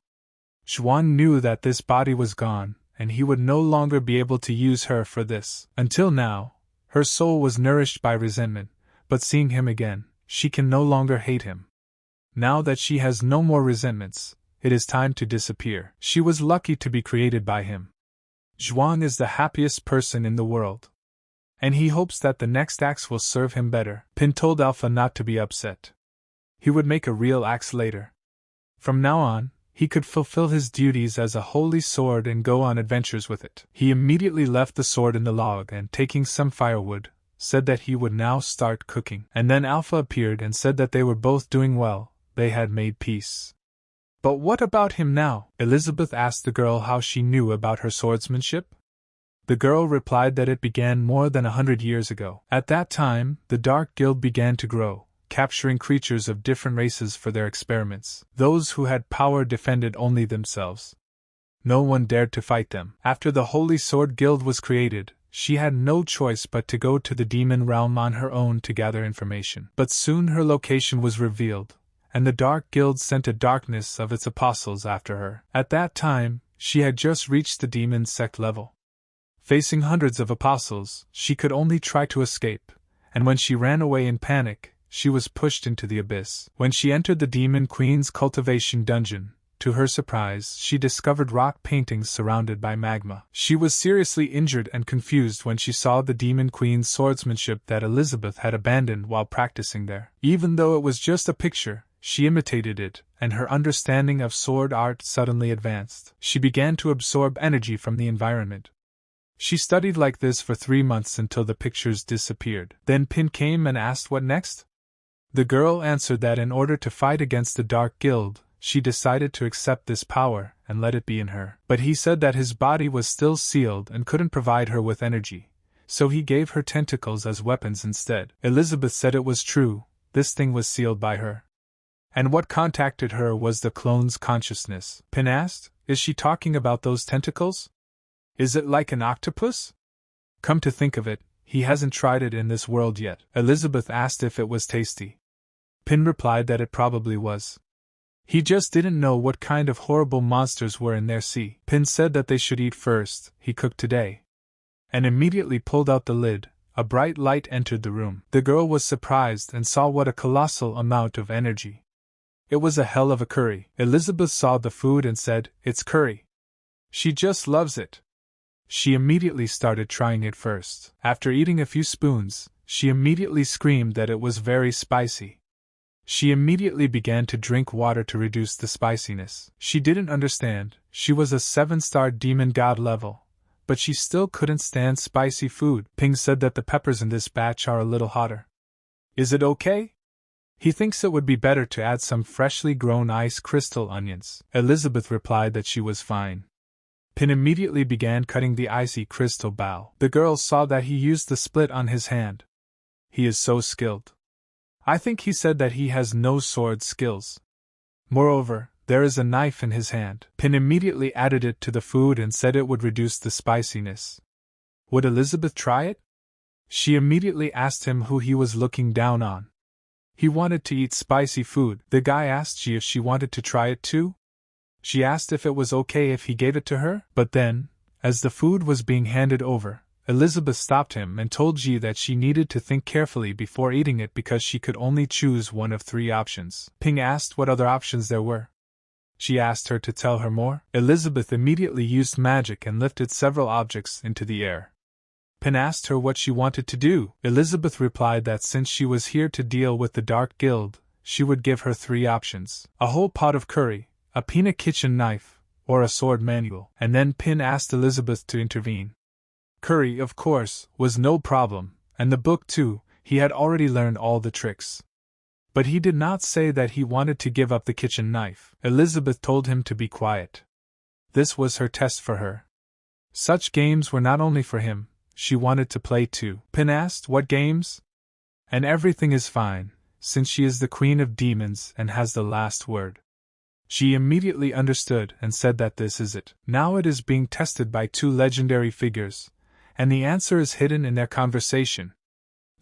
Zhuang knew that this body was gone, and he would no longer be able to use her for this. Until now, her soul was nourished by resentment, but seeing him again, she can no longer hate him. Now that she has no more resentments, it is time to disappear. She was lucky to be created by him. Zhuang is the happiest person in the world. And he hopes that the next axe will serve him better. Pin told Alpha not to be upset. He would make a real axe later. From now on, he could fulfill his duties as a holy sword and go on adventures with it. He immediately left the sword in the log and, taking some firewood, said that he would now start cooking. And then Alpha appeared and said that they were both doing well, they had made peace. But what about him now? Elizabeth asked the girl how she knew about her swordsmanship. The girl replied that it began more than 100 years ago. At that time, the Dark Guild began to grow, capturing creatures of different races for their experiments. Those who had power defended only themselves. No one dared to fight them. After the Holy Sword Guild was created, she had no choice but to go to the demon realm on her own to gather information. But soon her location was revealed, and the Dark Guild sent a darkness of its apostles after her. At that time, she had just reached the demon sect level. Facing hundreds of apostles, she could only try to escape, and when she ran away in panic, she was pushed into the abyss. When she entered the Demon Queen's cultivation dungeon, to her surprise, she discovered rock paintings surrounded by magma. She was seriously injured and confused when she saw the Demon Queen's swordsmanship that Elizabeth had abandoned while practicing there. Even though it was just a picture, she imitated it, and her understanding of sword art suddenly advanced. She began to absorb energy from the environment. She studied like this for 3 months until the pictures disappeared. Then Pin came and asked what next? The girl answered that in order to fight against the Dark Guild, she decided to accept this power and let it be in her. But he said that his body was still sealed and couldn't provide her with energy, so he gave her tentacles as weapons instead. Elizabeth said it was true, this thing was sealed by her. And what contacted her was the clone's consciousness. Pin asked, is she talking about those tentacles? Is it like an octopus? Come to think of it, he hasn't tried it in this world yet. Elizabeth asked if it was tasty. Pin replied that it probably was. He just didn't know what kind of horrible monsters were in their sea. Pin said that they should eat first, he cooked today. And immediately pulled out the lid. A bright light entered the room. The girl was surprised and saw what a colossal amount of energy. It was a hell of a curry. Elizabeth saw the food and said, "It's curry. She just loves it." She immediately started trying it first. After eating a few spoons, she immediately screamed that it was very spicy. She immediately began to drink water to reduce the spiciness. She didn't understand, she was a 7-star demon god level, but she still couldn't stand spicy food. Ping said that the peppers in this batch are a little hotter. Is it okay? He thinks it would be better to add some freshly grown ice crystal onions. Elizabeth replied that she was fine. Pin immediately began cutting the icy crystal bowl. The girl saw that he used the split on his hand. He is so skilled. I think he said that he has no sword skills. Moreover, there is a knife in his hand. Pin immediately added it to the food and said it would reduce the spiciness. Would Elizabeth try it? She immediately asked him who he was looking down on. He wanted to eat spicy food. The guy asked she if she wanted to try it too. She asked if it was okay if he gave it to her, but then, as the food was being handed over, Elizabeth stopped him and told Ji that she needed to think carefully before eating it because she could only choose one of 3 options. Ping asked what other options there were. She asked her to tell her more. Elizabeth immediately used magic and lifted several objects into the air. Pin asked her what she wanted to do. Elizabeth replied that since she was here to deal with the Dark Guild, she would give her 3 options: a whole pot of curry, a peanut kitchen knife, or a sword manual. And then Pin asked Elizabeth to intervene. Curry, of course, was no problem, and the book too, he had already learned all the tricks. But he did not say that he wanted to give up the kitchen knife. Elizabeth told him to be quiet. This was her test for her. Such games were not only for him, she wanted to play too. Pin asked what games? And everything is fine, since she is the queen of demons and has the last word. She immediately understood and said that this is it. Now it is being tested by 2 legendary figures, and the answer is hidden in their conversation.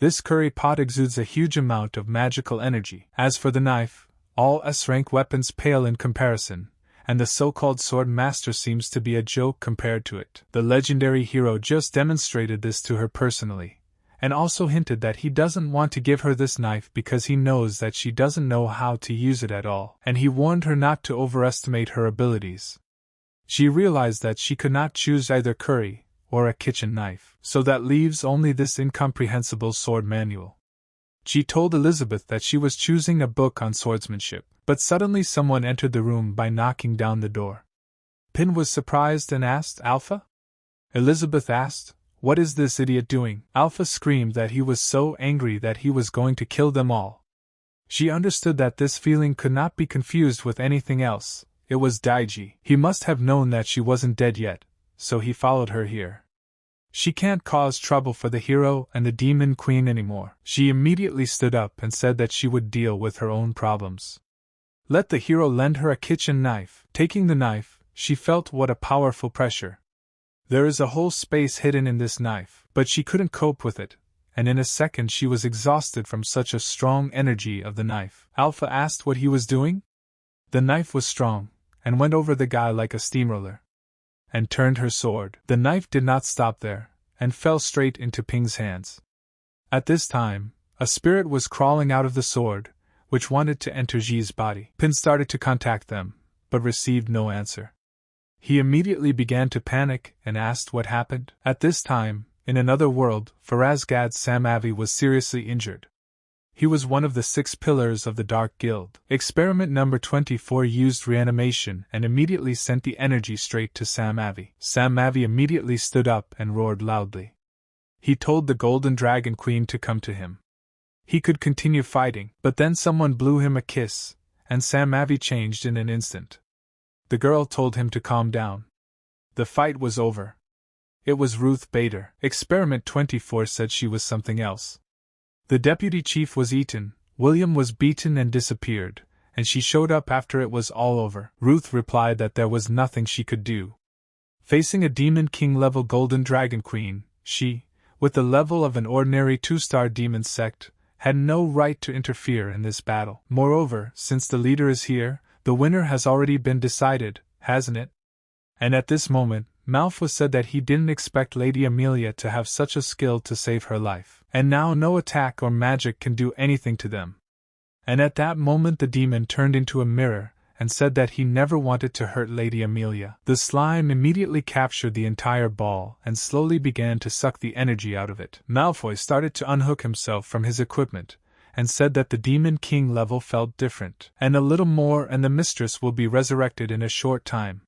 This curry pot exudes a huge amount of magical energy. As for the knife, all S-rank weapons pale in comparison, and the so-called sword master seems to be a joke compared to it. The legendary hero just demonstrated this to her personally, and also hinted that he doesn't want to give her this knife because he knows that she doesn't know how to use it at all, and he warned her not to overestimate her abilities. She realized that she could not choose either curry or a kitchen knife, so that leaves only this incomprehensible sword manual. She told Elizabeth that she was choosing a book on swordsmanship, but suddenly someone entered the room by knocking down the door. Pin was surprised and asked, "Alpha?" Elizabeth asked, "What is this idiot doing?" Alpha screamed that he was so angry that he was going to kill them all. She understood that this feeling could not be confused with anything else. It was Daiji. He must have known that she wasn't dead yet, so he followed her here. She can't cause trouble for the hero and the demon queen anymore. She immediately stood up and said that she would deal with her own problems. Let the hero lend her a kitchen knife. Taking the knife, she felt what a powerful pressure. There is a whole space hidden in this knife, but she couldn't cope with it, and in a second she was exhausted from such a strong energy of the knife. Alpha asked what he was doing. The knife was strong, and went over the guy like a steamroller, and turned her sword. The knife did not stop there, and fell straight into Ping's hands. At this time, a spirit was crawling out of the sword, which wanted to enter Ji's body. Pin started to contact them, but received no answer. He immediately began to panic and asked what happened. At this time, in another world, Farazgad's Samavi was seriously injured. He was one of the 6 pillars of the Dark Guild. Experiment number 24 used reanimation and immediately sent the energy straight to Samavi. Samavi immediately stood up and roared loudly. He told the Golden Dragon Queen to come to him. He could continue fighting, but then someone blew him a kiss, and Samavi changed in an instant. The girl told him to calm down. The fight was over. It was Ruth Bader. Experiment 24 said she was something else. The deputy chief was eaten, William was beaten and disappeared, and she showed up after it was all over. Ruth replied that there was nothing she could do. Facing a Demon King level Golden Dragon Queen, she, with the level of an ordinary 2-star demon sect, had no right to interfere in this battle. Moreover, since the leader is here, the winner has already been decided, hasn't it? And at this moment, Manhwa said that he didn't expect Lady Amelia to have such a skill to save her life, and now no attack or magic can do anything to them. And at that moment the demon turned into a mirror, and said that he never wanted to hurt Lady Amelia. The slime immediately captured the entire ball and slowly began to suck the energy out of it. Malfoy started to unhook himself from his equipment, and said that the Demon King level felt different. And a little more and the mistress will be resurrected in a short time.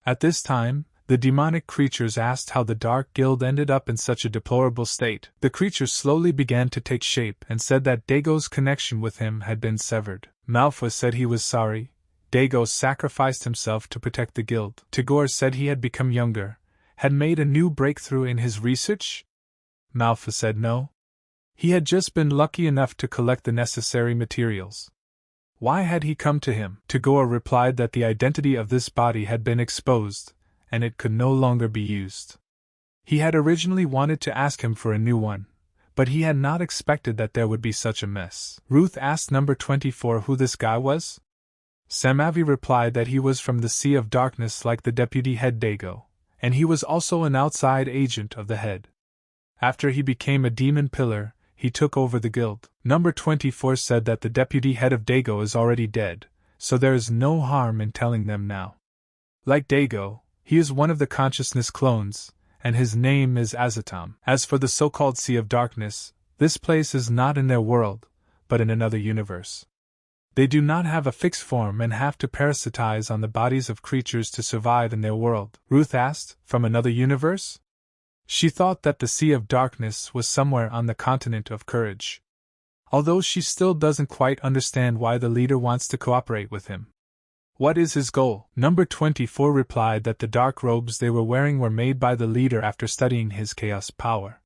At this time, the demonic creatures asked how the Dark Guild ended up in such a deplorable state. The creatures slowly began to take shape and said that Dago's connection with him had been severed. Malfoy said he was sorry. Dago sacrificed himself to protect the guild. Tagore said he had become younger, had made a new breakthrough in his research. Malfoy said no. He had just been lucky enough to collect the necessary materials. Why had he come to him? Tagore replied that the identity of this body had been exposed, and it could no longer be used. He had originally wanted to ask him for a new one, but he had not expected that there would be such a mess. Ruth asked number 24 who this guy was. Samavi replied that he was from the Sea of Darkness like the deputy head Dago, and he was also an outside agent of the head. After he became a demon pillar, he took over the guild. Number 24 said that the deputy head of Dago is already dead, so there is no harm in telling them now. Like Dago, he is one of the consciousness clones, and his name is Azatam. As for the so-called Sea of Darkness, this place is not in their world, but in another universe. They do not have a fixed form and have to parasitize on the bodies of creatures to survive in their world. Ruth asked, from another universe? She thought that the Sea of Darkness was somewhere on the continent of Courage. Although she still doesn't quite understand why the leader wants to cooperate with him. What is his goal? Number 24 replied that the dark robes they were wearing were made by the leader after studying his chaos power.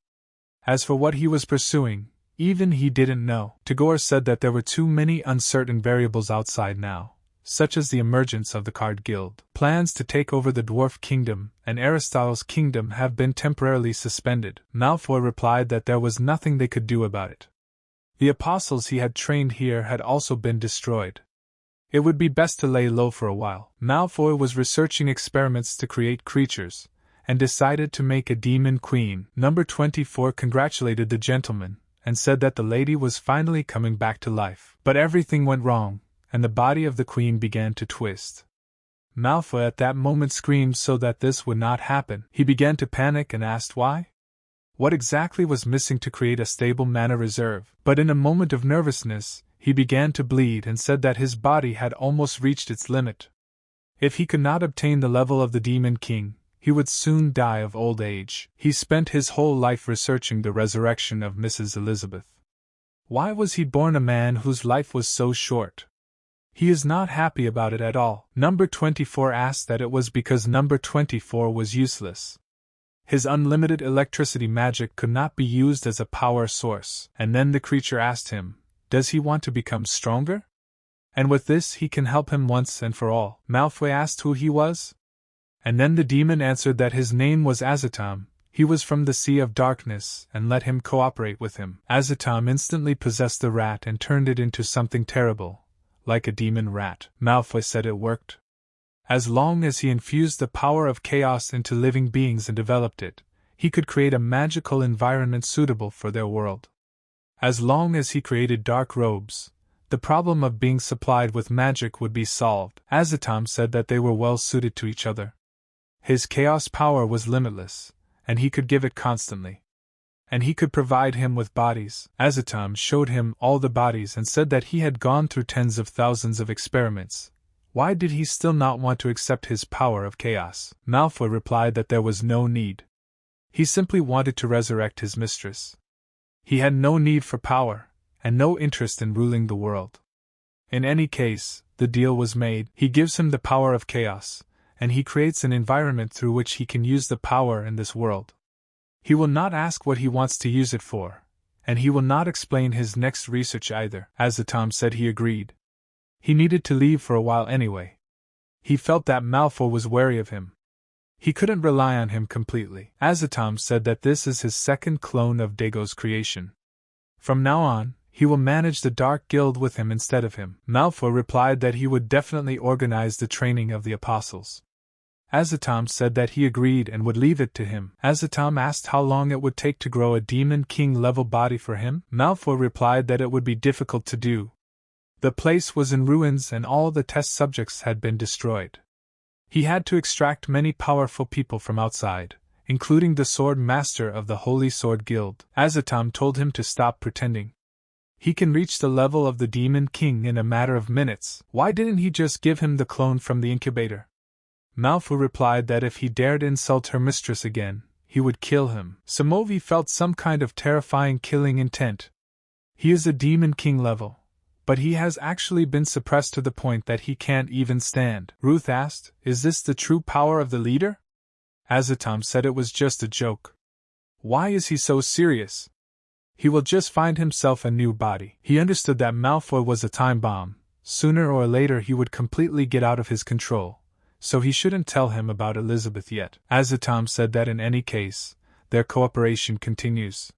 As for what he was pursuing, even he didn't know. Tagore said that there were too many uncertain variables outside now, such as the emergence of the Card Guild. Plans to take over the Dwarf Kingdom and Aristotle's Kingdom have been temporarily suspended. Malfoy replied that there was nothing they could do about it. The apostles he had trained here had also been destroyed. It would be best to lay low for a while. Malfoy was researching experiments to create creatures, and decided to make a demon queen. Number 24 congratulated the gentleman, and said that the lady was finally coming back to life. But everything went wrong, and the body of the queen began to twist. Malfoy at that moment screamed so that this would not happen. He began to panic and asked why? What exactly was missing to create a stable mana reserve? But in a moment of nervousness, he began to bleed and said that his body had almost reached its limit. If he could not obtain the level of the Demon King, he would soon die of old age. He spent his whole life researching the resurrection of Mrs. Elizabeth. Why was he born a man whose life was so short? He is not happy about it at all. Number 24 asked that it was because number 24 was useless. His unlimited electricity magic could not be used as a power source. And then the creature asked him, does he want to become stronger? And with this he can help him once and for all. Malfoy asked who he was. And then the demon answered that his name was Azatam, he was from the Sea of Darkness, and let him cooperate with him. Azatam instantly possessed the rat and turned it into something terrible, like a demon rat. Malfoy said it worked. As long as he infused the power of chaos into living beings and developed it, he could create a magical environment suitable for their world. As long as he created dark robes, the problem of being supplied with magic would be solved. Azatam said that they were well suited to each other. His chaos power was limitless, and he could give it constantly. And he could provide him with bodies. Azatam showed him all the bodies and said that he had gone through tens of thousands of experiments. Why did he still not want to accept his power of chaos? Malfoy replied that there was no need. He simply wanted to resurrect his mistress. He had no need for power, and no interest in ruling the world. In any case, the deal was made. He gives him the power of chaos, and he creates an environment through which he can use the power in this world. He will not ask what he wants to use it for, and he will not explain his next research either. Azatom said he agreed. He needed to leave for a while anyway. He felt that Malfoy was wary of him. He couldn't rely on him completely. Azatom said that this is his second clone of Dago's creation. From now on, he will manage the Dark Guild with him instead of him. Malfoy replied that he would definitely organize the training of the apostles. Azatom said that he agreed and would leave it to him. Azatom asked how long it would take to grow a Demon King level body for him. Malfoy replied that it would be difficult to do. The place was in ruins and all the test subjects had been destroyed. He had to extract many powerful people from outside, including the Sword Master of the Holy Sword Guild. Azatom told him to stop pretending. He can reach the level of the Demon King in a matter of minutes. Why didn't he just give him the clone from the incubator? Malfoy replied that if he dared insult her mistress again, he would kill him. Somovi felt some kind of terrifying killing intent. He is a Demon King level, but he has actually been suppressed to the point that he can't even stand. Ruth asked, "Is this the true power of the leader?" Azatom said it was just a joke. Why is he so serious? He will just find himself a new body. He understood that Malfoy was a time bomb. Sooner or later he would completely get out of his control, so he shouldn't tell him about Elizabeth yet. Azatom said that in any case, their cooperation continues.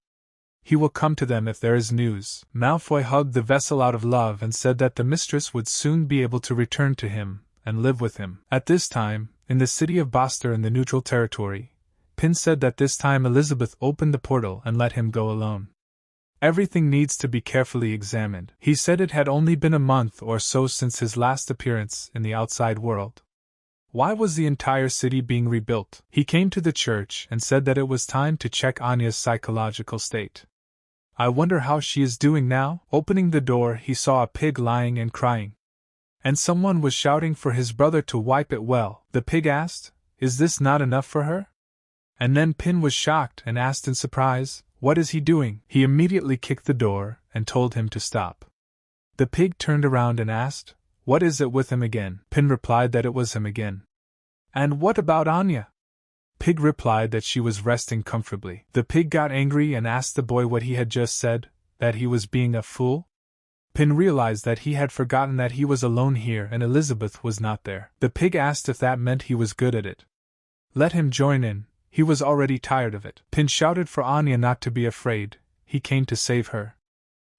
He will come to them if there is news. Malfoy hugged the vessel out of love and said that the mistress would soon be able to return to him and live with him. At this time, in the city of Boster in the neutral territory, Pin said that this time Elizabeth opened the portal and let him go alone. Everything needs to be carefully examined. He said it had only been a month or so since his last appearance in the outside world. Why was the entire city being rebuilt? He came to the church and said that it was time to check Anya's psychological state. I wonder how she is doing now? Opening the door, he saw a pig lying and crying. And someone was shouting for his brother to wipe it well. The pig asked, "Is this not enough for her?" And then Pin was shocked and asked in surprise, "What is he doing?" He immediately kicked the door and told him to stop. The pig turned around and asked, "What is it with him again?" Pin replied that it was him again. "And what about Anya?" Pig replied that she was resting comfortably. The pig got angry and asked the boy what he had just said, that he was being a fool. Pin realized that he had forgotten that he was alone here and Elizabeth was not there. The pig asked if that meant he was good at it. Let him join in, he was already tired of it. Pin shouted for Anya not to be afraid, he came to save her.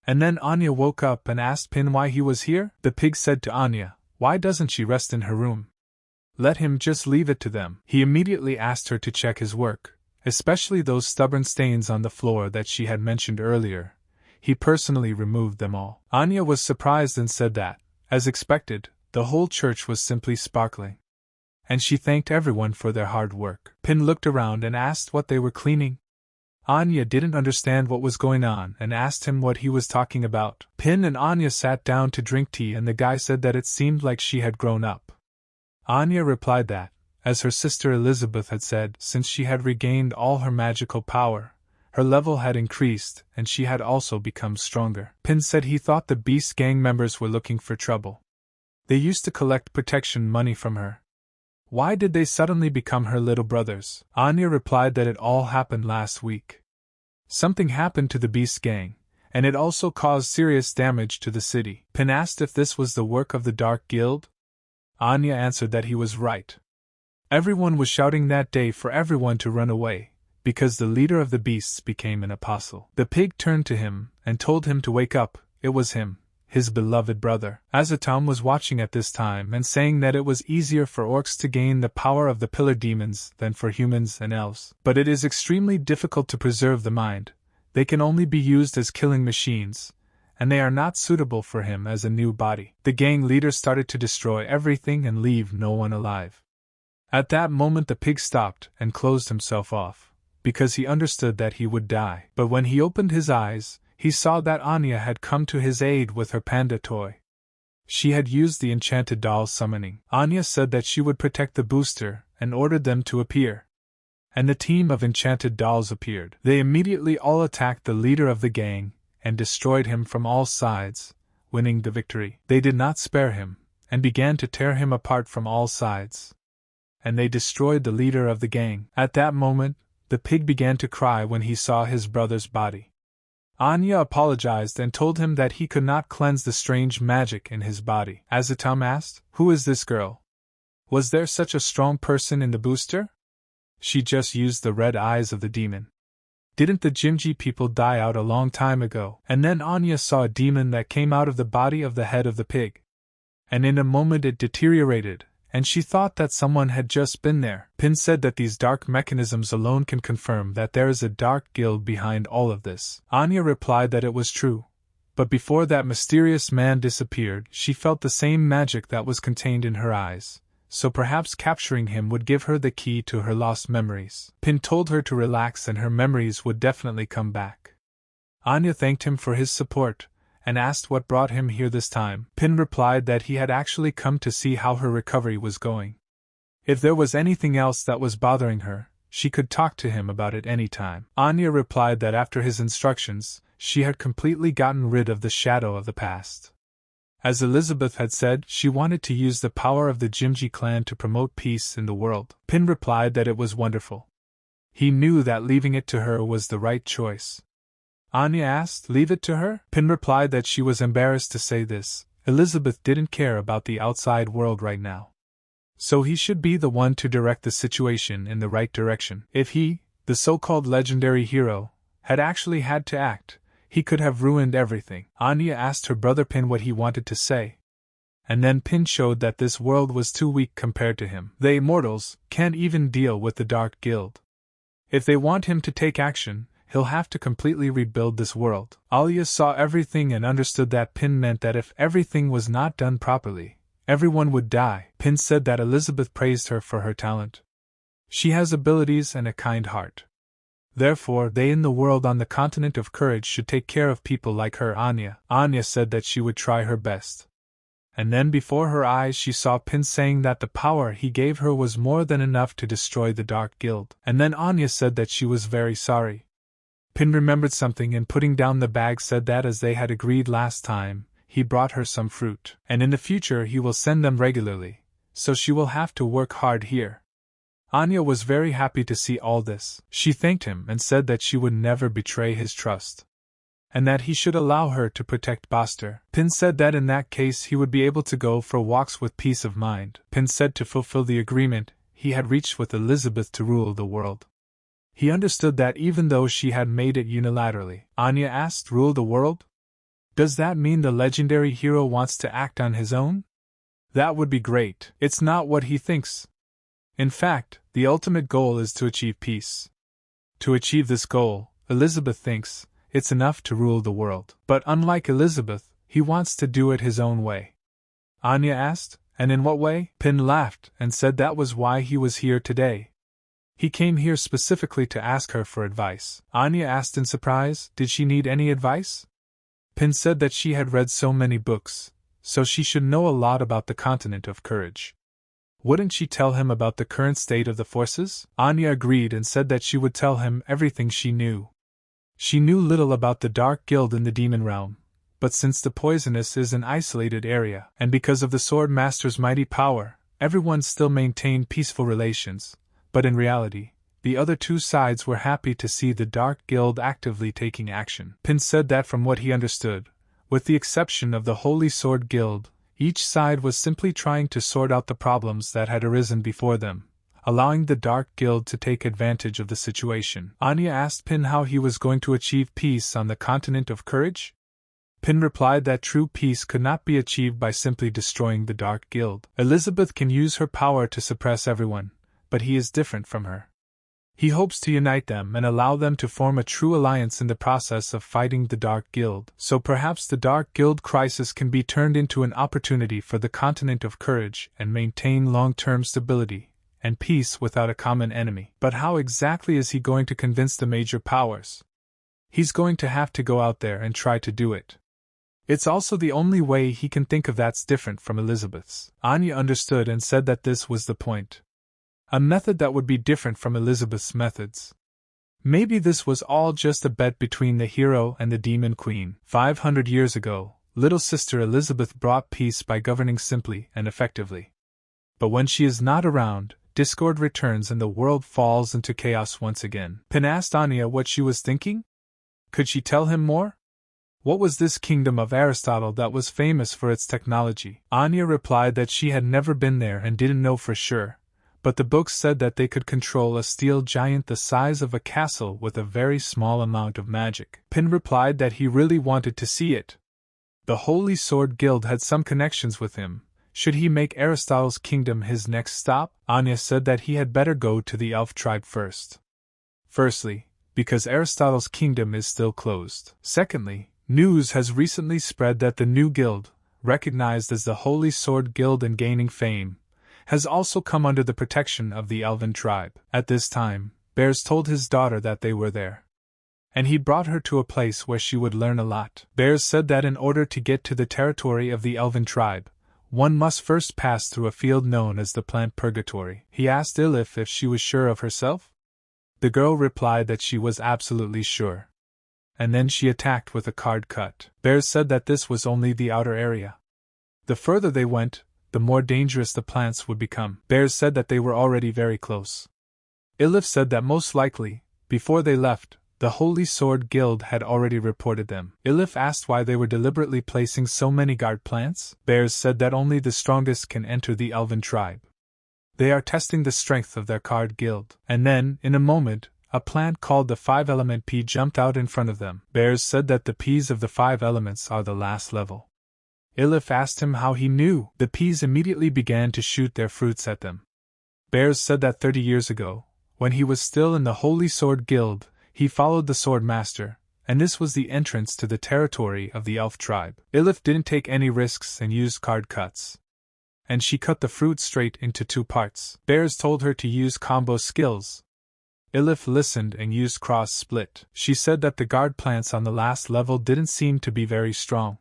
And then Anya woke up and asked Pin why he was here. The pig said to Anya, "Why doesn't she rest in her room? Let him just leave it to them." He immediately asked her to check his work, especially those stubborn stains on the floor that she had mentioned earlier. He personally removed them all. Anya was surprised and said that, as expected, the whole church was simply sparkling. And she thanked everyone for their hard work. Pin looked around and asked what they were cleaning. Anya didn't understand what was going on and asked him what he was talking about. Pin and Anya sat down to drink tea and the guy said that it seemed like she had grown up. Anya replied that, as her sister Elizabeth had said, since she had regained all her magical power, her level had increased and she had also become stronger. Pin said he thought the Beast gang members were looking for trouble. They used to collect protection money from her. Why did they suddenly become her little brothers? Anya replied that it all happened last week. Something happened to the Beast gang, and it also caused serious damage to the city. Pin asked if this was the work of the Dark Guild. Anya answered that he was right. Everyone was shouting that day for everyone to run away, because the leader of the beasts became an apostle. The pig turned to him and told him to wake up. It was him, his beloved brother. Azatom was watching at this time and saying that it was easier for orcs to gain the power of the pillar demons than for humans and elves. But it is extremely difficult to preserve the mind. They can only be used as killing machines, and they are not suitable for him as a new body. The gang leader started to destroy everything and leave no one alive. At that moment the pig stopped and closed himself off, because he understood that he would die. But when he opened his eyes, he saw that Anya had come to his aid with her panda toy. She had used the enchanted doll summoning. Anya said that she would protect the booster and ordered them to appear. And the team of enchanted dolls appeared. They immediately all attacked the leader of the gang and destroyed him from all sides, winning the victory. They did not spare him, and began to tear him apart from all sides. And they destroyed the leader of the gang. At that moment, the pig began to cry when he saw his brother's body. Anya apologized and told him that he could not cleanse the strange magic in his body. Azatom asked, "Who is this girl? Was there such a strong person in the booster?" "She just used the red eyes of the demon. Didn't the Jimji people die out a long time ago?" And then Anya saw a demon that came out of the body of the head of the pig. And in a moment it deteriorated, and she thought that someone had just been there. Pin said that these dark mechanisms alone can confirm that there is a dark guild behind all of this. Anya replied that it was true, but before that mysterious man disappeared, she felt the same magic that was contained in her eyes, so perhaps capturing him would give her the key to her lost memories. Pin told her to relax and her memories would definitely come back. Anya thanked him for his support, and asked what brought him here this time. Pin replied that he had actually come to see how her recovery was going. If there was anything else that was bothering her, she could talk to him about it any time. Anya replied that after his instructions, she had completely gotten rid of the shadow of the past. As Elizabeth had said, she wanted to use the power of the Jimji clan to promote peace in the world. Pin replied that it was wonderful. He knew that leaving it to her was the right choice. Anya asked, "Leave it to her?" Pin replied that she was embarrassed to say this. Elizabeth didn't care about the outside world right now, so he should be the one to direct the situation in the right direction. If he, the so-called legendary hero, had actually had to act, he could have ruined everything. Anya asked her brother Pin what he wanted to say, and then Pin showed that this world was too weak compared to him. They mortals can't even deal with the Dark Guild. If they want him to take action, he'll have to completely rebuild this world. Alia saw everything and understood that Pin meant that if everything was not done properly, everyone would die. Pin said that Elizabeth praised her for her talent. She has abilities and a kind heart. Therefore, they in the world on the continent of courage should take care of people like her. Anya said that she would try her best. And then before her eyes she saw Pin saying that the power he gave her was more than enough to destroy the Dark Guild. And then Anya said that she was very sorry. Pin remembered something and putting down the bag said that as they had agreed last time, he brought her some fruit, and in the future he will send them regularly, so she will have to work hard here. Anya was very happy to see all this. She thanked him and said that she would never betray his trust, and that he should allow her to protect Buster. Pin said that in that case he would be able to go for walks with peace of mind. Pin said to fulfill the agreement he had reached with Elizabeth to rule the world. He understood that even though she had made it unilaterally. Anya asked, "Rule the world? Does that mean the legendary hero wants to act on his own?" "That would be great." "It's not what he thinks. In fact, the ultimate goal is to achieve peace. To achieve this goal, Elizabeth thinks, it's enough to rule the world. But unlike Elizabeth, he wants to do it his own way." Anya asked, "And in what way?" Pin laughed and said that was why he was here today. He came here specifically to ask her for advice. Anya asked in surprise, did she need any advice? Pin said that she had read so many books, so she should know a lot about the continent of courage. Wouldn't she tell him about the current state of the forces? Anya agreed and said that she would tell him everything she knew. She knew little about the Dark Guild in the Demon Realm, but since the Poisonous is an isolated area, and because of the Sword Master's mighty power, everyone still maintained peaceful relations. But in reality, the other two sides were happy to see the Dark Guild actively taking action. Pin said that from what he understood, with the exception of the Holy Sword Guild, each side was simply trying to sort out the problems that had arisen before them, allowing the Dark Guild to take advantage of the situation. Anya asked Pin how he was going to achieve peace on the continent of courage. Pin replied that true peace could not be achieved by simply destroying the Dark Guild. Elizabeth can use her power to suppress everyone, but he is different from her. He hopes to unite them and allow them to form a true alliance in the process of fighting the Dark Guild. So perhaps the Dark Guild crisis can be turned into an opportunity for the continent of courage and maintain long-term stability and peace without a common enemy. But how exactly is he going to convince the major powers? He's going to have to go out there and try to do it. It's also the only way he can think of that's different from Elizabeth's. Anya understood and said that this was the point. A method that would be different from Elizabeth's methods. Maybe this was all just a bet between the hero and the Demon Queen. 500 years ago, Little sister Elizabeth brought peace by governing simply and effectively. But when she is not around, discord returns and the world falls into chaos once again. Pin asked Anya what she was thinking. Could she tell him more? What was this kingdom of Aristotle that was famous for its technology? Anya replied that she had never been there and didn't know for sure, but the books said that they could control a steel giant the size of a castle with a very small amount of magic. Pin replied that he really wanted to see it. The Holy Sword Guild had some connections with him. Should he make Aristotle's kingdom his next stop? Anya said that he had better go to the elf tribe first. Firstly, because Aristotle's kingdom is still closed. Secondly, news has recently spread that the new guild, recognized as the Holy Sword Guild and gaining fame, has also come under the protection of the elven tribe. At this time, Bears told his daughter that they were there, and he brought her to a place where she would learn a lot. Bears said that in order to get to the territory of the elven tribe, one must first pass through a field known as the plant purgatory. He asked Ilif if she was sure of herself. The girl replied that she was absolutely sure. And then she attacked with a card cut. Bears said that this was only the outer area. The further they went, the more dangerous the plants would become. Bears said that they were already very close. Ilif said that most likely, before they left, the Holy Sword Guild had already reported them. Ilif asked why they were deliberately placing so many guard plants. Bears said that only the strongest can enter the elven tribe. They are testing the strength of their card guild. And then, in a moment, a plant called the 5-element pea jumped out in front of them. Bears said that the peas of the 5 elements are the last level. Ilif asked him how he knew. The peas immediately began to shoot their fruits at them. Bears said that 30 years ago, when he was still in the Holy Sword Guild, he followed the Sword Master, and this was the entrance to the territory of the elf tribe. Ilif didn't take any risks and used card cuts, and she cut the fruit straight into 2 parts. Bears told her to use combo skills. Ilif listened and used cross split. She said that the guard plants on the last level didn't seem to be very strong.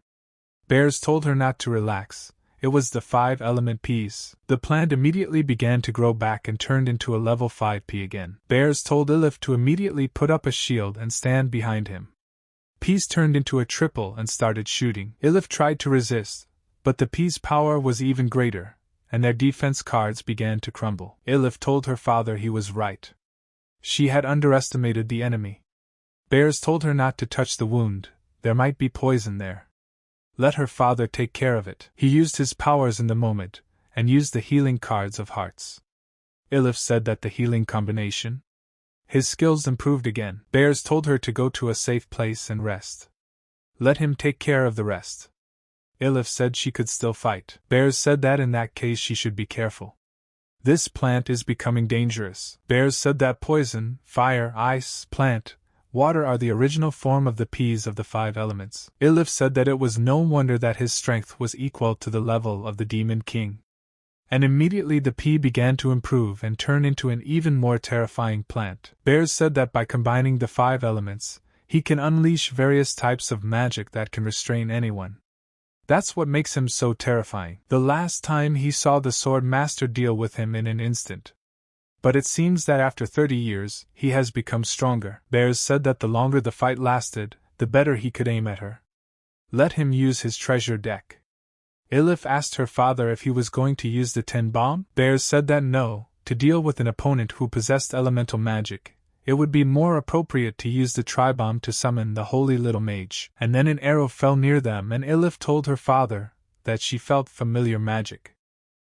Bears told her not to relax. It was the 5-element peas. The plant immediately began to grow back and turned into a level 5 pea again. Bears told Ilif to immediately put up a shield and stand behind him. Peas turned into a triple and started shooting. Ilif tried to resist, but the peas' power was even greater, and their defense cards began to crumble. Ilif told her father he was right. She had underestimated the enemy. Bears told her not to touch the wound, there might be poison there. Let her father take care of it. He used his powers in the moment, and used the healing cards of hearts. Ilif said that the healing combination. His skills improved again. Bears told her to go to a safe place and rest. Let him take care of the rest. Ilif said she could still fight. Bears said that in that case she should be careful. This plant is becoming dangerous. Bears said that poison, fire, ice, plant, water are the original form of the peas of the 5 elements. Ilif said that it was no wonder that his strength was equal to the level of the Demon King. And immediately the pea began to improve and turn into an even more terrifying plant. Bears said that by combining the 5 elements, he can unleash various types of magic that can restrain anyone. That's what makes him so terrifying. The last time he saw the Sword Master deal with him in an instant. But it seems that after 30 years, he has become stronger. Bears said that the longer the fight lasted, the better he could aim at her. Let him use his treasure deck. Ilif asked her father if he was going to use the 10 bomb. Bears said that no, to deal with an opponent who possessed elemental magic, it would be more appropriate to use the tri-bomb to summon the holy little mage. And then an arrow fell near them and Ilif told her father that she felt familiar magic.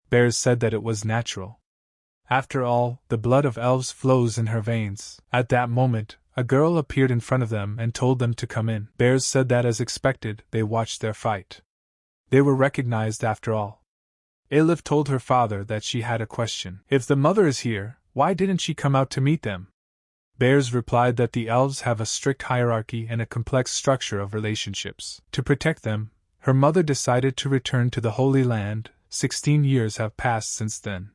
Bears said that it was natural. After all, the blood of elves flows in her veins. At that moment, a girl appeared in front of them and told them to come in. Bears said that as expected, they watched their fight. They were recognized after all. Ilif told her father that she had a question. If the mother is here, why didn't she come out to meet them? Bears replied that the elves have a strict hierarchy and a complex structure of relationships. To protect them, her mother decided to return to the Holy Land. 16 years have passed since then.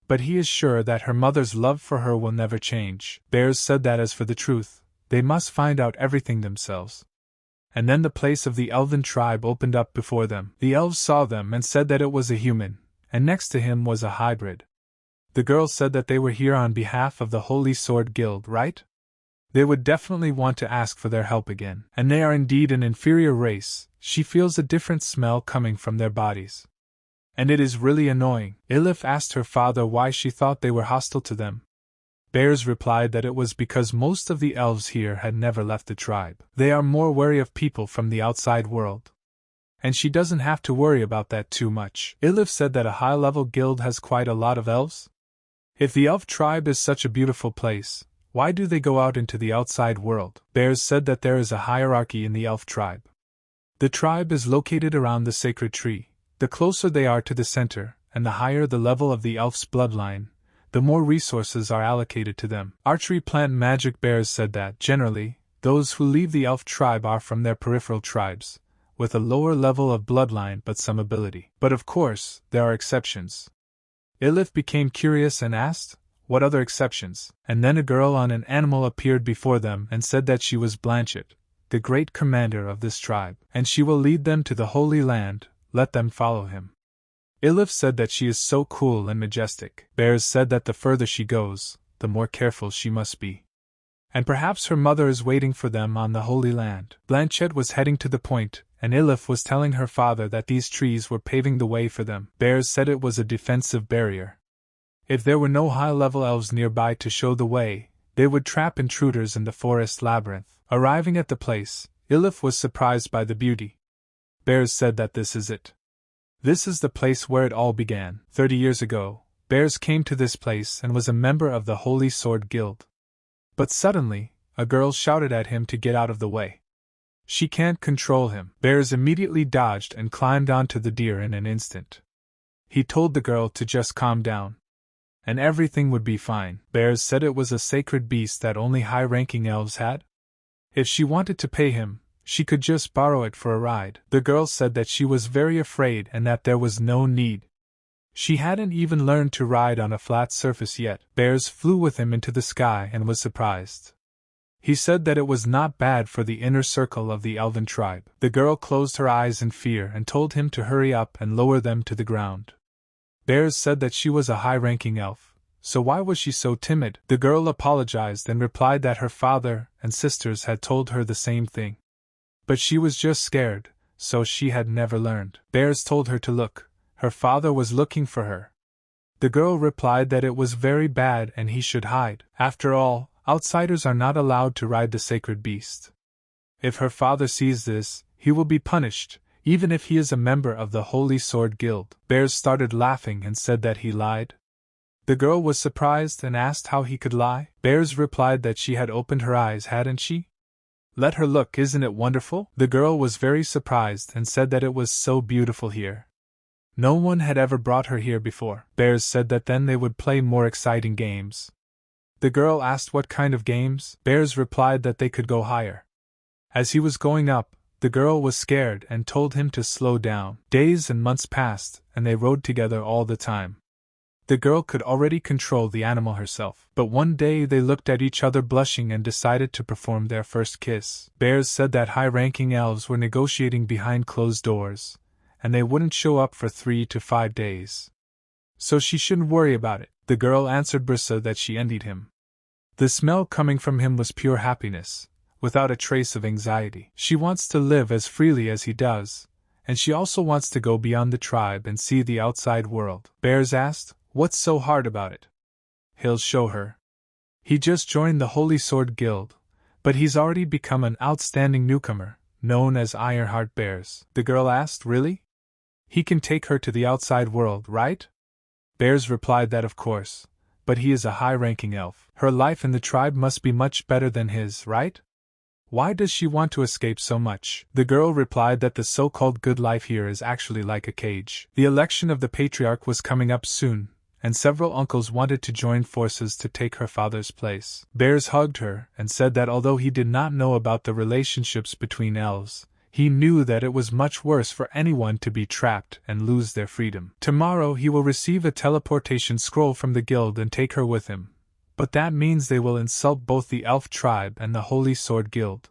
But he is sure that her mother's love for her will never change. Bears said that as for the truth, they must find out everything themselves. And then the place of the elven tribe opened up before them. The elves saw them and said that it was a human, and next to him was a hybrid. The girls said that they were here on behalf of the Holy Sword Guild, right? They would definitely want to ask for their help again. And they are indeed an inferior race, she feels a different smell coming from their bodies. And it is really annoying. Elif asked her father why she thought they were hostile to them. Bears replied that it was because most of the elves here had never left the tribe. They are more wary of people from the outside world. And she doesn't have to worry about that too much. Elif said that a high-level guild has quite a lot of elves. If the elf tribe is such a beautiful place, why do they go out into the outside world? Bears said that there is a hierarchy in the elf tribe. The tribe is located around the sacred tree. The closer they are to the center, and the higher the level of the elf's bloodline, the more resources are allocated to them. Archery plant magic. Bears said that, generally, those who leave the elf tribe are from their peripheral tribes, with a lower level of bloodline but some ability. But of course, there are exceptions. Elif became curious and asked, what other exceptions? And then a girl on an animal appeared before them and said that she was Blanchett, the great commander of this tribe, and she will lead them to the Holy Land. Let them follow him. Elif said that she is so cool and majestic. Bears said that the further she goes, the more careful she must be. And perhaps her mother is waiting for them on the Holy Land. Blanchett was heading to the point, and Elif was telling her father that these trees were paving the way for them. Bears said it was a defensive barrier. If there were no high-level elves nearby to show the way, they would trap intruders in the forest labyrinth. Arriving at the place, Elif was surprised by the beauty. Bears said that this is it. This is the place where it all began. 30 years ago, Bears came to this place and was a member of the Holy Sword Guild. But suddenly, a girl shouted at him to get out of the way. She can't control him. Bears immediately dodged and climbed onto the deer in an instant. He told the girl to just calm down, and everything would be fine. Bears said it was a sacred beast that only high-ranking elves had. If she wanted to pay him, she could just borrow it for a ride. The girl said that she was very afraid and that there was no need. She hadn't even learned to ride on a flat surface yet. Bears flew with him into the sky and was surprised. He said that it was not bad for the inner circle of the elven tribe. The girl closed her eyes in fear and told him to hurry up and lower them to the ground. Bears said that she was a high-ranking elf, so why was she so timid? The girl apologized and replied that her father and sisters had told her the same thing. But she was just scared, so she had never learned. Bears told her to look. Her father was looking for her. The girl replied that it was very bad and he should hide. After all, outsiders are not allowed to ride the sacred beast. If her father sees this, he will be punished, even if he is a member of the Holy Sword Guild. Bears started laughing and said that he lied. The girl was surprised and asked how he could lie. Bears replied that she had opened her eyes, hadn't she? Let her look, isn't it wonderful? The girl was very surprised and said that it was so beautiful here. No one had ever brought her here before. Bears said that then they would play more exciting games. The girl asked what kind of games. Bears replied that they could go higher. As he was going up, the girl was scared and told him to slow down. Days and months passed, and they rode together all the time. The girl could already control the animal herself, but one day they looked at each other blushing and decided to perform their first kiss. Bears said that high-ranking elves were negotiating behind closed doors, and they wouldn't show up for 3 to 5 days. So she shouldn't worry about it. The girl answered Brisa that she envied him. The smell coming from him was pure happiness, without a trace of anxiety. She wants to live as freely as he does, and she also wants to go beyond the tribe and see the outside world. Bears asked, what's so hard about it? He'll show her. He just joined the Holy Sword Guild, but he's already become an outstanding newcomer, known as Ironheart Bears. The girl asked, really? He can take her to the outside world, right? Bears replied that of course, but he is a high-ranking elf. Her life in the tribe must be much better than his, right? Why does she want to escape so much? The girl replied that the so-called good life here is actually like a cage. The election of the patriarch was coming up soon, and several uncles wanted to join forces to take her father's place. Bears hugged her and said that although he did not know about the relationships between elves, he knew that it was much worse for anyone to be trapped and lose their freedom. Tomorrow he will receive a teleportation scroll from the guild and take her with him, but that means they will insult both the elf tribe and the Holy Sword Guild.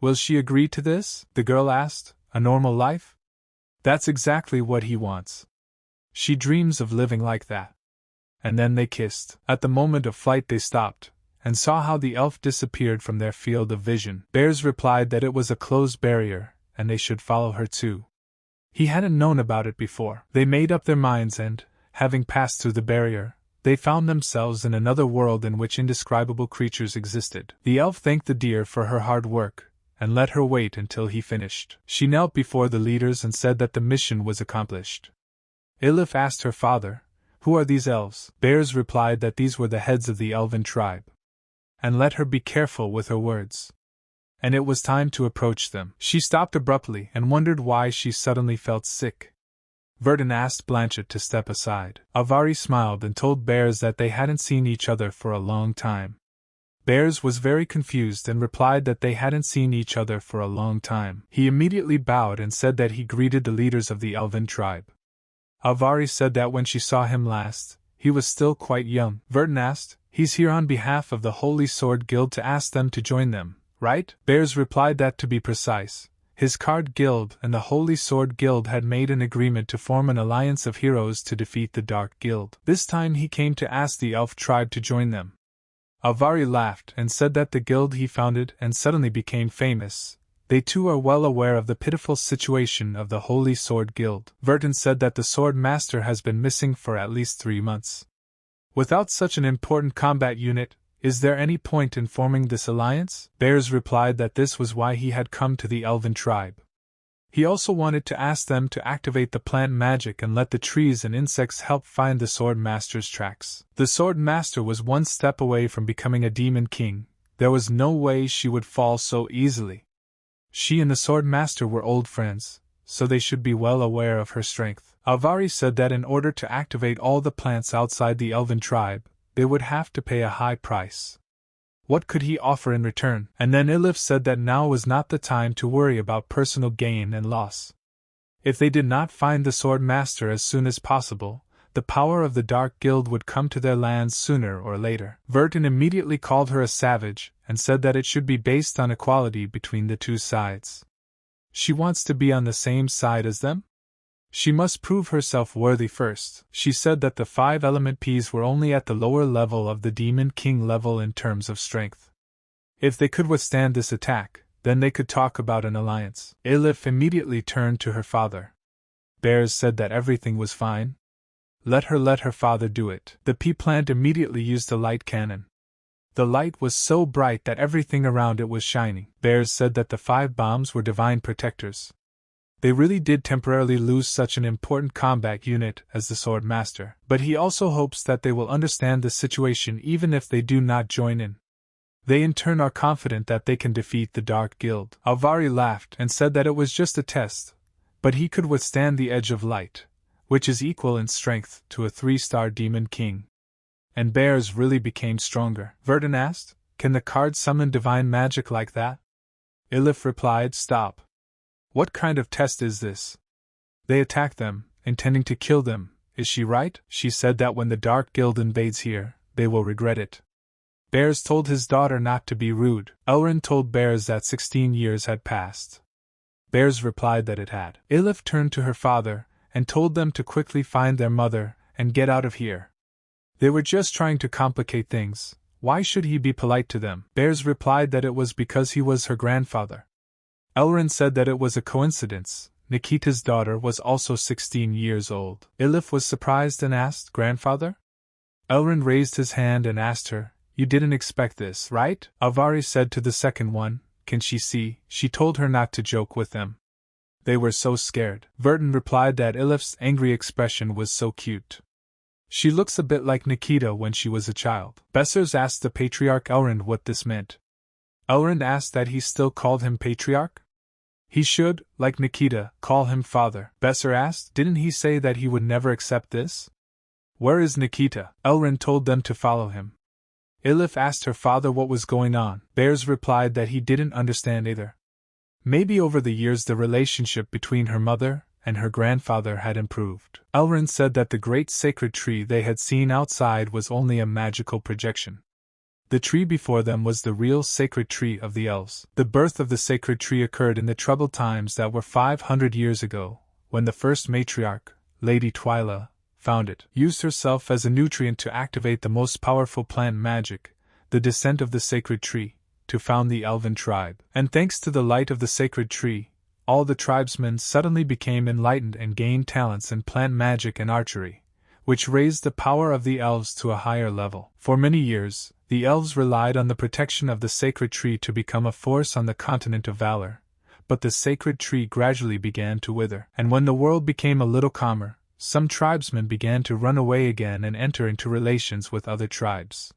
Will she agree to this? The girl asked. A normal life? That's exactly what he wants. She dreams of living like that. And then they kissed. At the moment of flight they stopped, and saw how the elf disappeared from their field of vision. Bears replied that it was a closed barrier, and they should follow her too. He hadn't known about it before. They made up their minds and, having passed through the barrier, they found themselves in another world in which indescribable creatures existed. The elf thanked the deer for her hard work, and let her wait until he finished. She knelt before the leaders and said that the mission was accomplished. Ilif asked her father, "Who are these elves?" Bears replied that these were the heads of the elven tribe. And let her be careful with her words. And it was time to approach them. She stopped abruptly and wondered why she suddenly felt sick. Verdun asked Blanchett to step aside. Avari smiled and told Bears that they hadn't seen each other for a long time. Bears was very confused and replied that they hadn't seen each other for a long time. He immediately bowed and said that he greeted the leaders of the elven tribe. Avari said that when she saw him last, he was still quite young. Verdun asked, "He's here on behalf of the Holy Sword Guild to ask them to join them, right?" Bears replied that to be precise, his card guild and the Holy Sword Guild had made an agreement to form an alliance of heroes to defeat the Dark Guild. This time he came to ask the elf tribe to join them. Avari laughed and said that the guild he founded and suddenly became famous. They too are well aware of the pitiful situation of the Holy Sword Guild. Verdun said that the Sword Master has been missing for at least 3 months. Without such an important combat unit, is there any point in forming this alliance? Bears replied that this was why he had come to the elven tribe. He also wanted to ask them to activate the plant magic and let the trees and insects help find the Sword Master's tracks. The Sword Master was one step away from becoming a demon king. There was no way she would fall so easily. She and the Sword Master were old friends, so they should be well aware of her strength. Avari said that in order to activate all the plants outside the elven tribe, they would have to pay a high price. What could he offer in return? And then Ilif said that now was not the time to worry about personal gain and loss. If they did not find the Sword Master as soon as possible, the power of the Dark Guild would come to their lands sooner or later. Verdun immediately called her a savage, and said that it should be based on equality between the two sides. She wants to be on the same side as them? She must prove herself worthy first. She said that the 5 element Ps were only at the lower level of the Demon King level in terms of strength. If they could withstand this attack, then they could talk about an alliance. Ilif immediately turned to her father. Bears said that everything was fine. Let her father do it. The pea plant immediately used a light cannon. The light was so bright that everything around it was shining. Bears said that the 5 bombs were divine protectors. They really did temporarily lose such an important combat unit as the Sword Master, but he also hopes that they will understand the situation even if they do not join in. They in turn are confident that they can defeat the Dark Guild. Avari laughed and said that it was just a test, but he could withstand the edge of light, which is equal in strength to a 3-star Demon King. And Bears really became stronger. Verdun asked, "Can the card summon divine magic like that?" Ilif replied, "Stop. What kind of test is this? They attack them, intending to kill them, is she right?" She said that when the Dark Guild invades here, they will regret it. Bears told his daughter not to be rude. Elrin told Bears that 16 years had passed. Bears replied that it had. Ilif turned to her father, and told them to quickly find their mother, and get out of here. They were just trying to complicate things. Why should he be polite to them? Bears replied that it was because he was her grandfather. Elrin said that it was a coincidence. Nikita's daughter was also 16 years old. Ilif was surprised and asked, "Grandfather?" Elrin raised his hand and asked her, "You didn't expect this, right?" Avari said to the second one, "Can she see?" She told her not to joke with them. They were so scared. Verdun replied that Ilif's angry expression was so cute. She looks a bit like Nikita when she was a child. Bessers asked the Patriarch Elrond what this meant. Elrond asked that he still called him Patriarch? He should, like Nikita, call him father. Besser asked, "Didn't he say that he would never accept this?" "Where is Nikita?" Elrond told them to follow him. Ilif asked her father what was going on. Bears replied that he didn't understand either. Maybe over the years the relationship between her mother and her grandfather had improved. Elrond said that the great sacred tree they had seen outside was only a magical projection. The tree before them was the real sacred tree of the elves. The birth of the sacred tree occurred in the troubled times that were 500 years ago, when the first matriarch, Lady Twyla, found it, used herself as a nutrient to activate the most powerful plant magic, the descent of the sacred tree, to found the elven tribe. And thanks to the light of the sacred tree, all the tribesmen suddenly became enlightened and gained talents in plant magic and archery, which raised the power of the elves to a higher level. For many years, the elves relied on the protection of the sacred tree to become a force on the continent of valor, but the sacred tree gradually began to wither. And when the world became a little calmer, some tribesmen began to run away again and enter into relations with other tribes.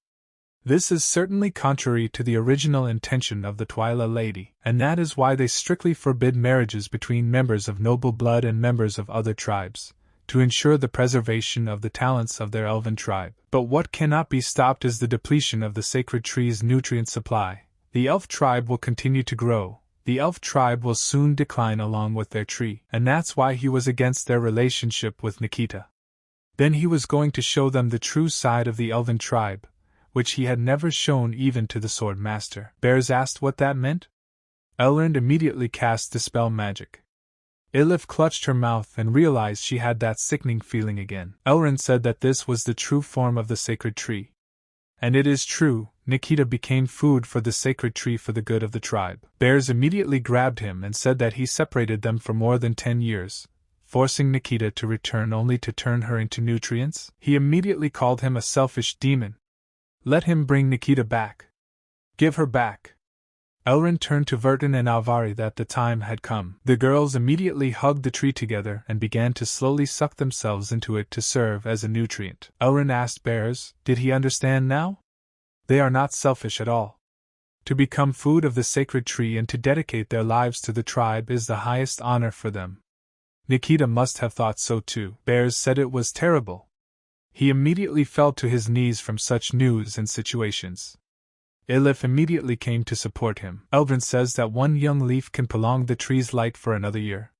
This is certainly contrary to the original intention of the Twyla Lady, and that is why they strictly forbid marriages between members of noble blood and members of other tribes, to ensure the preservation of the talents of their elven tribe. But what cannot be stopped is the depletion of the sacred tree's nutrient supply. The elf tribe will continue to grow. The elf tribe will soon decline along with their tree, and that's why he was against their relationship with Nikita. Then he was going to show them the true side of the elven tribe, which he had never shown even to the sword master. Bears asked what that meant. Elrond immediately cast Dispel Magic. Ilif clutched her mouth and realized she had that sickening feeling again. Elrond said that this was the true form of the sacred tree. And it is true, Nikita became food for the sacred tree for the good of the tribe. Bears immediately grabbed him and said that he separated them for more than 10 years, forcing Nikita to return only to turn her into nutrients. He immediately called him a selfish demon. Let him bring Nikita back. Give her back. Elrond turned to Vertin and Alvari that the time had come. The girls immediately hugged the tree together and began to slowly suck themselves into it to serve as a nutrient. Elrond asked Bears, did he understand now? They are not selfish at all. To become food of the sacred tree and to dedicate their lives to the tribe is the highest honor for them. Nikita must have thought so too. Bears said it was terrible. He immediately fell to his knees from such news and situations. Ilif immediately came to support him. Elrond says that one young leaf can prolong the tree's light for another year.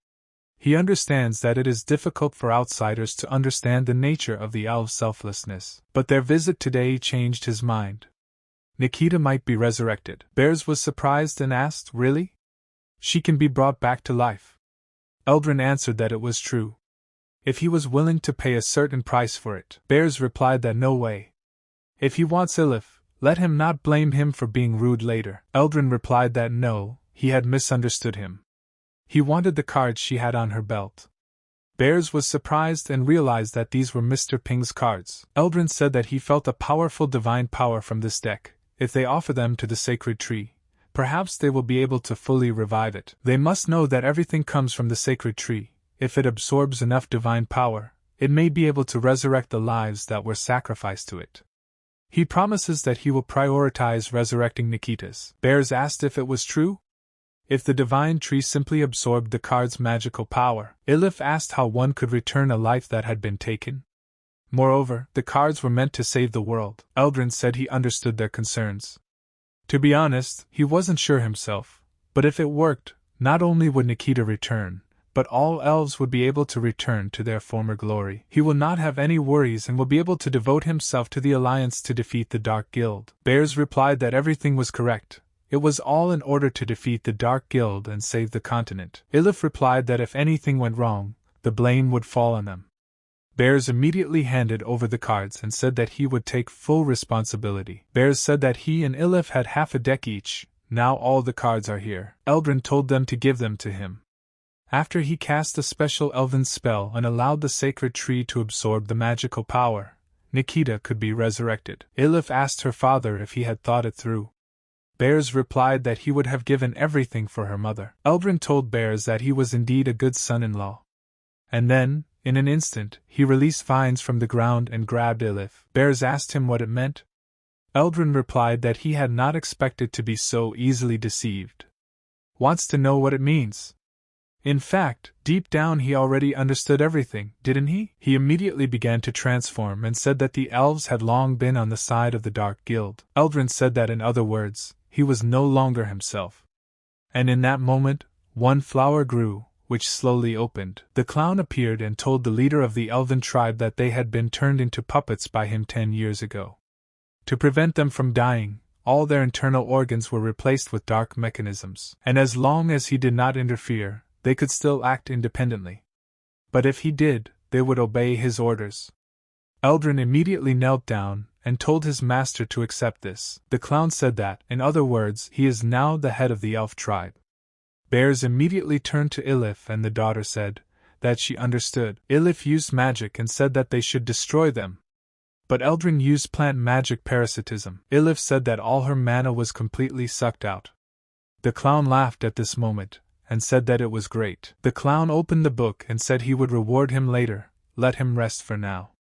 He understands that it is difficult for outsiders to understand the nature of the elves' selflessness. But their visit today changed his mind. Nikita might be resurrected. Bears was surprised and asked, really? She can be brought back to life. Elrond answered that it was true, if he was willing to pay a certain price for it. Bears replied that no way. If he wants Ilif, let him not blame him for being rude later. Elrond replied that no, he had misunderstood him. He wanted the cards she had on her belt. Bears was surprised and realized that these were Mr. Ping's cards. Elrond said that he felt a powerful divine power from this deck. If they offer them to the sacred tree, perhaps they will be able to fully revive it. They must know that everything comes from the sacred tree. If it absorbs enough divine power, it may be able to resurrect the lives that were sacrificed to it. He promises that he will prioritize resurrecting Nikita's. Bears asked if it was true? If the divine tree simply absorbed the card's magical power. Ilif asked how one could return a life that had been taken. Moreover, the cards were meant to save the world. Elrond said he understood their concerns. To be honest, he wasn't sure himself, but if it worked, not only would Nikita return, but all elves would be able to return to their former glory. He will not have any worries and will be able to devote himself to the alliance to defeat the Dark Guild. Bears replied that everything was correct. It was all in order to defeat the Dark Guild and save the continent. Ilif replied that if anything went wrong, the blame would fall on them. Bears immediately handed over the cards and said that he would take full responsibility. Bears said that he and Ilif had half a deck each. Now all the cards are here. Elrond told them to give them to him. After he cast a special elven spell and allowed the sacred tree to absorb the magical power, Nikita could be resurrected. Ilif asked her father if he had thought it through. Bears replied that he would have given everything for her mother. Elrond told Bears that he was indeed a good son-in-law. And then, in an instant, he released vines from the ground and grabbed Ilif. Bears asked him what it meant. Elrond replied that he had not expected to be so easily deceived. Wants to know what it means. In fact, deep down he already understood everything, didn't he? He immediately began to transform and said that the elves had long been on the side of the Dark Guild. Elrond said that in other words, he was no longer himself. And in that moment, one flower grew, which slowly opened. The clown appeared and told the leader of the elven tribe that they had been turned into puppets by him 10 years ago. To prevent them from dying, all their internal organs were replaced with dark mechanisms. And as long as he did not interfere, they could still act independently. But if he did, they would obey his orders. Elrond immediately knelt down and told his master to accept this. The clown said that, in other words, he is now the head of the elf tribe. Bears immediately turned to Ilif, and the daughter said that she understood. Ilif used magic and said that they should destroy them. But Eldrin used plant magic parasitism. Ilif said that all her mana was completely sucked out. The clown laughed at this moment, and said that it was great. The clown opened the book and said he would reward him later, let him rest for now.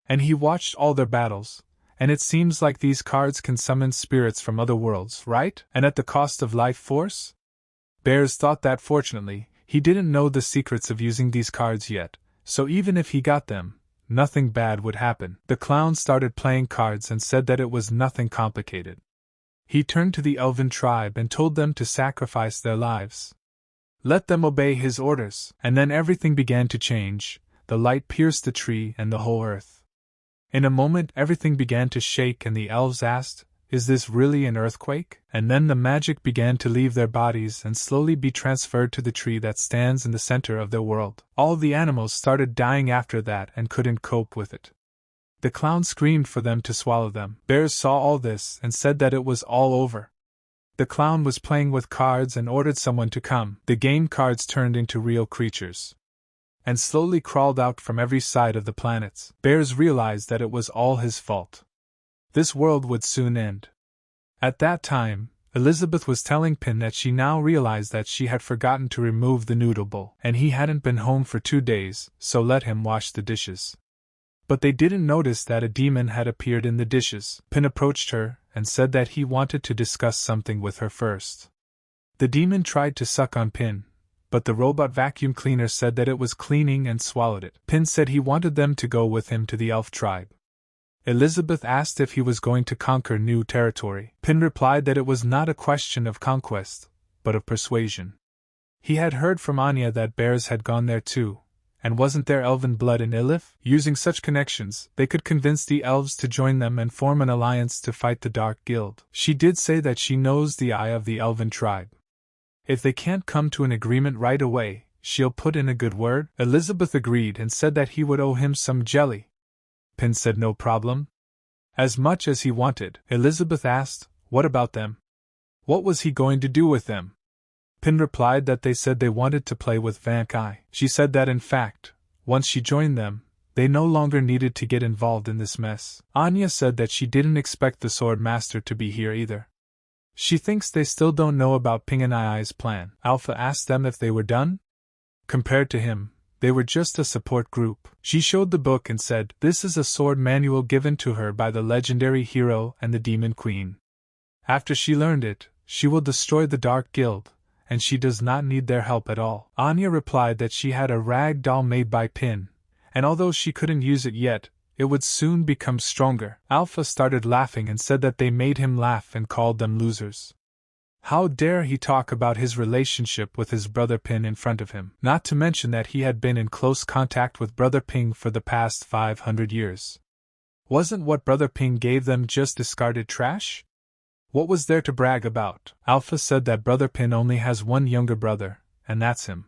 And he watched all their battles, and it seems like these cards can summon spirits from other worlds, right? And at the cost of life force? Bears thought that fortunately, he didn't know the secrets of using these cards yet, so even if he got them, nothing bad would happen. The clown started playing cards and said that it was nothing complicated. He turned to the elven tribe and told them to sacrifice their lives. Let them obey his orders. And then everything began to change. The light pierced the tree and the whole earth. In a moment everything began to shake and the elves asked, "Is this really an earthquake?" And then the magic began to leave their bodies and slowly be transferred to the tree that stands in the center of their world. All the animals started dying after that and couldn't cope with it. The clown screamed for them to swallow them. Bears saw all this and said that it was all over. The clown was playing with cards and ordered someone to come. The game cards turned into real creatures and slowly crawled out from every side of the planets. Bears realized that it was all his fault. This world would soon end. At that time, Elizabeth was telling Pin that she now realized that she had forgotten to remove the noodle bowl, and he hadn't been home for 2 days, so let him wash the dishes. But they didn't notice that a demon had appeared in the dishes. Pin approached her and said that he wanted to discuss something with her first. The demon tried to suck on Pin, but the robot vacuum cleaner said that it was cleaning and swallowed it. Pin said he wanted them to go with him to the elf tribe. Elizabeth asked if he was going to conquer new territory. Pin replied that it was not a question of conquest, but of persuasion. He had heard from Anya that bears had gone there too, and wasn't there elven blood in Ilif? Using such connections, they could convince the elves to join them and form an alliance to fight the Dark Guild. She did say that she knows the eye of the elven tribe. If they can't come to an agreement right away, she'll put in a good word. Elizabeth agreed and said that he would owe him some jelly. Pin said no problem. As much as he wanted. Elizabeth asked, what about them? What was he going to do with them? Pin replied that they said they wanted to play with Vankai. She said that in fact, once she joined them, they no longer needed to get involved in this mess. Anya said that she didn't expect the Sword Master to be here either. She thinks they still don't know about Ping and I's plan. Alpha asked them if they were done. Compared to him, they were just a support group. She showed the book and said, "This is a sword manual given to her by the legendary hero and the Demon Queen. After she learned it, she will destroy the Dark Guild, and she does not need their help at all." Anya replied that she had a rag doll made by Pin, and although she couldn't use it yet, it would soon become stronger. Alpha started laughing and said that they made him laugh and called them losers. How dare he talk about his relationship with his brother Pin in front of him, not to mention that he had been in close contact with brother Ping for the past 500 years. Wasn't what brother Ping gave them just discarded trash? What was there to brag about? Alpha said that brother Pin only has one younger brother, and that's him.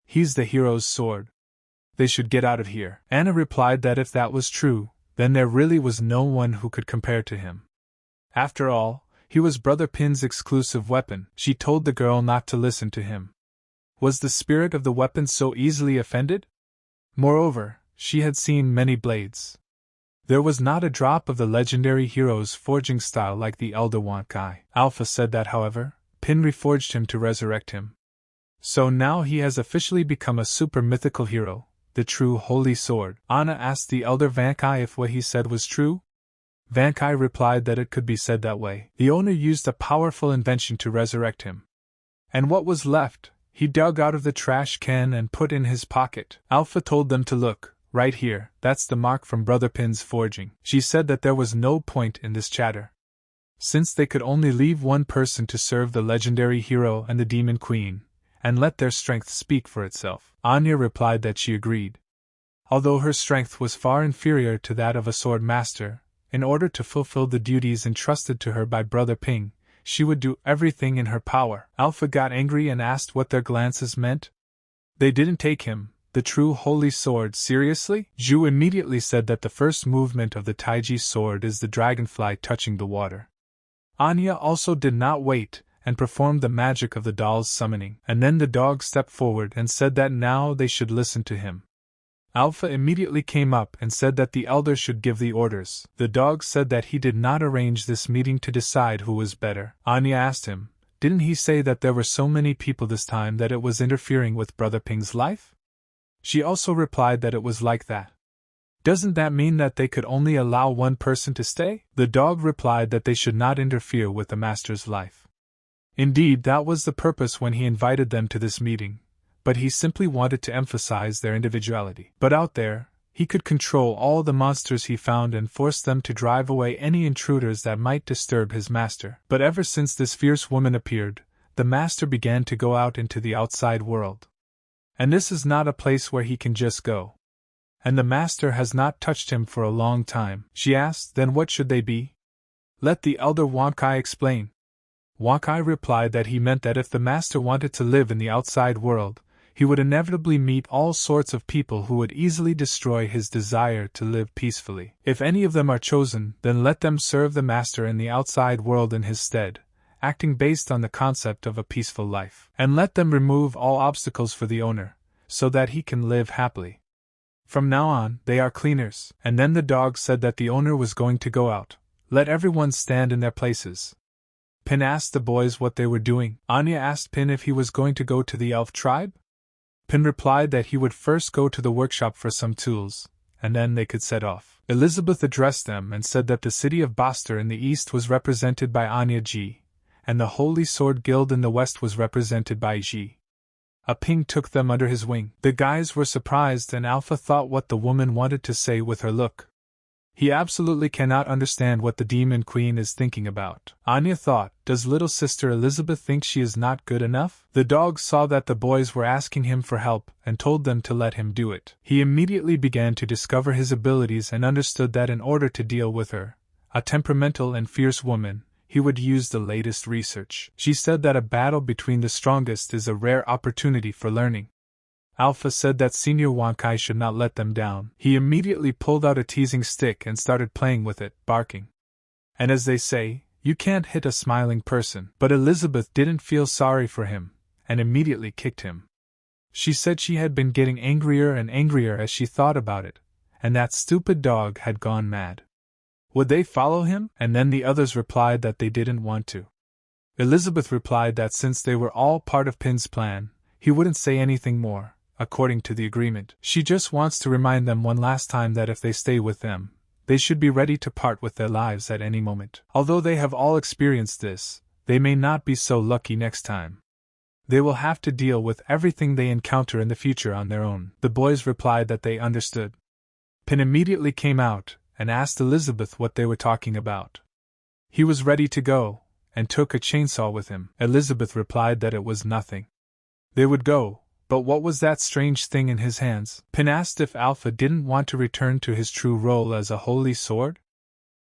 He's the hero's sword. They should get out of here. Anna replied that if that was true, then there really was no one who could compare to him. After all, he was brother Pin's exclusive weapon. She told the girl not to listen to him. Was the spirit of the weapon so easily offended? Moreover, she had seen many blades. There was not a drop of the legendary hero's forging style like the Elder Wankai. Alpha said that, however, Pin reforged him to resurrect him. So now he has officially become a super mythical hero, the true holy sword. Anna asked the Elder Vankai if what he said was true. Vankai replied that it could be said that way. The owner used a powerful invention to resurrect him. And what was left, he dug out of the trash can and put in his pocket. Alpha told them to look. Right here, that's the mark from Brother Pin's forging. She said that there was no point in this chatter, since they could only leave one person to serve the legendary hero and the Demon Queen, and let their strength speak for itself. Anya replied that she agreed. Although her strength was far inferior to that of a sword master, in order to fulfill the duties entrusted to her by Brother Ping, she would do everything in her power. Alpha got angry and asked what their glances meant. They didn't take him, the true holy sword, seriously? Zhu immediately said that the first movement of the Taiji sword is the dragonfly touching the water. Anya also did not wait, and performed the magic of the doll's summoning. And then the dog stepped forward and said that now they should listen to him. Alpha immediately came up and said that the elder should give the orders. The dog said that he did not arrange this meeting to decide who was better. Anya asked him, didn't he say that there were so many people this time that it was interfering with Brother Ping's life? She also replied that it was like that. Doesn't that mean that they could only allow one person to stay? The dog replied that they should not interfere with the master's life. Indeed, that was the purpose when he invited them to this meeting, but he simply wanted to emphasize their individuality. But out there, he could control all the monsters he found and force them to drive away any intruders that might disturb his master. But ever since this fierce woman appeared, the master began to go out into the outside world. And this is not a place where he can just go. And the master has not touched him for a long time. She asked, then what should they be? Let the elder Wankai explain. Wankai replied that he meant that if the master wanted to live in the outside world, he would inevitably meet all sorts of people who would easily destroy his desire to live peacefully. If any of them are chosen, then let them serve the master in the outside world in his stead, acting based on the concept of a peaceful life. And let them remove all obstacles for the owner, so that he can live happily. From now on, they are cleaners. And then the dog said that the owner was going to go out. Let everyone stand in their places. Pin asked the boys what they were doing. Anya asked Pin if he was going to go to the elf tribe. Pin replied that he would first go to the workshop for some tools, and then they could set off. Elizabeth addressed them and said that the city of Bastar in the east was represented by Anya G, and the Holy Sword Guild in the west was represented by Ji. Ping took them under his wing. The guys were surprised, and Alpha thought what the woman wanted to say with her look. He absolutely cannot understand what the Demon Queen is thinking about. Anya thought, does little sister Elizabeth think she is not good enough? The dog saw that the boys were asking him for help and told them to let him do it. He immediately began to discover his abilities and understood that in order to deal with her, a temperamental and fierce woman, he would use the latest research. She said that a battle between the strongest is a rare opportunity for learning. Alpha said that Senior Wankai should not let them down. He immediately pulled out a teasing stick and started playing with it, barking. And as they say, you can't hit a smiling person. But Elizabeth didn't feel sorry for him, and immediately kicked him. She said she had been getting angrier and angrier as she thought about it, and that stupid dog had gone mad. Would they follow him? And then the others replied that they didn't want to. Elizabeth replied that since they were all part of Pin's plan, he wouldn't say anything more. According to the agreement, she just wants to remind them one last time that if they stay with them, they should be ready to part with their lives at any moment. Although they have all experienced this, they may not be so lucky next time. They will have to deal with everything they encounter in the future on their own. The boys replied that they understood. Pin immediately came out and asked Elizabeth what they were talking about. He was ready to go, and took a chainsaw with him. Elizabeth replied that it was nothing. They would go. But what was that strange thing in his hands? Pin asked if Alpha didn't want to return to his true role as a holy sword.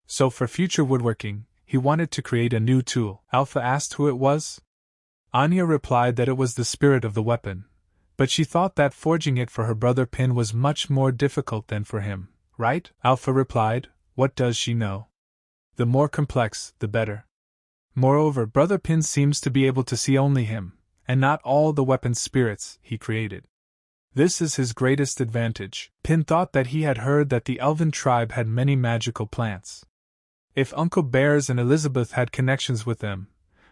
So for future woodworking, he wanted to create a new tool. Alpha asked who it was. Anya replied that it was the spirit of the weapon, but she thought that forging it for her brother Pin was much more difficult than for him, right? Alpha replied, what does she know? The more complex, the better. Moreover, brother Pin seems to be able to see only him, and not all the weapon spirits he created. This is his greatest advantage. Pin thought that he had heard that the elven tribe had many magical plants. If Uncle Bears and Elizabeth had connections with them,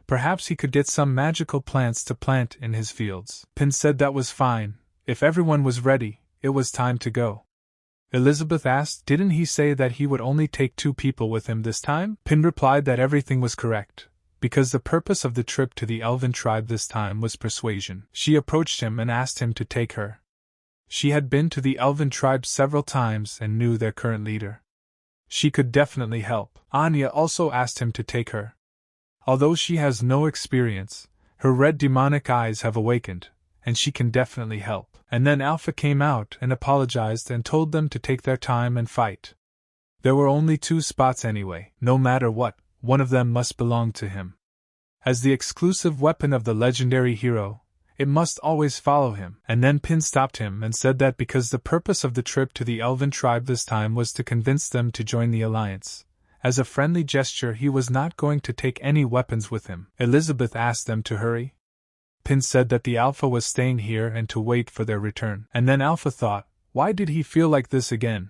perhaps he could get some magical plants to plant in his fields. Pin said that was fine. If everyone was ready, it was time to go. Elizabeth asked, didn't he say that he would only take 2 people with him this time? Pin replied that everything was correct, because the purpose of the trip to the elven tribe this time was persuasion. She approached him and asked him to take her. She had been to the elven tribe several times and knew their current leader. She could definitely help. Anya also asked him to take her. Although she has no experience, her red demonic eyes have awakened, and she can definitely help. And then Alpha came out and apologized and told them to take their time and fight. There were only 2 spots anyway. No matter what, one of them must belong to him. As the exclusive weapon of the legendary hero, it must always follow him. And then Pin stopped him and said that because the purpose of the trip to the elven tribe this time was to convince them to join the alliance, As a friendly gesture, he was not going to take any weapons with him. Elizabeth asked them to hurry. Pin said that the Alpha was staying here and to wait for their return. And then Alpha thought, why did he feel like this again?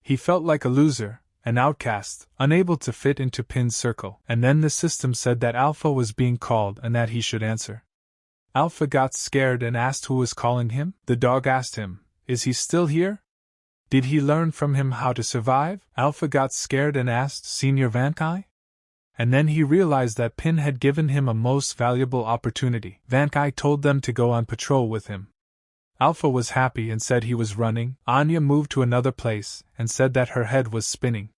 He felt like a loser, an outcast, unable to fit into Pin's circle. And then the system said that Alpha was being called and that he should answer. Alpha got scared and asked who was calling him. The dog asked him, is he still here? Did he learn from him how to survive? Alpha got scared and asked, Senior Van Kai? And then he realized that Pin had given him a most valuable opportunity. Van Kai told them to go on patrol with him. Alpha was happy and said he was running. Anya moved to another place and said that her head was spinning.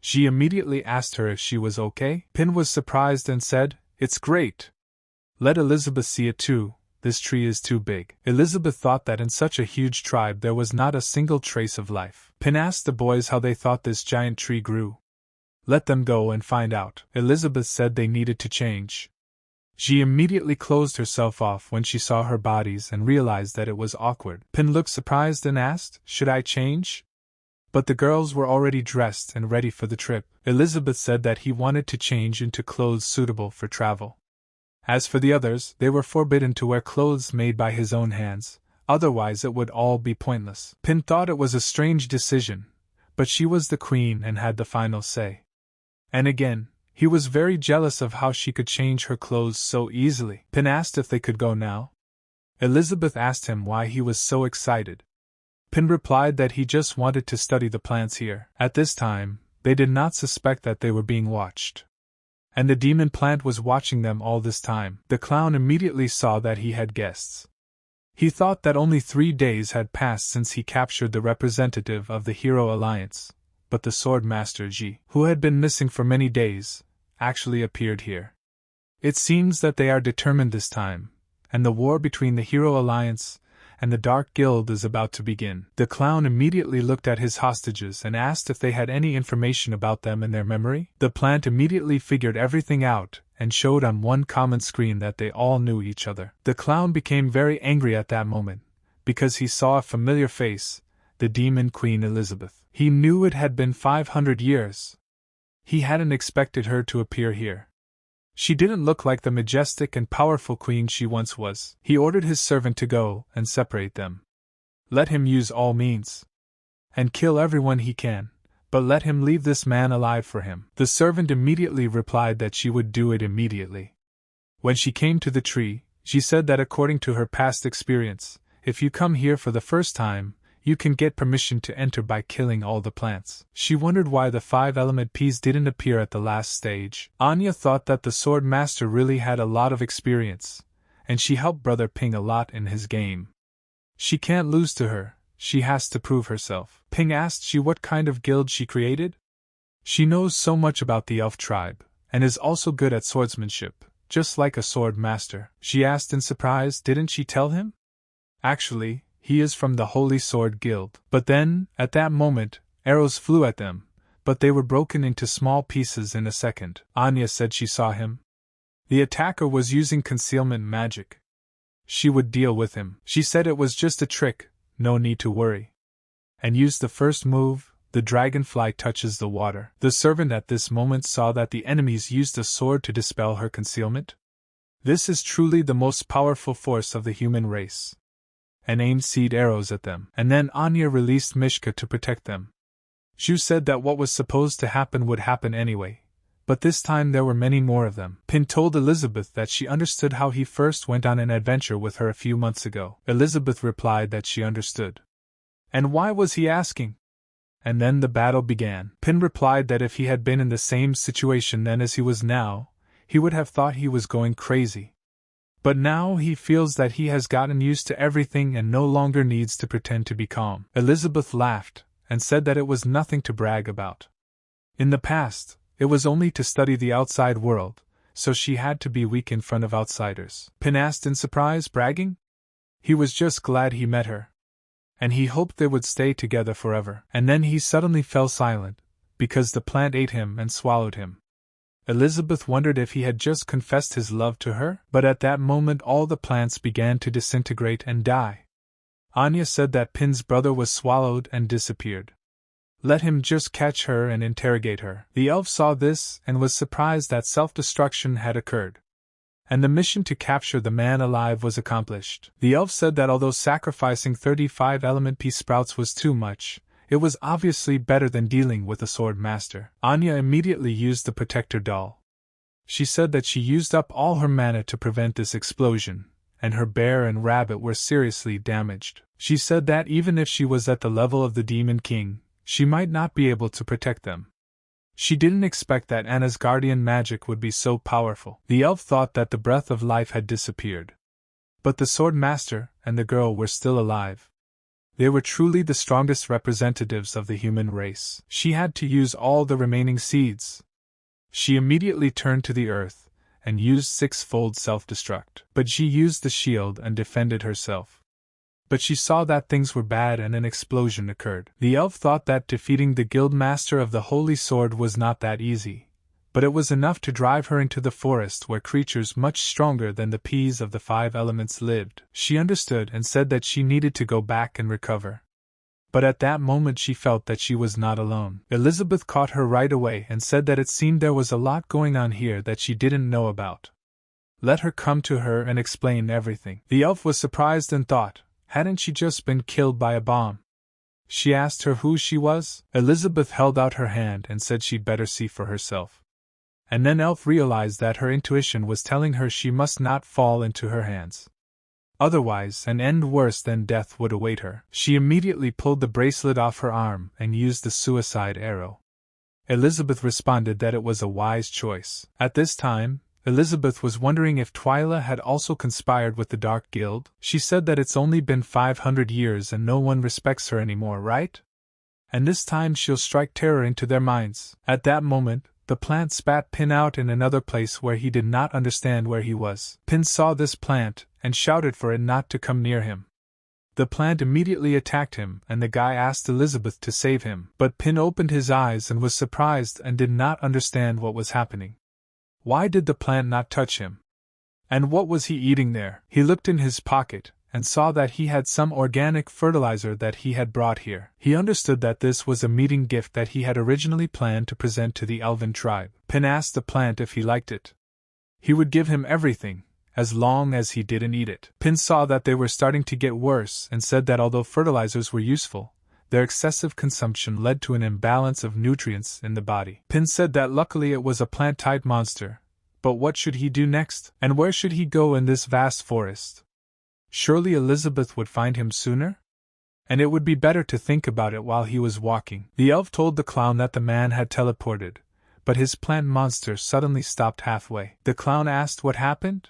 She immediately asked her if she was okay. Pin was surprised and said, it's great. Let Elizabeth see it too. This tree is too big. Elizabeth thought that in such a huge tribe there was not a single trace of life. Pin asked the boys how they thought this giant tree grew. Let them go and find out. Elizabeth said they needed to change. She immediately closed herself off when she saw her bodies and realized that it was awkward. Pin looked surprised and asked, should I change? But the girls were already dressed and ready for the trip. Elizabeth said that he wanted to change into clothes suitable for travel. As for the others, they were forbidden to wear clothes made by his own hands, otherwise it would all be pointless. Pin thought it was a strange decision, but she was the queen and had the final say. And again, he was very jealous of how she could change her clothes so easily. Pin asked if they could go now. Elizabeth asked him why he was so excited. Pin replied that he just wanted to study the plants here. At this time, they did not suspect that they were being watched. And the demon plant was watching them all this time. The clown immediately saw that he had guests. He thought that only 3 days had passed since he captured the representative of the Hero Alliance, but the Sword Master Ji, who had been missing for many days, actually appeared here. It seems that they are determined this time, and the war between the Hero Alliance and the Dark Guild is about to begin. The clown immediately looked at his hostages and asked if they had any information about them in their memory. The plant immediately figured everything out and showed on one common screen that they all knew each other. The clown became very angry at that moment, because he saw a familiar face, the Demon Queen Elizabeth. He knew it had been 500 years. He hadn't expected her to appear here. She didn't look like the majestic and powerful queen she once was. He ordered his servant to go and separate them. Let him use all means. And kill everyone he can, but let him leave this man alive for him. The servant immediately replied that she would do it immediately. When she came to the tree, she said that according to her past experience, if you come here for the first time, you can get permission to enter by killing all the plants. She wondered why the 5-element peas didn't appear at the last stage. Anya thought that the Sword Master really had a lot of experience, and she helped Brother Ping a lot in his game. She can't lose to her, she has to prove herself. Ping asked she what kind of guild she created. She knows so much about the elf tribe, and is also good at swordsmanship, just like a sword master. She asked in surprise, didn't she tell him? Actually, he is from the Holy Sword Guild. But then, at that moment, arrows flew at them, but they were broken into small pieces in a second. Anya said she saw him. The attacker was using concealment magic. She would deal with him. She said it was just a trick, no need to worry. And used the first move, the dragonfly touches the water. The servant at this moment saw that the enemies used a sword to dispel her concealment. This is truly the most powerful force of the human race. And aimed seed arrows at them. And then Anya released Mishka to protect them. Zhu said that what was supposed to happen would happen anyway, but this time there were many more of them. Pin told Elizabeth that she understood how he first went on an adventure with her a few months ago. Elizabeth replied that she understood. And why was he asking? And then the battle began. Pin replied that if he had been in the same situation then as he was now, he would have thought he was going crazy. But now he feels that he has gotten used to everything and no longer needs to pretend to be calm. Elizabeth laughed, and said that it was nothing to brag about. In the past, it was only to study the outside world, so she had to be weak in front of outsiders. Pin asked in surprise, bragging? He was just glad he met her. And he hoped they would stay together forever. And then he suddenly fell silent, because the plant ate him and swallowed him. Elizabeth wondered if he had just confessed his love to her, but at that moment all the plants began to disintegrate and die. Anya said that Pin's brother was swallowed and disappeared. Let him just catch her and interrogate her. The elf saw this and was surprised that self-destruction had occurred, and the mission to capture the man alive was accomplished. The elf said that although sacrificing 35 element pea sprouts was too much, it was obviously better than dealing with a sword master. Anya immediately used the protector doll. She said that she used up all her mana to prevent this explosion, and her bear and rabbit were seriously damaged. She said that even if she was at the level of the Demon King, she might not be able to protect them. She didn't expect that Anna's guardian magic would be so powerful. The elf thought that the breath of life had disappeared. But the sword master and the girl were still alive. They were truly the strongest representatives of the human race. She had to use all the remaining seeds. She immediately turned to the earth and used six-fold self-destruct. But she used the shield and defended herself. But she saw that things were bad and an explosion occurred. The elf thought that defeating the guild master of the Holy Sword was not that easy, but it was enough to drive her into the forest where creatures much stronger than the peas of the 5 elements lived. She understood and said that she needed to go back and recover. But at that moment she felt that she was not alone. Elizabeth caught her right away and said that it seemed there was a lot going on here that she didn't know about. Let her come to her and explain everything. The elf was surprised and thought, hadn't she just been killed by a bomb? She asked her who she was. Elizabeth held out her hand and said she'd better see for herself. And then Elf realized that her intuition was telling her she must not fall into her hands. Otherwise, an end worse than death would await her. She immediately pulled the bracelet off her arm and used the suicide arrow. Elizabeth responded that it was a wise choice. At this time, Elizabeth was wondering if Twyla had also conspired with the Dark Guild. She said that it's only been 500 years and no one respects her anymore, right? And this time she'll strike terror into their minds. At that moment, the plant spat Pin out in another place where he did not understand where he was. Pin saw this plant and shouted for it not to come near him. The plant immediately attacked him, and the guy asked Elizabeth to save him. But Pin opened his eyes and was surprised and did not understand what was happening. Why did the plant not touch him? And what was he eating there? He looked in his pocket and saw that he had some organic fertilizer that he had brought here. He understood that this was a meeting gift that he had originally planned to present to the elven tribe. Pin asked the plant if he liked it. He would give him everything, as long as he didn't eat it. Pin saw that they were starting to get worse and said that although fertilizers were useful, their excessive consumption led to an imbalance of nutrients in the body. Pin said that luckily it was a plant-type monster, but what should he do next? And where should he go in this vast forest? Surely Elizabeth would find him sooner? And it would be better to think about it while he was walking. The elf told the clown that the man had teleported, but his plant monster suddenly stopped halfway. The clown asked what happened?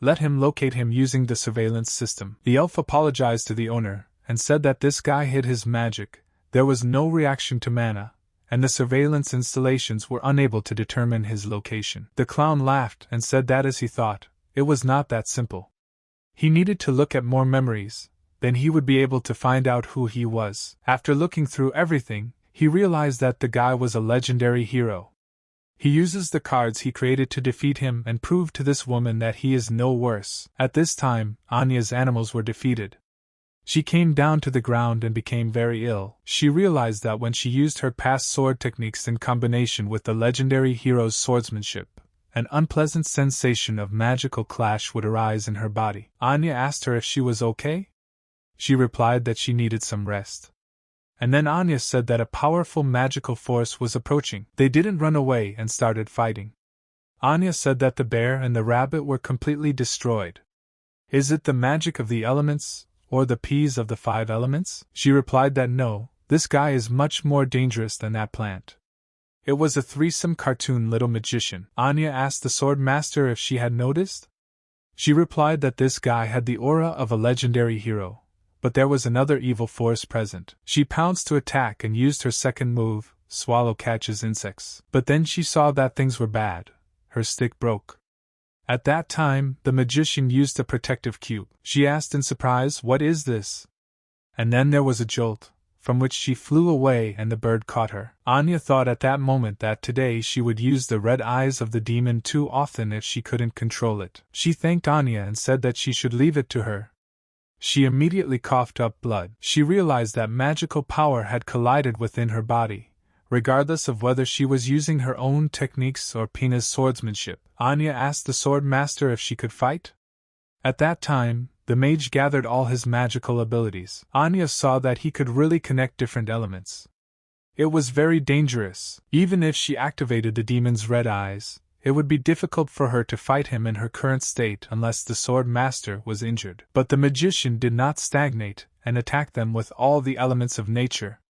Let him locate him using the surveillance system. The elf apologized to the owner and said that this guy hid his magic, there was no reaction to mana, and the surveillance installations were unable to determine his location. The clown laughed and said that as he thought, it was not that simple. He needed to look at more memories, then he would be able to find out who he was. After looking through everything, he realized that the guy was a legendary hero. He uses the cards he created to defeat him and prove to this woman that he is no worse. At this time, Anya's animals were defeated. She came down to the ground and became very ill. She realized that when she used her past sword techniques in combination with the legendary hero's swordsmanship, an unpleasant sensation of magical clash would arise in her body. Anya asked her if she was okay. She replied that she needed some rest. And then Anya said that a powerful magical force was approaching. They didn't run away and started fighting. Anya said that the bear and the rabbit were completely destroyed. Is it the magic of the elements, or the peas of the 5 elements? She replied that no, this guy is much more dangerous than that plant. It was a threesome cartoon little magician. Anya asked the sword master if she had noticed. She replied that this guy had the aura of a legendary hero, but there was another evil force present. She pounced to attack and used her second move, swallow catches insects. But then she saw that things were bad. Her stick broke. At that time, the magician used a protective cube. She asked in surprise, "What is this?" And then there was a jolt, from which she flew away and the bird caught her. Anya thought at that moment that today she would use the red eyes of the demon too often if she couldn't control it. She thanked Anya and said that she should leave it to her. She immediately coughed up blood. She realized that magical power had collided within her body, regardless of whether she was using her own techniques or Pina's swordsmanship. Anya asked the sword master if she could fight. At that time, the mage gathered all his magical abilities. Anya saw that he could really connect different elements. It was very dangerous. Even if she activated the demon's red eyes, it would be difficult for her to fight him in her current state unless the sword master was injured. But the magician did not stagnate and attacked them with all the elements of nature.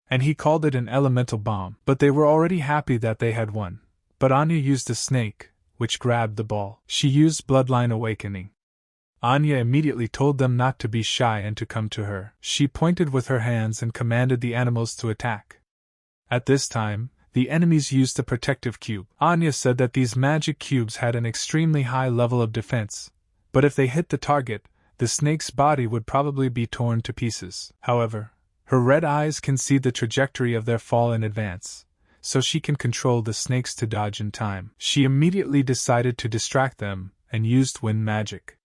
And he called it an elemental bomb. But they were already happy that they had won. But Anya used a snake, which grabbed the ball. She used Bloodline Awakening. Anya immediately told them not to be shy and to come to her. She pointed with her hands and commanded the animals to attack. At this time, the enemies used a protective cube. Anya said that these magic cubes had an extremely high level of defense, but if they hit the target, the snake's body would probably be torn to pieces. However, her red eyes can see the trajectory of their fall in advance, so she can control the snakes to dodge in time. She immediately decided to distract them and used wind magic.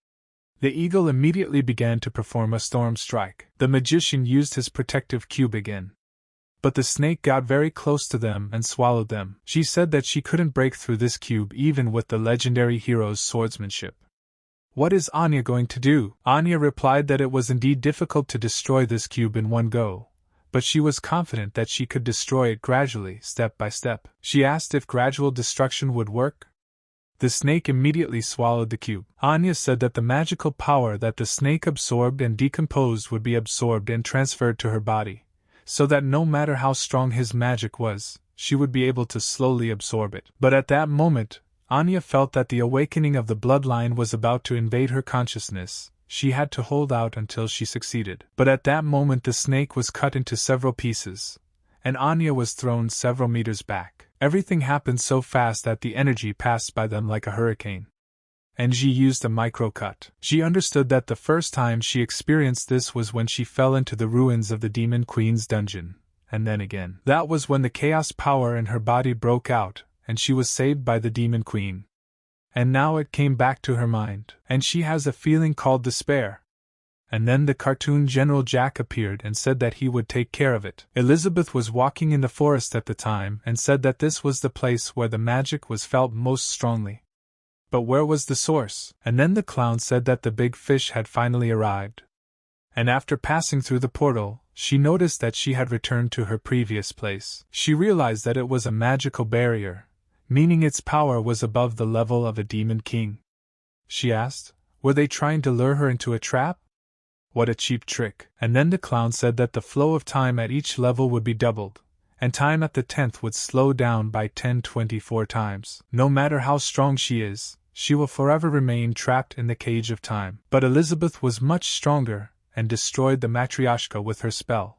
The eagle immediately began to perform a storm strike. The magician used his protective cube again. But the snake got very close to them and swallowed them. She said that she couldn't break through this cube even with the legendary hero's swordsmanship. What is Anya going to do? Anya replied that it was indeed difficult to destroy this cube in one go, but she was confident that she could destroy it gradually, step by step. She asked if gradual destruction would work. The snake immediately swallowed the cube. Anya said that the magical power that the snake absorbed and decomposed would be absorbed and transferred to her body, so that no matter how strong his magic was, she would be able to slowly absorb it. But at that moment, Anya felt that the awakening of the bloodline was about to invade her consciousness. She had to hold out until she succeeded. But at that moment the snake was cut into several pieces, and Anya was thrown several meters back. Everything happened so fast that the energy passed by them like a hurricane. And she used a micro-cut. She understood that the first time she experienced this was when she fell into the ruins of the Demon Queen's dungeon, and then again. That was when the chaos power in her body broke out, and she was saved by the Demon Queen. And now it came back to her mind, and she has a feeling called despair. And then the cartoon General Jack appeared and said that he would take care of it. Elizabeth was walking in the forest at the time and said that this was the place where the magic was felt most strongly. But where was the source? And then the clown said that the big fish had finally arrived. And after passing through the portal, she noticed that she had returned to her previous place. She realized that it was a magical barrier, meaning its power was above the level of a demon king. She asked, were they trying to lure her into a trap? What a cheap trick. And then the clown said that the flow of time at each level would be doubled, and time at the 10th would slow down by 1024 times. No matter how strong she is, she will forever remain trapped in the cage of time. But Elizabeth was much stronger, and destroyed the Matryoshka with her spell.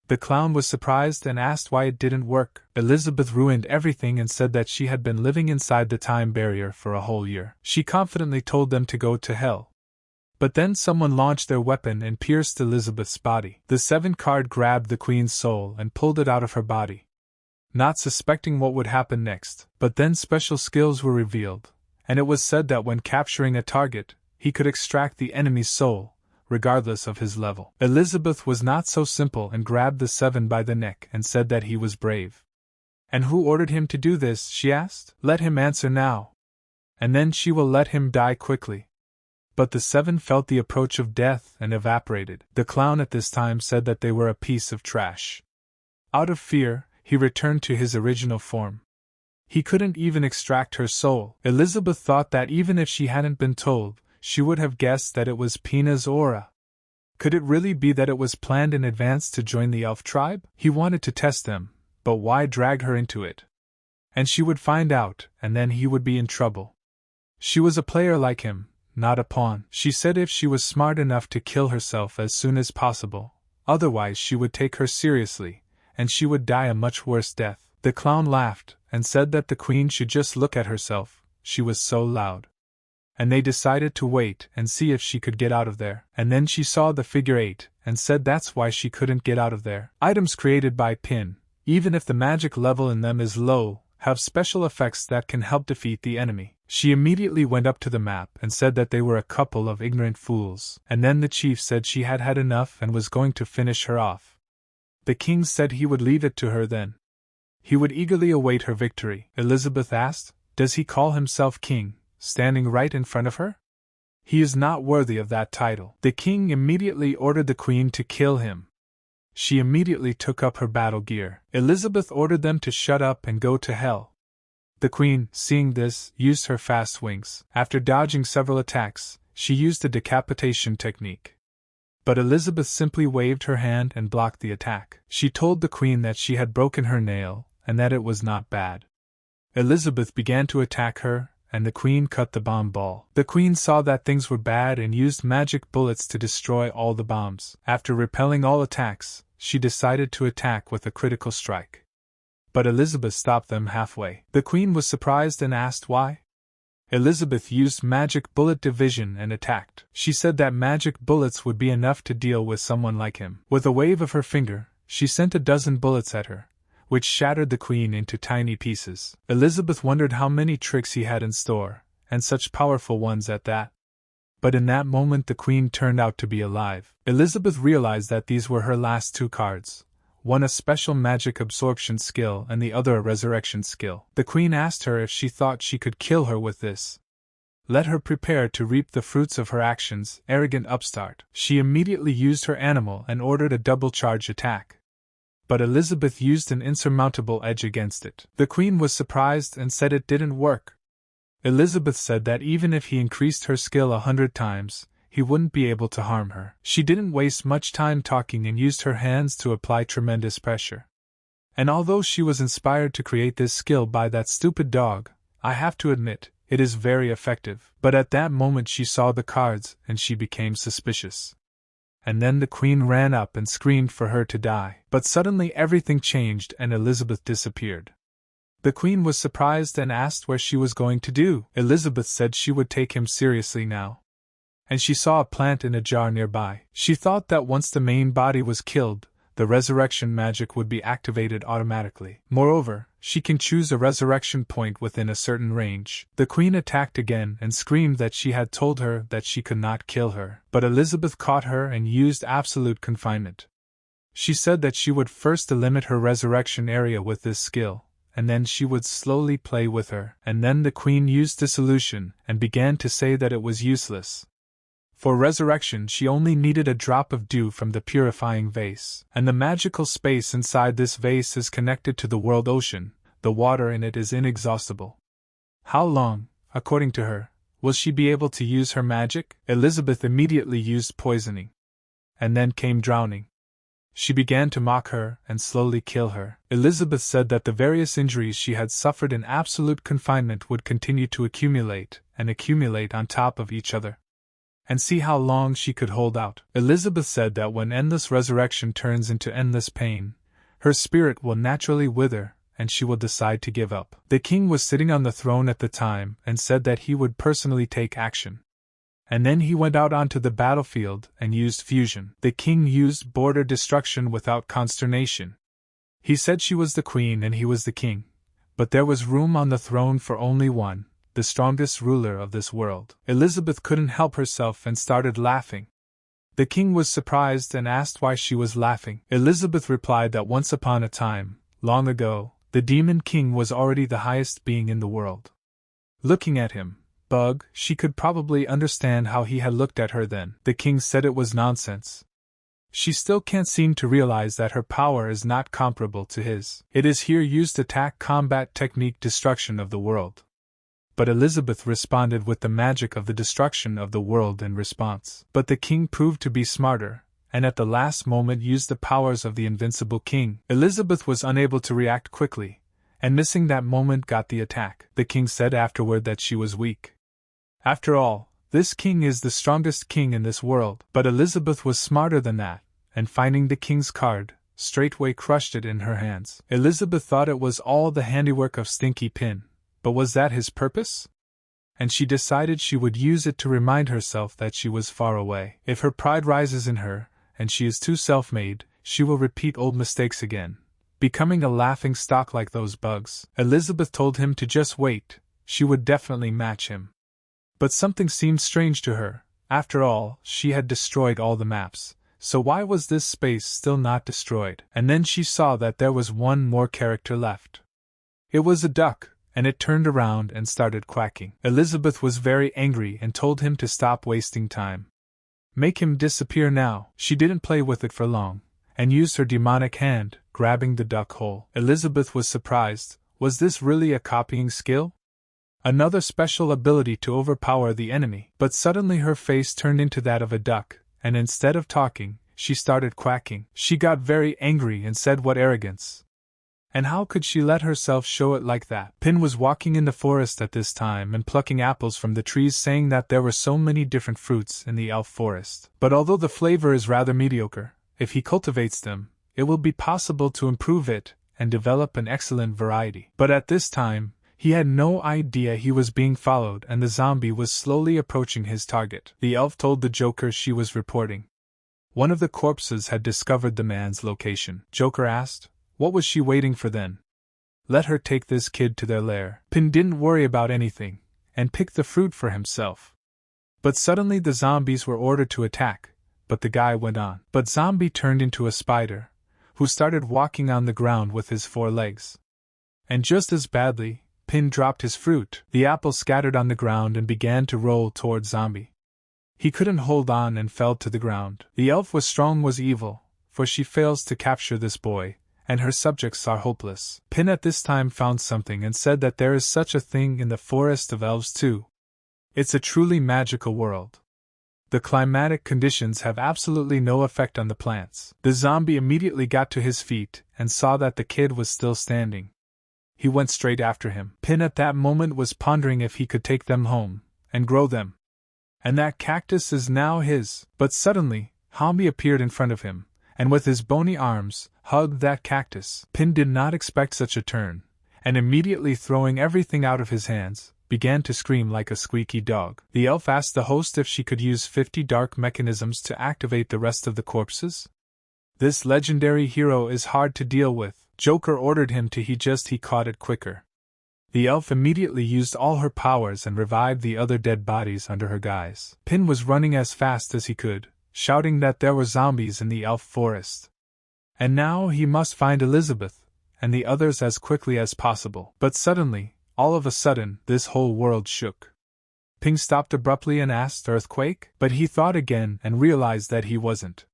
The clown was surprised and asked why it didn't work. Elizabeth ruined everything and said that she had been living inside the time barrier for a whole year. She confidently told them to go to hell. But then someone launched their weapon and pierced Elizabeth's body. The 7 card grabbed the queen's soul and pulled it out of her body, not suspecting what would happen next. But then special skills were revealed, and it was said that when capturing a target, he could extract the enemy's soul, regardless of his level. Elizabeth was not so simple and grabbed the 7 by the neck and said that he was brave. And who ordered him to do this, she asked? Let him answer now, and then she will let him die quickly. But the 7 felt the approach of death and evaporated. The clown at this time said that they were a piece of trash. Out of fear, he returned to his original form. He couldn't even extract her soul. Elizabeth thought that even if she hadn't been told, she would have guessed that it was Pina's aura. Could it really be that it was planned in advance to join the elf tribe? He wanted to test them, but why drag her into it? And she would find out, and then he would be in trouble. She was a player like him, not a pawn. She said if she was smart enough to kill herself as soon as possible, otherwise she would take her seriously, and she would die a much worse death. The clown laughed, and said that the queen should just look at herself, she was so loud. And they decided to wait and see if she could get out of there. And then she saw the figure 8, and said that's why she couldn't get out of there. Items created by Pin, even if the magic level in them is low, have special effects that can help defeat the enemy. She immediately went up to the map and said that they were a couple of ignorant fools, and then the chief said she had had enough and was going to finish her off. The king said he would leave it to her then. He would eagerly await her victory. Elizabeth asked, "Does he call himself king, standing right in front of her? He is not worthy of that title." The king immediately ordered the queen to kill him. She immediately took up her battle gear. Elizabeth ordered them to shut up and go to hell. The queen, seeing this, used her fast wings. After dodging several attacks, she used a decapitation technique. But Elizabeth simply waved her hand and blocked the attack. She told the queen that she had broken her nail, and that it was not bad. Elizabeth began to attack her, and the queen cut the bomb ball. The queen saw that things were bad and used magic bullets to destroy all the bombs. After repelling all attacks, she decided to attack with a critical strike. But Elizabeth stopped them halfway. The queen was surprised and asked why. Elizabeth used magic bullet division and attacked. She said that magic bullets would be enough to deal with someone like him. With a wave of her finger, she sent a dozen bullets at her, which shattered the queen into tiny pieces. Elizabeth wondered how many tricks he had in store, and such powerful ones at that. But in that moment the queen turned out to be alive. Elizabeth realized that these were her last two cards. One a special magic absorption skill and the other a resurrection skill. The queen asked her if she thought she could kill her with this. Let her prepare to reap the fruits of her actions, arrogant upstart. She immediately used her animal and ordered a double charge attack. But Elizabeth used an insurmountable edge against it. The queen was surprised and said it didn't work. Elizabeth said that even if he increased her skill 100 times, he wouldn't be able to harm her. She didn't waste much time talking and used her hands to apply tremendous pressure. And although she was inspired to create this skill by that stupid dog, I have to admit, it is very effective. But at that moment she saw the cards and she became suspicious. And then the queen ran up and screamed for her to die. But suddenly everything changed and Elizabeth disappeared. The queen was surprised and asked where she was going to do. Elizabeth said she would take him seriously now. And she saw a plant in a jar nearby. She thought that once the main body was killed, the resurrection magic would be activated automatically. Moreover, she can choose a resurrection point within a certain range. The queen attacked again and screamed that she had told her that she could not kill her. But Elizabeth caught her and used absolute confinement. She said that she would first delimit her resurrection area with this skill, and then she would slowly play with her. And then the queen used dissolution and began to say that it was useless. For resurrection she only needed a drop of dew from the purifying vase, and the magical space inside this vase is connected to the world ocean. The water in it is inexhaustible. How long, according to her, will she be able to use her magic? Elizabeth immediately used poisoning. And then came drowning. She began to mock her and slowly kill her. Elizabeth said that the various injuries she had suffered in absolute confinement would continue to accumulate and accumulate on top of each other, and see how long she could hold out. Elizabeth said that when endless resurrection turns into endless pain, her spirit will naturally wither, and she will decide to give up. The king was sitting on the throne at the time and said that he would personally take action. And then he went out onto the battlefield and used fusion. The king used border destruction without consternation. He said she was the queen and he was the king, but there was room on the throne for only one, the strongest ruler of this world. Elizabeth couldn't help herself and started laughing. The king was surprised and asked why she was laughing. Elizabeth replied that once upon a time, long ago, the demon king was already the highest being in the world. Looking at him, Bug, she could probably understand how he had looked at her then. The king said it was nonsense. She still can't seem to realize that her power is not comparable to his. It is here used attack combat technique destruction of the world. But Elizabeth responded with the magic of the destruction of the world in response. But the king proved to be smarter, and at the last moment used the powers of the invincible king. Elizabeth was unable to react quickly, and missing that moment got the attack. The king said afterward that she was weak. After all, this king is the strongest king in this world. But Elizabeth was smarter than that, and finding the king's card, straightway crushed it in her hands. Elizabeth thought it was all the handiwork of Stinky Pin. But was that his purpose? And she decided she would use it to remind herself that she was far away. If her pride rises in her, and she is too self-made, she will repeat old mistakes again, becoming a laughing stock like those bugs. Elizabeth told him to just wait, she would definitely match him. But something seemed strange to her. After all, she had destroyed all the maps, so why was this space still not destroyed? And then she saw that there was one more character left. It was a duck, and it turned around and started quacking. Elizabeth was very angry and told him to stop wasting time. Make him disappear now. She didn't play with it for long, and used her demonic hand, grabbing the duck whole. Elizabeth was surprised. Was this really a copying skill? Another special ability to overpower the enemy. But suddenly her face turned into that of a duck, and instead of talking, she started quacking. She got very angry and said, "What arrogance! And how could she let herself show it like that?" Pin was walking in the forest at this time and plucking apples from the trees, saying that there were so many different fruits in the elf forest. But although the flavor is rather mediocre, if he cultivates them, it will be possible to improve it and develop an excellent variety. But at this time, he had no idea he was being followed and the zombie was slowly approaching his target. The elf told the Joker she was reporting. One of the corpses had discovered the man's location. Joker asked, what was she waiting for then? Let her take this kid to their lair. Pin didn't worry about anything, and picked the fruit for himself. But suddenly the zombies were ordered to attack, but the guy went on. But zombie turned into a spider, who started walking on the ground with his 4 legs. And just as badly, Pin dropped his fruit. The apple scattered on the ground and began to roll toward zombie. He couldn't hold on and fell to the ground. The elf was strong was evil, for she fails to capture this boy, and her subjects are hopeless. Pin at this time found something and said that there is such a thing in the forest of elves too. It's a truly magical world. The climatic conditions have absolutely no effect on the plants. The zombie immediately got to his feet and saw that the kid was still standing. He went straight after him. Pin at that moment was pondering if he could take them home and grow them. And that cactus is now his. But suddenly, Zombie appeared in front of him, and with his bony arms, hugged that cactus. Pin did not expect such a turn, and immediately throwing everything out of his hands, began to scream like a squeaky dog. The elf asked the host if she could use 50 dark mechanisms to activate the rest of the corpses. This legendary hero is hard to deal with. Joker ordered him to he caught it quicker. The elf immediately used all her powers and revived the other dead bodies under her guise. Pin was running as fast as he could, shouting that there were zombies in the elf forest. And now he must find Elizabeth and the others as quickly as possible. But suddenly, all of a sudden, this whole world shook. Pin stopped abruptly and asked, "Earthquake?" But he thought again and realized that he wasn't.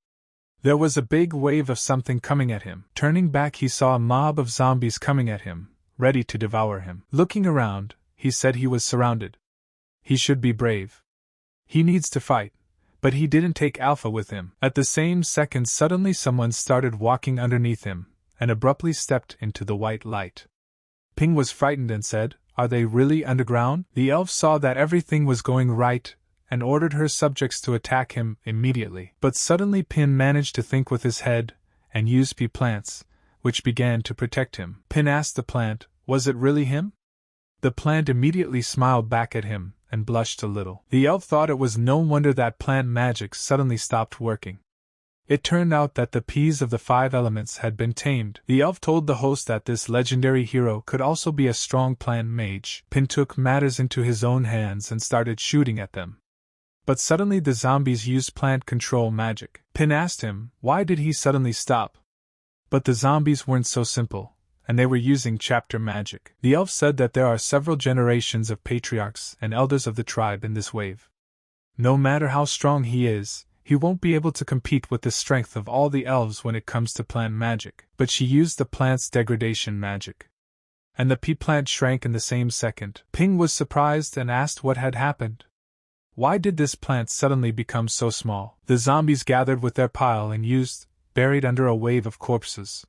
There was a big wave of something coming at him. Turning back, he saw a mob of zombies coming at him, ready to devour him. Looking around, he said he was surrounded. He should be brave. He needs to fight, but he didn't take Alpha with him. At the same second, suddenly someone started walking underneath him, and abruptly stepped into the white light. Ping was frightened and said, "Are they really underground?" The elf saw that everything was going right, and ordered her subjects to attack him immediately. But suddenly Pin managed to think with his head, and used pea plants, which began to protect him. Pin asked the plant, was it really him? The plant immediately smiled back at him, and blushed a little. The elf thought it was no wonder that plant magic suddenly stopped working. It turned out that the peas of the 5 elements had been tamed. The elf told the host that this legendary hero could also be a strong plant mage. Pin took matters into his own hands and started shooting at them. But suddenly the zombies used plant control magic. Pin asked him, why did he suddenly stop? But the zombies weren't so simple, and they were using chapter magic. The elf said that there are several generations of patriarchs and elders of the tribe in this wave. No matter how strong he is, he won't be able to compete with the strength of all the elves when it comes to plant magic. But she used the plant's degradation magic, and the pea plant shrank in the same second. Ping was surprised and asked what had happened. Why did this plant suddenly become so small? The zombies gathered with their pile and used, buried under a wave of corpses.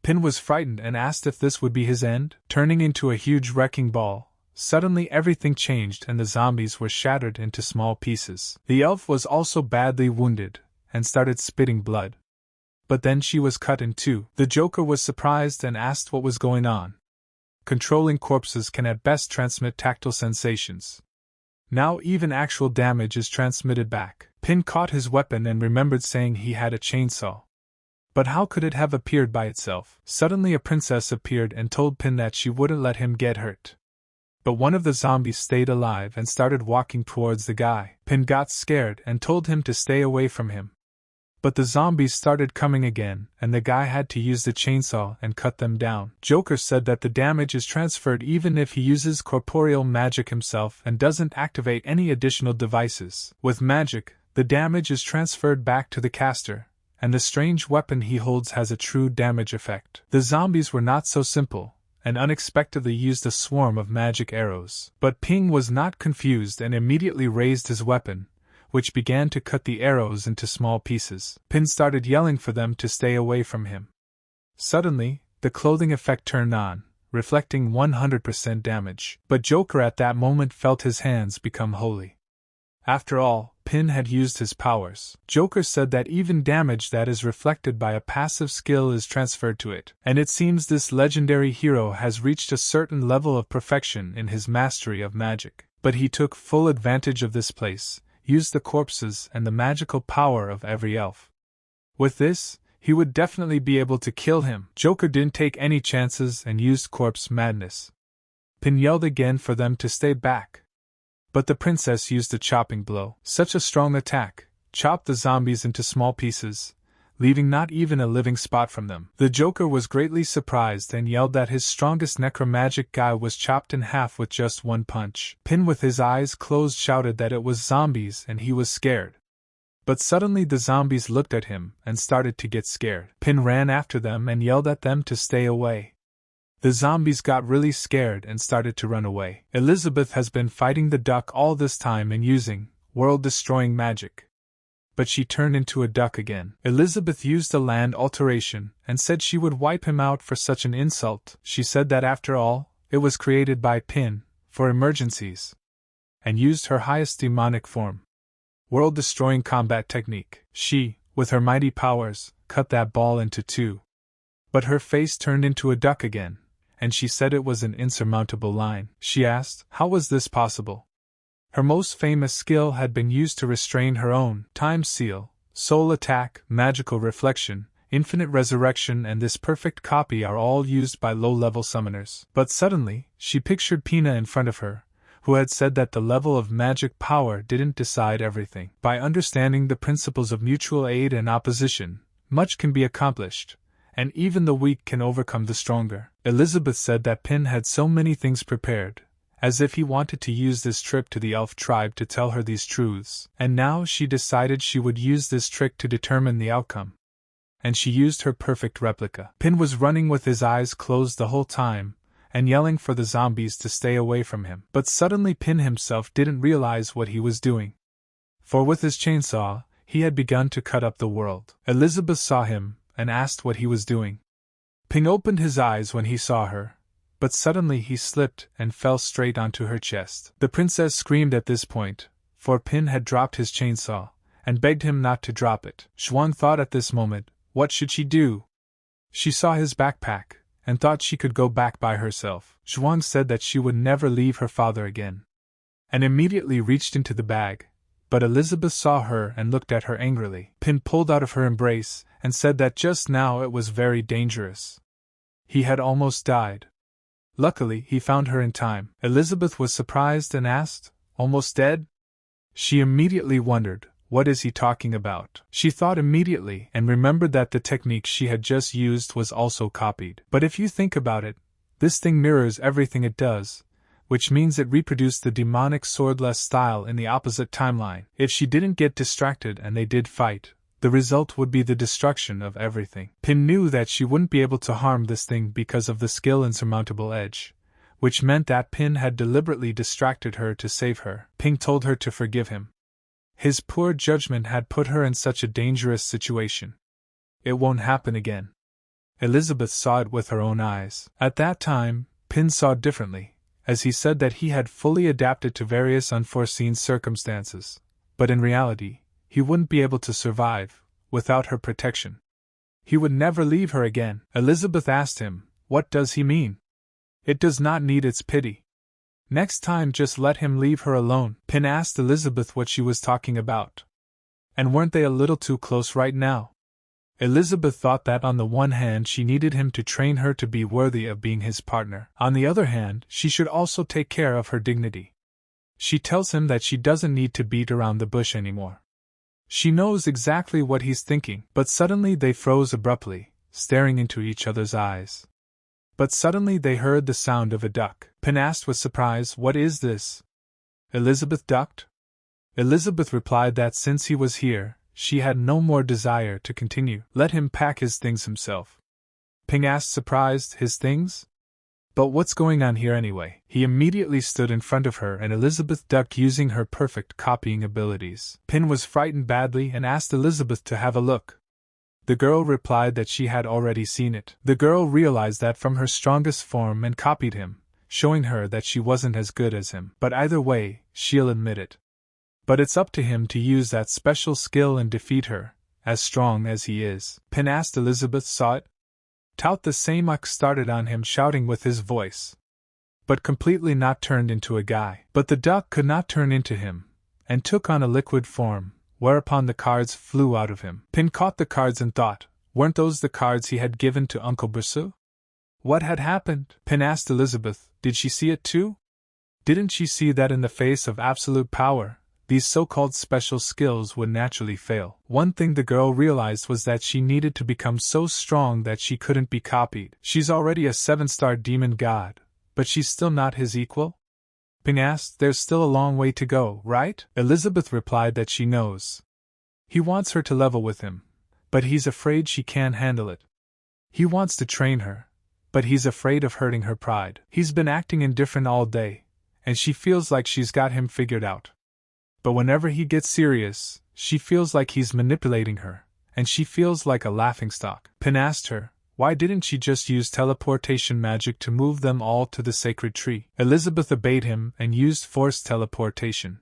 Pin was frightened and asked if this would be his end. Turning into a huge wrecking ball, suddenly everything changed and the zombies were shattered into small pieces. The elf was also badly wounded, and started spitting blood. But then she was cut in two. The Joker was surprised and asked what was going on. Controlling corpses can at best transmit tactile sensations. Now even actual damage is transmitted back. Pin caught his weapon and remembered saying he had a chainsaw. But how could it have appeared by itself? Suddenly a princess appeared and told Pin that she wouldn't let him get hurt. but one of the zombies stayed alive and started walking towards the guy. Pin got scared and told him to stay away from him. But the zombies started coming again, and the guy had to use the chainsaw and cut them down. Joker said that the damage is transferred even if he uses corporeal magic himself and doesn't activate any additional devices. With magic, the damage is transferred back to the caster, and the strange weapon he holds has a true damage effect. The zombies were not so simple, and unexpectedly used a swarm of magic arrows. But Ping was not confused and immediately raised his weapon, which began to cut the arrows into small pieces. Pin started yelling for them to stay away from him. Suddenly, the clothing effect turned on, reflecting 100% damage. But Joker at that moment felt his hands become holy. After all, Pin had used his powers. Joker said that even damage that is reflected by a passive skill is transferred to it, and it seems this legendary hero has reached a certain level of perfection in his mastery of magic. But he took full advantage of this place, used the corpses and the magical power of every elf. With this, he would definitely be able to kill him. Joker didn't take any chances and used corpse madness. Pin yelled again for them to stay back. But the princess used a chopping blow. Such a strong attack chopped the zombies into small pieces, leaving not even a living spot from them. The Joker was greatly surprised and yelled that his strongest necromagic guy was chopped in half with just one punch. Pin with his eyes closed shouted that it was zombies and he was scared. But suddenly the zombies looked at him and started to get scared. Pin ran after them and yelled at them to stay away. The zombies got really scared and started to run away. Elizabeth has been fighting the duck all this time and using world-destroying magic. But she turned into a duck again. Elizabeth used a land alteration and said she would wipe him out for such an insult. She said that after all, it was created by Pin, for emergencies, and used her highest demonic form, world-destroying combat technique. She, with her mighty powers, cut that ball into two. But her face turned into a duck again, and she said it was an insurmountable line. She asked, how was this possible? Her most famous skill had been used to restrain her own time seal, soul attack, magical reflection, infinite resurrection, and this perfect copy are all used by low-level summoners. But suddenly, she pictured Pina in front of her, who had said that the level of magic power didn't decide everything. By understanding the principles of mutual aid and opposition, much can be accomplished, and even the weak can overcome the stronger. Elizabeth said that Pin had so many things prepared, as if he wanted to use this trip to the elf tribe to tell her these truths, and now she decided she would use this trick to determine the outcome. And she used her perfect replica. Pin was running with his eyes closed the whole time, and yelling for the zombies to stay away from him. But suddenly Pin himself didn't realize what he was doing. For with his chainsaw, he had begun to cut up the world. Elizabeth saw him, and asked what he was doing. Pin opened his eyes when he saw her, but suddenly he slipped and fell straight onto her chest. The princess screamed at this point, for Pin had dropped his chainsaw, and begged him not to drop it. Zhuang thought at this moment, what should she do? She saw his backpack, and thought she could go back by herself. Zhuang said that she would never leave her father again, and immediately reached into the bag, but Elizabeth saw her and looked at her angrily. Pin pulled out of her embrace, and said that just now it was very dangerous. He had almost died. Luckily, he found her in time. Elizabeth was surprised and asked, almost dead? She immediately wondered, what is he talking about? She thought immediately and remembered that the technique she had just used was also copied. But if you think about it, this thing mirrors everything it does, which means it reproduced the demonic swordless style in the opposite timeline. If she didn't get distracted and they did fight, the result would be the destruction of everything. Pin knew that she wouldn't be able to harm this thing because of the skill insurmountable edge, which meant that Pin had deliberately distracted her to save her. Ping told her to forgive him. His poor judgment had put her in such a dangerous situation. It won't happen again. Elizabeth saw it with her own eyes. At that time, Pin saw differently, as he said that he had fully adapted to various unforeseen circumstances, but in reality, he wouldn't be able to survive without her protection. He would never leave her again. Elizabeth asked him, what does he mean? It does not need its pity. Next time just let him leave her alone. Pin asked Elizabeth what she was talking about. And weren't they a little too close right now? Elizabeth thought that on the one hand she needed him to train her to be worthy of being his partner. On the other hand, she should also take care of her dignity. She tells him that she doesn't need to beat around the bush anymore. She knows exactly what he's thinking, but suddenly they froze abruptly, staring into each other's eyes. But suddenly they heard the sound of a duck. Pin asked with surprise, "What is this?" Elizabeth ducked. Elizabeth replied that since he was here, she had no more desire to continue. Let him pack his things himself. Ping asked surprised, "His things? But what's going on here anyway?" He immediately stood in front of her and Elizabeth ducked using her perfect copying abilities. Pin was frightened badly and asked Elizabeth to have a look. The girl replied that she had already seen it. The girl realized that from her strongest form and copied him, showing her that she wasn't as good as him. But either way, she'll admit it. But it's up to him to use that special skill and defeat her, as strong as he is. Pin asked Elizabeth saw it. Tout the same uck started on him shouting with his voice. But completely not turned into a guy. But the duck could not turn into him, and took on a liquid form, whereupon the cards flew out of him. Pin caught the cards and thought, weren't those the cards he had given to Uncle Bersu? What had happened? Pin asked Elizabeth, did she see it too? Didn't she see that in the face of absolute power, these so-called special skills would naturally fail? One thing the girl realized was that she needed to become so strong that she couldn't be copied. She's already a 7-star demon god, but she's still not his equal? Ping asked, there's still a long way to go, right? Elizabeth replied that she knows. He wants her to level with him, but he's afraid she can't handle it. He wants to train her, but he's afraid of hurting her pride. He's been acting indifferent all day, and she feels like she's got him figured out. But whenever he gets serious, she feels like he's manipulating her, and she feels like a laughingstock. Pin asked her, why didn't she just use teleportation magic to move them all to the sacred tree? Elizabeth obeyed him and used forced teleportation.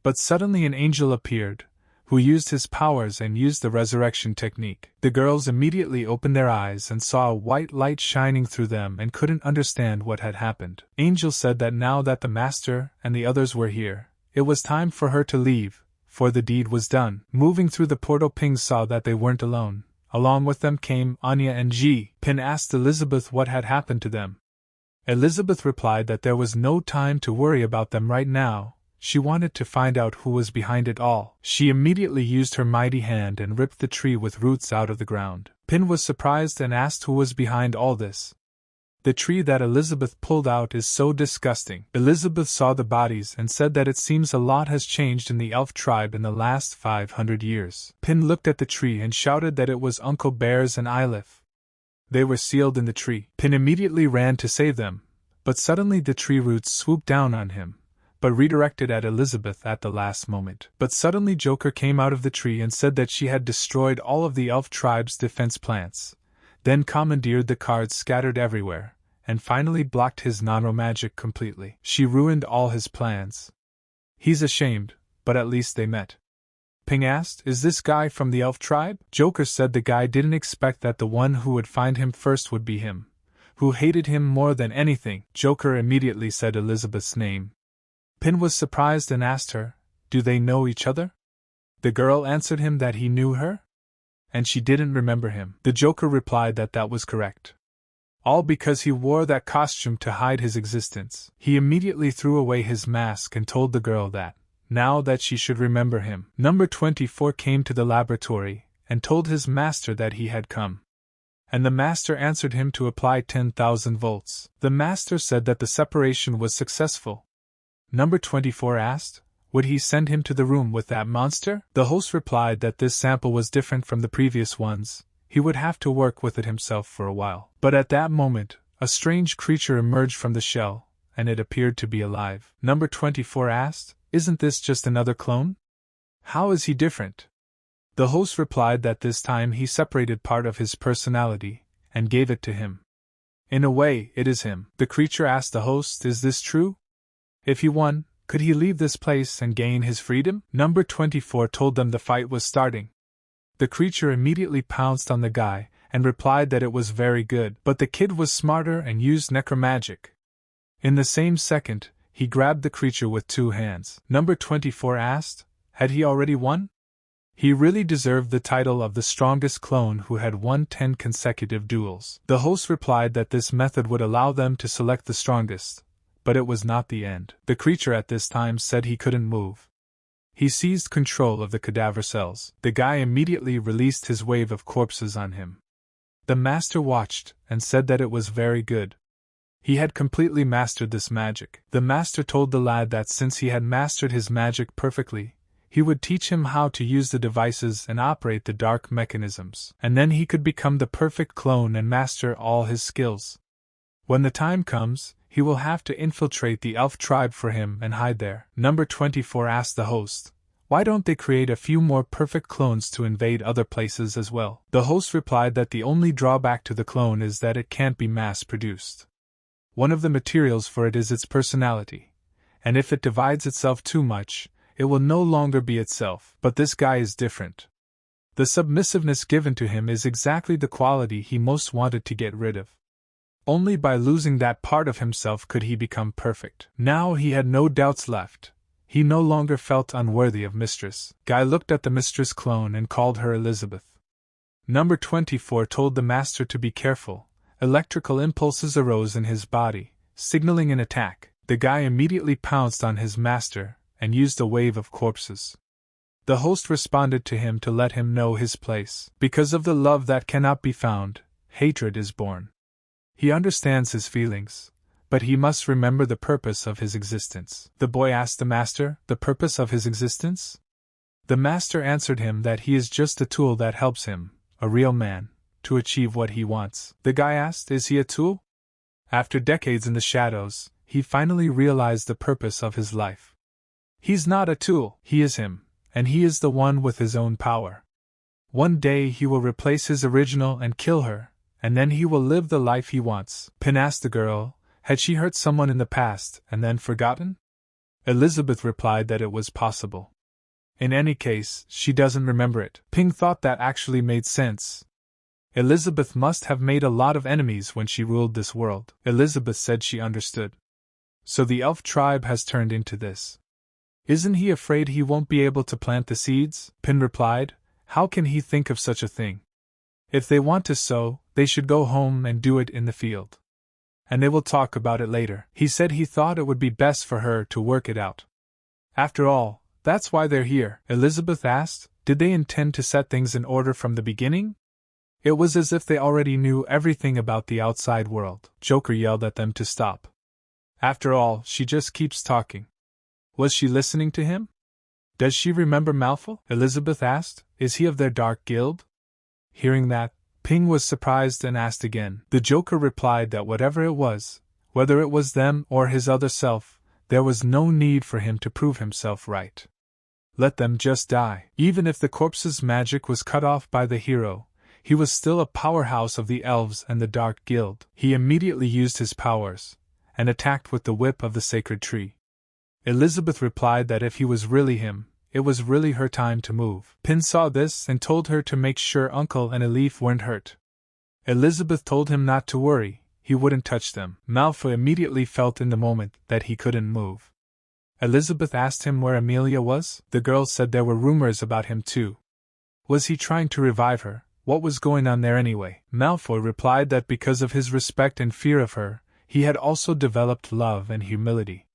But suddenly an angel appeared, who used his powers and used the resurrection technique. The girls immediately opened their eyes and saw a white light shining through them and couldn't understand what had happened. Angel said that now that the master and the others were here, it was time for her to leave, for the deed was done. Moving through the portal, Ping saw that they weren't alone. Along with them came Anya and Ji. Pin asked Elizabeth what had happened to them. Elizabeth replied that there was no time to worry about them right now. She wanted to find out who was behind it all. She immediately used her mighty hand and ripped the tree with roots out of the ground. Pin was surprised and asked who was behind all this. The tree that Elizabeth pulled out is so disgusting. Elizabeth saw the bodies and said that it seems a lot has changed in the elf tribe in the last 500 years. Pin looked at the tree and shouted that it was Uncle Bear's and Ilif. They were sealed in the tree. Pin immediately ran to save them, but suddenly the tree roots swooped down on him, but redirected at Elizabeth at the last moment. But suddenly Joker came out of the tree and said that she had destroyed all of the elf tribe's defense plants, then commandeered the cards scattered everywhere, and finally blocked his enro magic completely. She ruined all his plans. He's ashamed, but at least they met. Ping asked, is this guy from the elf tribe? Joker said the guy didn't expect that the one who would find him first would be him, who hated him more than anything. Joker immediately said Elizabeth's name. Pin was surprised and asked her, do they know each other? The girl answered him that he knew her, and she didn't remember him. The Joker replied that that was correct. All because he wore that costume to hide his existence. He immediately threw away his mask and told the girl that, now that she should remember him. Number 24 came to the laboratory and told his master that he had come. And the master answered him to apply 10,000 volts. The master said that the separation was successful. Number 24 asked, would he send him to the room with that monster? The host replied that this sample was different from the previous ones. He would have to work with it himself for a while. But at that moment, a strange creature emerged from the shell, and it appeared to be alive. Number 24 asked, isn't this just another clone? How is he different? The host replied that this time he separated part of his personality, and gave it to him. In a way, it is him. The creature asked the host, is this true? If he won, could he leave this place and gain his freedom? Number 24 told them the fight was starting. The creature immediately pounced on the guy, and replied that it was very good, but the kid was smarter and used necromagic. In the same second, he grabbed the creature with 2 hands. Number 24 asked, had he already won? He really deserved the title of the strongest clone who had won 10 consecutive duels. The host replied that this method would allow them to select the strongest, but it was not the end. The creature at this time said he couldn't move. He seized control of the cadaver cells. The guy immediately released his wave of corpses on him. The master watched and said that it was very good. He had completely mastered this magic. The master told the lad that since he had mastered his magic perfectly, he would teach him how to use the devices and operate the dark mechanisms, and then he could become the perfect clone and master all his skills. When the time comes, he will have to infiltrate the elf tribe for him and hide there. Number 24 asked the host, why don't they create a few more perfect clones to invade other places as well? The host replied that the only drawback to the clone is that it can't be mass-produced. One of the materials for it is its personality, and if it divides itself too much, it will no longer be itself. But this guy is different. The submissiveness given to him is exactly the quality he most wanted to get rid of. Only by losing that part of himself could he become perfect. Now he had no doubts left. He no longer felt unworthy of Mistress. Guy looked at the Mistress clone and called her Elizabeth. Number 24 told the master to be careful. Electrical impulses arose in his body, signaling an attack. The guy immediately pounced on his master and used a wave of corpses. The host responded to him to let him know his place. Because of the love that cannot be found, hatred is born. He understands his feelings, but he must remember the purpose of his existence. The boy asked the master, the purpose of his existence? The master answered him that he is just a tool that helps him, a real man, to achieve what he wants. The guy asked, is he a tool? After decades in the shadows, he finally realized the purpose of his life. He's not a tool, he is him, and he is the one with his own power. One day he will replace his original and kill her, and then he will live the life he wants. Pin asked the girl, had she hurt someone in the past and then forgotten? Elizabeth replied that it was possible. In any case, she doesn't remember it. Ping thought that actually made sense. Elizabeth must have made a lot of enemies when she ruled this world. Elizabeth said she understood. So the elf tribe has turned into this. Isn't he afraid he won't be able to plant the seeds? Pin replied, how can he think of such a thing? If they want to sow, they should go home and do it in the field. And they will talk about it later. He said he thought it would be best for her to work it out. After all, that's why they're here. Elizabeth asked, did they intend to set things in order from the beginning? It was as if they already knew everything about the outside world. Joker yelled at them to stop. After all, she just keeps talking. Was she listening to him? Does she remember Malfoy? Elizabeth asked, is he of their dark guild? Hearing that, Ping was surprised and asked again. The Joker replied that whatever it was, whether it was them or his other self, there was no need for him to prove himself right. Let them just die. Even if the corpse's magic was cut off by the hero, he was still a powerhouse of the elves and the Dark Guild. He immediately used his powers, and attacked with the whip of the sacred tree. Elizabeth replied that if he was really him, it was really her time to move. Pin saw this and told her to make sure Uncle and Elif weren't hurt. Elizabeth told him not to worry, he wouldn't touch them. Malfoy immediately felt in the moment that he couldn't move. Elizabeth asked him where Amelia was. The girl said there were rumors about him too. Was he trying to revive her? What was going on there anyway? Malfoy replied that because of his respect and fear of her, he had also developed love and humility.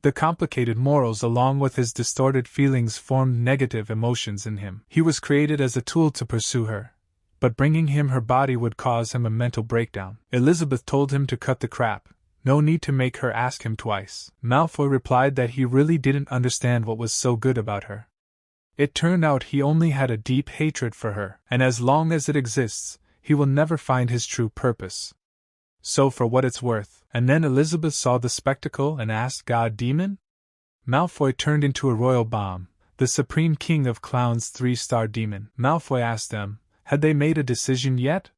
The complicated morals along with his distorted feelings formed negative emotions in him. He was created as a tool to pursue her, but bringing him her body would cause him a mental breakdown. Elizabeth told him to cut the crap, no need to make her ask him twice. Malfoy replied that he really didn't understand what was so good about her. It turned out he only had a deep hatred for her, and as long as it exists, he will never find his true purpose. So for what it's worth. And then Elizabeth saw the spectacle and asked God Demon? Malfoy turned into a royal bomb, the supreme king of clowns 3-star demon. Malfoy asked them, had they made a decision yet?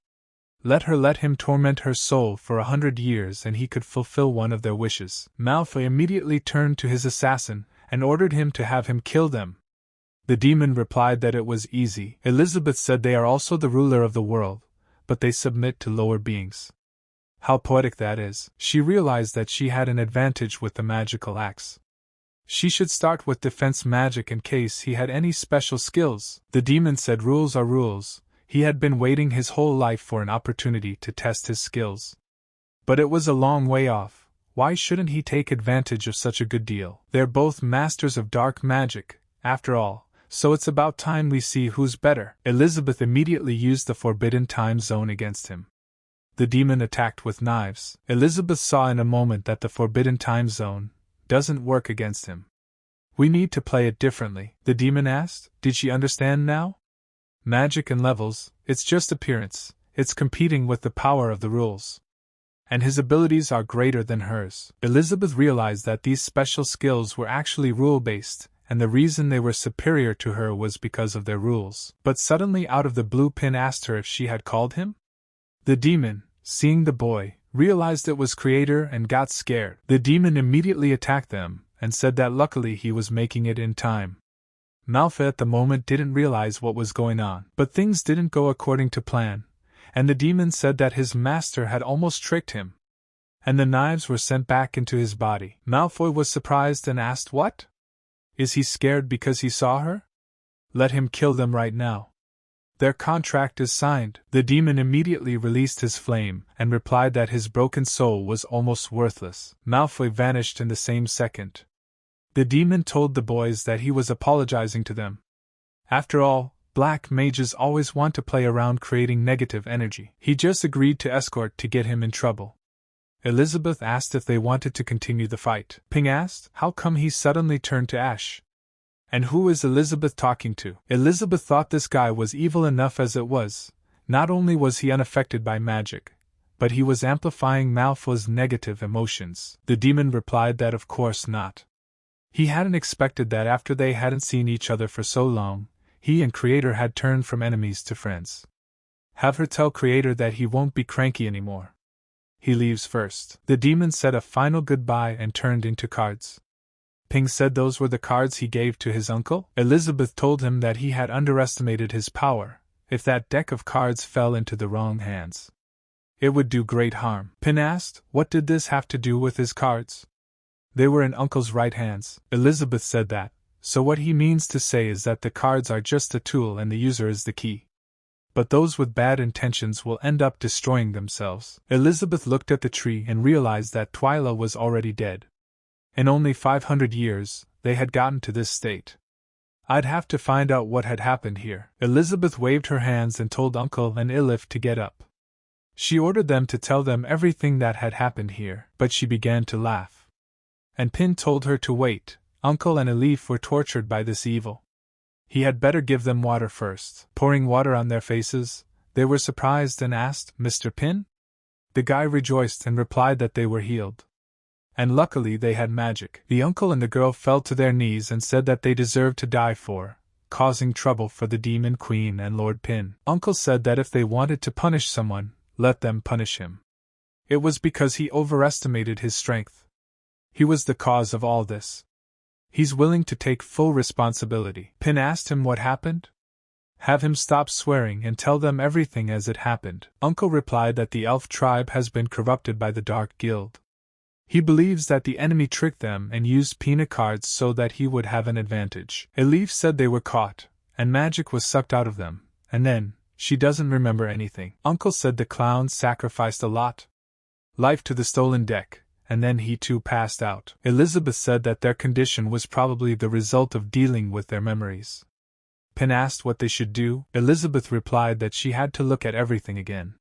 Let him torment her soul for 100 years and he could fulfill one of their wishes. Malfoy immediately turned to his assassin and ordered him to have him kill them. The demon replied that it was easy. Elizabeth said they are also the ruler of the world, but they submit to lower beings. How poetic that is. She realized that she had an advantage with the magical axe. She should start with defense magic in case he had any special skills. The demon said rules are rules. He had been waiting his whole life for an opportunity to test his skills. But it was a long way off. Why shouldn't he take advantage of such a good deal? They're both masters of dark magic, after all, so it's about time we see who's better. Elizabeth immediately used the forbidden time zone against him. The demon attacked with knives. Elizabeth saw in a moment that the forbidden time zone doesn't work against him. We need to play it differently, the demon asked. Did she understand now? Magic and levels, it's just appearance, it's competing with the power of the rules. And his abilities are greater than hers. Elizabeth realized that these special skills were actually rule-based, and the reason they were superior to her was because of their rules. But suddenly out of the blue, Pin asked her if she had called him. The demon, seeing the boy, realized it was Creator and got scared. The demon immediately attacked them, and said that luckily he was making it in time. Malfa at the moment didn't realize what was going on, but things didn't go according to plan, and the demon said that his master had almost tricked him. And the knives were sent back into his body. Malfoy was surprised and asked, "What? Is he scared because he saw her? Let him kill them right now. Their contract is signed." The demon immediately released his flame and replied that his broken soul was almost worthless. Malfoy vanished in the same second. The demon told the boys that he was apologizing to them. After all, black mages always want to play around creating negative energy. He just agreed to escort to get him in trouble. Elizabeth asked if they wanted to continue the fight. Ping asked, how come he suddenly turned to ash? And who is Elizabeth talking to? Elizabeth thought this guy was evil enough as it was. Not only was he unaffected by magic, but he was amplifying Malfoy's negative emotions. The demon replied that of course not. He hadn't expected that after they hadn't seen each other for so long, he and Creator had turned from enemies to friends. Have her tell Creator that he won't be cranky anymore. He leaves first. The demon said a final goodbye and turned into cards. Ping said those were the cards he gave to his uncle. Elizabeth told him that he had underestimated his power. If that deck of cards fell into the wrong hands, it would do great harm. Pin asked, what did this have to do with his cards? They were in Uncle's right hands. Elizabeth said that, so what he means to say is that the cards are just a tool and the user is the key. But those with bad intentions will end up destroying themselves. Elizabeth looked at the tree and realized that Twyla was already dead. In only 500 years, they had gotten to this state. I'd have to find out what had happened here. Elizabeth waved her hands and told Uncle and Ilif to get up. She ordered them to tell them everything that had happened here, but she began to laugh. And Pin told her to wait. Uncle and Elif were tortured by this evil. He had better give them water first. Pouring water on their faces, they were surprised and asked, Mr. Pin? The guy rejoiced and replied that they were healed. And luckily they had magic. The uncle and the girl fell to their knees and said that they deserved to die for causing trouble for the Demon Queen and Lord Pin. Uncle said that if they wanted to punish someone, let them punish him. It was because he overestimated his strength. He was the cause of all this. He's willing to take full responsibility. Pin asked him what happened. Have him stop swearing and tell them everything as it happened. Uncle replied that the elf tribe has been corrupted by the Dark Guild. He believes that the enemy tricked them and used Pina cards so that he would have an advantage. Elif said they were caught, and magic was sucked out of them, and then, she doesn't remember anything. Uncle said the clowns sacrificed a lot. Life to the stolen deck. And then he too passed out. Elizabeth said that their condition was probably the result of dealing with their memories. Pin asked what they should do. Elizabeth replied that she had to look at everything again,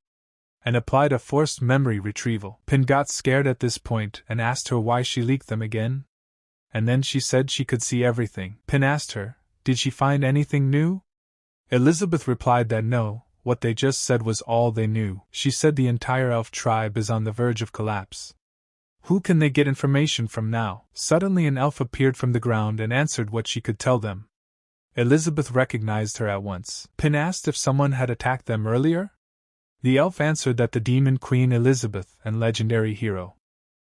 and applied a forced memory retrieval. Pin got scared at this point and asked her why she leaked them again. And then she said she could see everything. Pin asked her, did she find anything new? Elizabeth replied that no, what they just said was all they knew. She said the entire elf tribe is on the verge of collapse. Who can they get information from now? Suddenly an elf appeared from the ground and answered what she could tell them. Elizabeth recognized her at once. Pin asked if someone had attacked them earlier. The elf answered that the Demon Queen Elizabeth and legendary hero.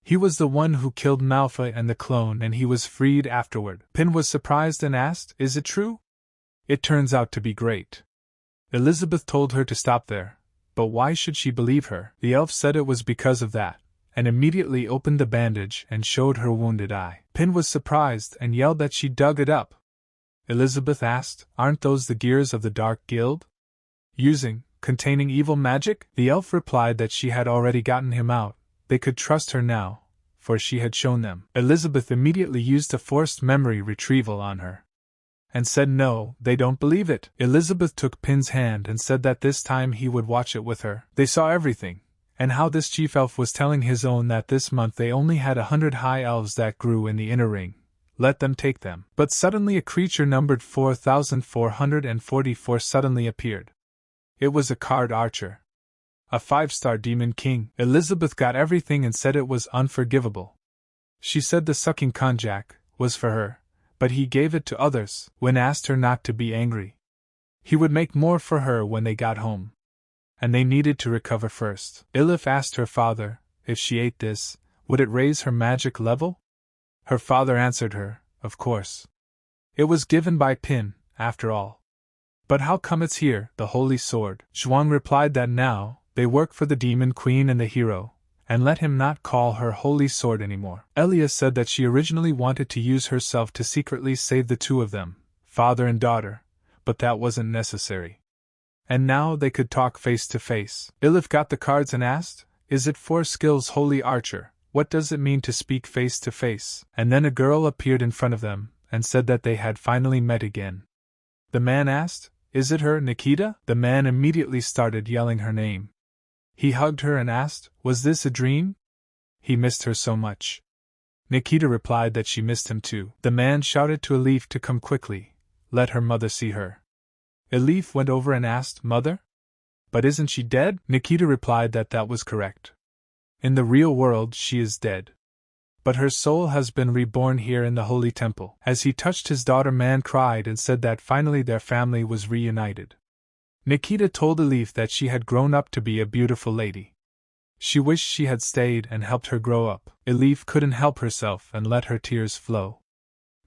He was the one who killed Malfoy and the clone and he was freed afterward. Pin was surprised and asked, is it true? It turns out to be great. Elizabeth told her to stop there, but why should she believe her? The elf said it was because of that. and immediately opened the bandage and showed her wounded eye. Pin was surprised and yelled that she dug it up. Elizabeth asked, "Aren't those the gears of the Dark Guild? Containing evil magic?" The elf replied that she had already gotten him out. They could trust her now, for she had shown them. Elizabeth immediately used a forced memory retrieval on her, and said no, they don't believe it. Elizabeth took Pin's hand and said that this time he would watch it with her. They saw everything, and how this chief elf was telling his own that this month they only had 100 high elves that grew in the inner ring. Let them take them. But suddenly a creature numbered 4,444 suddenly appeared. It was a card archer. A 5-star demon king. Elizabeth got everything and said it was unforgivable. She said the sucking konjac was for her, but he gave it to others when asked her not to be angry. He would make more for her when they got home, and they needed to recover first. Elif asked her father, if she ate this, would it raise her magic level? Her father answered her, of course. It was given by Pin, after all. But how come it's here, the holy sword? Zhuang replied that now, they work for the demon queen and the hero, and let him not call her holy sword anymore. Elia said that she originally wanted to use herself to secretly save the two of them, father and daughter, but that wasn't necessary. And now they could talk face to face. Ilif got the cards and asked, "Is it 4 skills, holy archer? What does it mean to speak face to face?" And then a girl appeared in front of them, and said that they had finally met again. The man asked, "Is it her, Nikita?" The man immediately started yelling her name. He hugged her and asked, "Was this a dream?" He missed her so much. Nikita replied that she missed him too. The man shouted to Elif to come quickly, let her mother see her. Elif went over and asked, "Mother? But isn't she dead?" Nikita replied that that was correct. In the real world she is dead. But her soul has been reborn here in the holy temple. As he touched his daughter, man cried and said that finally their family was reunited. Nikita told Elif that she had grown up to be a beautiful lady. She wished she had stayed and helped her grow up. Elif couldn't help herself and let her tears flow.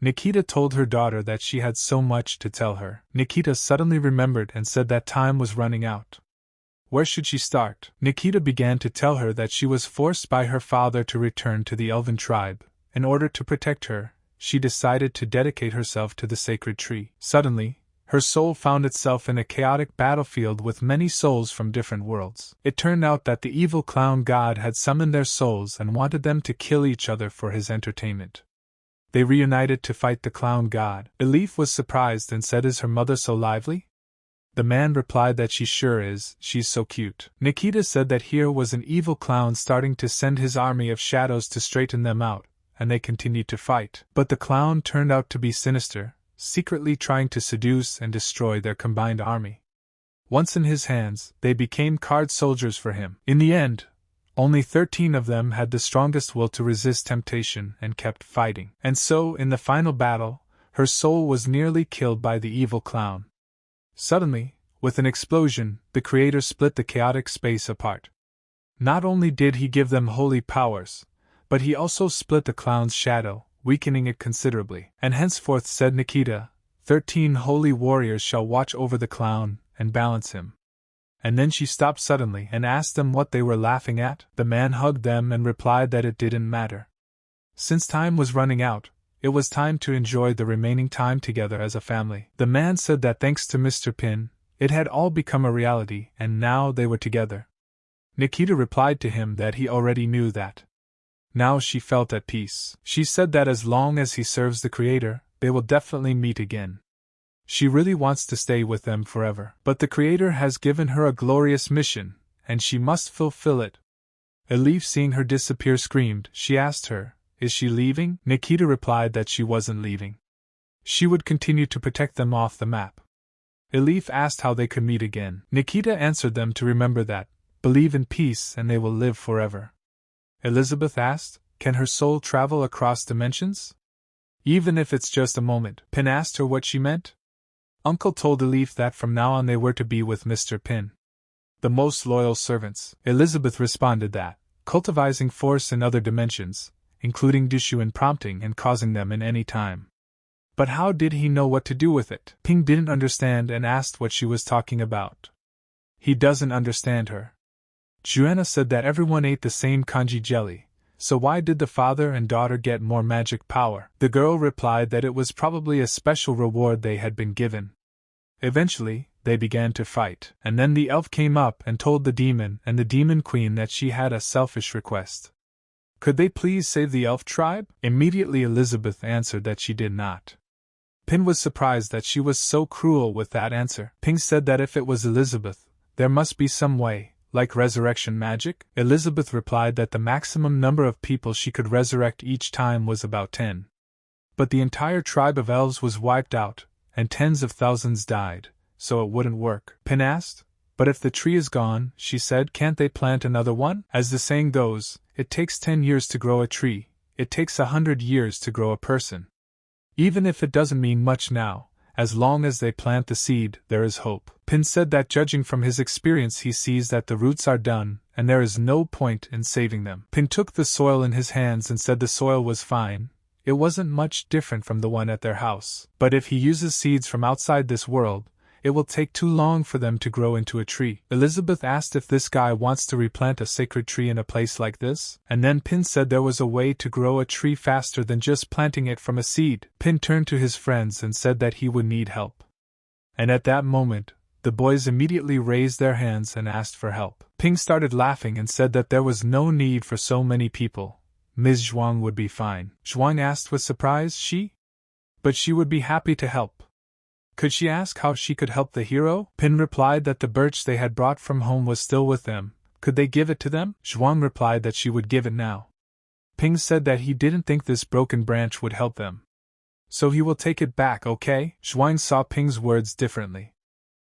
Nikita told her daughter that she had so much to tell her. Nikita suddenly remembered and said that time was running out. Where should she start? Nikita began to tell her that she was forced by her father to return to the elven tribe. In order to protect her, she decided to dedicate herself to the sacred tree. Suddenly, her soul found itself in a chaotic battlefield with many souls from different worlds. It turned out that the evil clown god had summoned their souls and wanted them to kill each other for his entertainment. They reunited to fight the clown god. Elif was surprised and said, "Is her mother so lively?" The man replied that she sure is, she's so cute. Nikita said that here was an evil clown starting to send his army of shadows to straighten them out, and they continued to fight. But the clown turned out to be sinister, secretly trying to seduce and destroy their combined army. Once in his hands, they became card soldiers for him. In the end, only 13 of them had the strongest will to resist temptation and kept fighting. And so, in the final battle, her soul was nearly killed by the evil clown. Suddenly, with an explosion, the Creator split the chaotic space apart. Not only did he give them holy powers, but he also split the clown's shadow, weakening it considerably. And henceforth, said Nikita, 13 holy warriors shall watch over the clown and balance him. And then she stopped suddenly and asked them what they were laughing at. The man hugged them and replied that it didn't matter. Since time was running out, it was time to enjoy the remaining time together as a family. The man said that thanks to Mr. Pin, it had all become a reality and now they were together. Nikita replied to him that he already knew that. Now she felt at peace. She said that as long as he serves the Creator, they will definitely meet again. She really wants to stay with them forever. But the Creator has given her a glorious mission, and she must fulfill it. Elif, seeing her disappear, screamed. She asked her, "Is she leaving?" Nikita replied that she wasn't leaving. She would continue to protect them off the map. Elif asked how they could meet again. Nikita answered them to remember that, believe in peace and they will live forever. Elizabeth asked, "Can her soul travel across dimensions? Even if it's just a moment?" Pin asked her what she meant. Uncle told Elif that from now on they were to be with Mr. Pin, the most loyal servants. Elizabeth responded that, cultivating force in other dimensions, including Dishu and prompting and causing them in any time. But how did he know what to do with it? Ping didn't understand and asked what she was talking about. He doesn't understand her. Juana said that everyone ate the same kanji jelly, so why did the father and daughter get more magic power? The girl replied that it was probably a special reward they had been given. Eventually, they began to fight, and then the elf came up and told the demon and the demon queen that she had a selfish request. Could they please save the elf tribe? Immediately Elizabeth answered that she did not. Pin was surprised that she was so cruel with that answer. Ping said that if it was Elizabeth, there must be some way, like resurrection magic? Elizabeth replied that the maximum number of people she could resurrect each time was about 10. But the entire tribe of elves was wiped out, and tens of thousands died, so it wouldn't work. Pin asked, but if the tree is gone, she said, can't they plant another one? As the saying goes, it takes 10 years to grow a tree, it takes 100 years to grow a person. Even if it doesn't mean much now, as long as they plant the seed, there is hope. Pin said that judging from his experience he sees that the roots are done, and there is no point in saving them. Pin took the soil in his hands and said the soil was fine, it wasn't much different from the one at their house. But if he uses seeds from outside this world, it will take too long for them to grow into a tree. Elizabeth asked if this guy wants to replant a sacred tree in a place like this, and then Pin said there was a way to grow a tree faster than just planting it from a seed. Pin turned to his friends and said that he would need help. And at that moment, the boys immediately raised their hands and asked for help. Ping started laughing and said that there was no need for so many people. Ms. Zhuang would be fine. Zhuang asked with surprise, she? But she would be happy to help. Could she ask how she could help the hero? Pin replied that the birch they had brought from home was still with them. Could they give it to them? Zhuang replied that she would give it now. Ping said that he didn't think this broken branch would help them. So he will take it back, okay? Zhuang saw Ping's words differently.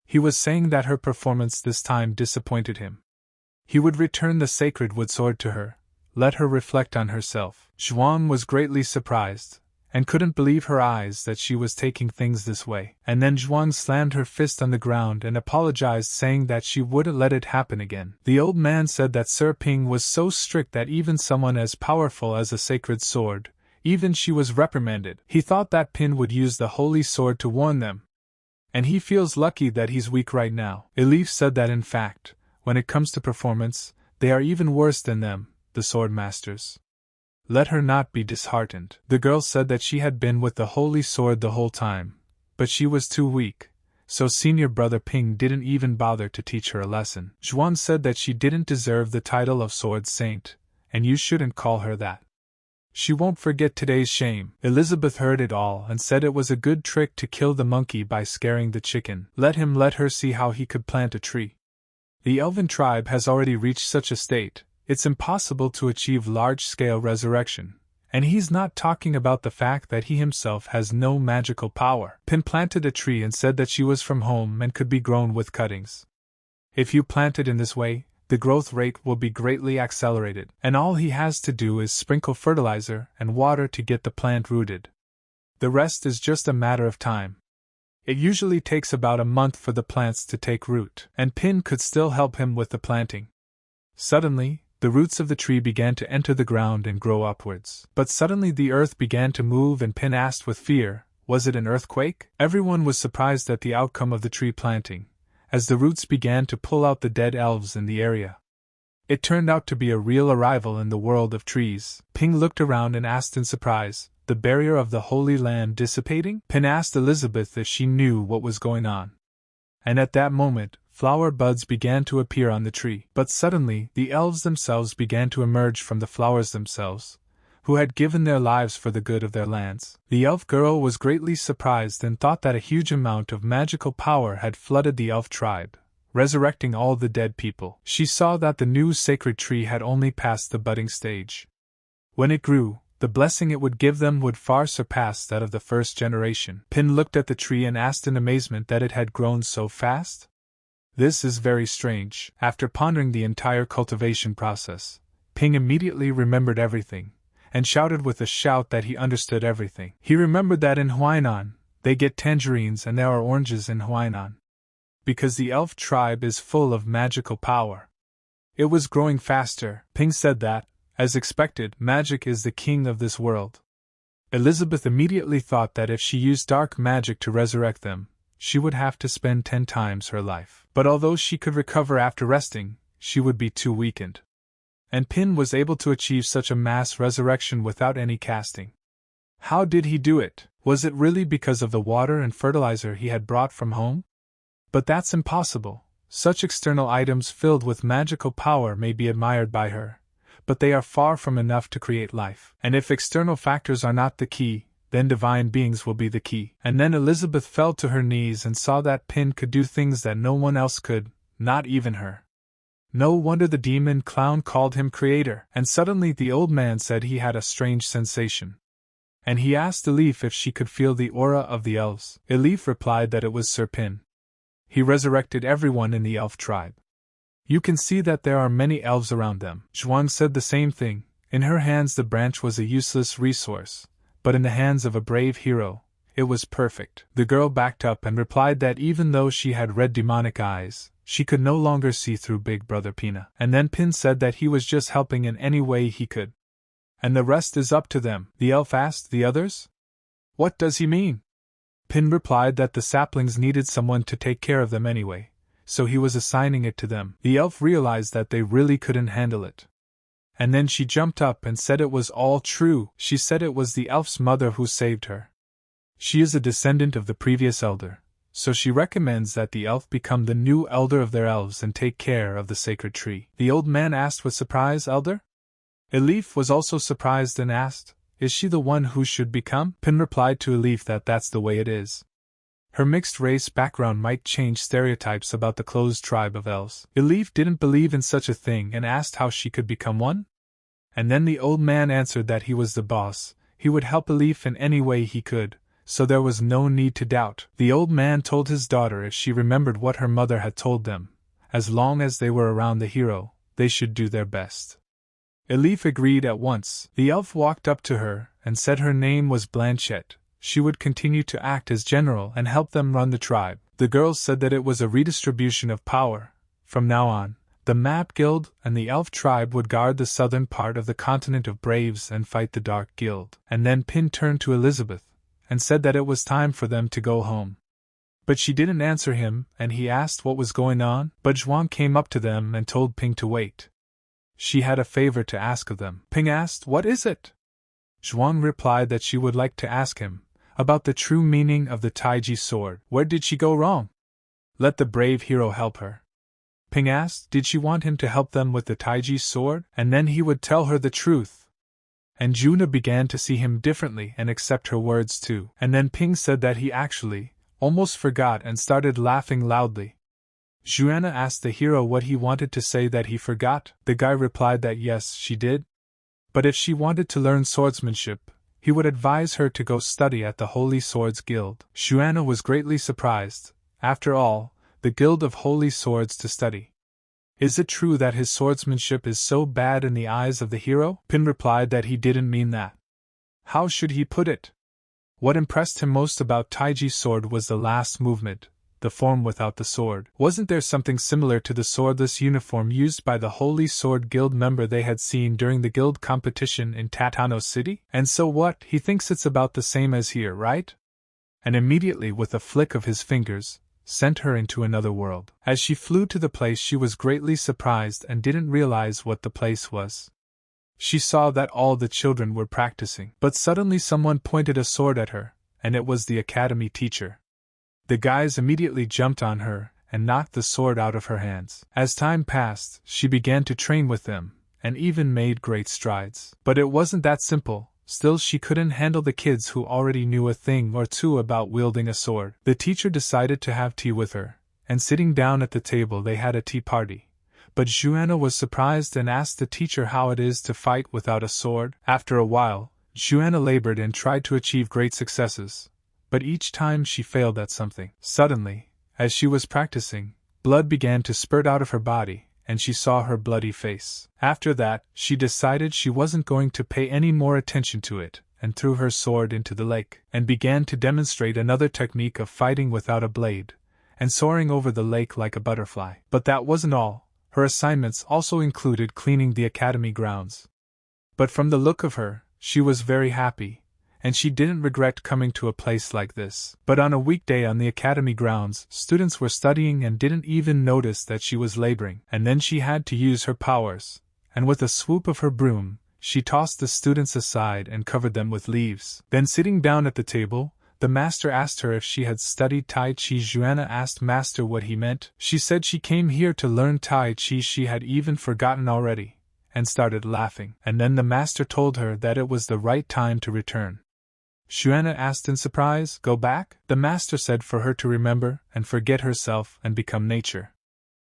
He was saying that her performance this time disappointed him. He would return the sacred wood sword to her, let her reflect on herself. Zhuang was greatly surprised, and couldn't believe her eyes that she was taking things this way. And then Zhuang slammed her fist on the ground and apologized, saying that she wouldn't let it happen again. The old man said that Sir Ping was so strict that even someone as powerful as a sacred sword, even she was reprimanded. He thought that Pin would use the holy sword to warn them. And he feels lucky that he's weak right now. Elif said that in fact, when it comes to performance, they are even worse than them, the sword masters. Let her not be disheartened. The girl said that she had been with the holy sword the whole time, but she was too weak, so senior brother Ping didn't even bother to teach her a lesson. Zhuan said that she didn't deserve the title of sword saint, and you shouldn't call her that. She won't forget today's shame. Elizabeth heard it all and said it was a good trick to kill the monkey by scaring the chicken. Let her see how he could plant a tree. The elven tribe has already reached such a state, it's impossible to achieve large-scale resurrection, and he's not talking about the fact that he himself has no magical power. Pin planted a tree and said that she was from home and could be grown with cuttings. If you plant it in this way, the growth rate will be greatly accelerated, and all he has to do is sprinkle fertilizer and water to get the plant rooted. The rest is just a matter of time. It usually takes about a month for the plants to take root, and Pin could still help him with the planting. Suddenly, the roots of the tree began to enter the ground and grow upwards. But suddenly the earth began to move and Pin asked with fear, was it an earthquake? Everyone was surprised at the outcome of the tree planting, as the roots began to pull out the dead elves in the area. It turned out to be a real arrival in the world of trees. Ping looked around and asked in surprise, the barrier of the Holy Land dissipating? Pin asked Elizabeth if she knew what was going on. And at that moment, flower buds began to appear on the tree. But suddenly, the elves themselves began to emerge from the flowers themselves, who had given their lives for the good of their lands. The elf girl was greatly surprised and thought that a huge amount of magical power had flooded the elf tribe, resurrecting all the dead people. She saw that the new sacred tree had only passed the budding stage. When it grew, the blessing it would give them would far surpass that of the first generation. Pin looked at the tree and asked in amazement that it had grown so fast. This is very strange. After pondering the entire cultivation process, Ping immediately remembered everything, and shouted with a shout that he understood everything. He remembered that in Huainan, they get tangerines and there are oranges in Huainan, because the elf tribe is full of magical power. It was growing faster. Ping said that, as expected, magic is the king of this world. Elizabeth immediately thought that if she used dark magic to resurrect them, she would have to spend 10 times her life. But although she could recover after resting, she would be too weakened. And Pin was able to achieve such a mass resurrection without any casting. How did he do it? Was it really because of the water and fertilizer he had brought from home? But that's impossible. Such external items filled with magical power may be admired by her, but they are far from enough to create life. And if external factors are not the key, then divine beings will be the key. And then Elizabeth fell to her knees and saw that Pin could do things that no one else could, not even her. No wonder the demon clown called him creator. And suddenly the old man said he had a strange sensation. And he asked Elif if she could feel the aura of the elves. Elif replied that it was Sir Pin. He resurrected everyone in the elf tribe. You can see that there are many elves around them. Zhuang said the same thing. In her hands the branch was a useless resource, but in the hands of a brave hero, it was perfect. The girl backed up and replied that even though she had red demonic eyes, she could no longer see through Big Brother Pina. And then Pin said that he was just helping in any way he could. And the rest is up to them, the elf asked the others. What does he mean? Pin replied that the saplings needed someone to take care of them anyway, so he was assigning it to them. The elf realized that they really couldn't handle it. And then she jumped up and said it was all true. She said it was the elf's mother who saved her. She is a descendant of the previous elder, so she recommends that the elf become the new elder of their elves and take care of the sacred tree. The old man asked with surprise, Elder? Elif was also surprised and asked, Is she the one who should become? Pin replied to Elif that that's the way it is. Her mixed-race background might change stereotypes about the closed tribe of elves. Elif didn't believe in such a thing and asked how she could become one. And then the old man answered that he was the boss, he would help Elif in any way he could, so there was no need to doubt. The old man told his daughter if she remembered what her mother had told them, as long as they were around the hero, they should do their best. Elif agreed at once. The elf walked up to her and said her name was Blanchette. She would continue to act as general and help them run the tribe. The girls said that it was a redistribution of power. From now on, the Map Guild and the Elf tribe would guard the southern part of the continent of Braves and fight the Dark Guild. And then Pin turned to Elizabeth and said that it was time for them to go home. But she didn't answer him, and he asked what was going on. But Zhuang came up to them and told Ping to wait. She had a favor to ask of them. Ping asked, What is it? Zhuang replied that she would like to ask him about the true meaning of the Taiji sword. Where did she go wrong? Let the brave hero help her. Ping asked, did she want him to help them with the Taiji sword? And then he would tell her the truth. And Juna began to see him differently and accept her words too. And then Ping said that he actually almost forgot and started laughing loudly. Juana asked the hero what he wanted to say that he forgot. The guy replied that yes, she did. But if she wanted to learn swordsmanship, he would advise her to go study at the Holy Swords Guild. Juana was greatly surprised. After all, the Guild of Holy Swords to study. Is it true that his swordsmanship is so bad in the eyes of the hero? Pin replied that he didn't mean that. How should he put it? What impressed him most about Taiji's sword was the last movement, the form without the sword. Wasn't there something similar to the swordless uniform used by the Holy Sword Guild member they had seen during the guild competition in Tatano City? And so what? He thinks it's about the same as here, right? And immediately, with a flick of his fingers, sent her into another world. As she flew to the place, she was greatly surprised and didn't realize what the place was. She saw that all the children were practicing. But suddenly someone pointed a sword at her, and it was the academy teacher. The guys immediately jumped on her and knocked the sword out of her hands. As time passed, she began to train with them, and even made great strides. But it wasn't that simple. Still, she couldn't handle the kids who already knew a thing or two about wielding a sword. The teacher decided to have tea with her, and sitting down at the table they had a tea party. But Juana was surprised and asked the teacher how it is to fight without a sword. After a while, Juana labored and tried to achieve great successes, but each time she failed at something. Suddenly, as she was practicing, blood began to spurt out of her body, and she saw her bloody face. After that, she decided she wasn't going to pay any more attention to it, and threw her sword into the lake, and began to demonstrate another technique of fighting without a blade, and soaring over the lake like a butterfly. But that wasn't all. Her assignments also included cleaning the academy grounds. But from the look of her, she was very happy, and she didn't regret coming to a place like this. But on a weekday on the academy grounds, students were studying and didn't even notice that she was laboring, and then she had to use her powers, and with a swoop of her broom, she tossed the students aside and covered them with leaves. Then sitting down at the table, the master asked her if she had studied Tai Chi. Joanna asked master what he meant. She said she came here to learn Tai Chi. She had even forgotten already, and started laughing. And then the master told her that it was the right time to return. Joanna asked in surprise, "Go back?" The master said for her to remember and forget herself and become nature.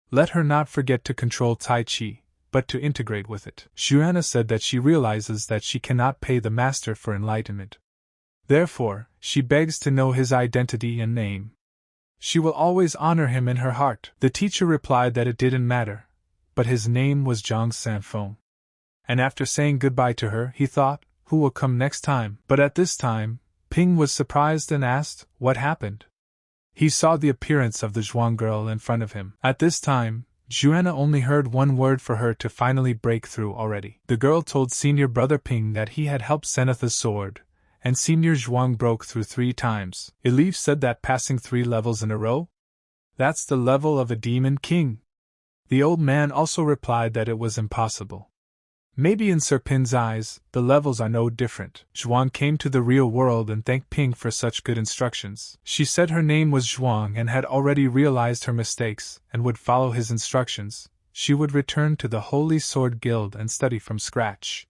Let her not forget to control Tai Chi, but to integrate with it. Joanna said that she realizes that she cannot pay the master for enlightenment. Therefore, she begs to know his identity and name. She will always honor him in her heart. The teacher replied that it didn't matter, but his name was Zhang Sanfeng. And after saying goodbye to her, he thought, who will come next time? But at this time, Ping was surprised and asked, what happened? He saw the appearance of the Zhuang girl in front of him. At this time, Joanna only heard one word for her to finally break through already. The girl told senior brother Ping that he had helped Zenith's sword, and Senior Zhuang broke through 3 times. Elif said that passing 3 levels in a row? That's the level of a demon king. The old man also replied that it was impossible. Maybe in Sir Pin's eyes, the levels are no different. Zhuang came to the real world and thanked Ping for such good instructions. She said her name was Zhuang and had already realized her mistakes and would follow his instructions. She would return to the Holy Sword Guild and study from scratch.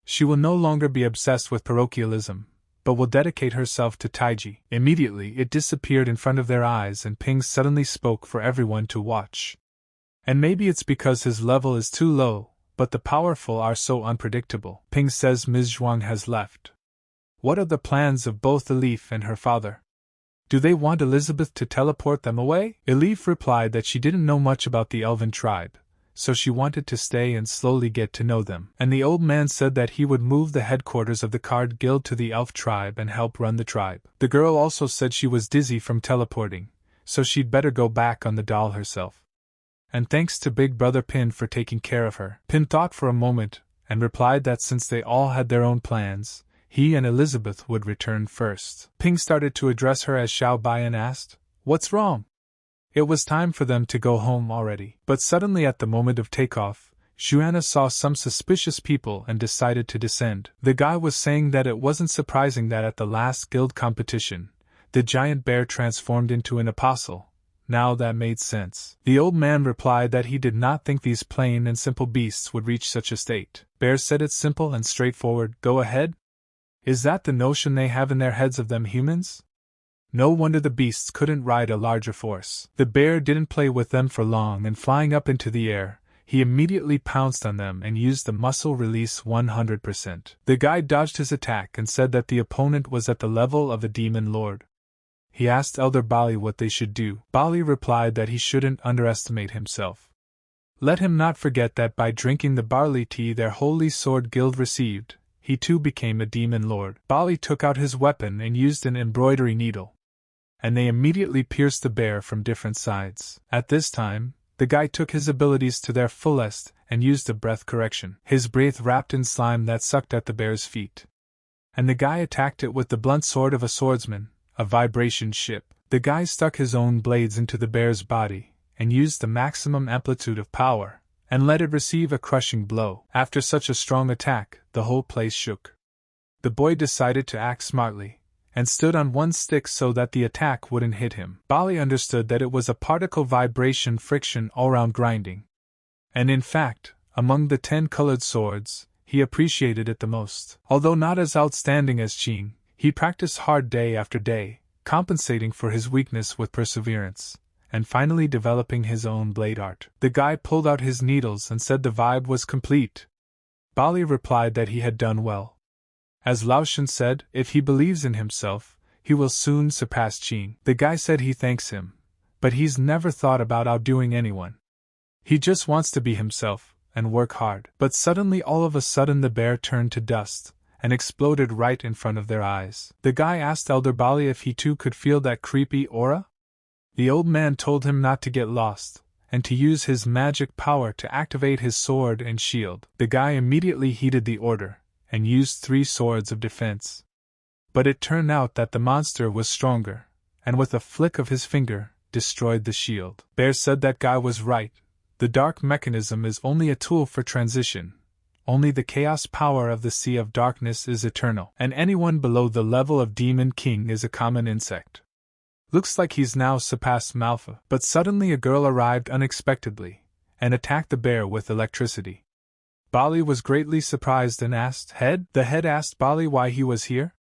She will no longer be obsessed with parochialism, but will dedicate herself to Taiji. Immediately it disappeared in front of their eyes and Ping suddenly spoke for everyone to watch. And maybe it's because his level is too low, but the powerful are so unpredictable. Ping says Ms. Zhuang has left. What are the plans of both Elif and her father? Do they want Elizabeth to teleport them away? Elif replied that she didn't know much about the elven tribe, so she wanted to stay and slowly get to know them. And the old man said that he would move the headquarters of the Card Guild to the elf tribe and help run the tribe. The girl also said she was dizzy from teleporting, so she'd better go back on the doll herself. And thanks to Big Brother Pin for taking care of her. Pin thought for a moment, and replied that since they all had their own plans, he and Elizabeth would return first. Ping started to address her as Xiao Bai and asked, "What's wrong?" It was time for them to go home already. But suddenly at the moment of takeoff, Joanna saw some suspicious people and decided to descend. The guy was saying that it wasn't surprising that at the last guild competition, the giant bear transformed into an apostle. Now that made sense. The old man replied that he did not think these plain and simple beasts would reach such a state. Bear said it's simple and straightforward. Go ahead? Is that the notion they have in their heads of them humans? No wonder the beasts couldn't ride a larger force. The bear didn't play with them for long, and flying up into the air, he immediately pounced on them and used the muscle release 100%. The guy dodged his attack and said that the opponent was at the level of a demon lord. He asked Elder Bali what they should do. Bali replied that he shouldn't underestimate himself. Let him not forget that by drinking the barley tea their Holy Sword Guild received, he too became a demon lord. Bali took out his weapon and used an embroidery needle, and they immediately pierced the bear from different sides. At this time, the guy took his abilities to their fullest and used a breath correction. His breath wrapped in slime that sucked at the bear's feet. And the guy attacked it with the blunt sword of a swordsman, a vibration ship. The guy stuck his own blades into the bear's body and used the maximum amplitude of power, and let it receive a crushing blow. After such a strong attack, the whole place shook. The boy decided to act smartly, and stood on one stick so that the attack wouldn't hit him. Bali understood that it was a particle vibration friction all-round grinding. And in fact, among the 10 colored swords, he appreciated it the most. Although not as outstanding as Qing, he practiced hard day after day, compensating for his weakness with perseverance, and finally developing his own blade art. The guy pulled out his needles and said the vibe was complete. Bali replied that he had done well. As Laoshan said, if he believes in himself, he will soon surpass Qing. The guy said he thanks him, but he's never thought about outdoing anyone. He just wants to be himself, and work hard. But suddenly all of a sudden the bear turned to dust, and exploded right in front of their eyes. The guy asked Elder Bali if he too could feel that creepy aura. The old man told him not to get lost, and to use his magic power to activate his sword and shield. The guy immediately heeded the order, and used 3 swords of defense. But it turned out that the monster was stronger, and with a flick of his finger, destroyed the shield. Bear said that guy was right. The dark mechanism is only a tool for transition. Only the chaos power of the Sea of Darkness is eternal, and anyone below the level of Demon King is a common insect. Looks like he's now surpassed Malfa. But suddenly a girl arrived unexpectedly, and attacked the bear with electricity. Bali was greatly surprised and asked, The head asked Bali why he was here?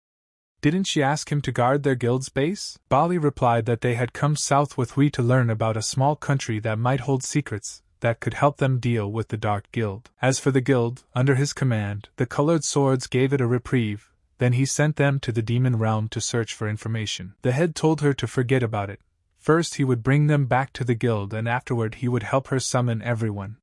Didn't she ask him to guard their guild's base? Bali replied that they had come south with Hui to learn about a small country that might hold secrets that could help them deal with the Dark Guild. As for the guild, under his command, the colored swords gave it a reprieve. Then he sent them to the demon realm to search for information. The head told her to forget about it. First he would bring them back to the guild and afterward he would help her summon everyone.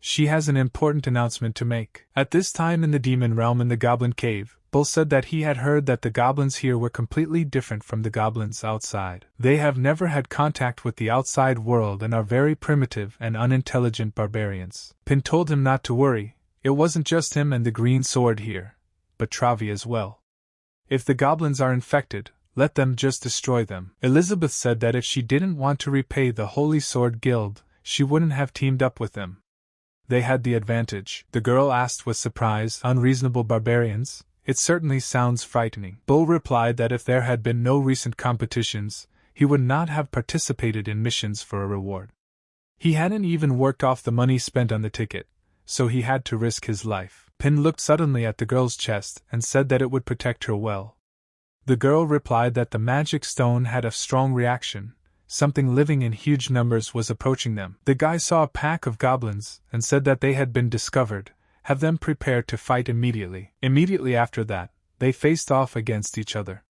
She has an important announcement to make. At this time in the demon realm in the goblin cave, Bull said that he had heard that the goblins here were completely different from the goblins outside. They have never had contact with the outside world and are very primitive and unintelligent barbarians. Pin told him not to worry, it wasn't just him and the green sword here, but Travi as well. If the goblins are infected, let them just destroy them. Elizabeth said that if she didn't want to repay the Holy Sword Guild, she wouldn't have teamed up with them. They had the advantage. The girl asked with surprise, unreasonable barbarians? It certainly sounds frightening. Bull replied that if there had been no recent competitions, he would not have participated in missions for a reward. He hadn't even worked off the money spent on the ticket, so he had to risk his life. Pin looked suddenly at the girl's chest and said that it would protect her well. The girl replied that the magic stone had a strong reaction. Something living in huge numbers was approaching them. The guy saw a pack of goblins and said that they had been discovered. Have them prepared to fight immediately. Immediately after that, they faced off against each other.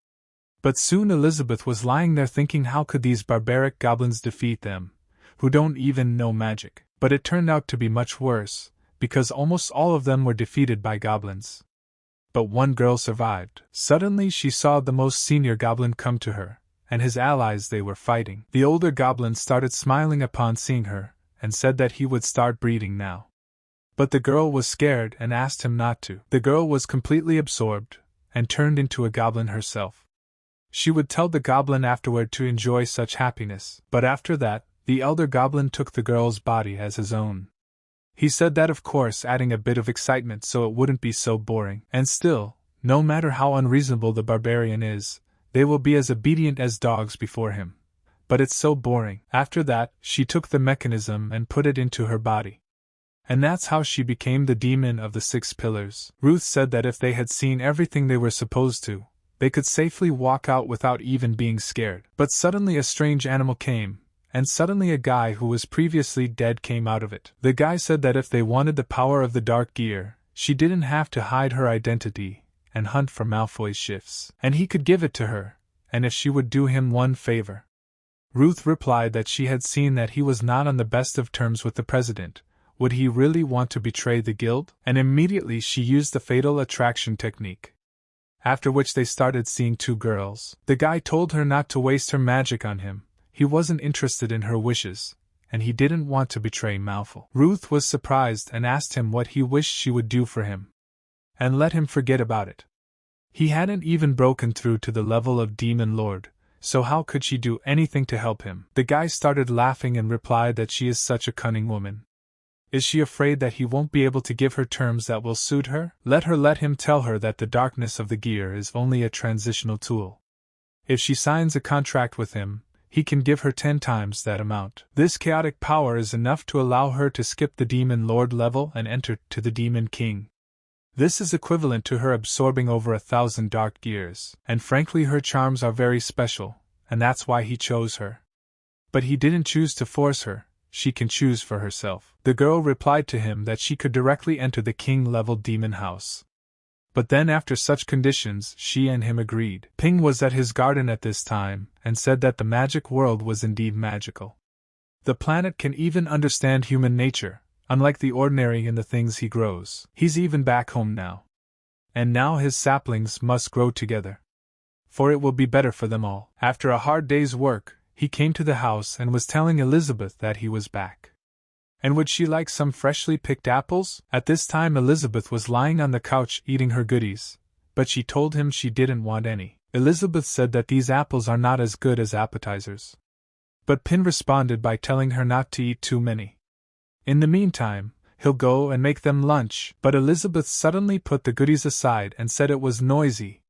But soon Elizabeth was lying there thinking how could these barbaric goblins defeat them, who don't even know magic. But it turned out to be much worse, because almost all of them were defeated by goblins. But one girl survived. Suddenly she saw the most senior goblin come to her, and his allies they were fighting. The older goblin started smiling upon seeing her, and said that he would start breeding now. But the girl was scared and asked him not to. The girl was completely absorbed, and turned into a goblin herself. She would tell the goblin afterward to enjoy such happiness. But after that, the elder goblin took the girl's body as his own. He said that of course adding a bit of excitement so it wouldn't be so boring. And still, no matter how unreasonable the barbarian is, they will be as obedient as dogs before him. But it's so boring. After that, she took the mechanism and put it into her body. And that's how she became the demon of the 6 pillars. Ruth said that if they had seen everything they were supposed to, they could safely walk out without even being scared. But suddenly a strange animal came, and suddenly a guy who was previously dead came out of it. The guy said that if they wanted the power of the dark gear, she didn't have to hide her identity and hunt for Malfoy's shifts. And he could give it to her, and if she would do him one favor. Ruth replied that she had seen that he was not on the best of terms with the president. Would he really want to betray the guild? And immediately she used the fatal attraction technique. After which they started seeing 2 girls. The guy told her not to waste her magic on him. He wasn't interested in her wishes, and he didn't want to betray Malfoy. Ruth was surprised and asked him what he wished she would do for him, and let him forget about it. He hadn't even broken through to the level of Demon Lord, so how could she do anything to help him? The guy started laughing and replied that she is such a cunning woman. Is she afraid that he won't be able to give her terms that will suit her? Let him tell her that the darkness of the gear is only a transitional tool. If she signs a contract with him, he can give her 10 times that amount. This chaotic power is enough to allow her to skip the Demon Lord level and enter to the Demon King. This is equivalent to her absorbing over 1,000 dark gears, and frankly her charms are very special, and that's why he chose her. But he didn't choose to force her. She can choose for herself. The girl replied to him that she could directly enter the king-level demon house. But then after such conditions, she and him agreed. Ping was at his garden at this time, and said that the magic world was indeed magical. The planet can even understand human nature, unlike the ordinary in the things he grows. He's even back home now. And now his saplings must grow together. For it will be better for them all. After a hard day's work, he came to the house and was telling Elizabeth that he was back. And would she like some freshly picked apples? At this time Elizabeth was lying on the couch eating her goodies, but she told him she didn't want any. Elizabeth said that these apples are not as good as appetizers. But Pin responded by telling her not to eat too many. In the meantime, he'll go and make them lunch. But Elizabeth suddenly put the goodies aside and said it was noisy,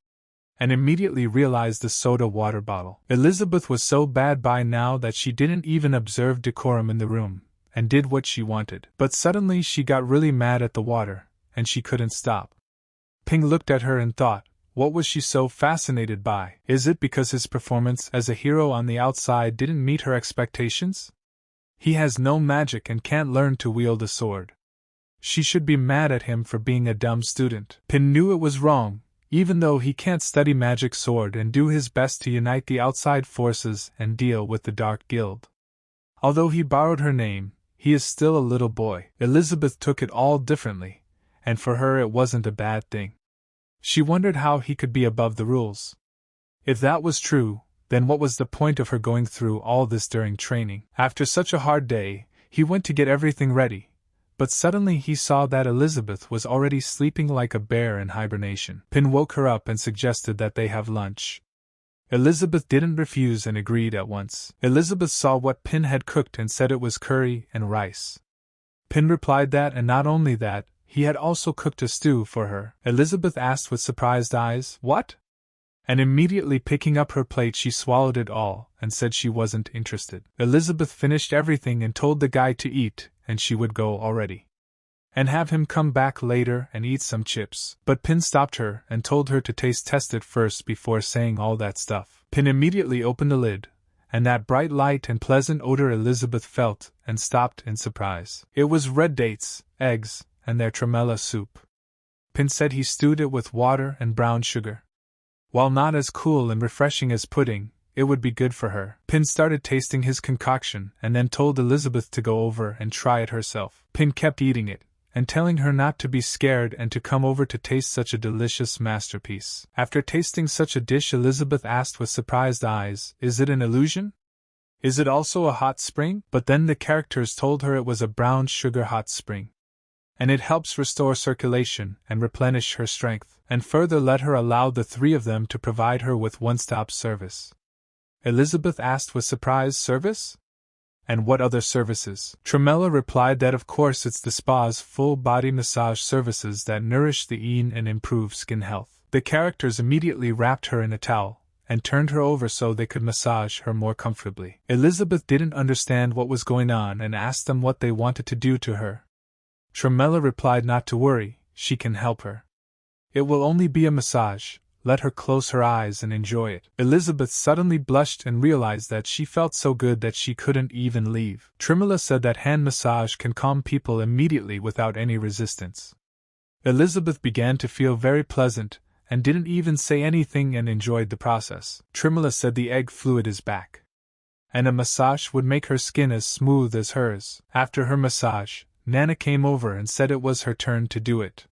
and immediately realized the soda water bottle. Elizabeth was so bad by now that she didn't even observe decorum in the room, and did what she wanted. But suddenly she got really mad at the water, and she couldn't stop. Ping looked at her and thought, what was she so fascinated by? Is it because his performance as a hero on the outside didn't meet her expectations? He has no magic and can't learn to wield a sword. She should be mad at him for being a dumb student. Pin knew it was wrong, even though he can't study magic sword and do his best to unite the outside forces and deal with the Dark Guild. Although he borrowed her name, he is still a little boy. Elizabeth took it all differently, and for her it wasn't a bad thing. She wondered how he could be above the rules. If that was true, then what was the point of her going through all this during training? After such a hard day, he went to get everything ready, but suddenly he saw that Elizabeth was already sleeping like a bear in hibernation. Pin woke her up and suggested that they have lunch. Elizabeth didn't refuse and agreed at once. Elizabeth saw what Pin had cooked and said it was curry and rice. Pin replied that, and not only that, he had also cooked a stew for her. Elizabeth asked with surprised eyes, "What?" And immediately picking up her plate she swallowed it all, and said she wasn't interested. Elizabeth finished everything and told the guy to eat, and she would go already, and have him come back later and eat some chips. But Pin stopped her and told her to taste test it first before saying all that stuff. Pin immediately opened the lid, and that bright light and pleasant odor Elizabeth felt, and stopped in surprise. It was red dates, eggs, and their tremella soup. Pin said he stewed it with water and brown sugar. While not as cool and refreshing as pudding, it would be good for her. Pin started tasting his concoction and then told Elizabeth to go over and try it herself. Pin kept eating it, and telling her not to be scared and to come over to taste such a delicious masterpiece. After tasting such a dish, Elizabeth asked with surprised eyes, "Is it an illusion? Is it also a hot spring?" But then the characters told her it was a brown sugar hot spring, and it helps restore circulation and replenish her strength, and further let her allow the three of them to provide her with one-stop service. Elizabeth asked with surprise, "Service? And what other services?" Tremella replied that of course it's the spa's full-body massage services that nourish the een and improve skin health. The characters immediately wrapped her in a towel, and turned her over so they could massage her more comfortably. Elizabeth didn't understand what was going on and asked them what they wanted to do to her. Tremella replied not to worry, she can help her. It will only be a massage, let her close her eyes and enjoy it. Elizabeth suddenly blushed and realized that she felt so good that she couldn't even leave. Tremella said that hand massage can calm people immediately without any resistance. Elizabeth began to feel very pleasant, and didn't even say anything and enjoyed the process. Tremella said the egg fluid is back, and a massage would make her skin as smooth as hers. After her massage, Nana came over and said it was her turn to do it.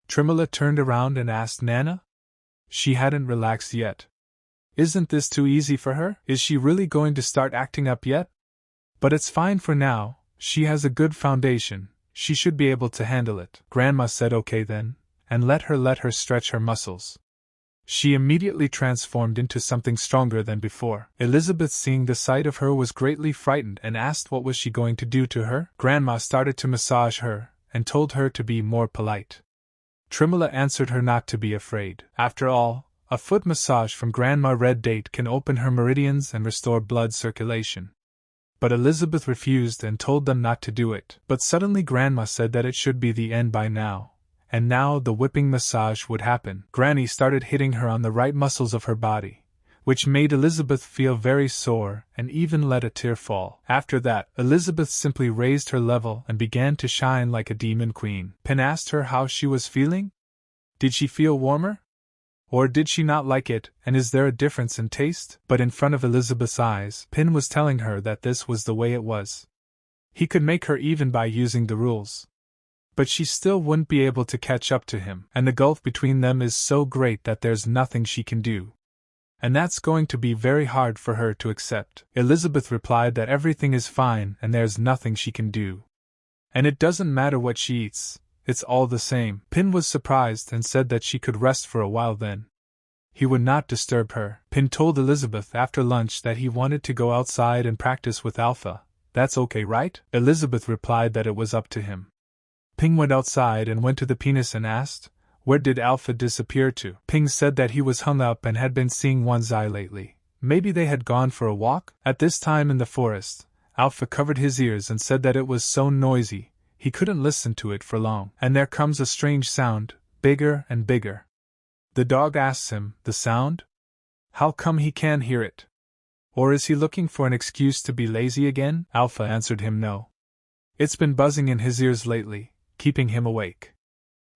Tremella turned around and asked Nana. She hadn't relaxed yet. Isn't this too easy for her? Is she really going to start acting up yet? But it's fine for now, she has a good foundation, she should be able to handle it. Grandma said okay then, and let her stretch her muscles. She immediately transformed into something stronger than before. Elizabeth, seeing the sight of her, was greatly frightened and asked what was she going to do to her. Grandma started to massage her, and told her to be more polite. Tremella answered her not to be afraid. After all, a foot massage from Grandma Red Date can open her meridians and restore blood circulation. But Elizabeth refused and told them not to do it. But suddenly Grandma said that it should be the end by now, and now the whipping massage would happen. Granny started hitting her on the right muscles of her body, which made Elizabeth feel very sore and even let a tear fall. After that, Elizabeth simply raised her level and began to shine like a demon queen. Pin asked her how she was feeling. Did she feel warmer? Or did she not like it, and is there a difference in taste? But in front of Elizabeth's eyes, Pin was telling her that this was the way it was. He could make her even by using the rules. But she still wouldn't be able to catch up to him, and the gulf between them is so great that there's nothing she can do. And that's going to be very hard for her to accept. Elizabeth replied that everything is fine and there's nothing she can do. And it doesn't matter what she eats, it's all the same. Pin was surprised and said that she could rest for a while then. He would not disturb her. Pin told Elizabeth after lunch that he wanted to go outside and practice with Alpha. That's okay, right? Elizabeth replied that it was up to him. Ping went outside and went to the penis and asked, where did Alpha disappear to? Ping said that he was hung up and had been seeing one's eye lately. Maybe they had gone for a walk? At this time in the forest, Alpha covered his ears and said that it was so noisy, he couldn't listen to it for long. And there comes a strange sound, bigger and bigger. The dog asks him, the sound? How come he can't hear it? Or is he looking for an excuse to be lazy again? Alpha answered him no. It's been buzzing in his ears lately, keeping him awake.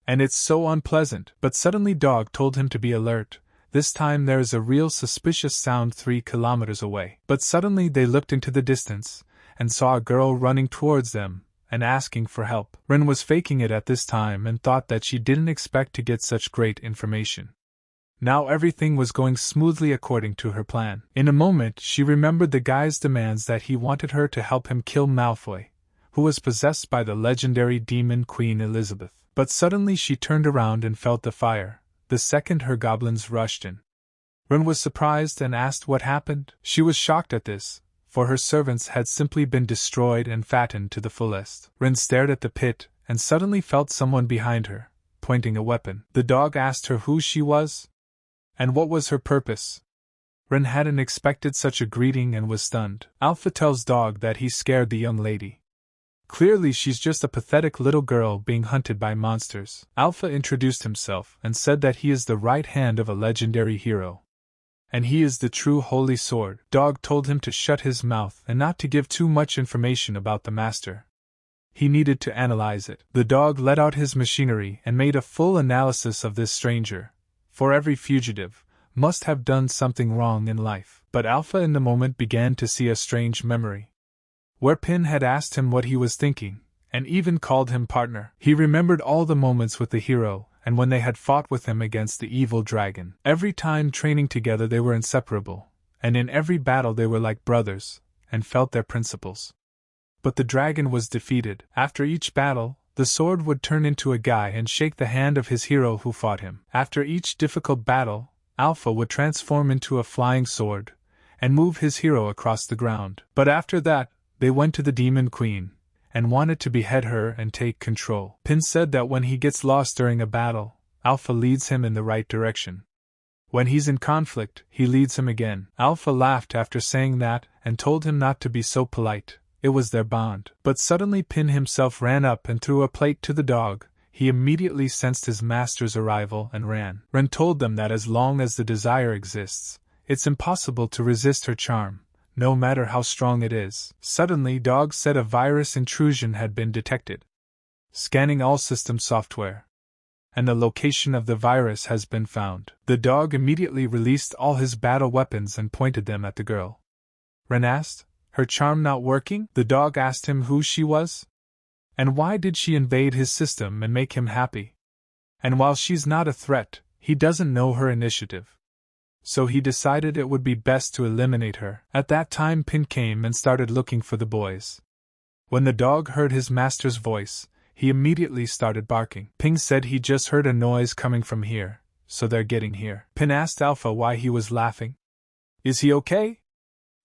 And it's so unpleasant. But suddenly dog told him to be alert. This time there is a real suspicious sound 3 kilometers away. But suddenly they looked into the distance, and saw a girl running towards them, and asking for help. Ren was faking it at this time and thought that she didn't expect to get such great information. Now everything was going smoothly according to her plan. In a moment she remembered the guy's demands that he wanted her to help him kill Malfoy, who was possessed by the legendary demon Queen Elizabeth. But suddenly she turned around and felt the fire, the second her goblins rushed in. Ren was surprised and asked what happened. She was shocked at this, for her servants had simply been destroyed and fattened to the fullest. Ren stared at the pit, and suddenly felt someone behind her, pointing a weapon. The dog asked her who she was, and what was her purpose. Ren hadn't expected such a greeting and was stunned. Alpha tells dog that he scared the young lady. Clearly she's just a pathetic little girl being hunted by monsters. Alpha introduced himself and said that he is the right hand of a legendary hero. And he is the true holy sword. Dog told him to shut his mouth and not to give too much information about the master. He needed to analyze it. The dog let out his machinery and made a full analysis of this stranger, for every fugitive must have done something wrong in life. But Alpha in the moment began to see a strange memory, where Pin had asked him what he was thinking, and even called him partner. He remembered all the moments with the hero, and when they had fought with him against the evil dragon. Every time training together they were inseparable, and in every battle they were like brothers, and felt their principles. But the dragon was defeated. After each battle, the sword would turn into a guy and shake the hand of his hero who fought him. After each difficult battle, Alpha would transform into a flying sword, and move his hero across the ground. But after that, they went to the Demon Queen, and wanted to behead her and take control. Pin said that when he gets lost during a battle, Alpha leads him in the right direction. When he's in conflict, he leads him again. Alpha laughed after saying that, and told him not to be so polite. It was their bond. But suddenly Pin himself ran up and threw a plate to the dog. He immediately sensed his master's arrival and ran. Ren told them that as long as the desire exists, it's impossible to resist her charm, no matter how strong it is. Suddenly dog said a virus intrusion had been detected. Scanning all system software, and the location of the virus has been found. The dog immediately released all his battle weapons and pointed them at the girl. Ren asked, her charm not working? The dog asked him who she was, and why did she invade his system and make him happy. And while she's not a threat, he doesn't know her initiative. So he decided it would be best to eliminate her. At that time Pin came and started looking for the boys. When the dog heard his master's voice, he immediately started barking. Ping said he just heard a noise coming from here, so they're getting here. Pin asked Alpha why he was laughing. Is he okay?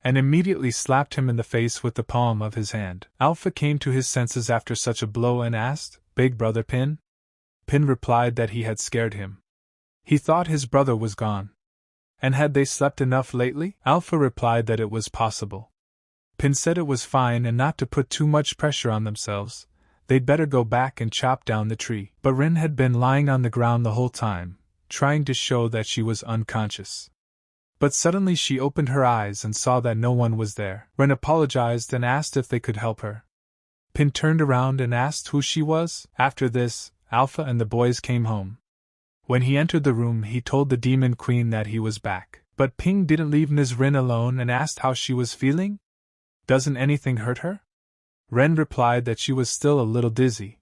And immediately slapped him in the face with the palm of his hand. Alpha came to his senses after such a blow and asked, Big brother Pin? Pin replied that he had scared him. He thought his brother was gone. And had they slept enough lately? Alpha replied that it was possible. Pin said it was fine and not to put too much pressure on themselves. They'd better go back and chop down the tree. But Rin had been lying on the ground the whole time, trying to show that she was unconscious. But suddenly she opened her eyes and saw that no one was there. Ren apologized and asked if they could help her. Pin turned around and asked who she was. After this, Alpha and the boys came home. When he entered the room he told the Demon Queen that he was back. But Ping didn't leave Ms. Rin alone and asked how she was feeling. Doesn't anything hurt her? Ren replied that she was still a little dizzy.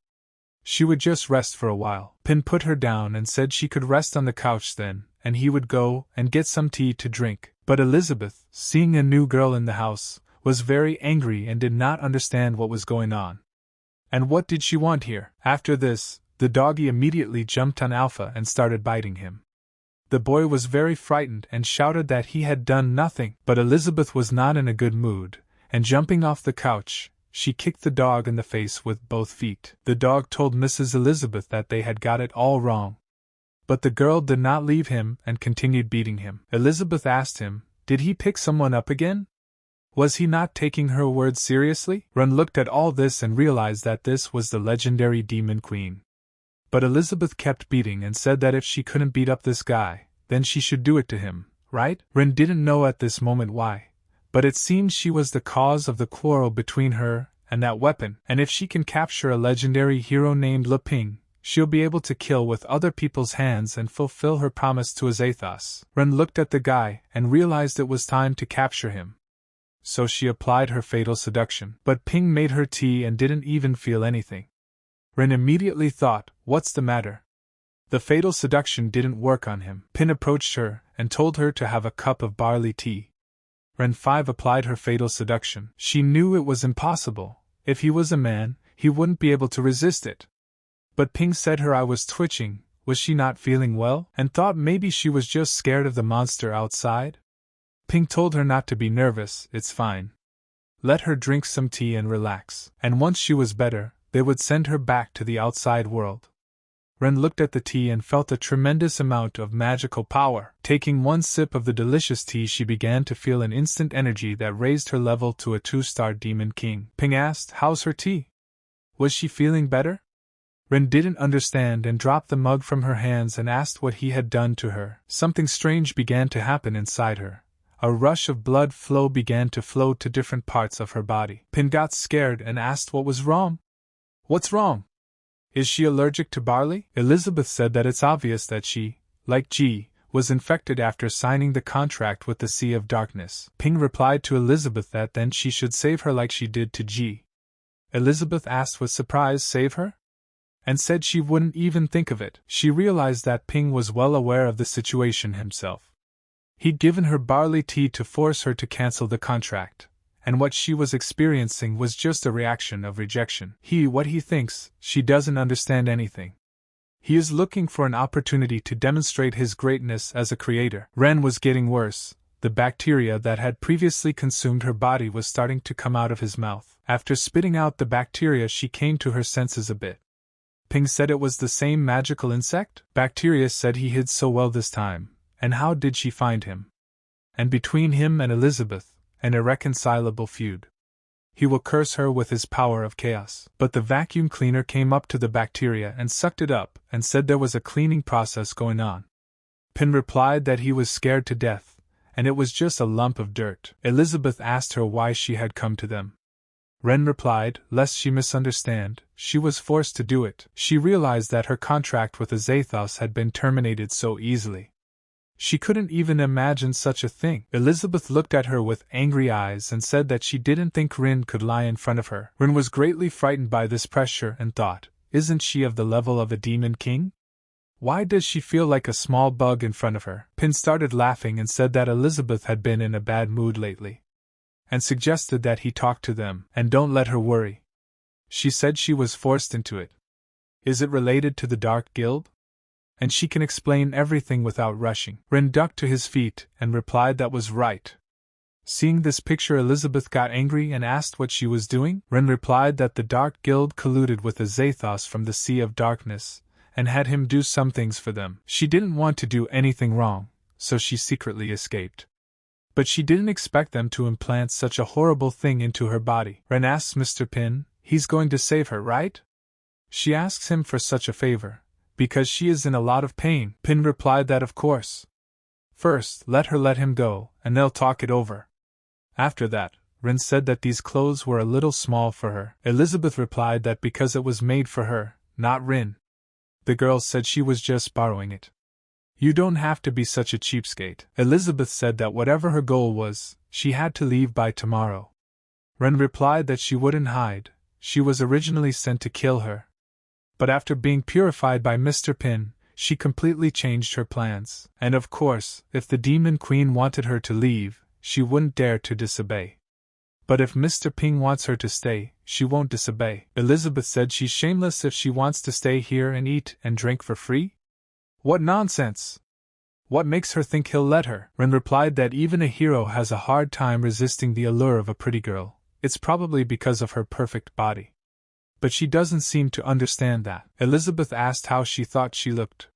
She would just rest for a while. Pin put her down and said she could rest on the couch then, and he would go and get some tea to drink. But Elizabeth, seeing a new girl in the house, was very angry and did not understand what was going on. And what did she want here? After this, The doggy immediately jumped on Alpha and started biting him. The boy was very frightened and shouted that he had done nothing, but Elizabeth was not in a good mood, and jumping off the couch, she kicked the dog in the face with both feet. The dog told Mrs. Elizabeth that they had got it all wrong. But the girl did not leave him and continued beating him. Elizabeth asked him, did he pick someone up again? Was he not taking her words seriously? Ren looked at all this and realized that this was the legendary Demon Queen. But Elizabeth kept beating and said that if she couldn't beat up this guy, then she should do it to him, right? Ren didn't know at this moment why, but it seemed she was the cause of the quarrel between her and that weapon, and if she can capture a legendary hero named Le Ping, she'll be able to kill with other people's hands and fulfill her promise to Azathos. Ren looked at the guy and realized it was time to capture him. So she applied her fatal seduction, but Ping made her tea and didn't even feel anything. Ren immediately thought, what's the matter? The fatal seduction didn't work on him. Pin approached her and told her to have a cup of barley tea. Ren 5 applied her fatal seduction. She knew it was impossible. If he was a man, he wouldn't be able to resist it. But Ping said her eye was twitching. Was she not feeling well? And thought maybe she was just scared of the monster outside? Ping told her not to be nervous, it's fine. Let her drink some tea and relax. And once she was better, they would send her back to the outside world. Ren looked at the tea and felt a tremendous amount of magical power. Taking one sip of the delicious tea, she began to feel an instant energy that raised her level to a 2-star Demon King. Ping asked, how's her tea? Was she feeling better? Ren didn't understand and dropped the mug from her hands and asked what he had done to her. Something strange began to happen inside her. A rush of blood flow began to flow to different parts of her body. Pin got scared and asked what was wrong. What's wrong? Is she allergic to barley? Elizabeth said that it's obvious that she, like G, was infected after signing the contract with the Sea of Darkness. Ping replied to Elizabeth that then she should save her like she did to G. Elizabeth asked with surprise, save her? And said she wouldn't even think of it. She realized that Ping was well aware of the situation himself. He'd given her barley tea to force her to cancel the contract, and what she was experiencing was just a reaction of rejection. What he thinks, she doesn't understand anything. He is looking for an opportunity to demonstrate his greatness as a creator. Ren was getting worse. The bacteria that had previously consumed her body was starting to come out of his mouth. After spitting out the bacteria, she came to her senses a bit. Ping said it was the same magical insect? Bacteria said he hid so well this time, and how did she find him? And between him and Elizabeth, an irreconcilable feud. He will curse her with his power of chaos. But the vacuum cleaner came up to the bacteria and sucked it up and said there was a cleaning process going on. Pin replied that he was scared to death, and it was just a lump of dirt. Elizabeth asked her why she had come to them. Ren replied, lest she misunderstand, she was forced to do it. She realized that her contract with Azathos had been terminated so easily. She couldn't even imagine such a thing. Elizabeth looked at her with angry eyes and said that she didn't think Rin could lie in front of her. Rin was greatly frightened by this pressure and thought, isn't she of the level of a demon king? Why does she feel like a small bug in front of her? Pin started laughing and said that Elizabeth had been in a bad mood lately, and suggested that he talk to them, and don't let her worry. She said she was forced into it. Is it related to the Dark Guild? And she can explain everything without rushing. Ren ducked to his feet and replied that was right. Seeing this picture, Elizabeth got angry and asked what she was doing. Ren replied that the Dark Guild colluded with Azathos from the Sea of Darkness and had him do some things for them. She didn't want to do anything wrong, so she secretly escaped. But she didn't expect them to implant such a horrible thing into her body. Ren asks Mr. Pin, he's going to save her, right? She asks him for such a favor, because she is in a lot of pain. Pin replied that of course. First, let him go, and they'll talk it over. After that, Ren said that these clothes were a little small for her. Elizabeth replied that because it was made for her, not Rin. The girl said she was just borrowing it. You don't have to be such a cheapskate. Elizabeth said that whatever her goal was, she had to leave by tomorrow. Ren replied that she wouldn't hide. She was originally sent to kill her. But after being purified by Mr. Pin, she completely changed her plans. And of course, if the Demon Queen wanted her to leave, she wouldn't dare to disobey. But if Mr. Ping wants her to stay, she won't disobey. Elizabeth said she's shameless if she wants to stay here and eat and drink for free? What nonsense! What makes her think he'll let her? Ren replied that even a hero has a hard time resisting the allure of a pretty girl. It's probably because of her perfect body. But she doesn't seem to understand that. Elizabeth asked how she thought she looked.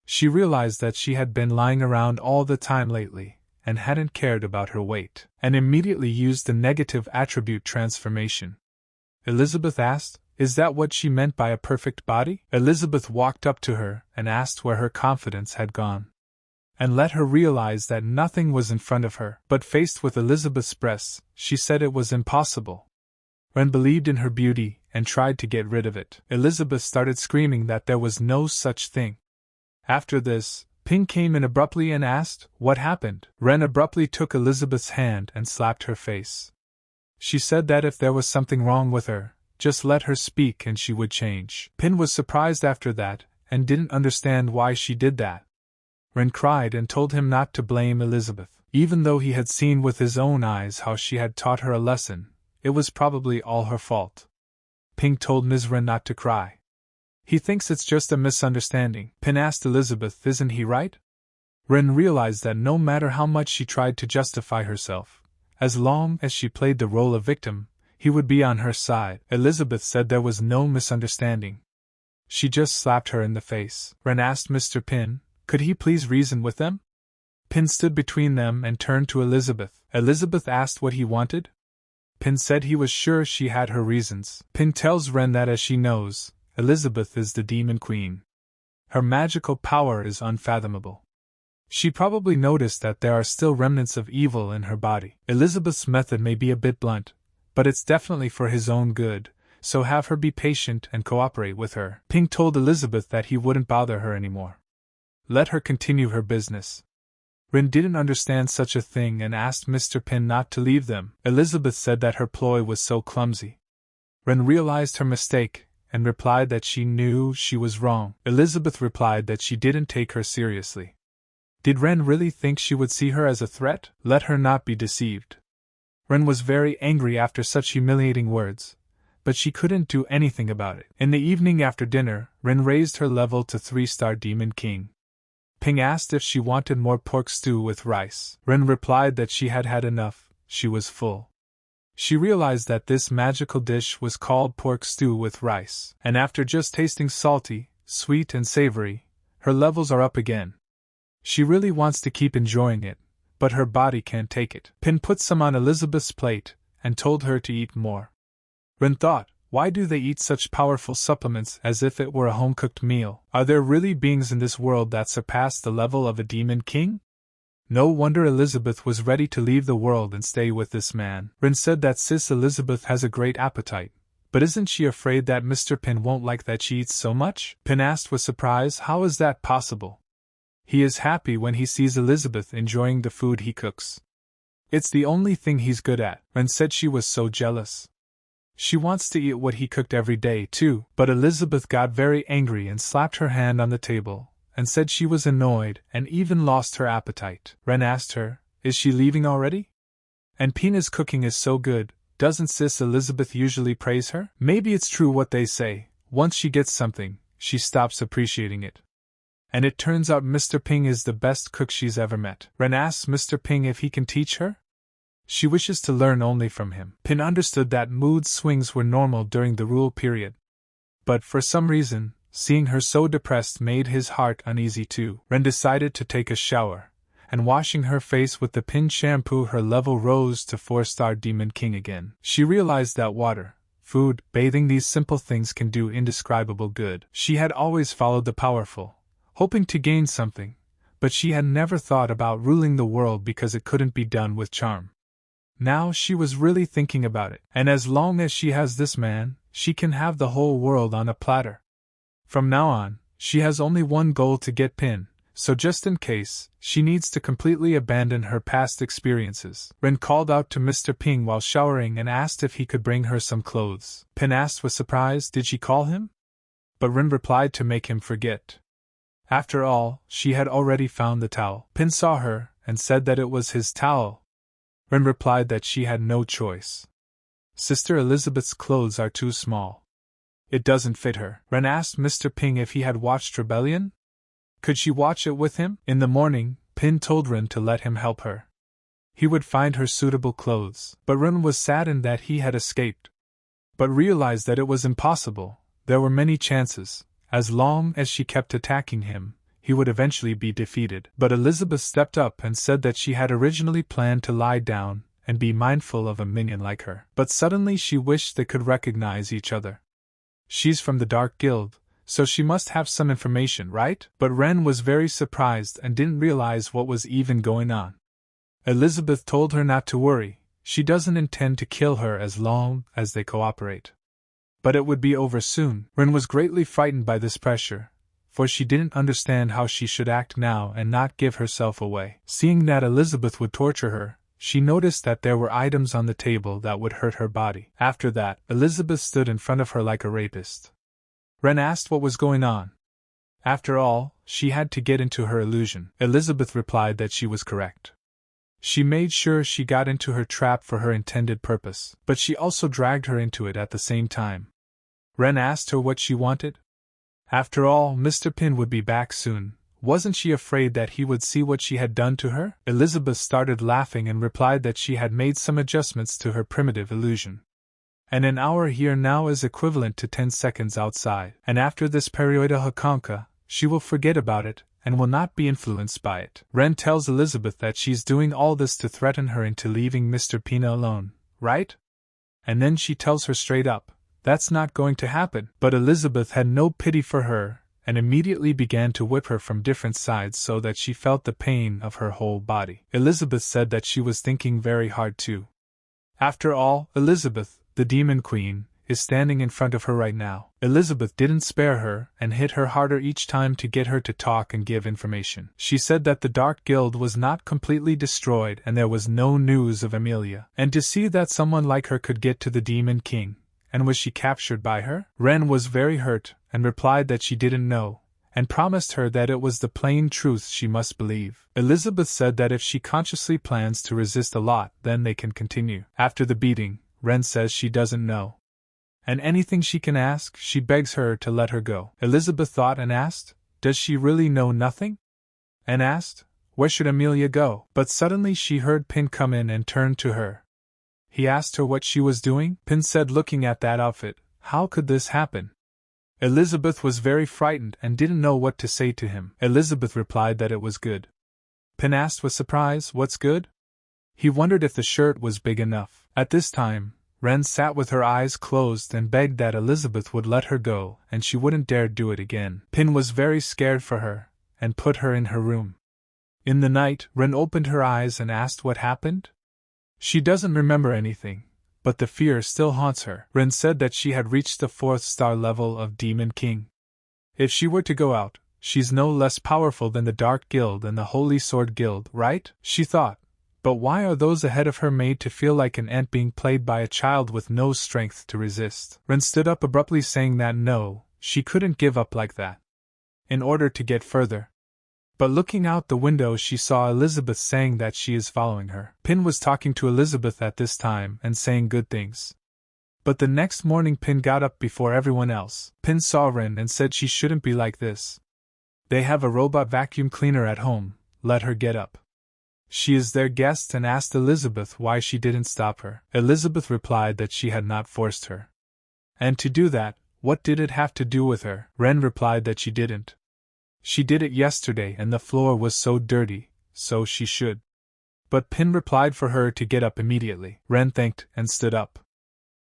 She realized that she had been lying around all the time lately, and hadn't cared about her weight, and immediately used the negative attribute transformation. Elizabeth asked, is that what she meant by a perfect body? Elizabeth walked up to her and asked where her confidence had gone, and let her realize that nothing was in front of her. But faced with Elizabeth's breasts, she said it was impossible. Ren believed in her beauty and tried to get rid of it. Elizabeth started screaming that there was no such thing. After this, Ping came in abruptly and asked, what happened? Ren abruptly took Elizabeth's hand and slapped her face. She said that if there was something wrong with her, just let her speak and she would change. Pin was surprised after that, and didn't understand why she did that. Ren cried and told him not to blame Elizabeth. Even though he had seen with his own eyes how she had taught her a lesson, it was probably all her fault. Ping told Ms. Ren not to cry. He thinks it's just a misunderstanding. Pin asked Elizabeth, isn't he right? Ren realized that no matter how much she tried to justify herself, as long as she played the role of victim, he would be on her side. Elizabeth said there was no misunderstanding. She just slapped her in the face. Ren asked Mr. Pin, could he please reason with them? Pin stood between them and turned to Elizabeth. Elizabeth asked what he wanted. Pin said he was sure she had her reasons. Pin tells Ren that as she knows, Elizabeth is the Demon Queen. Her magical power is unfathomable. She probably noticed that there are still remnants of evil in her body. Elizabeth's method may be a bit blunt, but it's definitely for his own good, so have her be patient and cooperate with her. Ping told Elizabeth that he wouldn't bother her anymore. Let her continue her business. Ren didn't understand such a thing and asked Mr. Pin not to leave them. Elizabeth said that her ploy was so clumsy. Ren realized her mistake and replied that she knew she was wrong. Elizabeth replied that she didn't take her seriously. Did Ren really think she would see her as a threat? Let her not be deceived. Ren was very angry after such humiliating words, but she couldn't do anything about it. In the evening after dinner, Ren raised her level to 3-star Demon King. Ping asked if she wanted more pork stew with rice. Ren replied that she had had enough, she was full. She realized that this magical dish was called pork stew with rice, and after just tasting salty, sweet and savory, her levels are up again. She really wants to keep enjoying it, but her body can't take it. Pin put some on Elizabeth's plate and told her to eat more. Ren thought, why do they eat such powerful supplements as if it were a home-cooked meal? Are there really beings in this world that surpass the level of a Demon King? No wonder Elizabeth was ready to leave the world and stay with this man. Ren said that Sis Elizabeth has a great appetite, but isn't she afraid that Mr. Pin won't like that she eats so much? Pin asked with surprise, how is that possible? He is happy when he sees Elizabeth enjoying the food he cooks. It's the only thing he's good at. Ren said she was so jealous. She wants to eat what he cooked every day, too. But Elizabeth got very angry and slapped her hand on the table, and said she was annoyed and even lost her appetite. Ren asked her, is she leaving already? And Pina's cooking is so good, doesn't Sis Elizabeth usually praise her? Maybe it's true what they say, once she gets something, she stops appreciating it. And it turns out Mr. Ping is the best cook she's ever met. Ren asks Mr. Ping if he can teach her. She wishes to learn only from him. Pin understood that mood swings were normal during the rule period. But for some reason, seeing her so depressed made his heart uneasy too. Ren decided to take a shower, and washing her face with the Pin shampoo, her level rose to 4-star Demon King again. She realized that water, food, bathing, these simple things can do indescribable good. She had always followed the powerful, hoping to gain something, but she had never thought about ruling the world because it couldn't be done with charm. Now she was really thinking about it, and as long as she has this man, she can have the whole world on a platter. From now on, she has only one goal to get Pin, so just in case, she needs to completely abandon her past experiences. Ren called out to Mr. Ping while showering and asked if he could bring her some clothes. Pin asked with surprise, did she call him? But Ren replied to make him forget. After all, she had already found the towel. Pin saw her, and said that it was his towel. Ren replied that she had no choice. Sister Elizabeth's clothes are too small. It doesn't fit her. Ren asked Mr. Ping if he had watched Rebellion. Could she watch it with him? In the morning, Pin told Ren to let him help her. He would find her suitable clothes. But Ren was saddened that he had escaped, but realized that it was impossible. There were many chances. As long as she kept attacking him, he would eventually be defeated. But Elizabeth stepped up and said that she had originally planned to lie down and be mindful of a minion like her. But suddenly she wished they could recognize each other. She's from the Dark Guild, so she must have some information, right? But Ren was very surprised and didn't realize what was even going on. Elizabeth told her not to worry. She doesn't intend to kill her as long as they cooperate. But it would be over soon. Ren was greatly frightened by this pressure, for she didn't understand how she should act now and not give herself away. Seeing that Elizabeth would torture her, she noticed that there were items on the table that would hurt her body. After that, Elizabeth stood in front of her like a rapist. Ren asked what was going on. After all, she had to get into her illusion. Elizabeth replied that she was correct. She made sure she got into her trap for her intended purpose, but she also dragged her into it at the same time. Ren asked her what she wanted. After all, Mr. Pin would be back soon. Wasn't she afraid that he would see what she had done to her? Elizabeth started laughing and replied that she had made some adjustments to her primitive illusion. And an hour here now is equivalent to 10 seconds outside. And after this perioda hakanka, she will forget about it, and will not be influenced by it. Ren tells Elizabeth that she's doing all this to threaten her into leaving Mr. Pina alone, right? And then she tells her straight up, that's not going to happen. But Elizabeth had no pity for her, and immediately began to whip her from different sides so that she felt the pain of her whole body. Elizabeth said that she was thinking very hard too. After all, Elizabeth, the Demon Queen, is standing in front of her right now. Elizabeth didn't spare her and hit her harder each time to get her to talk and give information. She said that the Dark Guild was not completely destroyed and there was no news of Amelia. And to see that someone like her could get to the Demon King, and was she captured by her? Ren was very hurt and replied that she didn't know, and promised her that it was the plain truth she must believe. Elizabeth said that if she consciously plans to resist a lot, then they can continue. After the beating, Ren says she doesn't know. And anything she can ask, she begs her to let her go. Elizabeth thought and asked, does she really know nothing? And asked, where should Amelia go? But suddenly she heard Pin come in and turned to her. He asked her what she was doing. Pin said, looking at that outfit, how could this happen? Elizabeth was very frightened and didn't know what to say to him. Elizabeth replied that it was good. Pin asked with surprise, what's good? He wondered if the shirt was big enough. At this time, Ren sat with her eyes closed and begged that Elizabeth would let her go, and she wouldn't dare do it again. Pin was very scared for her, and put her in her room. In the night, Ren opened her eyes and asked what happened. She doesn't remember anything, but the fear still haunts her. Ren said that she had reached the 4th star level of Demon King. If she were to go out, she's no less powerful than the Dark Guild and the Holy Sword Guild, right? She thought. But why are those ahead of her made to feel like an ant being played by a child with no strength to resist? Ren stood up abruptly, saying that no, she couldn't give up like that. In order to get further. But looking out the window, she saw Elizabeth saying that she is following her. Pin was talking to Elizabeth at this time and saying good things. But the next morning Pin got up before everyone else. Pin saw Ren and said she shouldn't be like this. They have a robot vacuum cleaner at home, let her get up. She is their guest, and asked Elizabeth why she didn't stop her. Elizabeth replied that she had not forced her. And to do that, what did it have to do with her? Ren replied that she didn't. She did it yesterday and the floor was so dirty, so she should. But Pin replied for her to get up immediately. Ren thanked and stood up.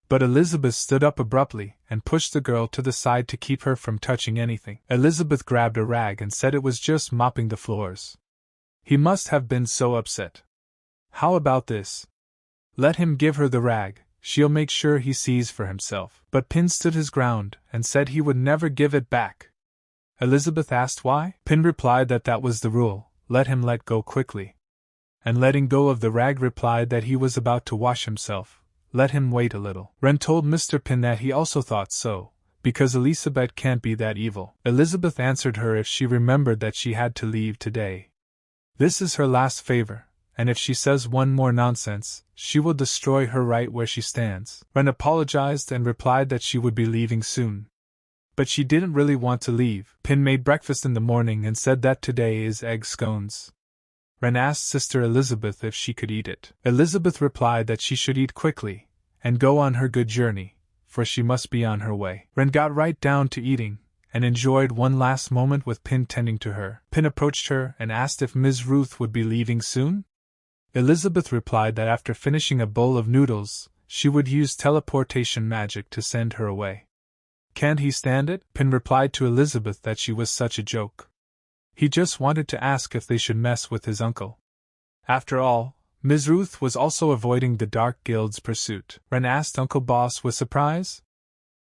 But Elizabeth stood up abruptly and pushed the girl to the side to keep her from touching anything. Elizabeth grabbed a rag and said it was just mopping the floors. He must have been so upset. How about this? Let him give her the rag, she'll make sure he sees for himself. But Pin stood his ground and said he would never give it back. Elizabeth asked why. Pin replied that that was the rule, let him let go quickly. And letting go of the rag replied that he was about to wash himself, let him wait a little. Ren told Mr. Pin that he also thought so, because Elizabeth can't be that evil. Elizabeth answered her if she remembered that she had to leave today. This is her last favor, and if she says one more nonsense, she will destroy her right where she stands. Ren apologized and replied that she would be leaving soon. But she didn't really want to leave. Pin made breakfast in the morning and said that today is egg scones. Ren asked Sister Elizabeth if she could eat it. Elizabeth replied that she should eat quickly and go on her good journey, for she must be on her way. Ren got right down to eating and enjoyed one last moment with Pin tending to her. Pin approached her and asked if Ms. Ruth would be leaving soon. Elizabeth replied that after finishing a bowl of noodles, she would use teleportation magic to send her away. Can't he stand it? Pin replied to Elizabeth that she was such a joke. He just wanted to ask if they should mess with his uncle. After all, Ms. Ruth was also avoiding the Dark Guild's pursuit. Ren asked Uncle Boss with surprise.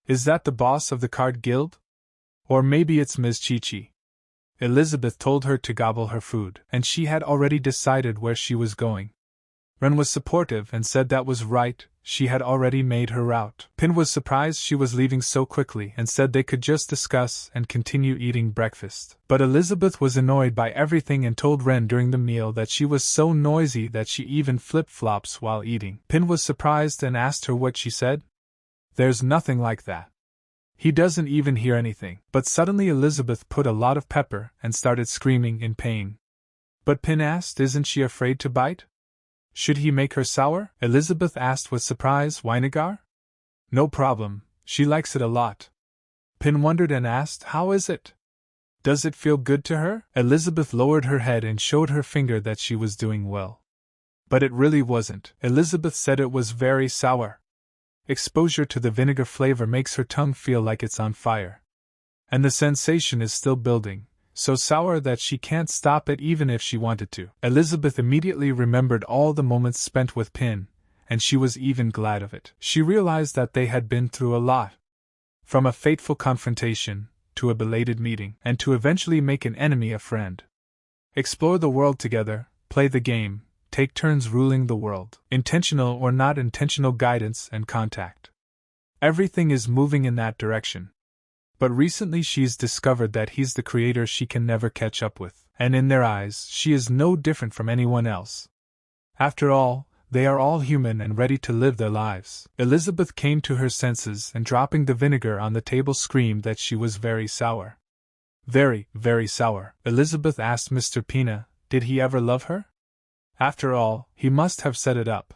Is that the boss of the Card Guild? Or maybe it's Ms. Chi-Chi. Elizabeth told her to gobble her food, and she had already decided where she was going. Ren was supportive and said that was right, she had already made her route. Pin was surprised she was leaving so quickly and said they could just discuss and continue eating breakfast. But Elizabeth was annoyed by everything and told Ren during the meal that she was so noisy that she even flip-flops while eating. Pin was surprised and asked her what she said. There's nothing like that. He doesn't even hear anything. But suddenly Elizabeth put a lot of pepper and started screaming in pain. But Pin asked, isn't she afraid to bite? Should he make her sour? Elizabeth asked with surprise. Vinegar? No problem, she likes it a lot. Pin wondered and asked, how is it? Does it feel good to her? Elizabeth lowered her head and showed her finger that she was doing well. But it really wasn't. Elizabeth said it was very sour. Exposure to the vinegar flavor makes her tongue feel like it's on fire. And the sensation is still building, so sour that she can't stop it even if she wanted to. Elizabeth immediately remembered all the moments spent with Pin, and she was even glad of it. She realized that they had been through a lot. From a fateful confrontation, to a belated meeting, and to eventually make an enemy a friend. Explore the world together, play the game, take turns ruling the world. Intentional or not intentional guidance and contact. Everything is moving in that direction. But recently she's discovered that he's the creator she can never catch up with, and in their eyes she is no different from anyone else. After all, they are all human and ready to live their lives. Elizabeth came to her senses and dropping the vinegar on the table screamed that she was very sour. Very, very sour. Elizabeth asked Mr. Pina, did he ever love her? After all, he must have set it up.